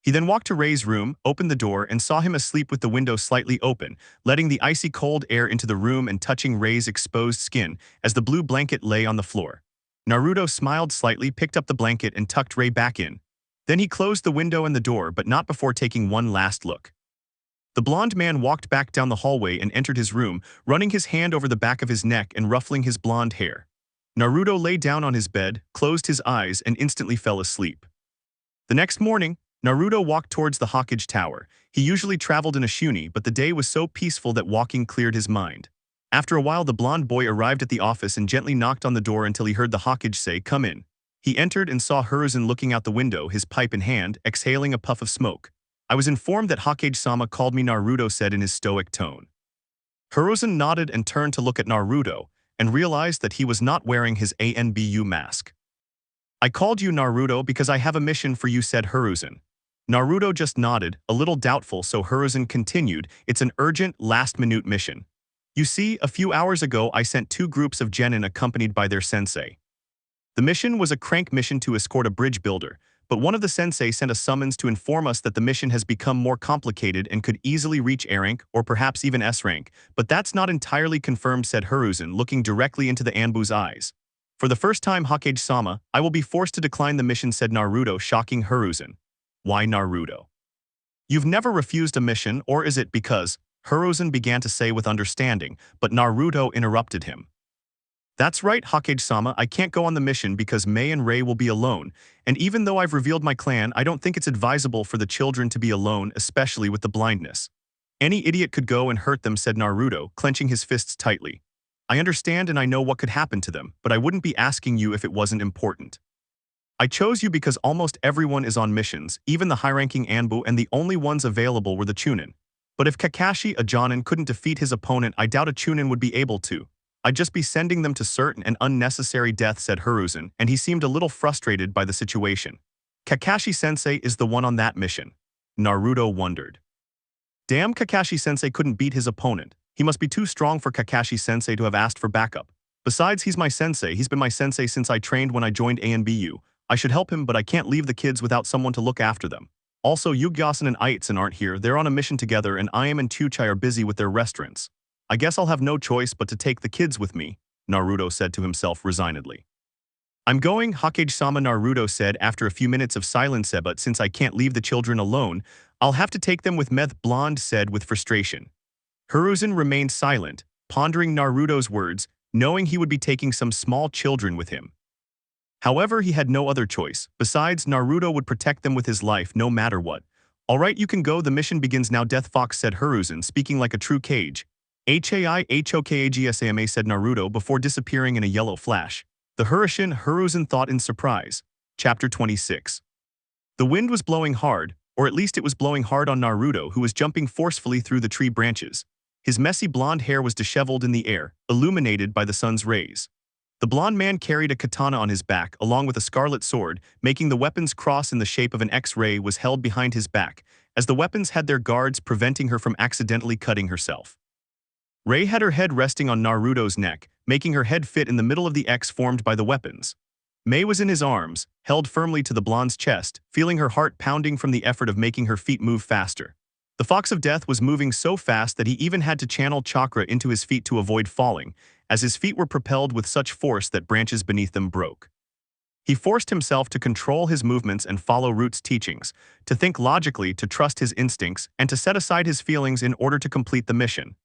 He then walked to Rei's room, opened the door, and saw him asleep with the window slightly open, letting the icy cold air into the room and touching Rei's exposed skin as the blue blanket lay on the floor. Naruto smiled slightly, picked up the blanket, and tucked Rei back in. Then he closed the window and the door, but not before taking one last look. The blonde man walked back down the hallway and entered his room, running his hand over the back of his neck and ruffling his blonde hair. Naruto lay down on his bed, closed his eyes, and instantly fell asleep. The next morning, Naruto walked towards the Hokage Tower. He usually traveled in a shuni, but the day was so peaceful that walking cleared his mind. After a while, the blonde boy arrived at the office and gently knocked on the door until he heard the Hokage say, "Come in." He entered and saw Hiruzen looking out the window, his pipe in hand, exhaling a puff of smoke. "I was informed that Hokage-sama called me," Naruto said in his stoic tone. Hiruzen nodded and turned to look at Naruto, and realized that he was not wearing his ANBU mask. "I called you, Naruto, because I have a mission for you," said Hiruzen. Naruto just nodded, a little doubtful, so Hiruzen continued, "It's an urgent, last-minute mission. You see, a few hours ago I sent 2 groups of genin accompanied by their sensei. The mission was a crank mission to escort a bridge builder, but one of the sensei sent a summons to inform us that the mission has become more complicated and could easily reach A rank or perhaps even S rank, but that's not entirely confirmed, said Hiruzen, looking directly into the Anbu's eyes. For the first time, Hokage-sama, I will be forced to decline the mission, said Naruto, shocking Hiruzen. Why Naruto? You've never refused a mission, or is it because? Hiruzen began to say with understanding, but Naruto interrupted him. That's right, Hokage-sama, I can't go on the mission because Mei and Rei will be alone, and even though I've revealed my clan, I don't think it's advisable for the children to be alone, especially with the blindness. Any idiot could go and hurt them, said Naruto, clenching his fists tightly. I understand and I know what could happen to them, but I wouldn't be asking you if it wasn't important. I chose you because almost everyone is on missions, even the high-ranking Anbu, and the only ones available were the Chunin. But if Kakashi, a Jonin, couldn't defeat his opponent, I doubt a Chunin would be able to. I'd just be sending them to certain and unnecessary death, said Hiruzen, and he seemed a little frustrated by the situation. Kakashi-sensei is the one on that mission. Naruto wondered. Damn, Kakashi-sensei couldn't beat his opponent. He must be too strong for Kakashi-sensei to have asked for backup. Besides, he's my sensei. He's been my sensei since I trained when I joined ANBU. I should help him, but I can't leave the kids without someone to look after them. Also, Yugyasen and Aitzen aren't here. They're on a mission together, and I am and Chuchai are busy with their restaurants. I guess I'll have no choice but to take the kids with me, Naruto said to himself resignedly. I'm going, Hokage-sama, Naruto said after a few minutes of silence, but since I can't leave the children alone, I'll have to take them with me, Blonde said with frustration. Hiruzen remained silent, pondering Naruto's words, knowing he would be taking some small children with him. However, he had no other choice. Besides, Naruto would protect them with his life no matter what. Alright, you can go, the mission begins now, Death Fox said Hiruzen, speaking like a true Kage. Haihokagsama, said Naruto before disappearing in a yellow flash. The Hurricane, Hiruzen thought in surprise. Chapter 26. The wind was blowing hard, or at least it was blowing hard on Naruto, who was jumping forcefully through the tree branches. His messy blonde hair was disheveled in the air, illuminated by the sun's rays. The blonde man carried a katana on his back, along with a scarlet sword, making the weapon's cross in the shape of an X-ray was held behind his back, as the weapons had their guards preventing her from accidentally cutting herself. Rei had her head resting on Naruto's neck, making her head fit in the middle of the X formed by the weapons. Mei was in his arms, held firmly to the blonde's chest, feeling her heart pounding from the effort of making her feet move faster. The Fox of Death was moving so fast that he even had to channel chakra into his feet to avoid falling, as his feet were propelled with such force that branches beneath them broke. He forced himself to control his movements and follow Root's teachings, to think logically, to trust his instincts, and to set aside his feelings in order to complete the mission.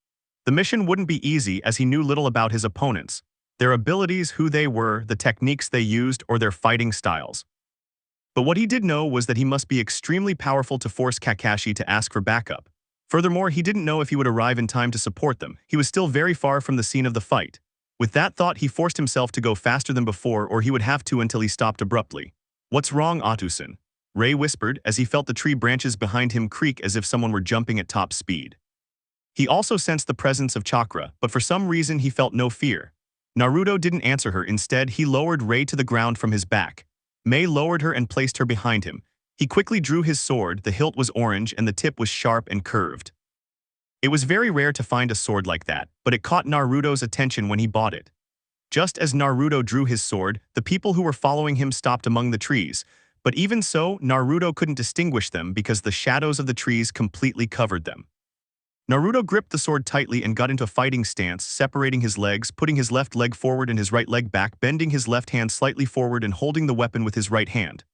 The mission wouldn't be easy as he knew little about his opponents, their abilities, who they were, the techniques they used, or their fighting styles. But what he did know was that he must be extremely powerful to force Kakashi to ask for backup. Furthermore, he didn't know if he would arrive in time to support them. He was still very far from the scene of the fight. With that thought, he forced himself to go faster than before, or he would have to until he stopped abruptly. What's wrong, Otsusen? Rei whispered as he felt the tree branches behind him creak as if someone were jumping at top speed. He also sensed the presence of chakra, but for some reason he felt no fear. Naruto didn't answer her. Instead, he lowered Rei to the ground from his back. Mei lowered her and placed her behind him. He quickly drew his sword. The hilt was orange and the tip was sharp and curved. It was very rare to find a sword like that, but it caught Naruto's attention when he bought it. Just as Naruto drew his sword, the people who were following him stopped among the trees, but even so, Naruto couldn't distinguish them because the shadows of the trees completely covered them. Naruto gripped the sword tightly and got into a fighting stance, separating his legs, putting his left leg forward and his right leg back, bending his left hand slightly forward and holding the weapon with his right hand.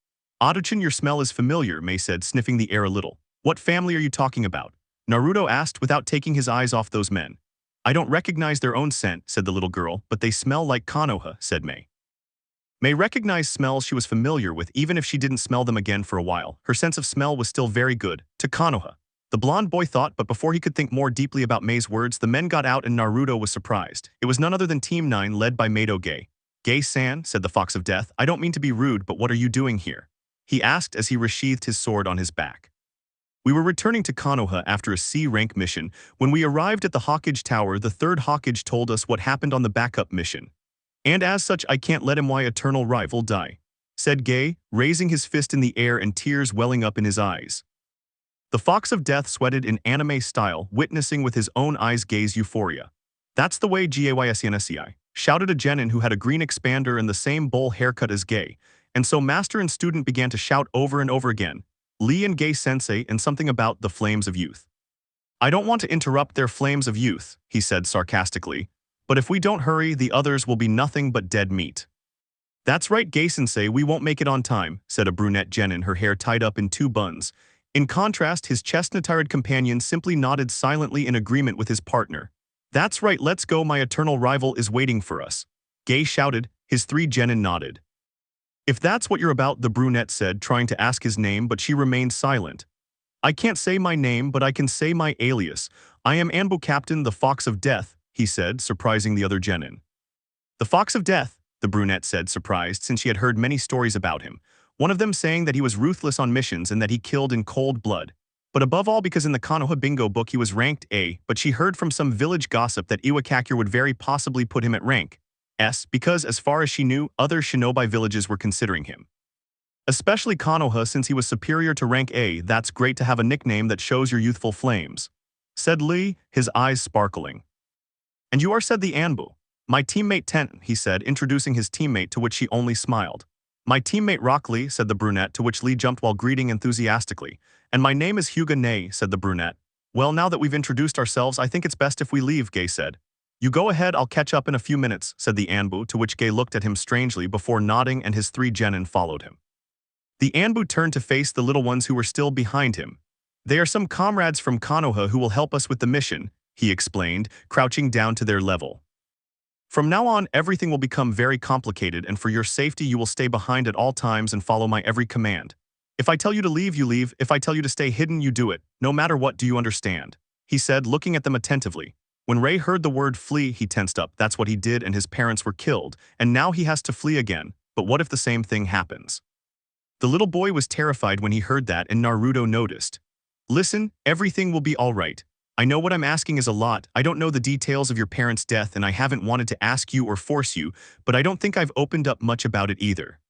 Otachin, your smell is familiar, Mei said, sniffing the air a little. What family are you talking about? Naruto asked without taking his eyes off those men. I don't recognize their own scent, said the little girl, but they smell like Konoha, said Mei. Mei recognized smells she was familiar with even if she didn't smell them again for a while. Her sense of smell was still very good, to Konoha. The blonde boy thought, but before he could think more deeply about Mei's words, the men got out and Naruto was surprised. It was none other than Team 9 led by Mado Gay. Gay-san, said the Fox of Death, I don't mean to be rude, but what are you doing here? He asked as he resheathed his sword on his back. We were returning to Konoha after a C-rank mission. When we arrived at the Hokage Tower, the third Hokage told us what happened on the backup mission. And as such, I can't let my eternal rival die, said Gay, raising his fist in the air and tears welling up in his eyes. The Fox of Death sweated in anime style, witnessing with his own eyes Gay's euphoria. That's the way Gaysnsi, shouted a genin who had a green expander and the same bowl haircut as Gay, And so master and student began to shout over and over again, Lee and Gay Sensei and something about the flames of youth. I don't want to interrupt their flames of youth, he said sarcastically, but if we don't hurry, the others will be nothing but dead meat. That's right, Gay Sensei, we won't make it on time, said a brunette genin, her hair tied up in two buns. In contrast, his chestnut-haired companion simply nodded silently in agreement with his partner. That's right, let's go, my eternal rival is waiting for us. Gay shouted, his three genin nodded. If that's what you're about, the brunette said, trying to ask his name, but she remained silent. I can't say my name, but I can say my alias. I am Anbu Captain, the Fox of Death, he said, surprising the other genin. The Fox of Death, the brunette said, surprised, since she had heard many stories about him, one of them saying that he was ruthless on missions and that he killed in cold blood. But above all because in the Konoha bingo book he was ranked A, but she heard from some village gossip that Iwakakure would very possibly put him at rank S because, as far as she knew, other shinobi villages were considering him. Especially Konoha, since he was superior to rank A. That's great to have a nickname that shows your youthful flames, said Lee, his eyes sparkling. And you are, said the Anbu. My teammate Ten, he said, introducing his teammate, to which she only smiled. My teammate Rock Lee, said the brunette, to which Lee jumped while greeting enthusiastically. And my name is Hyuga Nei, said the brunette. Well, now that we've introduced ourselves, I think it's best if we leave, Gay said. You go ahead, I'll catch up in a few minutes, said the Anbu, to which Gay looked at him strangely before nodding, and his three genin followed him. The Anbu turned to face the little ones who were still behind him. They are some comrades from Konoha who will help us with the mission, he explained, crouching down to their level. From now on, everything will become very complicated, and for your safety you will stay behind at all times and follow my every command. If I tell you to leave, you leave. If I tell you to stay hidden, you do it. No matter what, do you understand? He said, looking at them attentively. When Ray heard the word flee, he tensed up. That's what he did, and his parents were killed, and now he has to flee again. But what if the same thing happens? The little boy was terrified when he heard that, and Naruto noticed. Listen, everything will be all right. I know what I'm asking is a lot. I don't know the details of your parents' death, and I haven't wanted to ask you or force you, but I don't think I've opened up much about it either.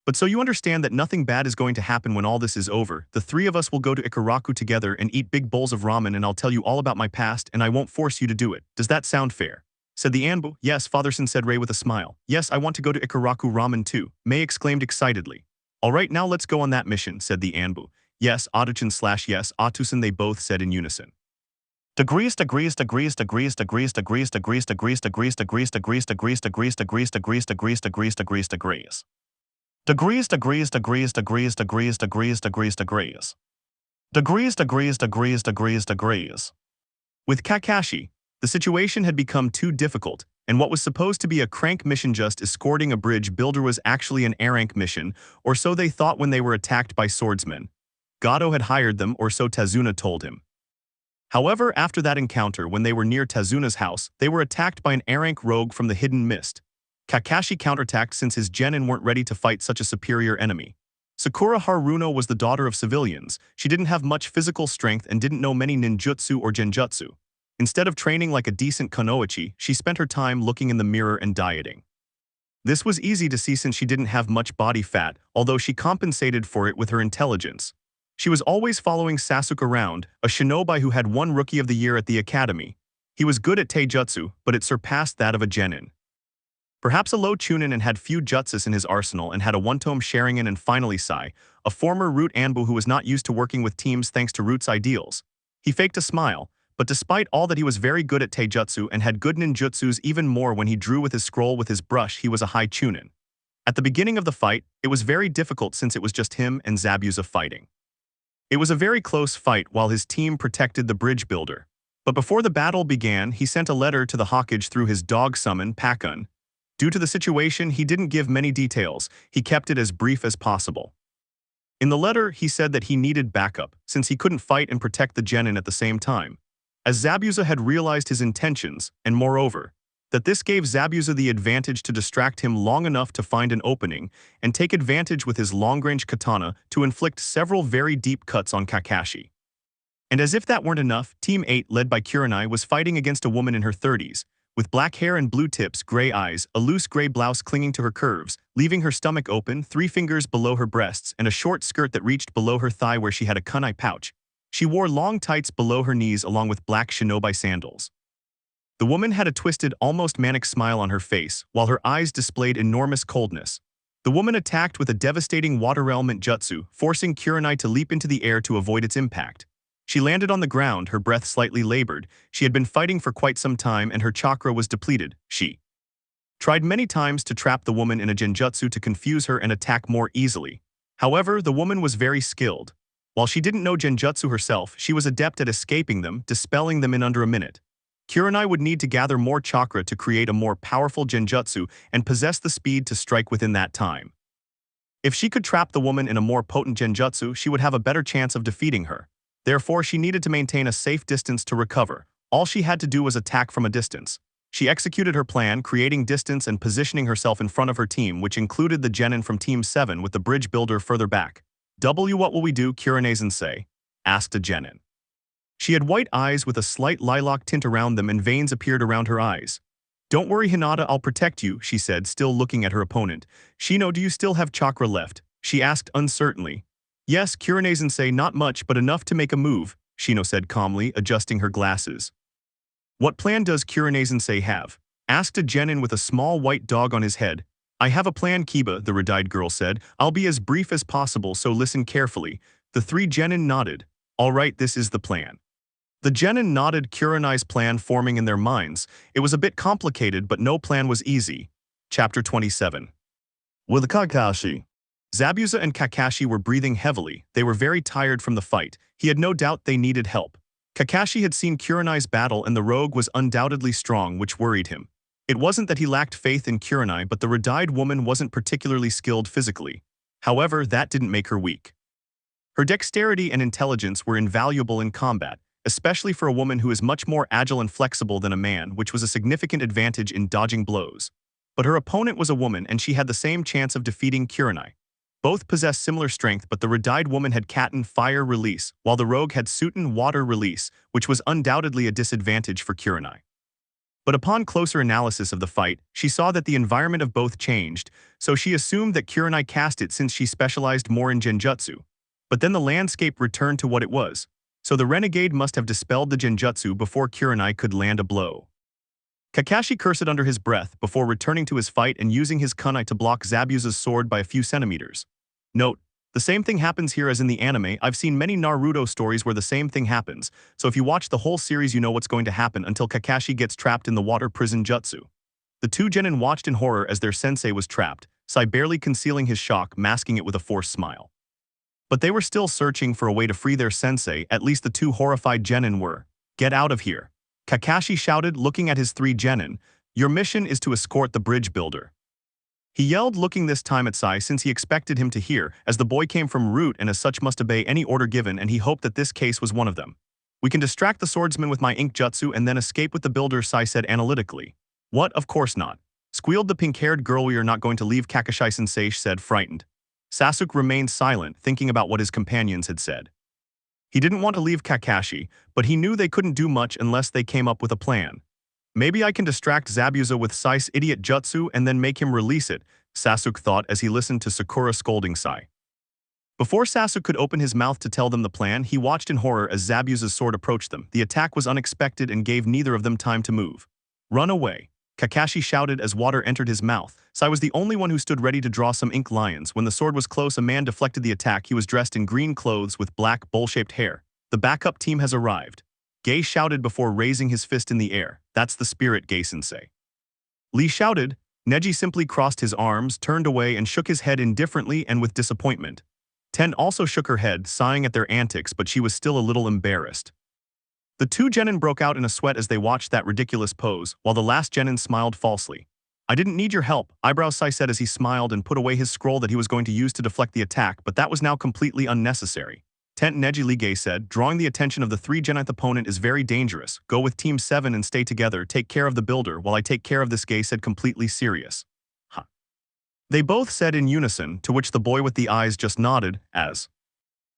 But so you understand that nothing bad is going to happen when all this is over. The three of us will go to Ikaraku together and eat big bowls of ramen, and I'll tell you all about my past, and I won't force you to do it. Does that sound fair? Said the Anbu. Yes, Father-san, said Ray with a smile. Yes, I want to go to Ikaraku ramen too, Mei exclaimed excitedly. All right, now let's go on that mission, said the Anbu. Yes, Oto-chan/yes, Atu-san, they both said in unison. Degrees. With Kakashi, the situation had become too difficult, and what was supposed to be a crank mission just escorting a bridge builder was actually an A-rank mission, or so they thought when they were attacked by swordsmen. Gojo had hired them, or so Tazuna told him. However, after that encounter, when they were near Tazuna's house, they were attacked by an A-rank rogue from the Hidden Mist. Kakashi counterattacked since his genin weren't ready to fight such a superior enemy. Sakura Haruno was the daughter of civilians. She didn't have much physical strength and didn't know many ninjutsu or genjutsu. Instead of training like a decent kunoichi, she spent her time looking in the mirror and dieting. This was easy to see since she didn't have much body fat, although she compensated for it with her intelligence. She was always following Sasuke around, a shinobi who had won Rookie of the Year at the academy. He was good at taijutsu, but it surpassed that of a genin. Perhaps a low chunin and had few jutsus in his arsenal and had a one-tome Sharigan, and finally Sai, a former Root Anbu who was not used to working with teams thanks to Root's ideals. He faked a smile, but despite all that he was very good at taijutsu and had good ninjutsus, even more when he drew with his scroll with his brush. He was a high chunin. At the beginning of the fight, it was very difficult since it was just him and Zabuza fighting. It was a very close fight while his team protected the bridge builder. But before the battle began, he sent a letter to the Hokage through his dog summon, Pakun. Due to the situation, he didn't give many details. He kept it as brief as possible. In the letter, he said that he needed backup, since he couldn't fight and protect the genin at the same time. As Zabuza had realized his intentions, and moreover, that this gave Zabuza the advantage to distract him long enough to find an opening and take advantage with his long-range katana to inflict several very deep cuts on Kakashi. And as if that weren't enough, Team 8, led by Kurenai, was fighting against a woman in her 30s, with black hair and blue tips, gray eyes, a loose gray blouse clinging to her curves, leaving her stomach open, 3 fingers below her breasts, and a short skirt that reached below her thigh where she had a kunai pouch. She wore long tights below her knees along with black shinobi sandals. The woman had a twisted, almost manic smile on her face, while her eyes displayed enormous coldness. The woman attacked with a devastating water element jutsu, forcing Kurenai to leap into the air to avoid its impact. She landed on the ground, her breath slightly labored. She had been fighting for quite some time and her chakra was depleted. She tried many times to trap the woman in a genjutsu to confuse her and attack more easily. However, the woman was very skilled. While she didn't know genjutsu herself, she was adept at escaping them, dispelling them in under a minute. Kurenai would need to gather more chakra to create a more powerful genjutsu and possess the speed to strike within that time. If she could trap the woman in a more potent genjutsu, she would have a better chance of defeating her. Therefore, she needed to maintain a safe distance to recover. All she had to do was attack from a distance. She executed her plan, creating distance and positioning herself in front of her team, which included the genin from Team 7 with the bridge builder further back. What will we do, Kurenai-sensei? Asked a genin. She had white eyes with a slight lilac tint around them and veins appeared around her eyes. Don't worry, Hinata, I'll protect you, she said, still looking at her opponent. Shino, do you still have chakra left? She asked uncertainly. Yes, Kurenai-sensei, not much, but enough to make a move, Shino said calmly, adjusting her glasses. What plan does Kurenai-sensei have? Asked a genin with a small white dog on his head. I have a plan, Kiba, the red-eyed girl said. I'll be as brief as possible, so listen carefully. The three genin nodded. All right, this is the plan. The genin nodded, Kurenai's plan forming in their minds. It was a bit complicated, but no plan was easy. Chapter 27. With Kakashi. Zabuza and Kakashi were breathing heavily. They were very tired from the fight. He had no doubt they needed help. Kakashi had seen Kurenai's battle and the rogue was undoubtedly strong, which worried him. It wasn't that he lacked faith in Kurenai, but the red-eyed woman wasn't particularly skilled physically. However, that didn't make her weak. Her dexterity and intelligence were invaluable in combat, especially for a woman who is much more agile and flexible than a man, which was a significant advantage in dodging blows. But her opponent was a woman and she had the same chance of defeating Kurenai. Both possessed similar strength, but the red-eyed woman had Katen fire release, while the rogue had Suten water release, which was undoubtedly a disadvantage for Kurenai. But upon closer analysis of the fight, she saw that the environment of both changed, so she assumed that Kurenai cast it since she specialized more in genjutsu. But then the landscape returned to what it was, so the renegade must have dispelled the genjutsu before Kurenai could land a blow. Kakashi cursed under his breath before returning to his fight and using his kunai to block Zabuza's sword by a few centimeters. Note, the same thing happens here as in the anime. I've seen many Naruto stories where the same thing happens, so if you watch the whole series you know what's going to happen until Kakashi gets trapped in the water prison jutsu. The two genin watched in horror as their sensei was trapped, Sai barely concealing his shock, masking it with a forced smile. But they were still searching for a way to free their sensei, at least the two horrified genin were. Get out of here. Kakashi shouted, looking at his three genin. Your mission is to escort the bridge builder. He yelled, looking this time at Sai since he expected him to hear, as the boy came from Root and as such must obey any order given, and he hoped that this case was one of them. We can distract the swordsman with my ink jutsu and then escape with the builder, Sai said analytically. What? Of course not. Squealed the pink-haired girl. We are not going to leave, Kakashi-sensei said, frightened. Sasuke remained silent, thinking about what his companions had said. He didn't want to leave Kakashi, but he knew they couldn't do much unless they came up with a plan. Maybe I can distract Zabuza with Sai's idiot jutsu and then make him release it, Sasuke thought as he listened to Sakura scolding Sai. Before Sasuke could open his mouth to tell them the plan, he watched in horror as Zabuza's sword approached them. The attack was unexpected and gave neither of them time to move. Run away, Kakashi shouted as water entered his mouth. Sai was the only one who stood ready to draw some ink lions. When the sword was close, a man deflected the attack. He was dressed in green clothes with black, bowl-shaped hair. The backup team has arrived. Gei shouted before raising his fist in the air. That's the spirit, Gei-sensei. Lee shouted. Neji simply crossed his arms, turned away, and shook his head indifferently and with disappointment. Ten also shook her head, sighing at their antics, but she was still a little embarrassed. The two genin broke out in a sweat as they watched that ridiculous pose, while the last genin smiled falsely. I didn't need your help, Eyebrow Sai said as he smiled and put away his scroll that he was going to use to deflect the attack, but that was now completely unnecessary. Tent Neji Lige said, drawing the attention of the three genith opponent is very dangerous. Go with Team 7 and stay together, take care of the builder while I take care of this, Gei said completely serious. Huh. They both said in unison, to which the boy with the eyes just nodded, as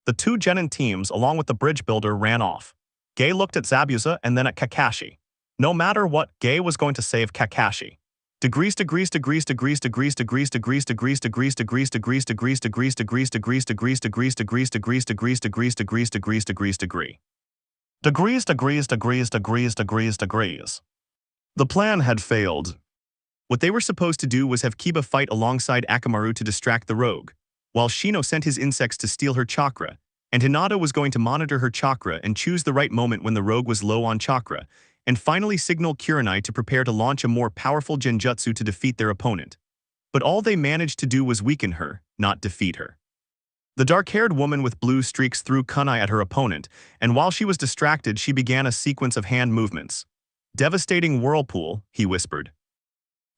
the two genin teams along with the bridge builder ran off. Gei looked at Zabuza and then at Kakashi. No matter what, Gei was going to save Kakashi. Degrees. The plan had failed. What they were supposed to do was have Kiba fight alongside Akamaru to distract the rogue, while Shino sent his insects to steal her chakra, and Hinata was going to monitor her chakra and choose the right moment when the rogue was low on chakra, and finally signal Kurenai to prepare to launch a more powerful genjutsu to defeat their opponent. But all they managed to do was weaken her, not defeat her. The dark-haired woman with blue streaks threw kunai at her opponent, and while she was distracted, she began a sequence of hand movements. "Devastating whirlpool," he whispered.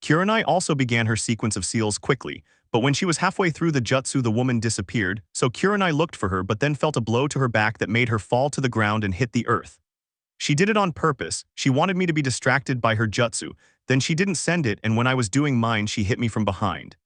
Kurenai also began her sequence of seals quickly, but when she was halfway through the jutsu, the woman disappeared, so Kurenai looked for her but then felt a blow to her back that made her fall to the ground and hit the earth. "She did it on purpose. She wanted me to be distracted by her jutsu. Then she didn't send it, and when I was doing mine, she hit me from behind."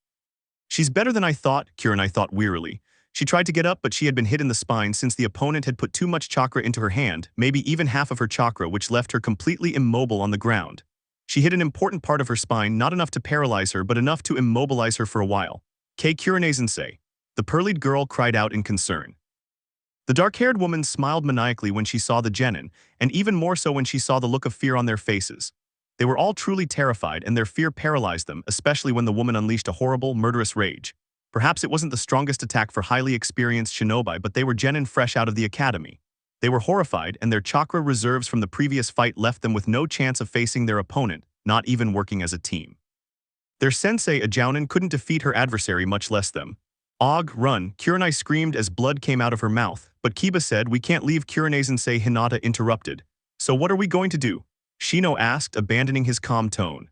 "She's better than I thought," Kurenai thought wearily. She tried to get up, but she had been hit in the spine since the opponent had put too much chakra into her hand, maybe even half of her chakra, which left her completely immobile on the ground. She hit an important part of her spine, not enough to paralyze her, but enough to immobilize her for a while. "Kei Kurenai-sensei," the pearlied girl cried out in concern. The dark-haired woman smiled maniacally when she saw the genin, and even more so when she saw the look of fear on their faces. They were all truly terrified, and their fear paralyzed them, especially when the woman unleashed a horrible, murderous rage. Perhaps it wasn't the strongest attack for highly experienced shinobi, but they were genin fresh out of the academy. They were horrified, and their chakra reserves from the previous fight left them with no chance of facing their opponent, not even working as a team. Their sensei, a jounin, couldn't defeat her adversary, much less them. "Og, run," Kurenai screamed as blood came out of her mouth, but Kiba said, "We can't leave Kurenai-sensei." Hinata interrupted. "So what are we going to do?" Shino asked, abandoning his calm tone.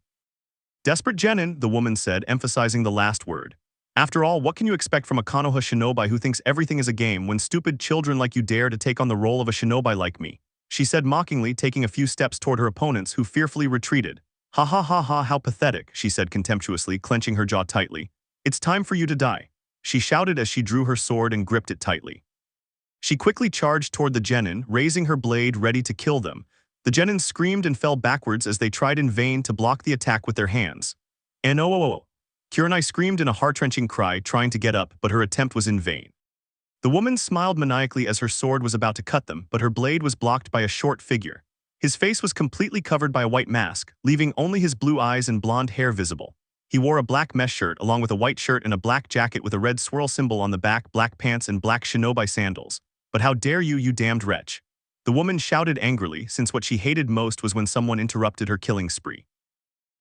"Desperate genin," the woman said, emphasizing the last word. "After all, what can you expect from a Konoha shinobi who thinks everything is a game when stupid children like you dare to take on the role of a shinobi like me?" she said mockingly, taking a few steps toward her opponents, who fearfully retreated. "Ha ha ha ha, how pathetic," she said contemptuously, clenching her jaw tightly. "It's time for you to die," she shouted as she drew her sword and gripped it tightly. She quickly charged toward the genin, raising her blade ready to kill them. The genin screamed and fell backwards as they tried in vain to block the attack with their hands. "No!" Kurenai screamed in a heart-wrenching cry, trying to get up, but her attempt was in vain. The woman smiled maniacally as her sword was about to cut them, but her blade was blocked by a short figure. His face was completely covered by a white mask, leaving only his blue eyes and blonde hair visible. He wore a black mesh shirt along with a white shirt and a black jacket with a red swirl symbol on the back, black pants and black shinobi sandals. "But how dare you, you damned wretch!" the woman shouted angrily, since what she hated most was when someone interrupted her killing spree.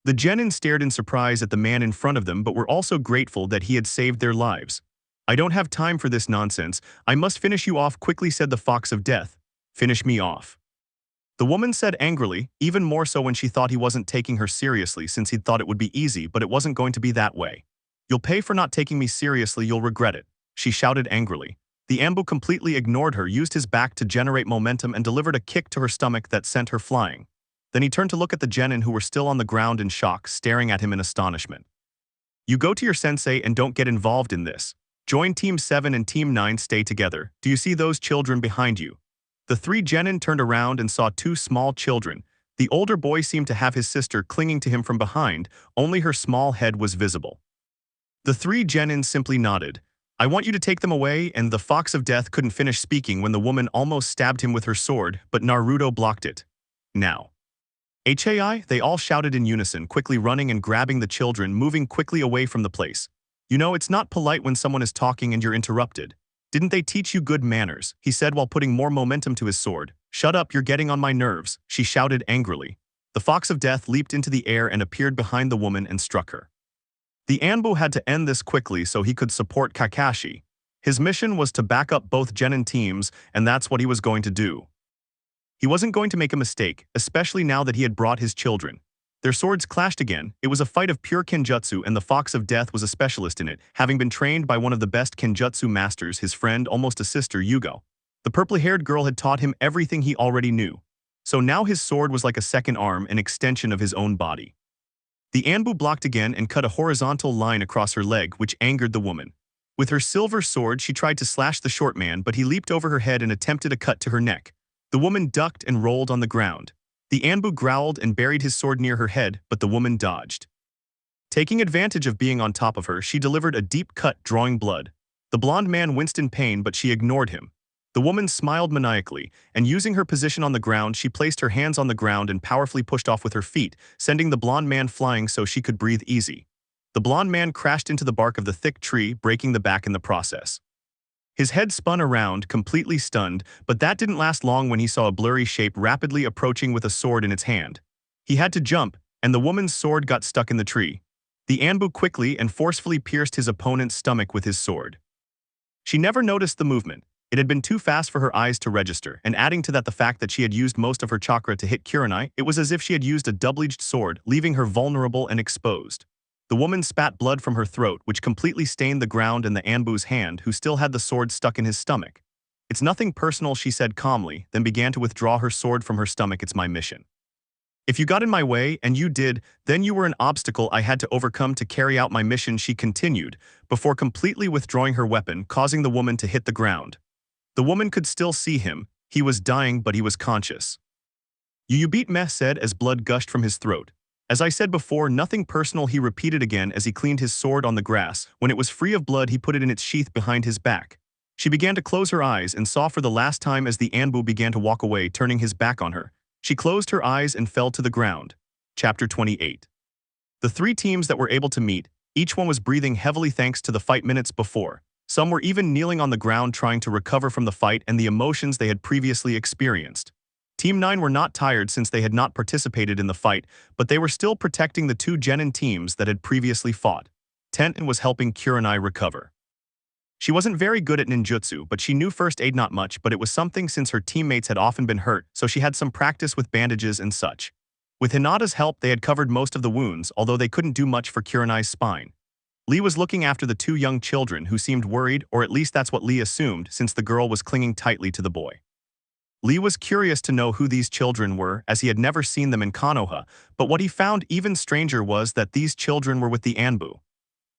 The genin stared in surprise at the man in front of them, but were also grateful that he had saved their lives. "I don't have time for this nonsense. I must finish you off quickly," said the Fox of Death. "Finish me off," the woman said angrily, even more so when she thought he wasn't taking her seriously, since he'd thought it would be easy, but it wasn't going to be that way. "You'll pay for not taking me seriously, you'll regret it," she shouted angrily. The Anbu completely ignored her, used his back to generate momentum, and delivered a kick to her stomach that sent her flying. Then he turned to look at the genin, who were still on the ground in shock, staring at him in astonishment. "You go to your sensei and don't get involved in this. Join Team 7 and Team 9, stay together. Do you see those children behind you?" The three genin turned around and saw two small children. The older boy seemed to have his sister clinging to him from behind, only her small head was visible. The three genin simply nodded. "I want you to take them away," and the Fox of Death couldn't finish speaking when the woman almost stabbed him with her sword, but Naruto blocked it. "Now." "Hai!" they all shouted in unison, quickly running and grabbing the children, moving quickly away from the place. "You know, it's not polite when someone is talking and you're interrupted. Didn't they teach you good manners?" he said while putting more momentum to his sword. "Shut up, you're getting on my nerves," she shouted angrily. The Fox of Death leaped into the air and appeared behind the woman and struck her. The Anbu had to end this quickly so he could support Kakashi. His mission was to back up both genin teams, and that's what he was going to do. He wasn't going to make a mistake, especially now that he had brought his children. Their swords clashed again. It was a fight of pure kenjutsu, and the Fox of Death was a specialist in it, having been trained by one of the best kenjutsu masters, his friend, almost a sister, Yugo. The purple-haired girl had taught him everything he already knew. So now his sword was like a second arm, an extension of his own body. The Anbu blocked again and cut a horizontal line across her leg, which angered the woman. With her silver sword, she tried to slash the short man, but he leaped over her head and attempted a cut to her neck. The woman ducked and rolled on the ground. The Anbu growled and buried his sword near her head, but the woman dodged. Taking advantage of being on top of her, she delivered a deep cut, drawing blood. The blonde man winced in pain, but she ignored him. The woman smiled maniacally, and using her position on the ground, she placed her hands on the ground and powerfully pushed off with her feet, sending the blonde man flying so she could breathe easy. The blonde man crashed into the bark of the thick tree, breaking the back in the process. His head spun around, completely stunned, but that didn't last long when he saw a blurry shape rapidly approaching with a sword in its hand. He had to jump, and the woman's sword got stuck in the tree. The Anbu quickly and forcefully pierced his opponent's stomach with his sword. She never noticed the movement. It had been too fast for her eyes to register, and adding to that the fact that she had used most of her chakra to hit Kurenai, it was as if she had used a double-edged sword, leaving her vulnerable and exposed. The woman spat blood from her throat, which completely stained the ground and the Anbu's hand, who still had the sword stuck in his stomach. "It's nothing personal," she said calmly, then began to withdraw her sword from her stomach. "It's my mission. If you got in my way, and you did, then you were an obstacle I had to overcome to carry out my mission," she continued, before completely withdrawing her weapon, causing the woman to hit the ground. The woman could still see him. He was dying, but he was conscious. "You beat me," said as blood gushed from his throat. "As I said before, nothing personal," he repeated again as he cleaned his sword on the grass. When it was free of blood, he put it in its sheath behind his back. She began to close her eyes and saw for the last time as the Anbu began to walk away, turning his back on her. She closed her eyes and fell to the ground. Chapter 28. The three teams that were able to meet, each one was breathing heavily thanks to the fight minutes before. Some were even kneeling on the ground trying to recover from the fight and the emotions they had previously experienced. Team 9 were not tired since they had not participated in the fight, but they were still protecting the two genin teams that had previously fought. Tenten was helping Kurenai recover. She wasn't very good at ninjutsu, but she knew first aid not much, but it was something since her teammates had often been hurt, so she had some practice with bandages and such. With Hinata's help, they had covered most of the wounds, although they couldn't do much for Kurenai's spine. Lee was looking after the two young children who seemed worried, or at least that's what Lee assumed, since the girl was clinging tightly to the boy. Lee was curious to know who these children were, as he had never seen them in Konoha, but what he found even stranger was that these children were with the Anbu.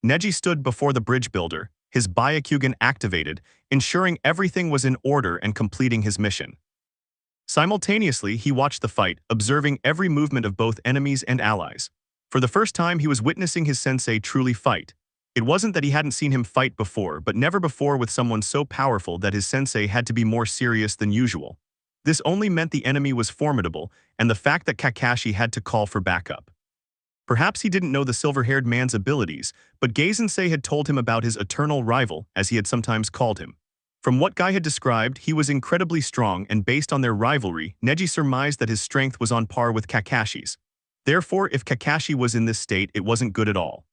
Neji stood before the bridge builder, his Byakugan activated, ensuring everything was in order and completing his mission. Simultaneously, he watched the fight, observing every movement of both enemies and allies. For the first time, he was witnessing his sensei truly fight. It wasn't that he hadn't seen him fight before, but never before with someone so powerful that his sensei had to be more serious than usual. This only meant the enemy was formidable, and the fact that Kakashi had to call for backup. Perhaps he didn't know the silver-haired man's abilities, but Gaizensei had told him about his eternal rival, as he had sometimes called him. From what Guy had described, he was incredibly strong, and based on their rivalry, Neji surmised that his strength was on par with Kakashi's. Therefore, if Kakashi was in this state, it wasn't good at all.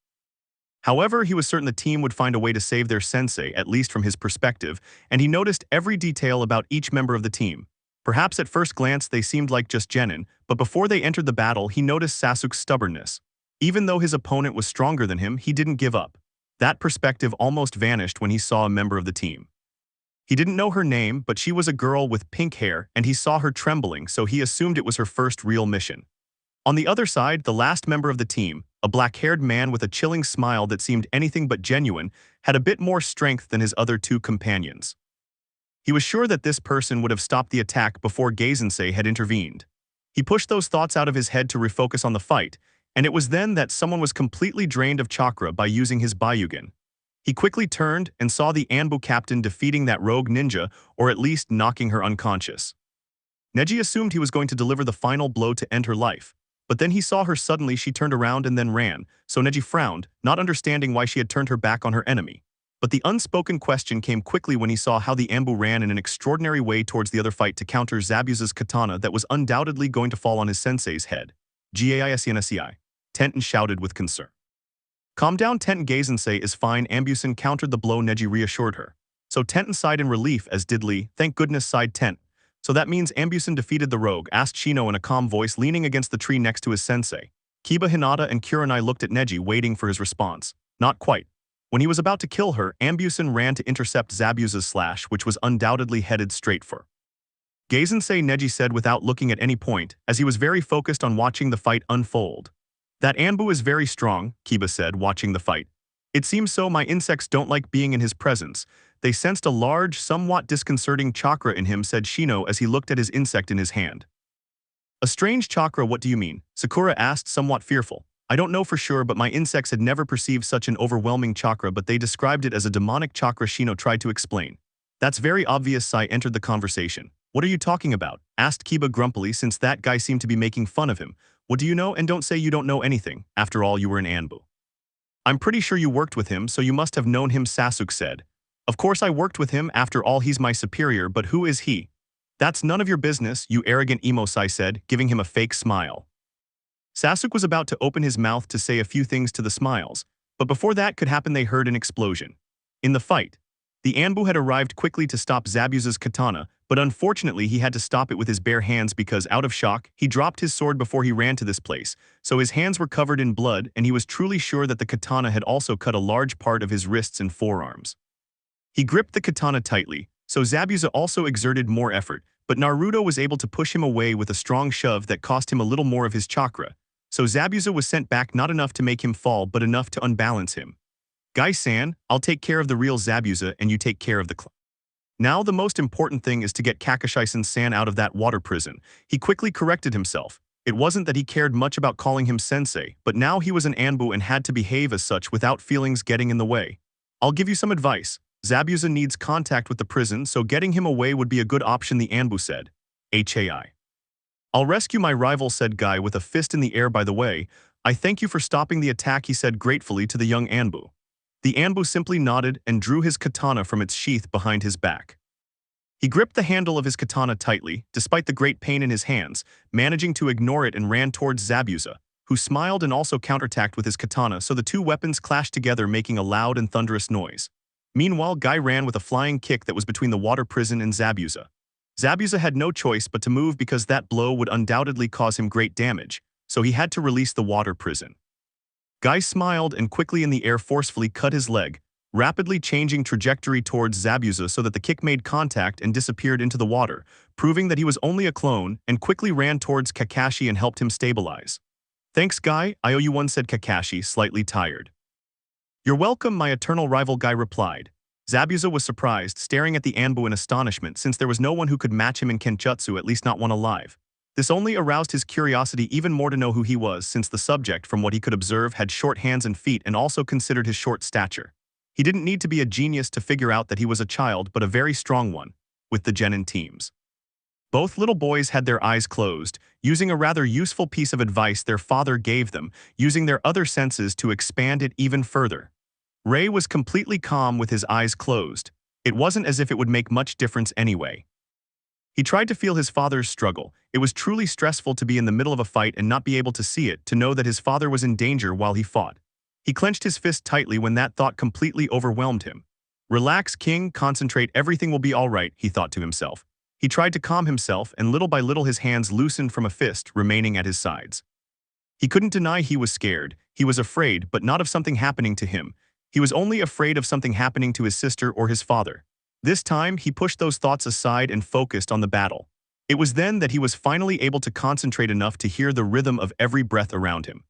However, he was certain the team would find a way to save their sensei, at least from his perspective, and he noticed every detail about each member of the team. Perhaps at first glance they seemed like just genin, but before they entered the battle, he noticed Sasuke's stubbornness. Even though his opponent was stronger than him, he didn't give up. That perspective almost vanished when he saw a member of the team. He didn't know her name, but she was a girl with pink hair, and he saw her trembling, so he assumed it was her first real mission. On the other side, the last member of the team, a black-haired man with a chilling smile that seemed anything but genuine, had a bit more strength than his other two companions. He was sure that this person would have stopped the attack before Gaizensei had intervened. He pushed those thoughts out of his head to refocus on the fight, and it was then that someone was completely drained of chakra by using his Byugan. He quickly turned and saw the Anbu captain defeating that rogue ninja, or at least knocking her unconscious. Neji assumed he was going to deliver the final blow to end her life, but then he saw her suddenly. She turned around and then ran, so Neji frowned, not understanding why she had turned her back on her enemy. But the unspoken question came quickly when he saw how the Anbu ran in an extraordinary way towards the other fight to counter Zabuza's katana that was undoubtedly going to fall on his sensei's head. Gaisensei. Tenten shouted with concern. Calm down, Tenten. Gaizensei is fine. Ambusen countered the blow. Neji reassured her. So Tenten sighed in relief, as did Lee. Thank goodness, sighed Tenten. So that means Ambusen defeated the rogue, asked Shino in a calm voice, leaning against the tree next to his sensei. Kiba, Hinata, and Kurenai looked at Neji, waiting for his response. Not quite. When he was about to kill her, Ambusen ran to intercept Zabuza's slash, which was undoubtedly headed straight for Gaizensei, Neji said without looking at any point, as he was very focused on watching the fight unfold. That Anbu is very strong, Kiba said, watching the fight. It seems so. My insects don't like being in his presence. They sensed a large, somewhat disconcerting chakra in him, said Shino as he looked at his insect in his hand. A strange chakra? What do you mean? Sakura asked, somewhat fearful. I don't know for sure, but my insects had never perceived such an overwhelming chakra, but they described it as a demonic chakra, Shino tried to explain. That's very obvious. Sai entered the conversation. What are you talking about? Asked Kiba grumpily since that guy seemed to be making fun of him. What do you know? And don't say you don't know anything. After all, you were in Anbu. I'm pretty sure you worked with him, so you must have known him, Sasuke said. Of course I worked with him, after all he's my superior, but who is he? That's none of your business, you arrogant emo, Sai said, giving him a fake smile. Sasuke was about to open his mouth to say a few things to the smiles, but before that could happen they heard an explosion. In the fight, the Anbu had arrived quickly to stop Zabuza's katana, but unfortunately he had to stop it with his bare hands because, out of shock, he dropped his sword before he ran to this place, so his hands were covered in blood and he was truly sure that the katana had also cut a large part of his wrists and forearms. He gripped the katana tightly, so Zabuza also exerted more effort, but Naruto was able to push him away with a strong shove that cost him a little more of his chakra, so Zabuza was sent back, not enough to make him fall but enough to unbalance him. Guy-san, I'll take care of the real Zabuza and you take care of the clan. Now the most important thing is to get Kakashi-san out of that water prison. He quickly corrected himself. It wasn't that he cared much about calling him sensei, but now he was an Anbu and had to behave as such without feelings getting in the way. I'll give you some advice. Zabuza needs contact with the prison, so getting him away would be a good option, the Anbu said. HAI. I'll rescue my rival, said Guy with a fist in the air. By the way, I thank you for stopping the attack, he said gratefully to the young Anbu. The Anbu simply nodded and drew his katana from its sheath behind his back. He gripped the handle of his katana tightly, despite the great pain in his hands, managing to ignore it and ran towards Zabuza, who smiled and also counterattacked with his katana, so the two weapons clashed together, making a loud and thunderous noise. Meanwhile, Guy ran with a flying kick that was between the water prison and Zabuza. Zabuza had no choice but to move because that blow would undoubtedly cause him great damage, so he had to release the water prison. Guy smiled and quickly in the air forcefully cut his leg, rapidly changing trajectory towards Zabuza so that the kick made contact and disappeared into the water, proving that he was only a clone, and quickly ran towards Kakashi and helped him stabilize. Thanks, Guy, I owe you one, said Kakashi, slightly tired. You're welcome, my eternal rival, Guy replied. Zabuza was surprised, staring at the Anbu in astonishment since there was no one who could match him in Kenjutsu, at least not one alive. This only aroused his curiosity even more to know who he was, since the subject, from what he could observe, had short hands and feet and also considered his short stature. He didn't need to be a genius to figure out that he was a child, but a very strong one, with the genin teams. Both little boys had their eyes closed, using a rather useful piece of advice their father gave them, using their other senses to expand it even further. Ray was completely calm with his eyes closed. It wasn't as if it would make much difference anyway. He tried to feel his father's struggle. It was truly stressful to be in the middle of a fight and not be able to see it, to know that his father was in danger while he fought. He clenched his fist tightly when that thought completely overwhelmed him. Relax, King, concentrate, everything will be all right, he thought to himself. He tried to calm himself, and little by little his hands loosened from a fist remaining at his sides. He couldn't deny he was scared. He was afraid, but not of something happening to him. He was only afraid of something happening to his sister or his father. This time, he pushed those thoughts aside and focused on the battle. It was then that he was finally able to concentrate enough to hear the rhythm of every breath around him.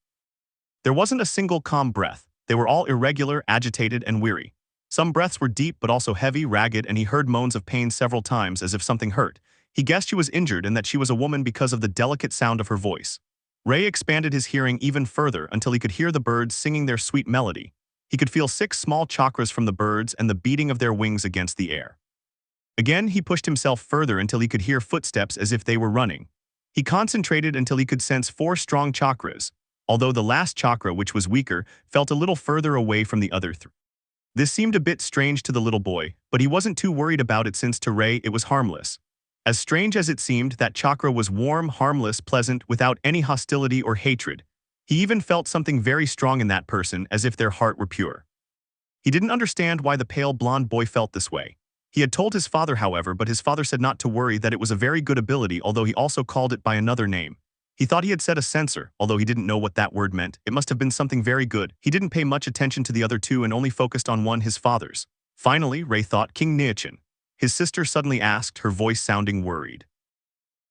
There wasn't a single calm breath. They were all irregular, agitated, and weary. Some breaths were deep but also heavy, ragged, and he heard moans of pain several times as if something hurt. He guessed she was injured and that she was a woman because of the delicate sound of her voice. Ray expanded his hearing even further until he could hear the birds singing their sweet melody. He could feel 6 small chakras from the birds and the beating of their wings against the air. Again, he pushed himself further until he could hear footsteps as if they were running. He concentrated until he could sense 4 strong chakras, although the last chakra, which was weaker, felt a little further away from the other 3. This seemed a bit strange to the little boy, but he wasn't too worried about it since to Ray it was harmless. As strange as it seemed, that chakra was warm, harmless, pleasant, without any hostility or hatred. He even felt something very strong in that person, as if their heart were pure. He didn't understand why the pale blonde boy felt this way. He had told his father, however, but his father said not to worry, that it was a very good ability, although he also called it by another name. He thought he had said a sensor, although he didn't know what that word meant. It must have been something very good. He didn't pay much attention to the other 2 and only focused on one, his father's. Finally, Ray thought, King Nichin. His sister suddenly asked, her voice sounding worried.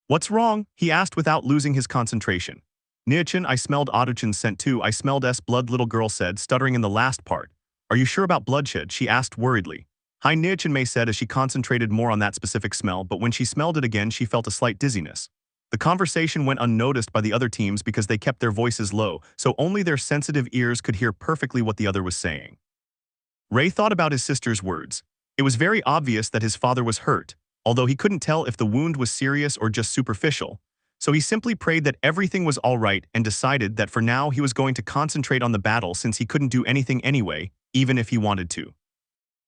What's wrong? He asked without losing his concentration. Nichin, I smelled Otuchin's scent too. I smelled blood, little girl said, stuttering in the last part. Are you sure about bloodshed? She asked worriedly. Hi, Nichin, May said as she concentrated more on that specific smell, but when she smelled it again she felt a slight dizziness. The conversation went unnoticed by the other teams because they kept their voices low, so only their sensitive ears could hear perfectly what the other was saying. Ray thought about his sister's words. It was very obvious that his father was hurt, although he couldn't tell if the wound was serious or just superficial. So he simply prayed that everything was all right and decided that for now he was going to concentrate on the battle since he couldn't do anything anyway, even if he wanted to.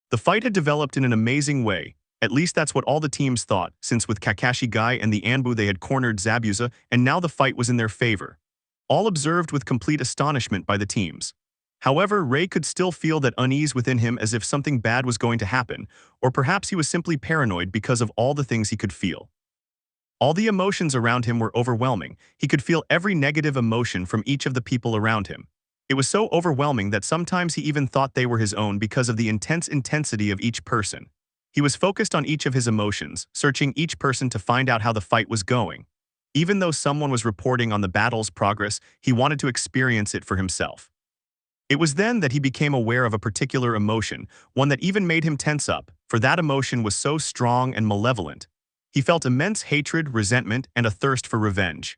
The fight had developed in an amazing way. At least that's what all the teams thought, since with Kakashi Guy and the Anbu they had cornered Zabuza, and now the fight was in their favor. All observed with complete astonishment by the teams. However, Rei could still feel that unease within him as if something bad was going to happen, or perhaps he was simply paranoid because of all the things he could feel. All the emotions around him were overwhelming. He could feel every negative emotion from each of the people around him. It was so overwhelming that sometimes he even thought they were his own because of the intense intensity of each person. He was focused on each of his emotions, searching each person to find out how the fight was going. Even though someone was reporting on the battle's progress, he wanted to experience it for himself. It was then that he became aware of a particular emotion, one that even made him tense up, for that emotion was so strong and malevolent. He felt immense hatred, resentment, and a thirst for revenge.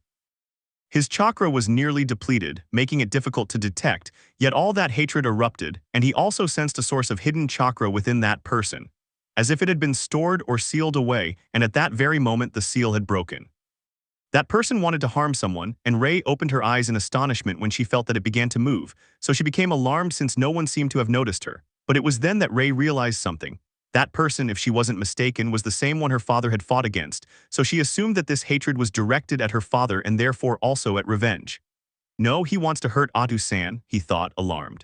His chakra was nearly depleted, making it difficult to detect, yet all that hatred erupted, and he also sensed a source of hidden chakra within that person, as if it had been stored or sealed away, and at that very moment the seal had broken. That person wanted to harm someone, and Rei opened her eyes in astonishment when she felt that it began to move, so she became alarmed since no one seemed to have noticed her. But it was then that Rei realized something. That person, if she wasn't mistaken, was the same one her father had fought against, so she assumed that this hatred was directed at her father and therefore also at revenge. No, he wants to hurt Atu-san, he thought, alarmed.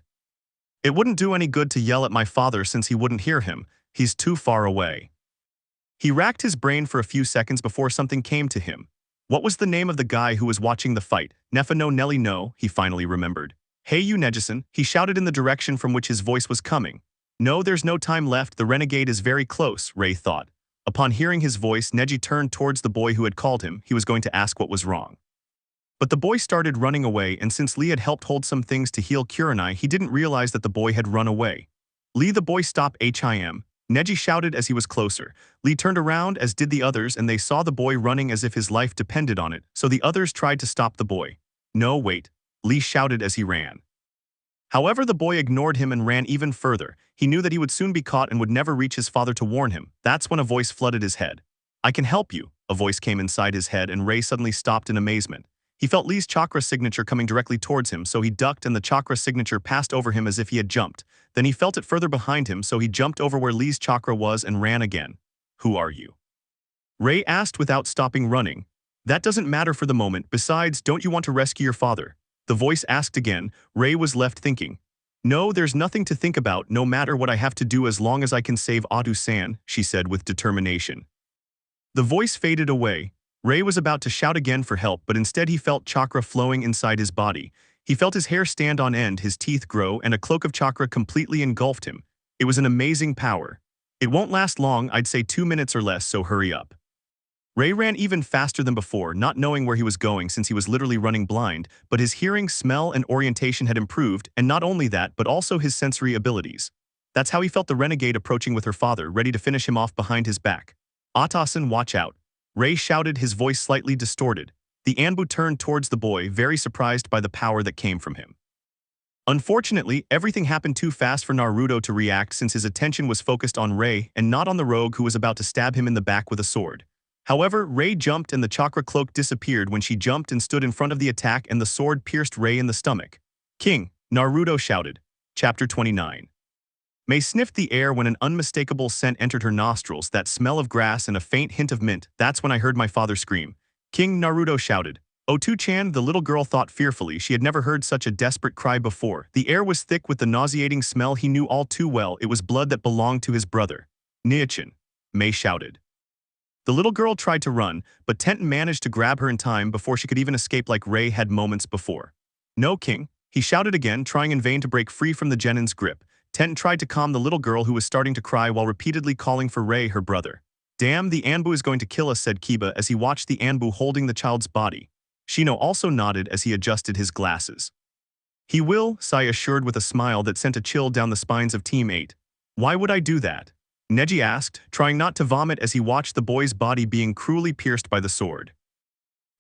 It wouldn't do any good to yell at my father since he wouldn't hear him. He's too far away. He racked his brain for a few seconds before something came to him. What was the name of the guy who was watching the fight? Nefa no Nelly no, he finally remembered. Hey you Neji-san, he shouted in the direction from which his voice was coming. No, there's no time left, the renegade is very close, Rei thought. Upon hearing his voice, Neji turned towards the boy who had called him. He was going to ask what was wrong. But the boy started running away, and since Lee had helped hold some things to heal Kurenai, he didn't realize that the boy had run away. Lee, the boy, stop him. Neji shouted as he was closer. Lee turned around, as did the others, and they saw the boy running as if his life depended on it, so the others tried to stop the boy. No, wait, Lee shouted as he ran. However, the boy ignored him and ran even further. He knew that he would soon be caught and would never reach his father to warn him. That's when a voice flooded his head. I can help you, a voice came inside his head, and Rei suddenly stopped in amazement. He felt Lee's chakra signature coming directly towards him, so he ducked and the chakra signature passed over him as if he had jumped. Then he felt it further behind him, so he jumped over where Lee's chakra was and ran again. Who are you? Rei asked without stopping running. That doesn't matter for the moment. Besides, don't you want to rescue your father? The voice asked again. Rei was left thinking. No, there's nothing to think about, no matter what I have to do as long as I can save Atu-san, she said with determination. The voice faded away. Rei was about to shout again for help, but instead he felt chakra flowing inside his body. He felt his hair stand on end, his teeth grow, and a cloak of chakra completely engulfed him. It was an amazing power. It won't last long, I'd say 2 minutes or less, so hurry up. Rei ran even faster than before, not knowing where he was going since he was literally running blind, but his hearing, smell, and orientation had improved, and not only that, but also his sensory abilities. That's how he felt the renegade approaching with her father, ready to finish him off behind his back. Ata-san, watch out. Rei shouted, his voice slightly distorted. The Anbu turned towards the boy, very surprised by the power that came from him. Unfortunately, everything happened too fast for Naruto to react since his attention was focused on Rei and not on the rogue who was about to stab him in the back with a sword. However, Rei jumped and the chakra cloak disappeared when she jumped and stood in front of the attack, and the sword pierced Rei in the stomach. King, Naruto shouted. Chapter 29. Mei sniffed the air when an unmistakable scent entered her nostrils, that smell of grass and a faint hint of mint. That's when I heard my father scream. King, Naruto shouted. Otu-chan, the little girl thought fearfully. She had never heard such a desperate cry before. The air was thick with the nauseating smell he knew all too well. It was blood that belonged to his brother. Nia-chan, Mei shouted. The little girl tried to run, but Tenten managed to grab her in time before she could even escape like Rei had moments before. No, King, he shouted again, trying in vain to break free from the genin's grip. Tenten tried to calm the little girl who was starting to cry while repeatedly calling for Rei, her brother. Damn, the Anbu is going to kill us, said Kiba as he watched the Anbu holding the child's body. Shino also nodded as he adjusted his glasses. He will, Sai assured with a smile that sent a chill down the spines of Team 8. Why would I do that? Neji asked, trying not to vomit as he watched the boy's body being cruelly pierced by the sword.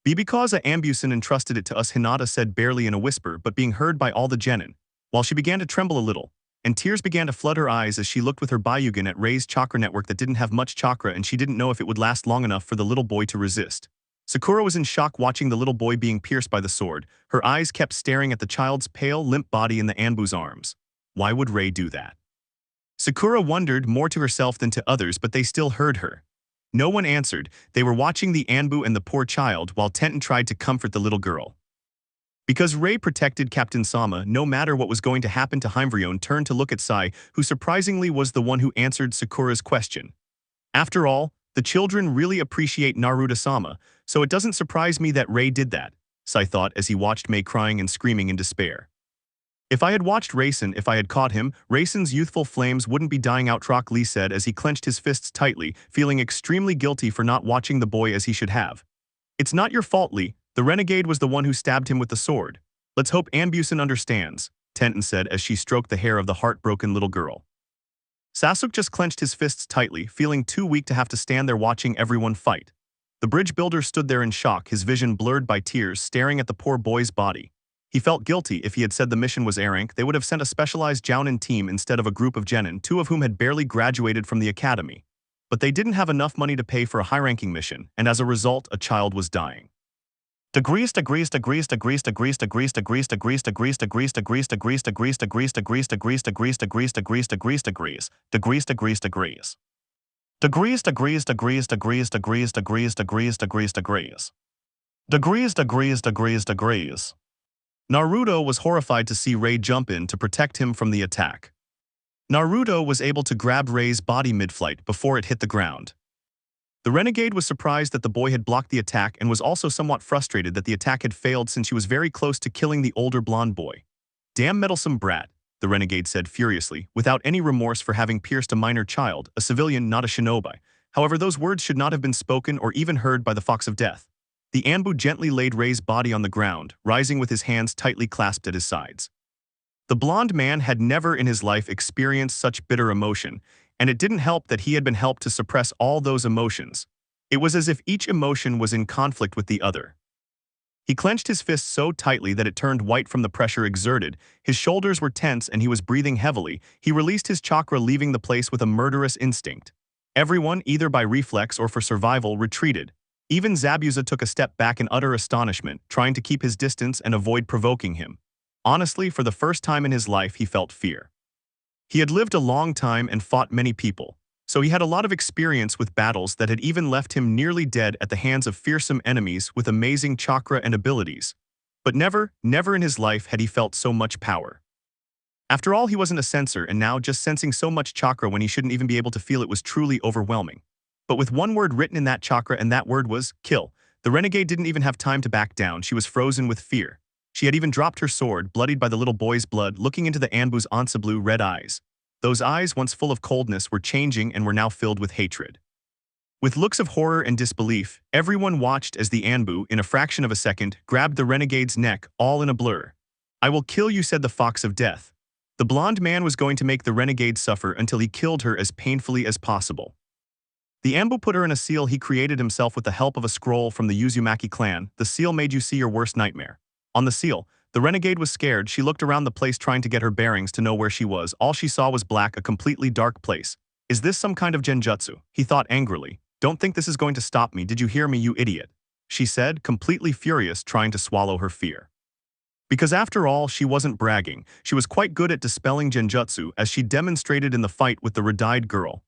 Be because Ambusen entrusted it to us, Hinata said barely in a whisper but being heard by all the genin. While she began to tremble a little, and tears began to flood her eyes as she looked with her Bayugan at Rei's chakra network that didn't have much chakra, and she didn't know if it would last long enough for the little boy to resist. Sakura was in shock watching the little boy being pierced by the sword. Her eyes kept staring at the child's pale, limp body in the Anbu's arms. Why would Rei do that? Sakura wondered more to herself than to others, but they still heard her. No one answered. They were watching the Anbu and the poor child while Tenten tried to comfort the little girl. Because Rei protected Captain Sama, no matter what was going to happen to Heimvrion turned to look at Sai, who surprisingly was the one who answered Sakura's question. After all, the children really appreciate Naruto-sama, so it doesn't surprise me that Rei did that, Sai thought as he watched Mei crying and screaming in despair. If I had watched Raisin, if I had caught him, Raisin's youthful flames wouldn't be dying out, Troc Lee said as he clenched his fists tightly, feeling extremely guilty for not watching the boy as he should have. It's not your fault, Lee. The renegade was the one who stabbed him with the sword. Let's hope Anbusen understands, Tenten said as she stroked the hair of the heartbroken little girl. Sasuke just clenched his fists tightly, feeling too weak to have to stand there watching everyone fight. The bridge builder stood there in shock, his vision blurred by tears, staring at the poor boy's body. He felt guilty. If he had said the mission was A rank, they would have sent a specialized Jounin team instead of a group of genin, two of whom had barely graduated from the academy. But they didn't have enough money to pay for a high-ranking mission, and as a result, a child was dying. Naruto was horrified to see Rei jump in to protect him from the attack. Naruto was able to grab Rei's body mid-flight before it hit the ground. The renegade was surprised that the boy had blocked the attack and was also somewhat frustrated that the attack had failed since she was very close to killing the older blonde boy. Damn meddlesome brat, the renegade said furiously, without any remorse for having pierced a minor child, a civilian, not a shinobi. However, those words should not have been spoken or even heard by the Fox of Death. The Anbu gently laid Rei's body on the ground, rising with his hands tightly clasped at his sides. The blonde man had never in his life experienced such bitter emotion, and it didn't help that he had been helped to suppress all those emotions. It was as if each emotion was in conflict with the other. He clenched his fist so tightly that it turned white from the pressure exerted, his shoulders were tense and he was breathing heavily. He released his chakra, leaving the place with a murderous instinct. Everyone, either by reflex or for survival, retreated. Even Zabuza took a step back in utter astonishment, trying to keep his distance and avoid provoking him. Honestly, for the first time in his life, he felt fear. He had lived a long time and fought many people, so he had a lot of experience with battles that had even left him nearly dead at the hands of fearsome enemies with amazing chakra and abilities. But never in his life had he felt so much power. After all, he wasn't a sensor, and now just sensing so much chakra when he shouldn't even be able to feel it was truly overwhelming. But with one word written in that chakra, and that word was kill, the renegade didn't even have time to back down. She was frozen with fear. She had even dropped her sword, bloodied by the little boy's blood, looking into the Anbu's once blue red eyes. Those eyes, once full of coldness, were changing and were now filled with hatred. With looks of horror and disbelief, everyone watched as the Anbu, in a fraction of a second, grabbed the renegade's neck, all in a blur. "I will kill you," said the Fox of Death. The blonde man was going to make the renegade suffer until he killed her as painfully as possible. The Anbu put her in a seal he created himself with the help of a scroll from the Uzumaki clan. The seal made you see your worst nightmare. On the seal, the renegade was scared. She looked around the place trying to get her bearings to know where she was. All she saw was black, a completely dark place. Is this some kind of genjutsu? He thought angrily. Don't think this is going to stop me. Did you hear me, you idiot? She said, completely furious, trying to swallow her fear. Because after all, she wasn't bragging. She was quite good at dispelling genjutsu, as she demonstrated in the fight with the red-eyed girl.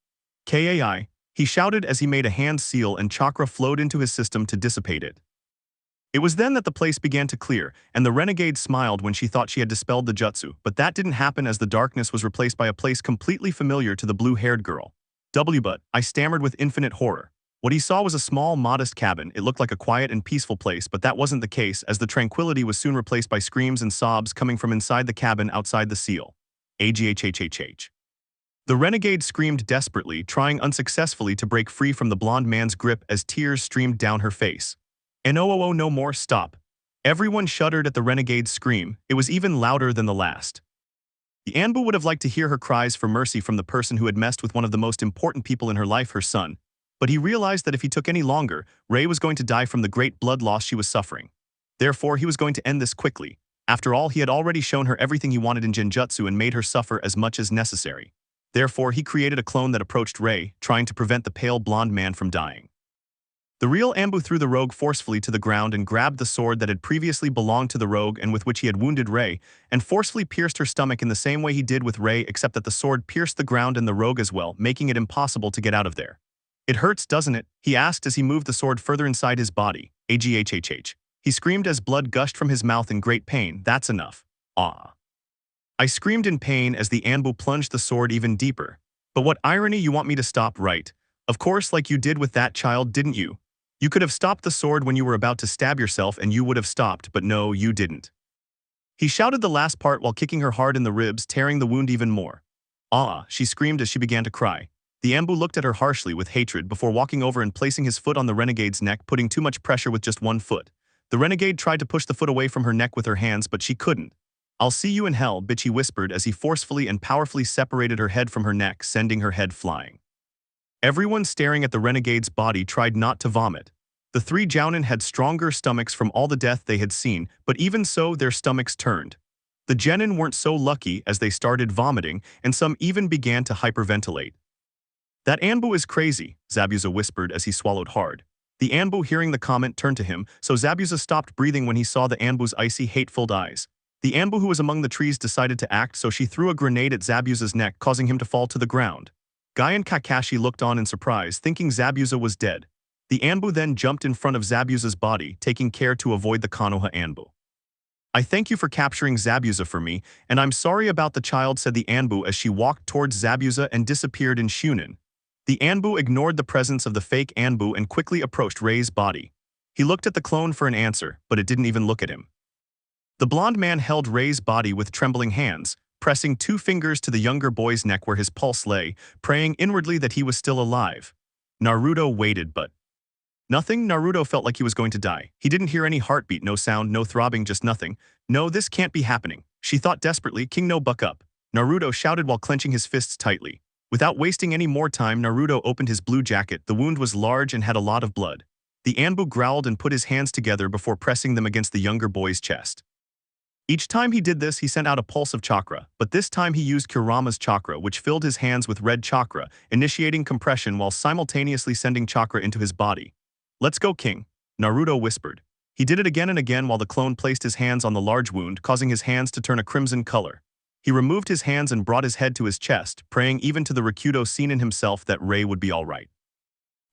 Kai, he shouted as he made a hand seal and chakra flowed into his system to dissipate it. It was then that the place began to clear, and the renegade smiled when she thought she had dispelled the jutsu, but that didn't happen as the darkness was replaced by a place completely familiar to the blue-haired girl. But I stammered with infinite horror. What he saw was a small, modest cabin. It looked like a quiet and peaceful place, but that wasn't the case, as the tranquility was soon replaced by screams and sobs coming from inside the cabin outside the seal. AGHHHH. The renegade screamed desperately, trying unsuccessfully to break free from the blonde man's grip as tears streamed down her face. "No, no more, stop." Everyone shuddered at the renegade's scream. It was even louder than the last. The Anbu would have liked to hear her cries for mercy from the person who had messed with one of the most important people in her life, her son. But he realized that if he took any longer, Rei was going to die from the great blood loss she was suffering. Therefore, he was going to end this quickly. After all, he had already shown her everything he wanted in Genjutsu and made her suffer as much as necessary. Therefore, he created a clone that approached Rei, trying to prevent the pale blonde man from dying. The real Anbu threw the rogue forcefully to the ground and grabbed the sword that had previously belonged to the rogue and with which he had wounded Rei, and forcefully pierced her stomach in the same way he did with Rei, except that the sword pierced the ground and the rogue as well, making it impossible to get out of there. "It hurts, doesn't it?" he asked as he moved the sword further inside his body. Aghhh. He screamed as blood gushed from his mouth in great pain. "That's enough." "Ah." I screamed in pain as the Anbu plunged the sword even deeper. "But what irony, you want me to stop, right? Of course, like you did with that child, didn't you? You could have stopped the sword when you were about to stab yourself and you would have stopped, but no, you didn't." He shouted the last part while kicking her hard in the ribs, tearing the wound even more. "Ah," she screamed as she began to cry. The Anbu looked at her harshly with hatred before walking over and placing his foot on the renegade's neck, putting too much pressure with just one foot. The renegade tried to push the foot away from her neck with her hands, but she couldn't. "I'll see you in hell, bitch," he whispered as he forcefully and powerfully separated her head from her neck, sending her head flying. Everyone staring at the renegade's body tried not to vomit. The three Jounin had stronger stomachs from all the death they had seen, but even so, their stomachs turned. The genin weren't so lucky as they started vomiting, and some even began to hyperventilate. "That Anbu is crazy," Zabuza whispered as he swallowed hard. The Anbu, hearing the comment, turned to him, so Zabuza stopped breathing when he saw the Anbu's icy, hate-filled eyes. The Anbu who was among the trees decided to act, so she threw a grenade at Zabuza's neck, causing him to fall to the ground. Guy and Kakashi looked on in surprise, thinking Zabuza was dead. The Anbu then jumped in front of Zabuza's body, taking care to avoid the Konoha Anbu. "I thank you for capturing Zabuza for me, and I'm sorry about the child," said the Anbu as she walked towards Zabuza and disappeared in Shunin. The Anbu ignored the presence of the fake Anbu and quickly approached Rei's body. He looked at the clone for an answer, but it didn't even look at him. The blonde man held Rei's body with trembling hands, pressing 2 fingers to the younger boy's neck where his pulse lay, praying inwardly that he was still alive. Naruto waited, but nothing. Naruto felt like he was going to die. He didn't hear any heartbeat, no sound, no throbbing, just nothing. "No, this can't be happening," she thought desperately. "King, no, buck up." Naruto shouted while clenching his fists tightly. Without wasting any more time, Naruto opened his blue jacket. The wound was large and had a lot of blood. The Anbu growled and put his hands together before pressing them against the younger boy's chest. Each time he did this, he sent out a pulse of chakra, but this time he used Kurama's chakra, which filled his hands with red chakra, initiating compression while simultaneously sending chakra into his body. "Let's go, King," Naruto whispered. He did it again and again while the clone placed his hands on the large wound, causing his hands to turn a crimson color. He removed his hands and brought his head to his chest, praying even to the Rikudo seen in himself that Rei would be all right.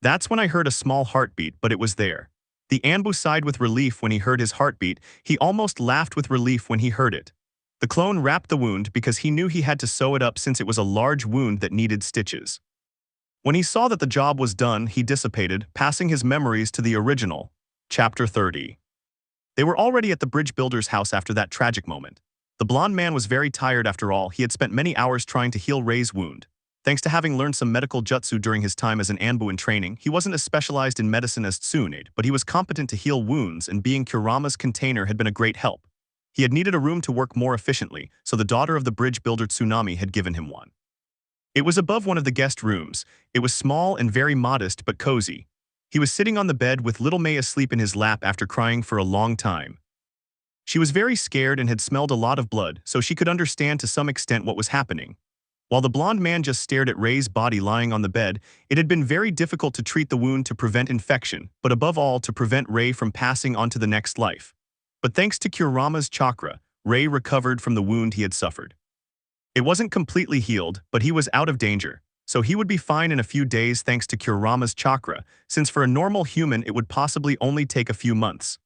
That's when I heard a small heartbeat, but it was there. The Anbu sighed with relief when he heard his heartbeat. He almost laughed with relief when he heard it. The clone wrapped the wound because he knew he had to sew it up since it was a large wound that needed stitches. When he saw that the job was done, he dissipated, passing his memories to the original. Chapter 30. They were already at the bridge builder's house after that tragic moment. The blonde man was very tired after all. He had spent many hours trying to heal Rei's wound. Thanks to having learned some medical jutsu during his time as an Anbu in training, he wasn't as specialized in medicine as Tsunade, but he was competent to heal wounds, and being Kurama's container had been a great help. He had needed a room to work more efficiently, so the daughter of the bridge builder Tsunami had given him one. It was above one of the guest rooms. It was small and very modest but cozy. He was sitting on the bed with little Mei asleep in his lap after crying for a long time. She was very scared and had smelled a lot of blood, so she could understand to some extent what was happening. While the blonde man just stared at Rei's body lying on the bed, it had been very difficult to treat the wound to prevent infection, but above all to prevent Rei from passing on to the next life. But thanks to Kurama's chakra, Rei recovered from the wound he had suffered. It wasn't completely healed, but he was out of danger, so he would be fine in a few days thanks to Kurama's chakra, since for a normal human it would possibly only take a few months.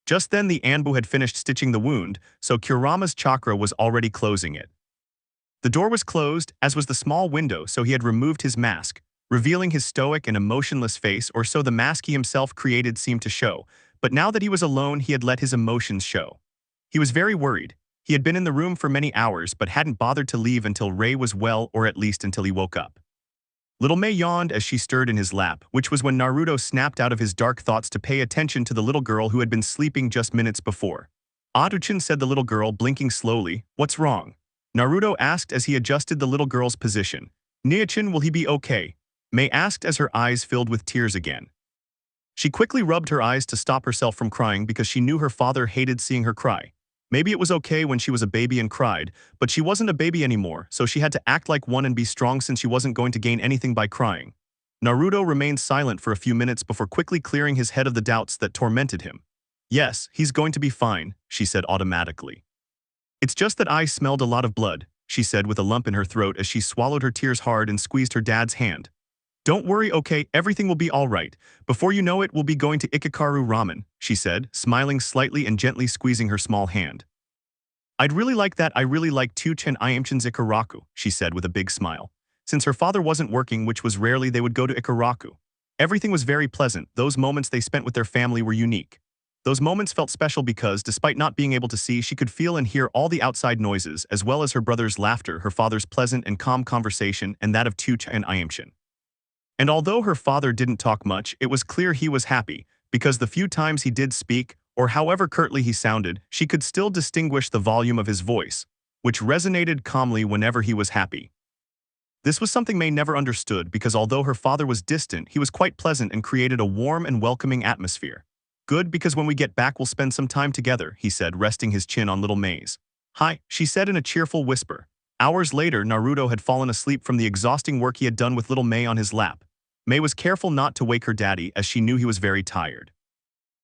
Just then the Anbu had finished stitching the wound, so Kurama's chakra was already closing it. The door was closed, as was the small window, so he had removed his mask, revealing his stoic and emotionless face, or so the mask he himself created seemed to show, but now that he was alone he had let his emotions show. He was very worried. He had been in the room for many hours but hadn't bothered to leave until Rei was well, or at least until he woke up. Little Mei yawned as she stirred in his lap, which was when Naruto snapped out of his dark thoughts to pay attention to the little girl who had been sleeping just minutes before. "Atuchin," said the little girl, blinking slowly. "What's wrong?" Naruto asked as he adjusted the little girl's position. "Niachin, will he be okay?" Mei asked as her eyes filled with tears again. She quickly rubbed her eyes to stop herself from crying because she knew her father hated seeing her cry. Maybe it was okay when she was a baby and cried, but she wasn't a baby anymore, so she had to act like one and be strong since she wasn't going to gain anything by crying. Naruto remained silent for a few minutes before quickly clearing his head of the doubts that tormented him. Yes, he's going to be fine, she said automatically. It's just that I smelled a lot of blood, she said with a lump in her throat as she swallowed her tears hard and squeezed her dad's hand. Don't worry, okay, everything will be all right. Before you know it, we'll be going to Ikikaru Ramen, she said, smiling slightly and gently squeezing her small hand. I'd really like that. I really like Tuchen Iamchen's Ikaraku, she said with a big smile. Since her father wasn't working, which was rarely, they would go to Ikaraku. Everything was very pleasant. Those moments they spent with their family were unique. Those moments felt special because, despite not being able to see, she could feel and hear all the outside noises, as well as her brother's laughter, her father's pleasant and calm conversation, and that of Tuchen and Iamchen. And although her father didn't talk much, it was clear he was happy, because the few times he did speak, or however curtly he sounded, she could still distinguish the volume of his voice, which resonated calmly whenever he was happy. This was something May never understood because although her father was distant, he was quite pleasant and created a warm and welcoming atmosphere. Good, because when we get back we'll spend some time together, he said, resting his chin on little May's. Hi, she said in a cheerful whisper. Hours later, Naruto had fallen asleep from the exhausting work he had done with little May on his lap. May was careful not to wake her daddy as she knew he was very tired.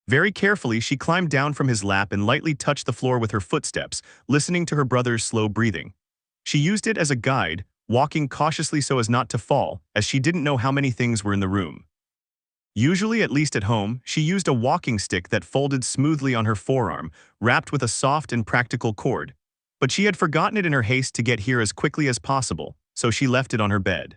Very carefully, she climbed down from his lap and lightly touched the floor with her footsteps, listening to her brother's slow breathing. She used it as a guide, walking cautiously so as not to fall, as she didn't know how many things were in the room. Usually, at least at home, she used a walking stick that folded smoothly on her forearm, wrapped with a soft and practical cord. But she had forgotten it in her haste to get here as quickly as possible, so she left it on her bed.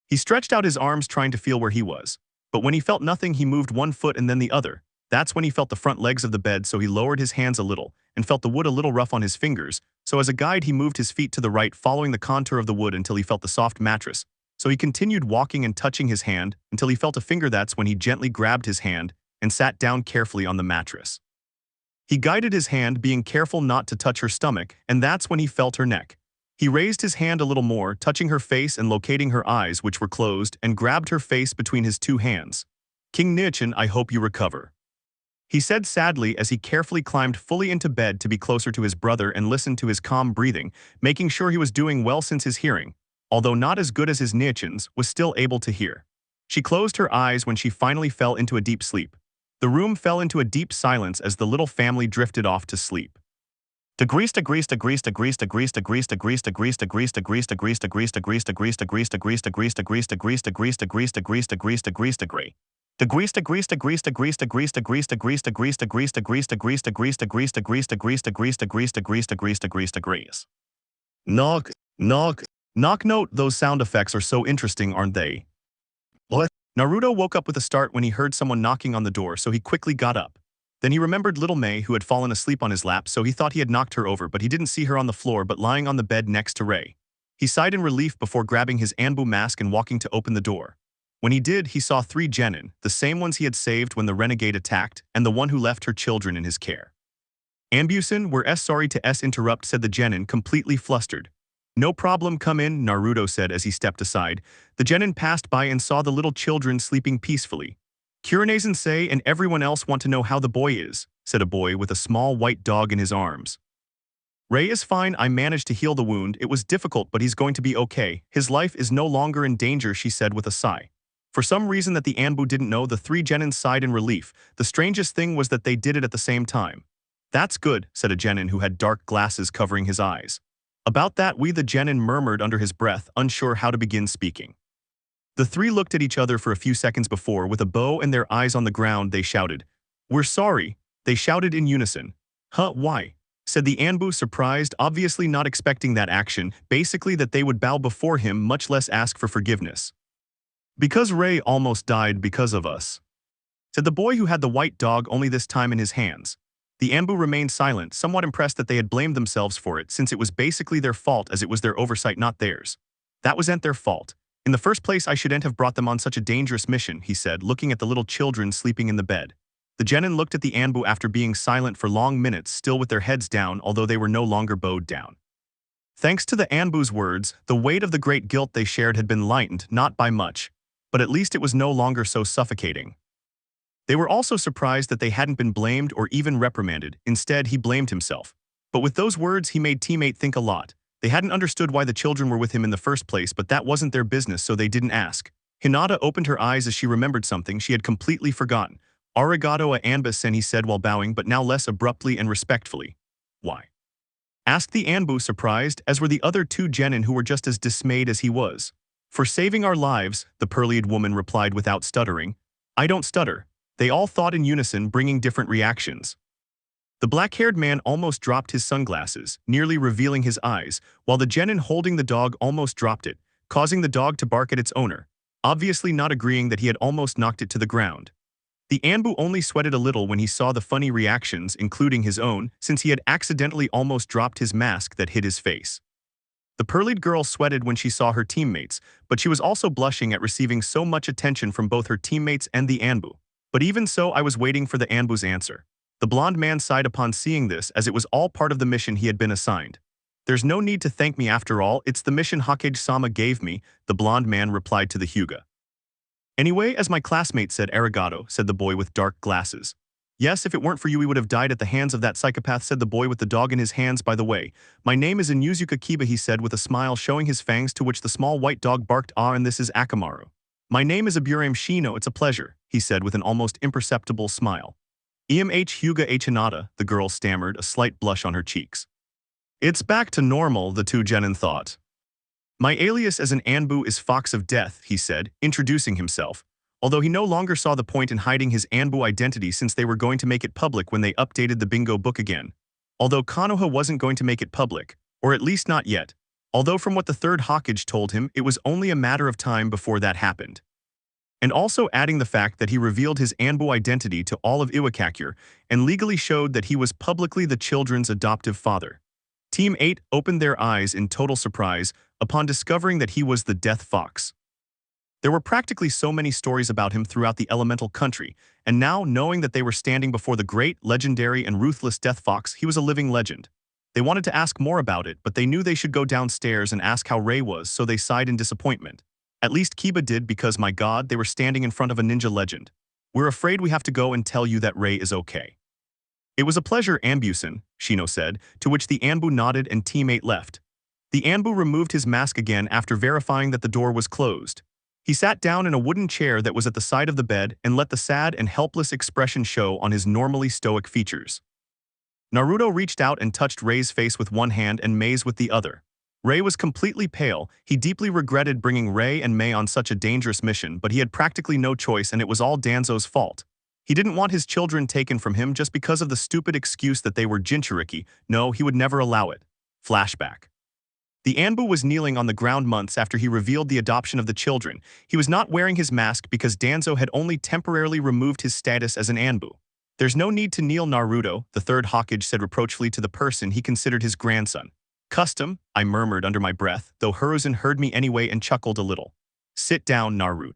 He stretched out his arms trying to feel where he was, but when he felt nothing, he moved one foot and then the other. That's when he felt the front legs of the bed, so he lowered his hands a little and felt the wood a little rough on his fingers, so as a guide he moved his feet to the right following the contour of the wood until he felt the soft mattress. So he continued walking and touching his hand until he felt a finger. That's when he gently grabbed his hand and sat down carefully on the mattress. He guided his hand, being careful not to touch her stomach, and that's when he felt her neck. He raised his hand a little more, touching her face and locating her eyes, which were closed, and grabbed her face between his two hands. King Nichin, I hope you recover, he said sadly as he carefully climbed fully into bed to be closer to his brother and listened to his calm breathing, making sure he was doing well since his hearing, although not as good as his Nichin's, was still able to hear. She closed her eyes when she finally fell into a deep sleep. The room fell into a deep silence as the little family drifted off to sleep. Knock, knock, knock. Note, those sound effects are so interesting, aren't they? What? Naruto woke up with a start when he heard someone knocking on the door, so he quickly got up. Then he remembered little May, who had fallen asleep on his lap, so he thought he had knocked her over, but he didn't see her on the floor but lying on the bed next to Rei. He sighed in relief before grabbing his Anbu mask and walking to open the door. When he did, he saw 3 genin, the same ones he had saved when the renegade attacked, and the one who left her children in his care. Anbusen, we're sorry to interrupt, said the genin, completely flustered. No problem, come in, Naruto said as he stepped aside. The genin passed by and saw the little children sleeping peacefully. Kurine-sensei and everyone else want to know how the boy is, said a boy with a small white dog in his arms. Rei is fine, I managed to heal the wound. It was difficult, but he's going to be okay. His life is no longer in danger, she said with a sigh. For some reason that the Anbu didn't know, the 3 genin sighed in relief. The strangest thing was that they did it at the same time. That's good, said a genin who had dark glasses covering his eyes. About that, the genin murmured under his breath, unsure how to begin speaking. The 3 looked at each other for a few seconds before, with a bow and their eyes on the ground, they shouted. We're sorry, they shouted in unison. Huh, why? Said the Anbu, surprised, obviously not expecting that action, basically that they would bow before him, much less ask for forgiveness. Because Rei almost died because of us, said the boy who had the white dog, only this time in his hands. The Anbu remained silent, somewhat impressed that they had blamed themselves for it, since it was basically their fault as it was their oversight, not theirs. That wasn't their fault. In the first place, I shouldn't have brought them on such a dangerous mission, he said, looking at the little children sleeping in the bed. The genin looked at the Anbu after being silent for long minutes, still with their heads down, although they were no longer bowed down. Thanks to the Anbu's words, the weight of the great guilt they shared had been lightened, not by much, but at least it was no longer so suffocating. They were also surprised that they hadn't been blamed or even reprimanded. Instead, he blamed himself. But with those words, he made teammate think a lot. They hadn't understood why the children were with him in the first place, but that wasn't their business, so they didn't ask. Hinata opened her eyes as she remembered something she had completely forgotten. Arigato a Anbu sen, he said while bowing, but now less abruptly and respectfully. Why? Asked the Anbu, surprised, as were the other two genin who were just as dismayed as he was. For saving our lives, the pearl-eyed woman replied without stuttering. I don't stutter. They all thought in unison, bringing different reactions. The black-haired man almost dropped his sunglasses, nearly revealing his eyes, while the genin holding the dog almost dropped it, causing the dog to bark at its owner, obviously not agreeing that he had almost knocked it to the ground. The Anbu only sweated a little when he saw the funny reactions, including his own, since he had accidentally almost dropped his mask that hid his face. The pearl-eyed girl sweated when she saw her teammates, but she was also blushing at receiving so much attention from both her teammates and the Anbu. But even so, I was waiting for the Anbu's answer. The blonde man sighed upon seeing this, as it was all part of the mission he had been assigned. There's no need to thank me after all, it's the mission Hokage-sama gave me, the blonde man replied to the Hyuga. Anyway, as my classmate said, arigato, said the boy with dark glasses. Yes, if it weren't for you we would have died at the hands of that psychopath, said the boy with the dog in his hands. By the way, my name is Inuzuka Kiba, he said with a smile showing his fangs, to which the small white dog barked, ah, and this is Akamaru. My name is Aburame Shino, it's a pleasure, he said with an almost imperceptible smile. Hyuga Hinata, the girl stammered, a slight blush on her cheeks. It's back to normal, the two genin thought. My alias as an Anbu is Fox of Death, he said, introducing himself, although he no longer saw the point in hiding his Anbu identity since they were going to make it public when they updated the bingo book again. Although Konoha wasn't going to make it public, or at least not yet, although from what the third Hokage told him, it was only a matter of time before that happened. And also adding the fact that he revealed his Anbu identity to all of Iwakakure and legally showed that he was publicly the children's adoptive father. Team 8 opened their eyes in total surprise upon discovering that he was the Death Fox. There were practically so many stories about him throughout the elemental country, and now, knowing that they were standing before the great, legendary, and ruthless Death Fox, he was a living legend. They wanted to ask more about it, but they knew they should go downstairs and ask how Rei was, so they sighed in disappointment. At least Kiba did, because, my god, they were standing in front of a ninja legend. We're afraid we have to go and tell you that Rei is okay. It was a pleasure, Anbu-san, Shino said, to which the Anbu nodded and Team 8 left. The Anbu removed his mask again after verifying that the door was closed. He sat down in a wooden chair that was at the side of the bed and let the sad and helpless expression show on his normally stoic features. Naruto reached out and touched Rei's face with one hand and Mei's with the other. Rei was completely pale. He deeply regretted bringing Rei and Mei on such a dangerous mission, but he had practically no choice, and it was all Danzo's fault. He didn't want his children taken from him just because of the stupid excuse that they were Jinchuriki. No, he would never allow it. Flashback. The Anbu was kneeling on the ground months after he revealed the adoption of the children. He was not wearing his mask because Danzo had only temporarily removed his status as an Anbu. There's no need to kneel, Naruto, the third Hokage said reproachfully to the person he considered his grandson. Custom, I murmured under my breath, though Hiruzen heard me anyway and chuckled a little. Sit down, Naruto.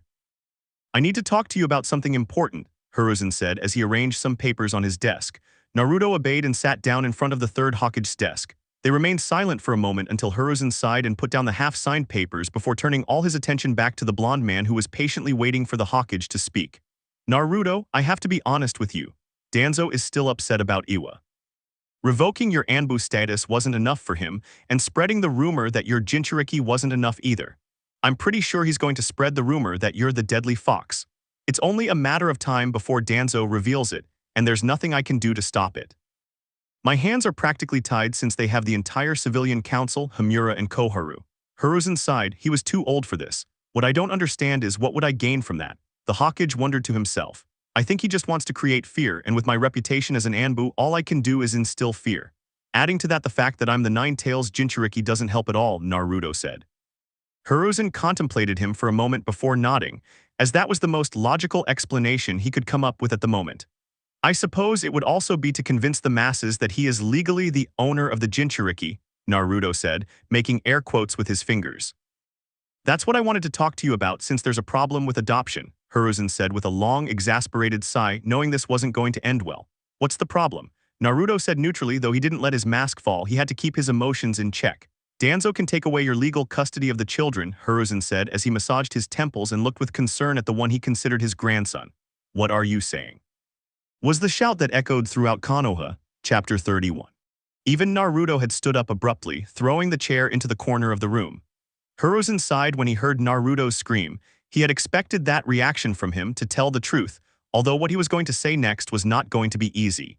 I need to talk to you about something important, Hiruzen said as he arranged some papers on his desk. Naruto obeyed and sat down in front of the third Hokage's desk. They remained silent for a moment until Hiruzen sighed and put down the half-signed papers before turning all his attention back to the blonde man who was patiently waiting for the Hokage to speak. Naruto, I have to be honest with you. Danzo is still upset about Iwa. Revoking your Anbu status wasn't enough for him, and spreading the rumor that you're Jinchuriki wasn't enough either. I'm pretty sure he's going to spread the rumor that you're the deadly fox. It's only a matter of time before Danzo reveals it, and there's nothing I can do to stop it. My hands are practically tied since they have the entire civilian council, Hamura and Koharu. Hiruzen sighed. He was too old for this. What I don't understand is what would I gain from that? The Hokage wondered to himself. I think he just wants to create fear, and with my reputation as an Anbu, all I can do is instill fear. Adding to that the fact that I'm the Nine-Tails Jinchuriki doesn't help at all, Naruto said. Hiruzen contemplated him for a moment before nodding, as that was the most logical explanation he could come up with at the moment. I suppose it would also be to convince the masses that he is legally the owner of the Jinchuriki, Naruto said, making air quotes with his fingers. That's what I wanted to talk to you about since there's a problem with adoption, Hiruzen said with a long, exasperated sigh, knowing this wasn't going to end well. What's the problem? Naruto said neutrally, though he didn't let his mask fall. He had to keep his emotions in check. Danzo can take away your legal custody of the children, Hiruzen said as he massaged his temples and looked with concern at the one he considered his grandson. What are you saying? Was the shout that echoed throughout Konoha, Chapter 31. Even Naruto had stood up abruptly, throwing the chair into the corner of the room. Hiruzen sighed when he heard Naruto's scream. He had expected that reaction from him, to tell the truth, although what he was going to say next was not going to be easy.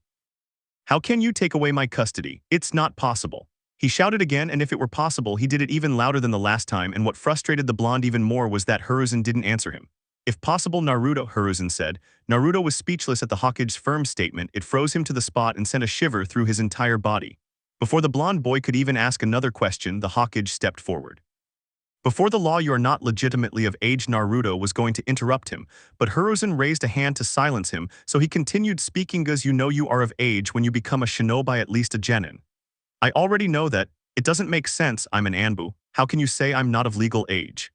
"How can you take away my custody? It's not possible." He shouted again, and if it were possible, he did it even louder than the last time, and what frustrated the blonde even more was that Hiruzen didn't answer him. "If possible, Naruto," Hiruzen said. Naruto was speechless at the Hokage's firm statement. It froze him to the spot and sent a shiver through his entire body. Before the blonde boy could even ask another question, the Hokage stepped forward. "Before the law, you are not legitimately of age." Naruto was going to interrupt him, but Hiruzen raised a hand to silence him, so he continued speaking. "As you know, you are of age when you become a shinobi, at least a genin." "I already know that. It doesn't make sense. I'm an Anbu. How can you say I'm not of legal age?"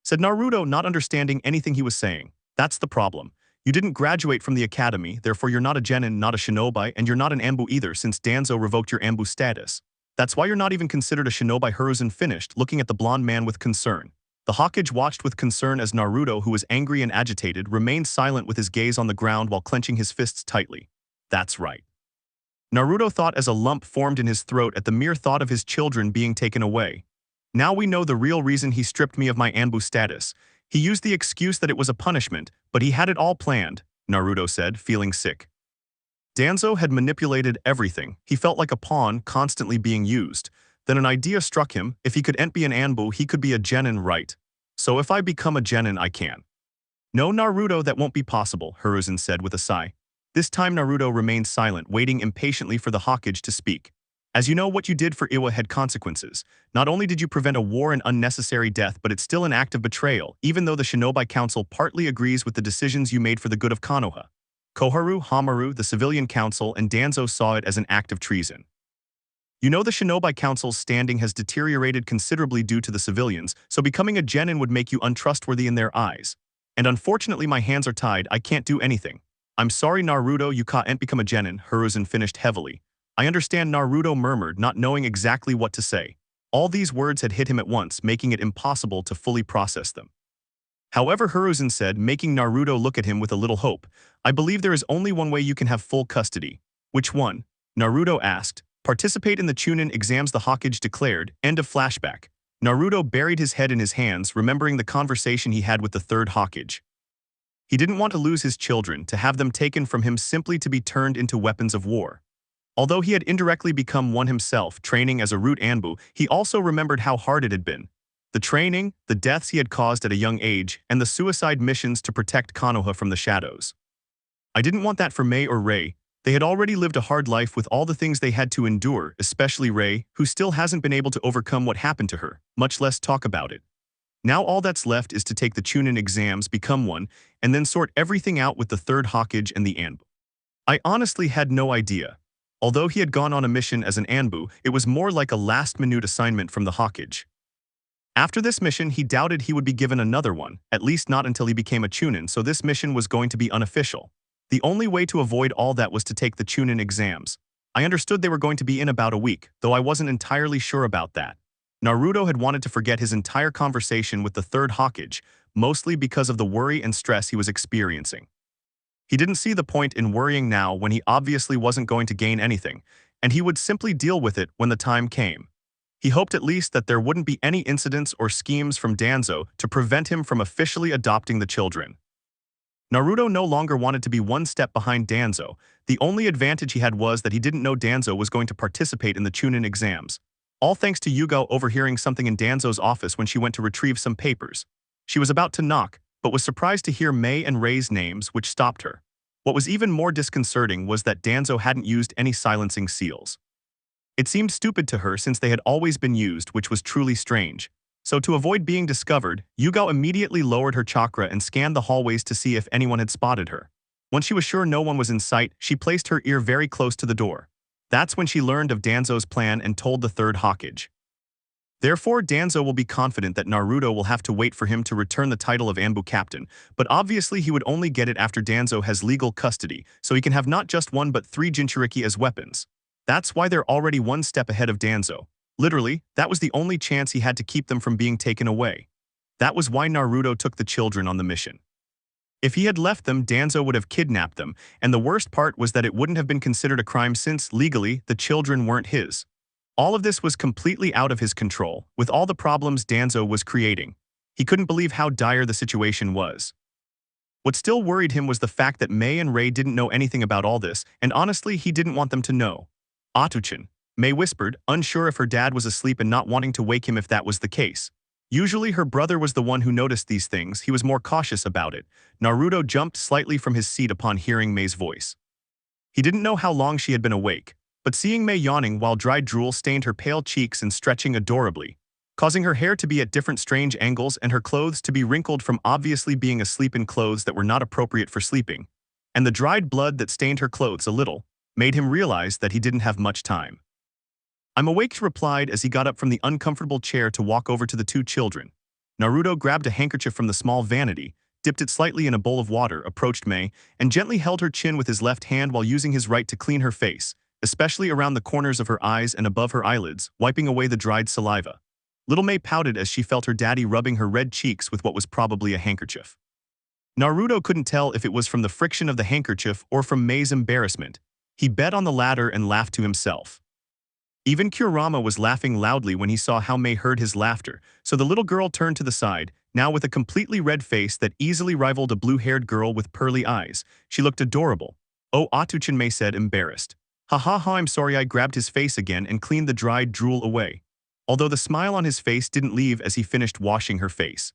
said Naruto, not understanding anything he was saying. "That's the problem. You didn't graduate from the academy, therefore you're not a genin, not a shinobi, and you're not an Anbu either since Danzo revoked your Anbu status. That's why you're not even considered a shinobi." Hiruzen finished, looking at the blonde man with concern. The Hokage watched with concern as Naruto, who was angry and agitated, remained silent with his gaze on the ground while clenching his fists tightly. "That's right." Naruto thought as a lump formed in his throat at the mere thought of his children being taken away. "Now we know the real reason he stripped me of my Anbu status. He used the excuse that it was a punishment, but he had it all planned," Naruto said, feeling sick. Danzo had manipulated everything. He felt like a pawn constantly being used. Then an idea struck him. If he couldn't be an Anbu, he could be a genin, right? "So if I become a genin, I can." "No, Naruto, that won't be possible," Hiruzen said with a sigh. This time Naruto remained silent, waiting impatiently for the Hokage to speak. "As you know, what you did for Iwa had consequences. Not only did you prevent a war and unnecessary death, but it's still an act of betrayal, even though the Shinobi Council partly agrees with the decisions you made for the good of Konoha. Koharu, Hamaru, the Civilian Council, and Danzo saw it as an act of treason. You know the Shinobi Council's standing has deteriorated considerably due to the civilians, so becoming a genin would make you untrustworthy in their eyes. And unfortunately my hands are tied, I can't do anything." "I'm sorry, Naruto, you can't become a genin," Hiruzen finished heavily. "I understand," Naruto murmured, not knowing exactly what to say. All these words had hit him at once, making it impossible to fully process them. However, Hiruzen said, making Naruto look at him with a little hope, "I believe there is only one way you can have full custody." "Which one?" Naruto asked. "Participate in the Chunin exams," the Hokage declared. End of flashback. Naruto buried his head in his hands, remembering the conversation he had with the third Hokage. He didn't want to lose his children, to have them taken from him simply to be turned into weapons of war. Although he had indirectly become one himself, training as a root Anbu, he also remembered how hard it had been. The training, the deaths he had caused at a young age, and the suicide missions to protect Konoha from the shadows. "I didn't want that for Mei or Rei. They had already lived a hard life with all the things they had to endure, especially Rei, who still hasn't been able to overcome what happened to her, much less talk about it. Now all that's left is to take the Chunin exams, become one, and then sort everything out with the third Hokage and the Anbu." I honestly had no idea. Although he had gone on a mission as an Anbu, it was more like a last-minute assignment from the Hokage. After this mission, he doubted he would be given another one, at least not until he became a Chunin, so this mission was going to be unofficial. The only way to avoid all that was to take the Chunin exams. I understood they were going to be in about a week, though I wasn't entirely sure about that. Naruto had wanted to forget his entire conversation with the third Hokage, mostly because of the worry and stress he was experiencing. He didn't see the point in worrying now when he obviously wasn't going to gain anything, and he would simply deal with it when the time came. He hoped at least that there wouldn't be any incidents or schemes from Danzo to prevent him from officially adopting the children. Naruto no longer wanted to be one step behind Danzo. The only advantage he had was that he didn't know Danzo was going to participate in the Chunin exams. All thanks to Yugo overhearing something in Danzo's office when she went to retrieve some papers. She was about to knock, but was surprised to hear Mei and Rei's names, which stopped her. What was even more disconcerting was that Danzo hadn't used any silencing seals. It seemed stupid to her since they had always been used, which was truly strange. So to avoid being discovered, Yugo immediately lowered her chakra and scanned the hallways to see if anyone had spotted her. Once she was sure no one was in sight, she placed her ear very close to the door. That's when she learned of Danzo's plan and told the third Hokage. Therefore, Danzo will be confident that Naruto will have to wait for him to return the title of Anbu Captain, but obviously he would only get it after Danzo has legal custody, so he can have not just one but 3 Jinchuriki as weapons. That's why they're already one step ahead of Danzo. Literally, that was the only chance he had to keep them from being taken away. That was why Naruto took the children on the mission. If he had left them, Danzo would have kidnapped them, and the worst part was that it wouldn't have been considered a crime since, legally, the children weren't his. All of this was completely out of his control, with all the problems Danzo was creating. He couldn't believe how dire the situation was. What still worried him was the fact that Mei and Rei didn't know anything about all this, and honestly, he didn't want them to know. Otsutsuki, Mei whispered, unsure if her dad was asleep and not wanting to wake him if that was the case. Usually her brother was the one who noticed these things, he was more cautious about it. Naruto jumped slightly from his seat upon hearing Mei's voice. He didn't know how long she had been awake, but seeing Mei yawning while dried drool stained her pale cheeks and stretching adorably, causing her hair to be at different strange angles and her clothes to be wrinkled from obviously being asleep in clothes that were not appropriate for sleeping, and the dried blood that stained her clothes a little, made him realize that he didn't have much time. "I'm awake," he replied as he got up from the uncomfortable chair to walk over to the two children. Naruto grabbed a handkerchief from the small vanity, dipped it slightly in a bowl of water, approached Mei, and gently held her chin with his left hand while using his right to clean her face, especially around the corners of her eyes and above her eyelids, wiping away the dried saliva. Little Mei pouted as she felt her daddy rubbing her red cheeks with what was probably a handkerchief. Naruto couldn't tell if it was from the friction of the handkerchief or from Mei's embarrassment. He bet on the latter and laughed to himself. Even Kurama was laughing loudly when he saw how Mei heard his laughter, so the little girl turned to the side, now with a completely red face that easily rivaled a blue-haired girl with pearly eyes. She looked adorable. "Oh, Otsutsuki," Mei said, embarrassed. "Ha ha ha, I'm sorry." I grabbed his face again and cleaned the dried drool away, although the smile on his face didn't leave as he finished washing her face.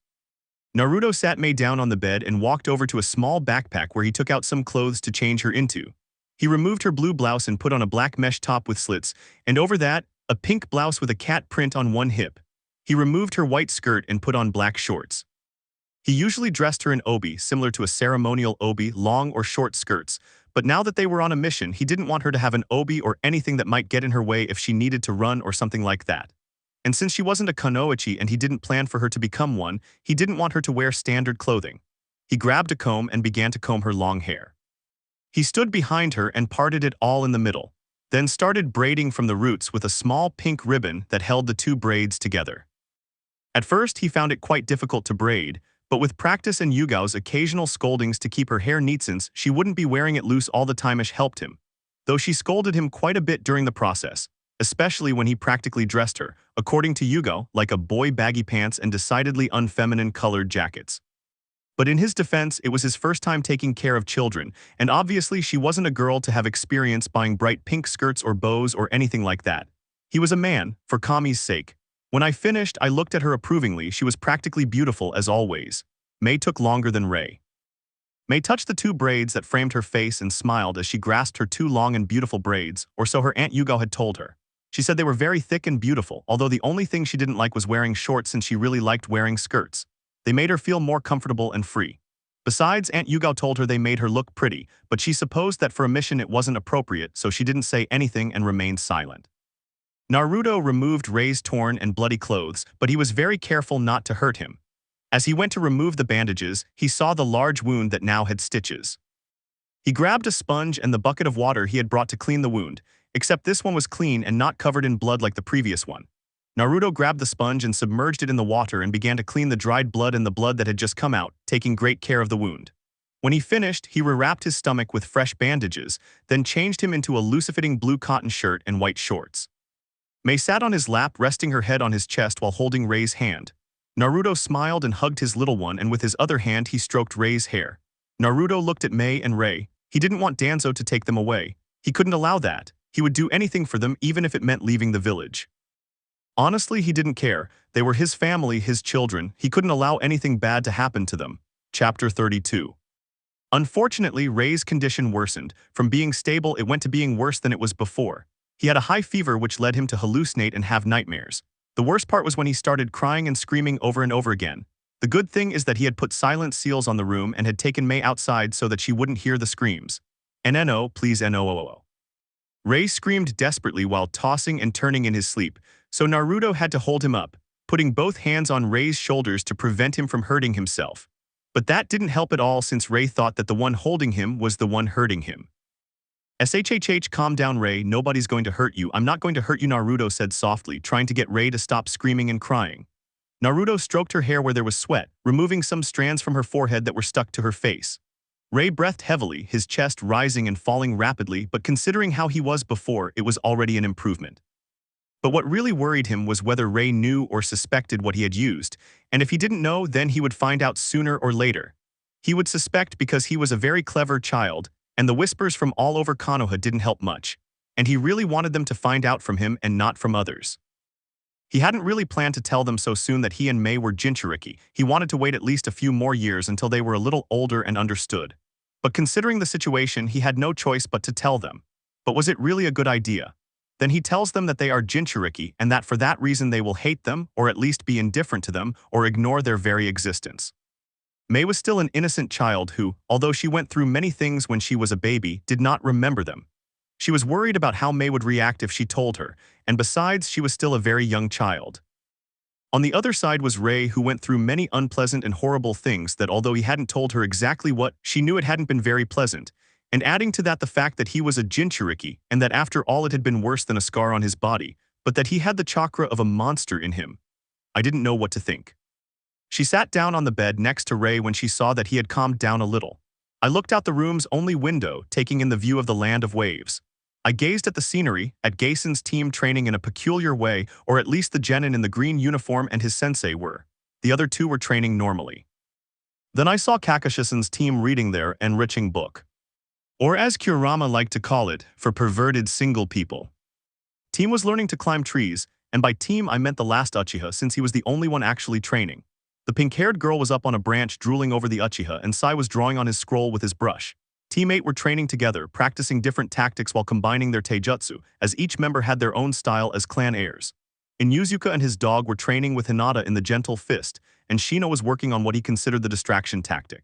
Naruto sat Mei down on the bed and walked over to a small backpack where he took out some clothes to change her into. He removed her blue blouse and put on a black mesh top with slits, and over that, a pink blouse with a cat print on one hip. He removed her white skirt and put on black shorts. He usually dressed her in obi, similar to a ceremonial obi, long or short skirts, but now that they were on a mission, he didn't want her to have an obi or anything that might get in her way if she needed to run or something like that. And since she wasn't a kunoichi and he didn't plan for her to become one, he didn't want her to wear standard clothing. He grabbed a comb and began to comb her long hair. He stood behind her and parted it all in the middle, then started braiding from the roots with a small pink ribbon that held the two braids together. At first, he found it quite difficult to braid, but with practice and Yugao's occasional scoldings to keep her hair neat since she wouldn't be wearing it loose all the time, helped him, though she scolded him quite a bit during the process, especially when he practically dressed her, according to Yugao, like a boy, baggy pants and decidedly unfeminine colored jackets. But in his defense, it was his first time taking care of children, and obviously she wasn't a girl to have experience buying bright pink skirts or bows or anything like that. He was a man, for Kami's sake. When I finished, I looked at her approvingly. She was practically beautiful as always. Mei took longer than Rei. Mei touched the two braids that framed her face and smiled as she grasped her two long and beautiful braids, or so her Aunt Yugao had told her. She said they were very thick and beautiful, although the only thing she didn't like was wearing shorts since she really liked wearing skirts. They made her feel more comfortable and free. Besides, Aunt Yugao told her they made her look pretty, but she supposed that for a mission it wasn't appropriate, so she didn't say anything and remained silent. Naruto removed Rei's torn and bloody clothes, but he was very careful not to hurt him. As he went to remove the bandages, he saw the large wound that now had stitches. He grabbed a sponge and the bucket of water he had brought to clean the wound, except this one was clean and not covered in blood like the previous one. Naruto grabbed the sponge and submerged it in the water and began to clean the dried blood and the blood that had just come out, taking great care of the wound. When he finished, he rewrapped his stomach with fresh bandages, then changed him into a loose-fitting blue cotton shirt and white shorts. Mei sat on his lap, resting her head on his chest while holding Rei's hand. Naruto smiled and hugged his little one, and with his other hand he stroked Rei's hair. Naruto looked at Mei and Rei. He didn't want Danzo to take them away. He couldn't allow that. He would do anything for them, even if it meant leaving the village. Honestly, he didn't care. They were his family, his children. He couldn't allow anything bad to happen to them. Chapter 32. Unfortunately, Rei's condition worsened. From being stable, it went to being worse than it was before. He had a high fever which led him to hallucinate and have nightmares. The worst part was when he started crying and screaming over and over again. The good thing is that he had put silent seals on the room and had taken Mei outside so that she wouldn't hear the screams. "No, please, no." Rei screamed desperately while tossing and turning in his sleep, so Naruto had to hold him up, putting both hands on Rei's shoulders to prevent him from hurting himself. But that didn't help at all since Rei thought that the one holding him was the one hurting him. "Shhh, calm down, Rei, nobody's going to hurt you. I'm not going to hurt you," Naruto said softly, trying to get Rei to stop screaming and crying. Naruto stroked her hair where there was sweat, removing some strands from her forehead that were stuck to her face. Rei breathed heavily, his chest rising and falling rapidly, but considering how he was before, it was already an improvement. But what really worried him was whether Rei knew or suspected what he had used, and if he didn't know, then he would find out sooner or later. He would suspect because he was a very clever child, and the whispers from all over Konoha didn't help much, and he really wanted them to find out from him and not from others. He hadn't really planned to tell them so soon that he and Mei were Jinchuriki. He wanted to wait at least a few more years until they were a little older and understood. But considering the situation, he had no choice but to tell them. But was it really a good idea? Then he tells them that they are Jinchuriki and that for that reason they will hate them, or at least be indifferent to them, or ignore their very existence. Mei was still an innocent child who, although she went through many things when she was a baby, did not remember them. She was worried about how Mei would react if she told her, and besides, she was still a very young child. On the other side was Rei, who went through many unpleasant and horrible things that although he hadn't told her exactly what, she knew it hadn't been very pleasant, and adding to that the fact that he was a Jinchuriki and that after all it had been worse than a scar on his body, but that he had the chakra of a monster in him. I didn't know what to think. She sat down on the bed next to Rei when she saw that he had calmed down a little. I looked out the room's only window, taking in the view of the land of waves. I gazed at the scenery, at Geisen's team training in a peculiar way, or at least the genin in the green uniform and his sensei were. The other two were training normally. Then I saw Kakashisan's team reading their enriching book. Or as Kurama liked to call it, for perverted single people. Team was learning to climb trees, and by team I meant the last Uchiha since he was the only one actually training. The pink-haired girl was up on a branch drooling over the Uchiha and Sai was drawing on his scroll with his brush. Team 8 were training together, practicing different tactics while combining their taijutsu, as each member had their own style as clan heirs. Inuzuka and his dog were training with Hinata in the gentle fist, and Shino was working on what he considered the distraction tactic.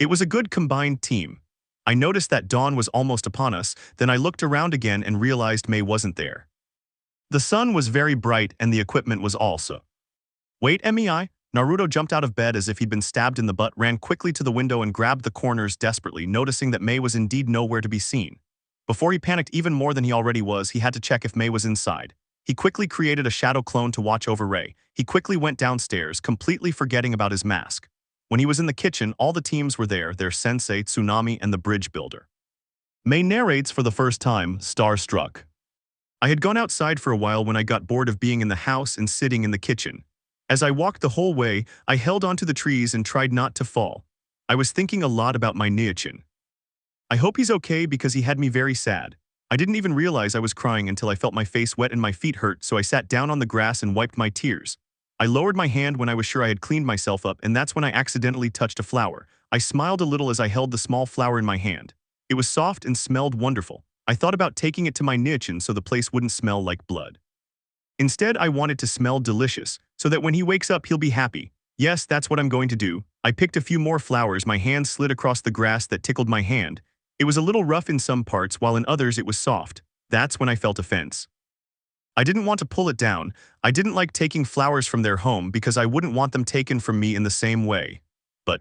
It was a good combined team. I noticed that dawn was almost upon us, then I looked around again and realized Mei wasn't there. The sun was very bright and the equipment was also. Wait, MEI? Naruto jumped out of bed as if he'd been stabbed in the butt, ran quickly to the window and grabbed the corners desperately, noticing that Mei was indeed nowhere to be seen. Before he panicked even more than he already was, he had to check if Mei was inside. He quickly created a shadow clone to watch over Rei. He quickly went downstairs, completely forgetting about his mask. When he was in the kitchen, all the teams were there, their sensei, Tsunami, and the bridge builder. Mei narrates for the first time, starstruck. I had gone outside for a while when I got bored of being in the house and sitting in the kitchen. As I walked the whole way, I held onto the trees and tried not to fall. I was thinking a lot about my Niichin. I hope he's okay because he had me very sad. I didn't even realize I was crying until I felt my face wet and my feet hurt, so I sat down on the grass and wiped my tears. I lowered my hand when I was sure I had cleaned myself up, and that's when I accidentally touched a flower. I smiled a little as I held the small flower in my hand. It was soft and smelled wonderful. I thought about taking it to my Niichin so the place wouldn't smell like blood. Instead, I wanted to smell delicious, so that when he wakes up he'll be happy. Yes, that's what I'm going to do. I picked a few more flowers, my hand slid across the grass that tickled my hand. It was a little rough in some parts, while in others it was soft. That's when I felt offense. I didn't want to pull it down. I didn't like taking flowers from their home because I wouldn't want them taken from me in the same way. But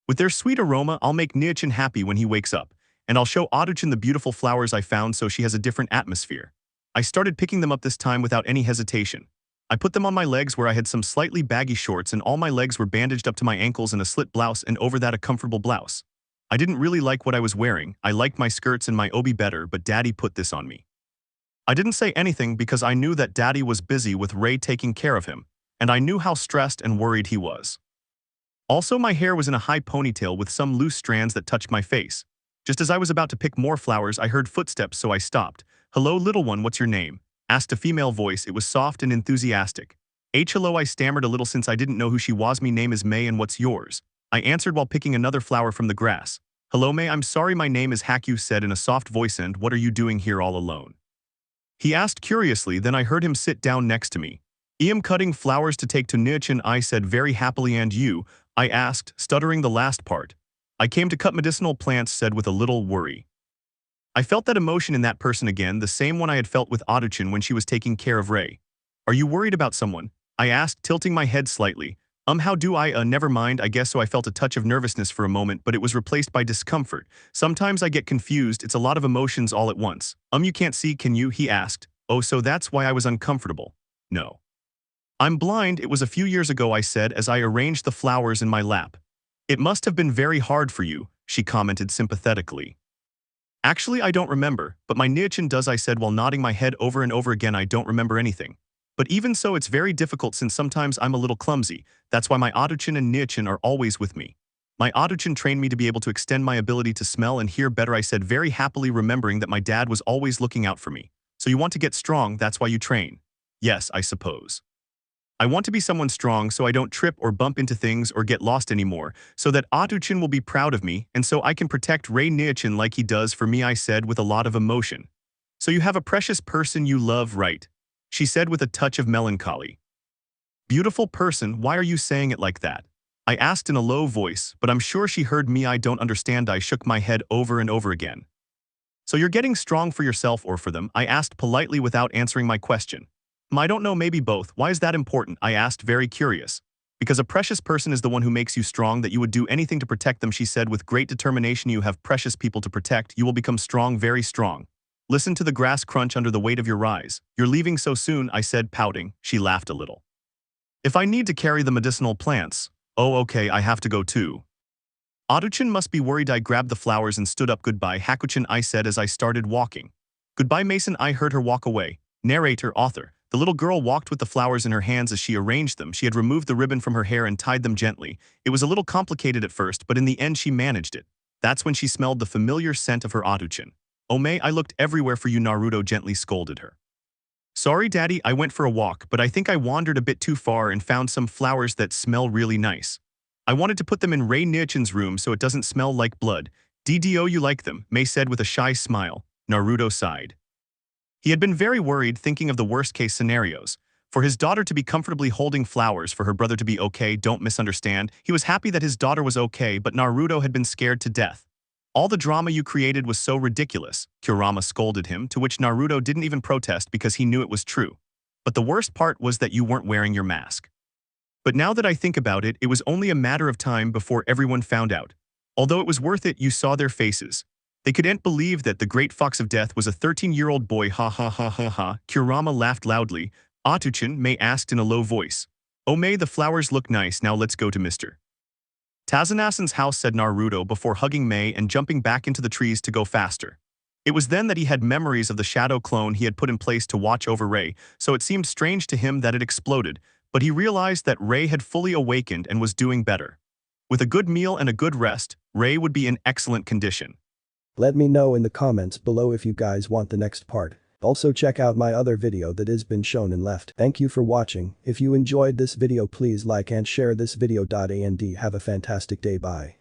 with their sweet aroma, I'll make Niichin happy when he wakes up, and I'll show Oduchin the beautiful flowers I found so she has a different atmosphere. I started picking them up this time without any hesitation. I put them on my legs where I had some slightly baggy shorts and all my legs were bandaged up to my ankles in a slit blouse and over that a comfortable blouse. I didn't really like what I was wearing. I liked my skirts and my obi better, but Daddy put this on me. I didn't say anything because I knew that Daddy was busy with Rei taking care of him, and I knew how stressed and worried he was. Also, my hair was in a high ponytail with some loose strands that touched my face. Just as I was about to pick more flowers, I heard footsteps, so I stopped. "Hello, little one, what's your name?" asked a female voice. It was soft and enthusiastic. Hello, I stammered a little since I didn't know who she was. "Me name is Mei, and what's yours?" I answered while picking another flower from the grass. "Hello, Mei, I'm sorry, my name is Haku," said in a soft voice. "And what are you doing here all alone?" He asked curiously, then I heard him sit down next to me. "I am cutting flowers to take to Niichin," I said very happily. "And you?" I asked, stuttering the last part. "I came to cut medicinal plants," said with a little worry. I felt that emotion in that person again, the same one I had felt with Oduchin when she was taking care of Rei. "Are you worried about someone?" I asked, tilting my head slightly. How do I, never mind, I guess." So I felt a touch of nervousness for a moment, but it was replaced by discomfort. Sometimes I get confused, it's a lot of emotions all at once. You can't see, can you?" he asked. "Oh, so that's why I was uncomfortable." "No." I'm blind, it was a few years ago, I said as I arranged the flowers in my lap. It must have been very hard for you, she commented sympathetically. Actually, I don't remember, but my Niachin does, I said while nodding my head over and over again. I don't remember anything. But even so, it's very difficult since sometimes I'm a little clumsy. That's why my Otochin and Niachin are always with me. My Otochin trained me to be able to extend my ability to smell and hear better, I said, very happily remembering that my dad was always looking out for me. So you want to get strong, that's why you train. Yes, I suppose. I want to be someone strong so I don't trip or bump into things or get lost anymore, so that Otochin will be proud of me and so I can protect Rei Niachin like he does for me, I said with a lot of emotion. So you have a precious person you love, right? She said with a touch of melancholy. Beautiful person, why are you saying it like that? I asked in a low voice, but I'm sure she heard me. I don't understand. I shook my head over and over again. So you're getting strong for yourself or for them? I asked politely without answering my question. I don't know, maybe both. Why is that important? I asked, very curious. Because a precious person is the one who makes you strong, that you would do anything to protect them, she said with great determination. You have precious people to protect, you will become strong, very strong. Listen to the grass crunch under the weight of your rise. You're leaving so soon, I said, pouting. She laughed a little. If I need to carry the medicinal plants. Oh, okay, I have to go too. Otochin must be worried. I grabbed the flowers and stood up. Goodbye, Hakuchin, I said as I started walking. Goodbye, Mason, I heard her walk away. Narrator, author. The little girl walked with the flowers in her hands as she arranged them. She had removed the ribbon from her hair and tied them gently. It was a little complicated at first, but in the end she managed it. That's when she smelled the familiar scent of her Otochin. Oh May, I looked everywhere for you, Naruto gently scolded her. Sorry, Daddy, I went for a walk, but I think I wandered a bit too far and found some flowers that smell really nice. I wanted to put them in Rei Niachin's room so it doesn't smell like blood. DDO, you like them, May said with a shy smile. Naruto sighed. He had been very worried, thinking of the worst-case scenarios. For his daughter to be comfortably holding flowers, for her brother to be okay, don't misunderstand. He was happy that his daughter was okay, but Naruto had been scared to death. All the drama you created was so ridiculous, Kurama scolded him, to which Naruto didn't even protest because he knew it was true. But the worst part was that you weren't wearing your mask. But now that I think about it, it was only a matter of time before everyone found out. Although it was worth it, you saw their faces. They couldn't believe that the great fox of death was a 13-year-old boy. Ha ha ha ha ha. Kurama laughed loudly. Otochin, May asked in a low voice. Oh May, the flowers look nice, now let's go to Mr. Tazanasan's house, said Naruto before hugging May and jumping back into the trees to go faster. It was then that he had memories of the shadow clone he had put in place to watch over Rei, so it seemed strange to him that it exploded, but he realized that Rei had fully awakened and was doing better. With a good meal and a good rest, Rei would be in excellent condition. Let me know in the comments below if you guys want the next part. Also check out my other video that has been shown and left. Thank you for watching. If you enjoyed this video, please like and share this video. And have a fantastic day. Bye.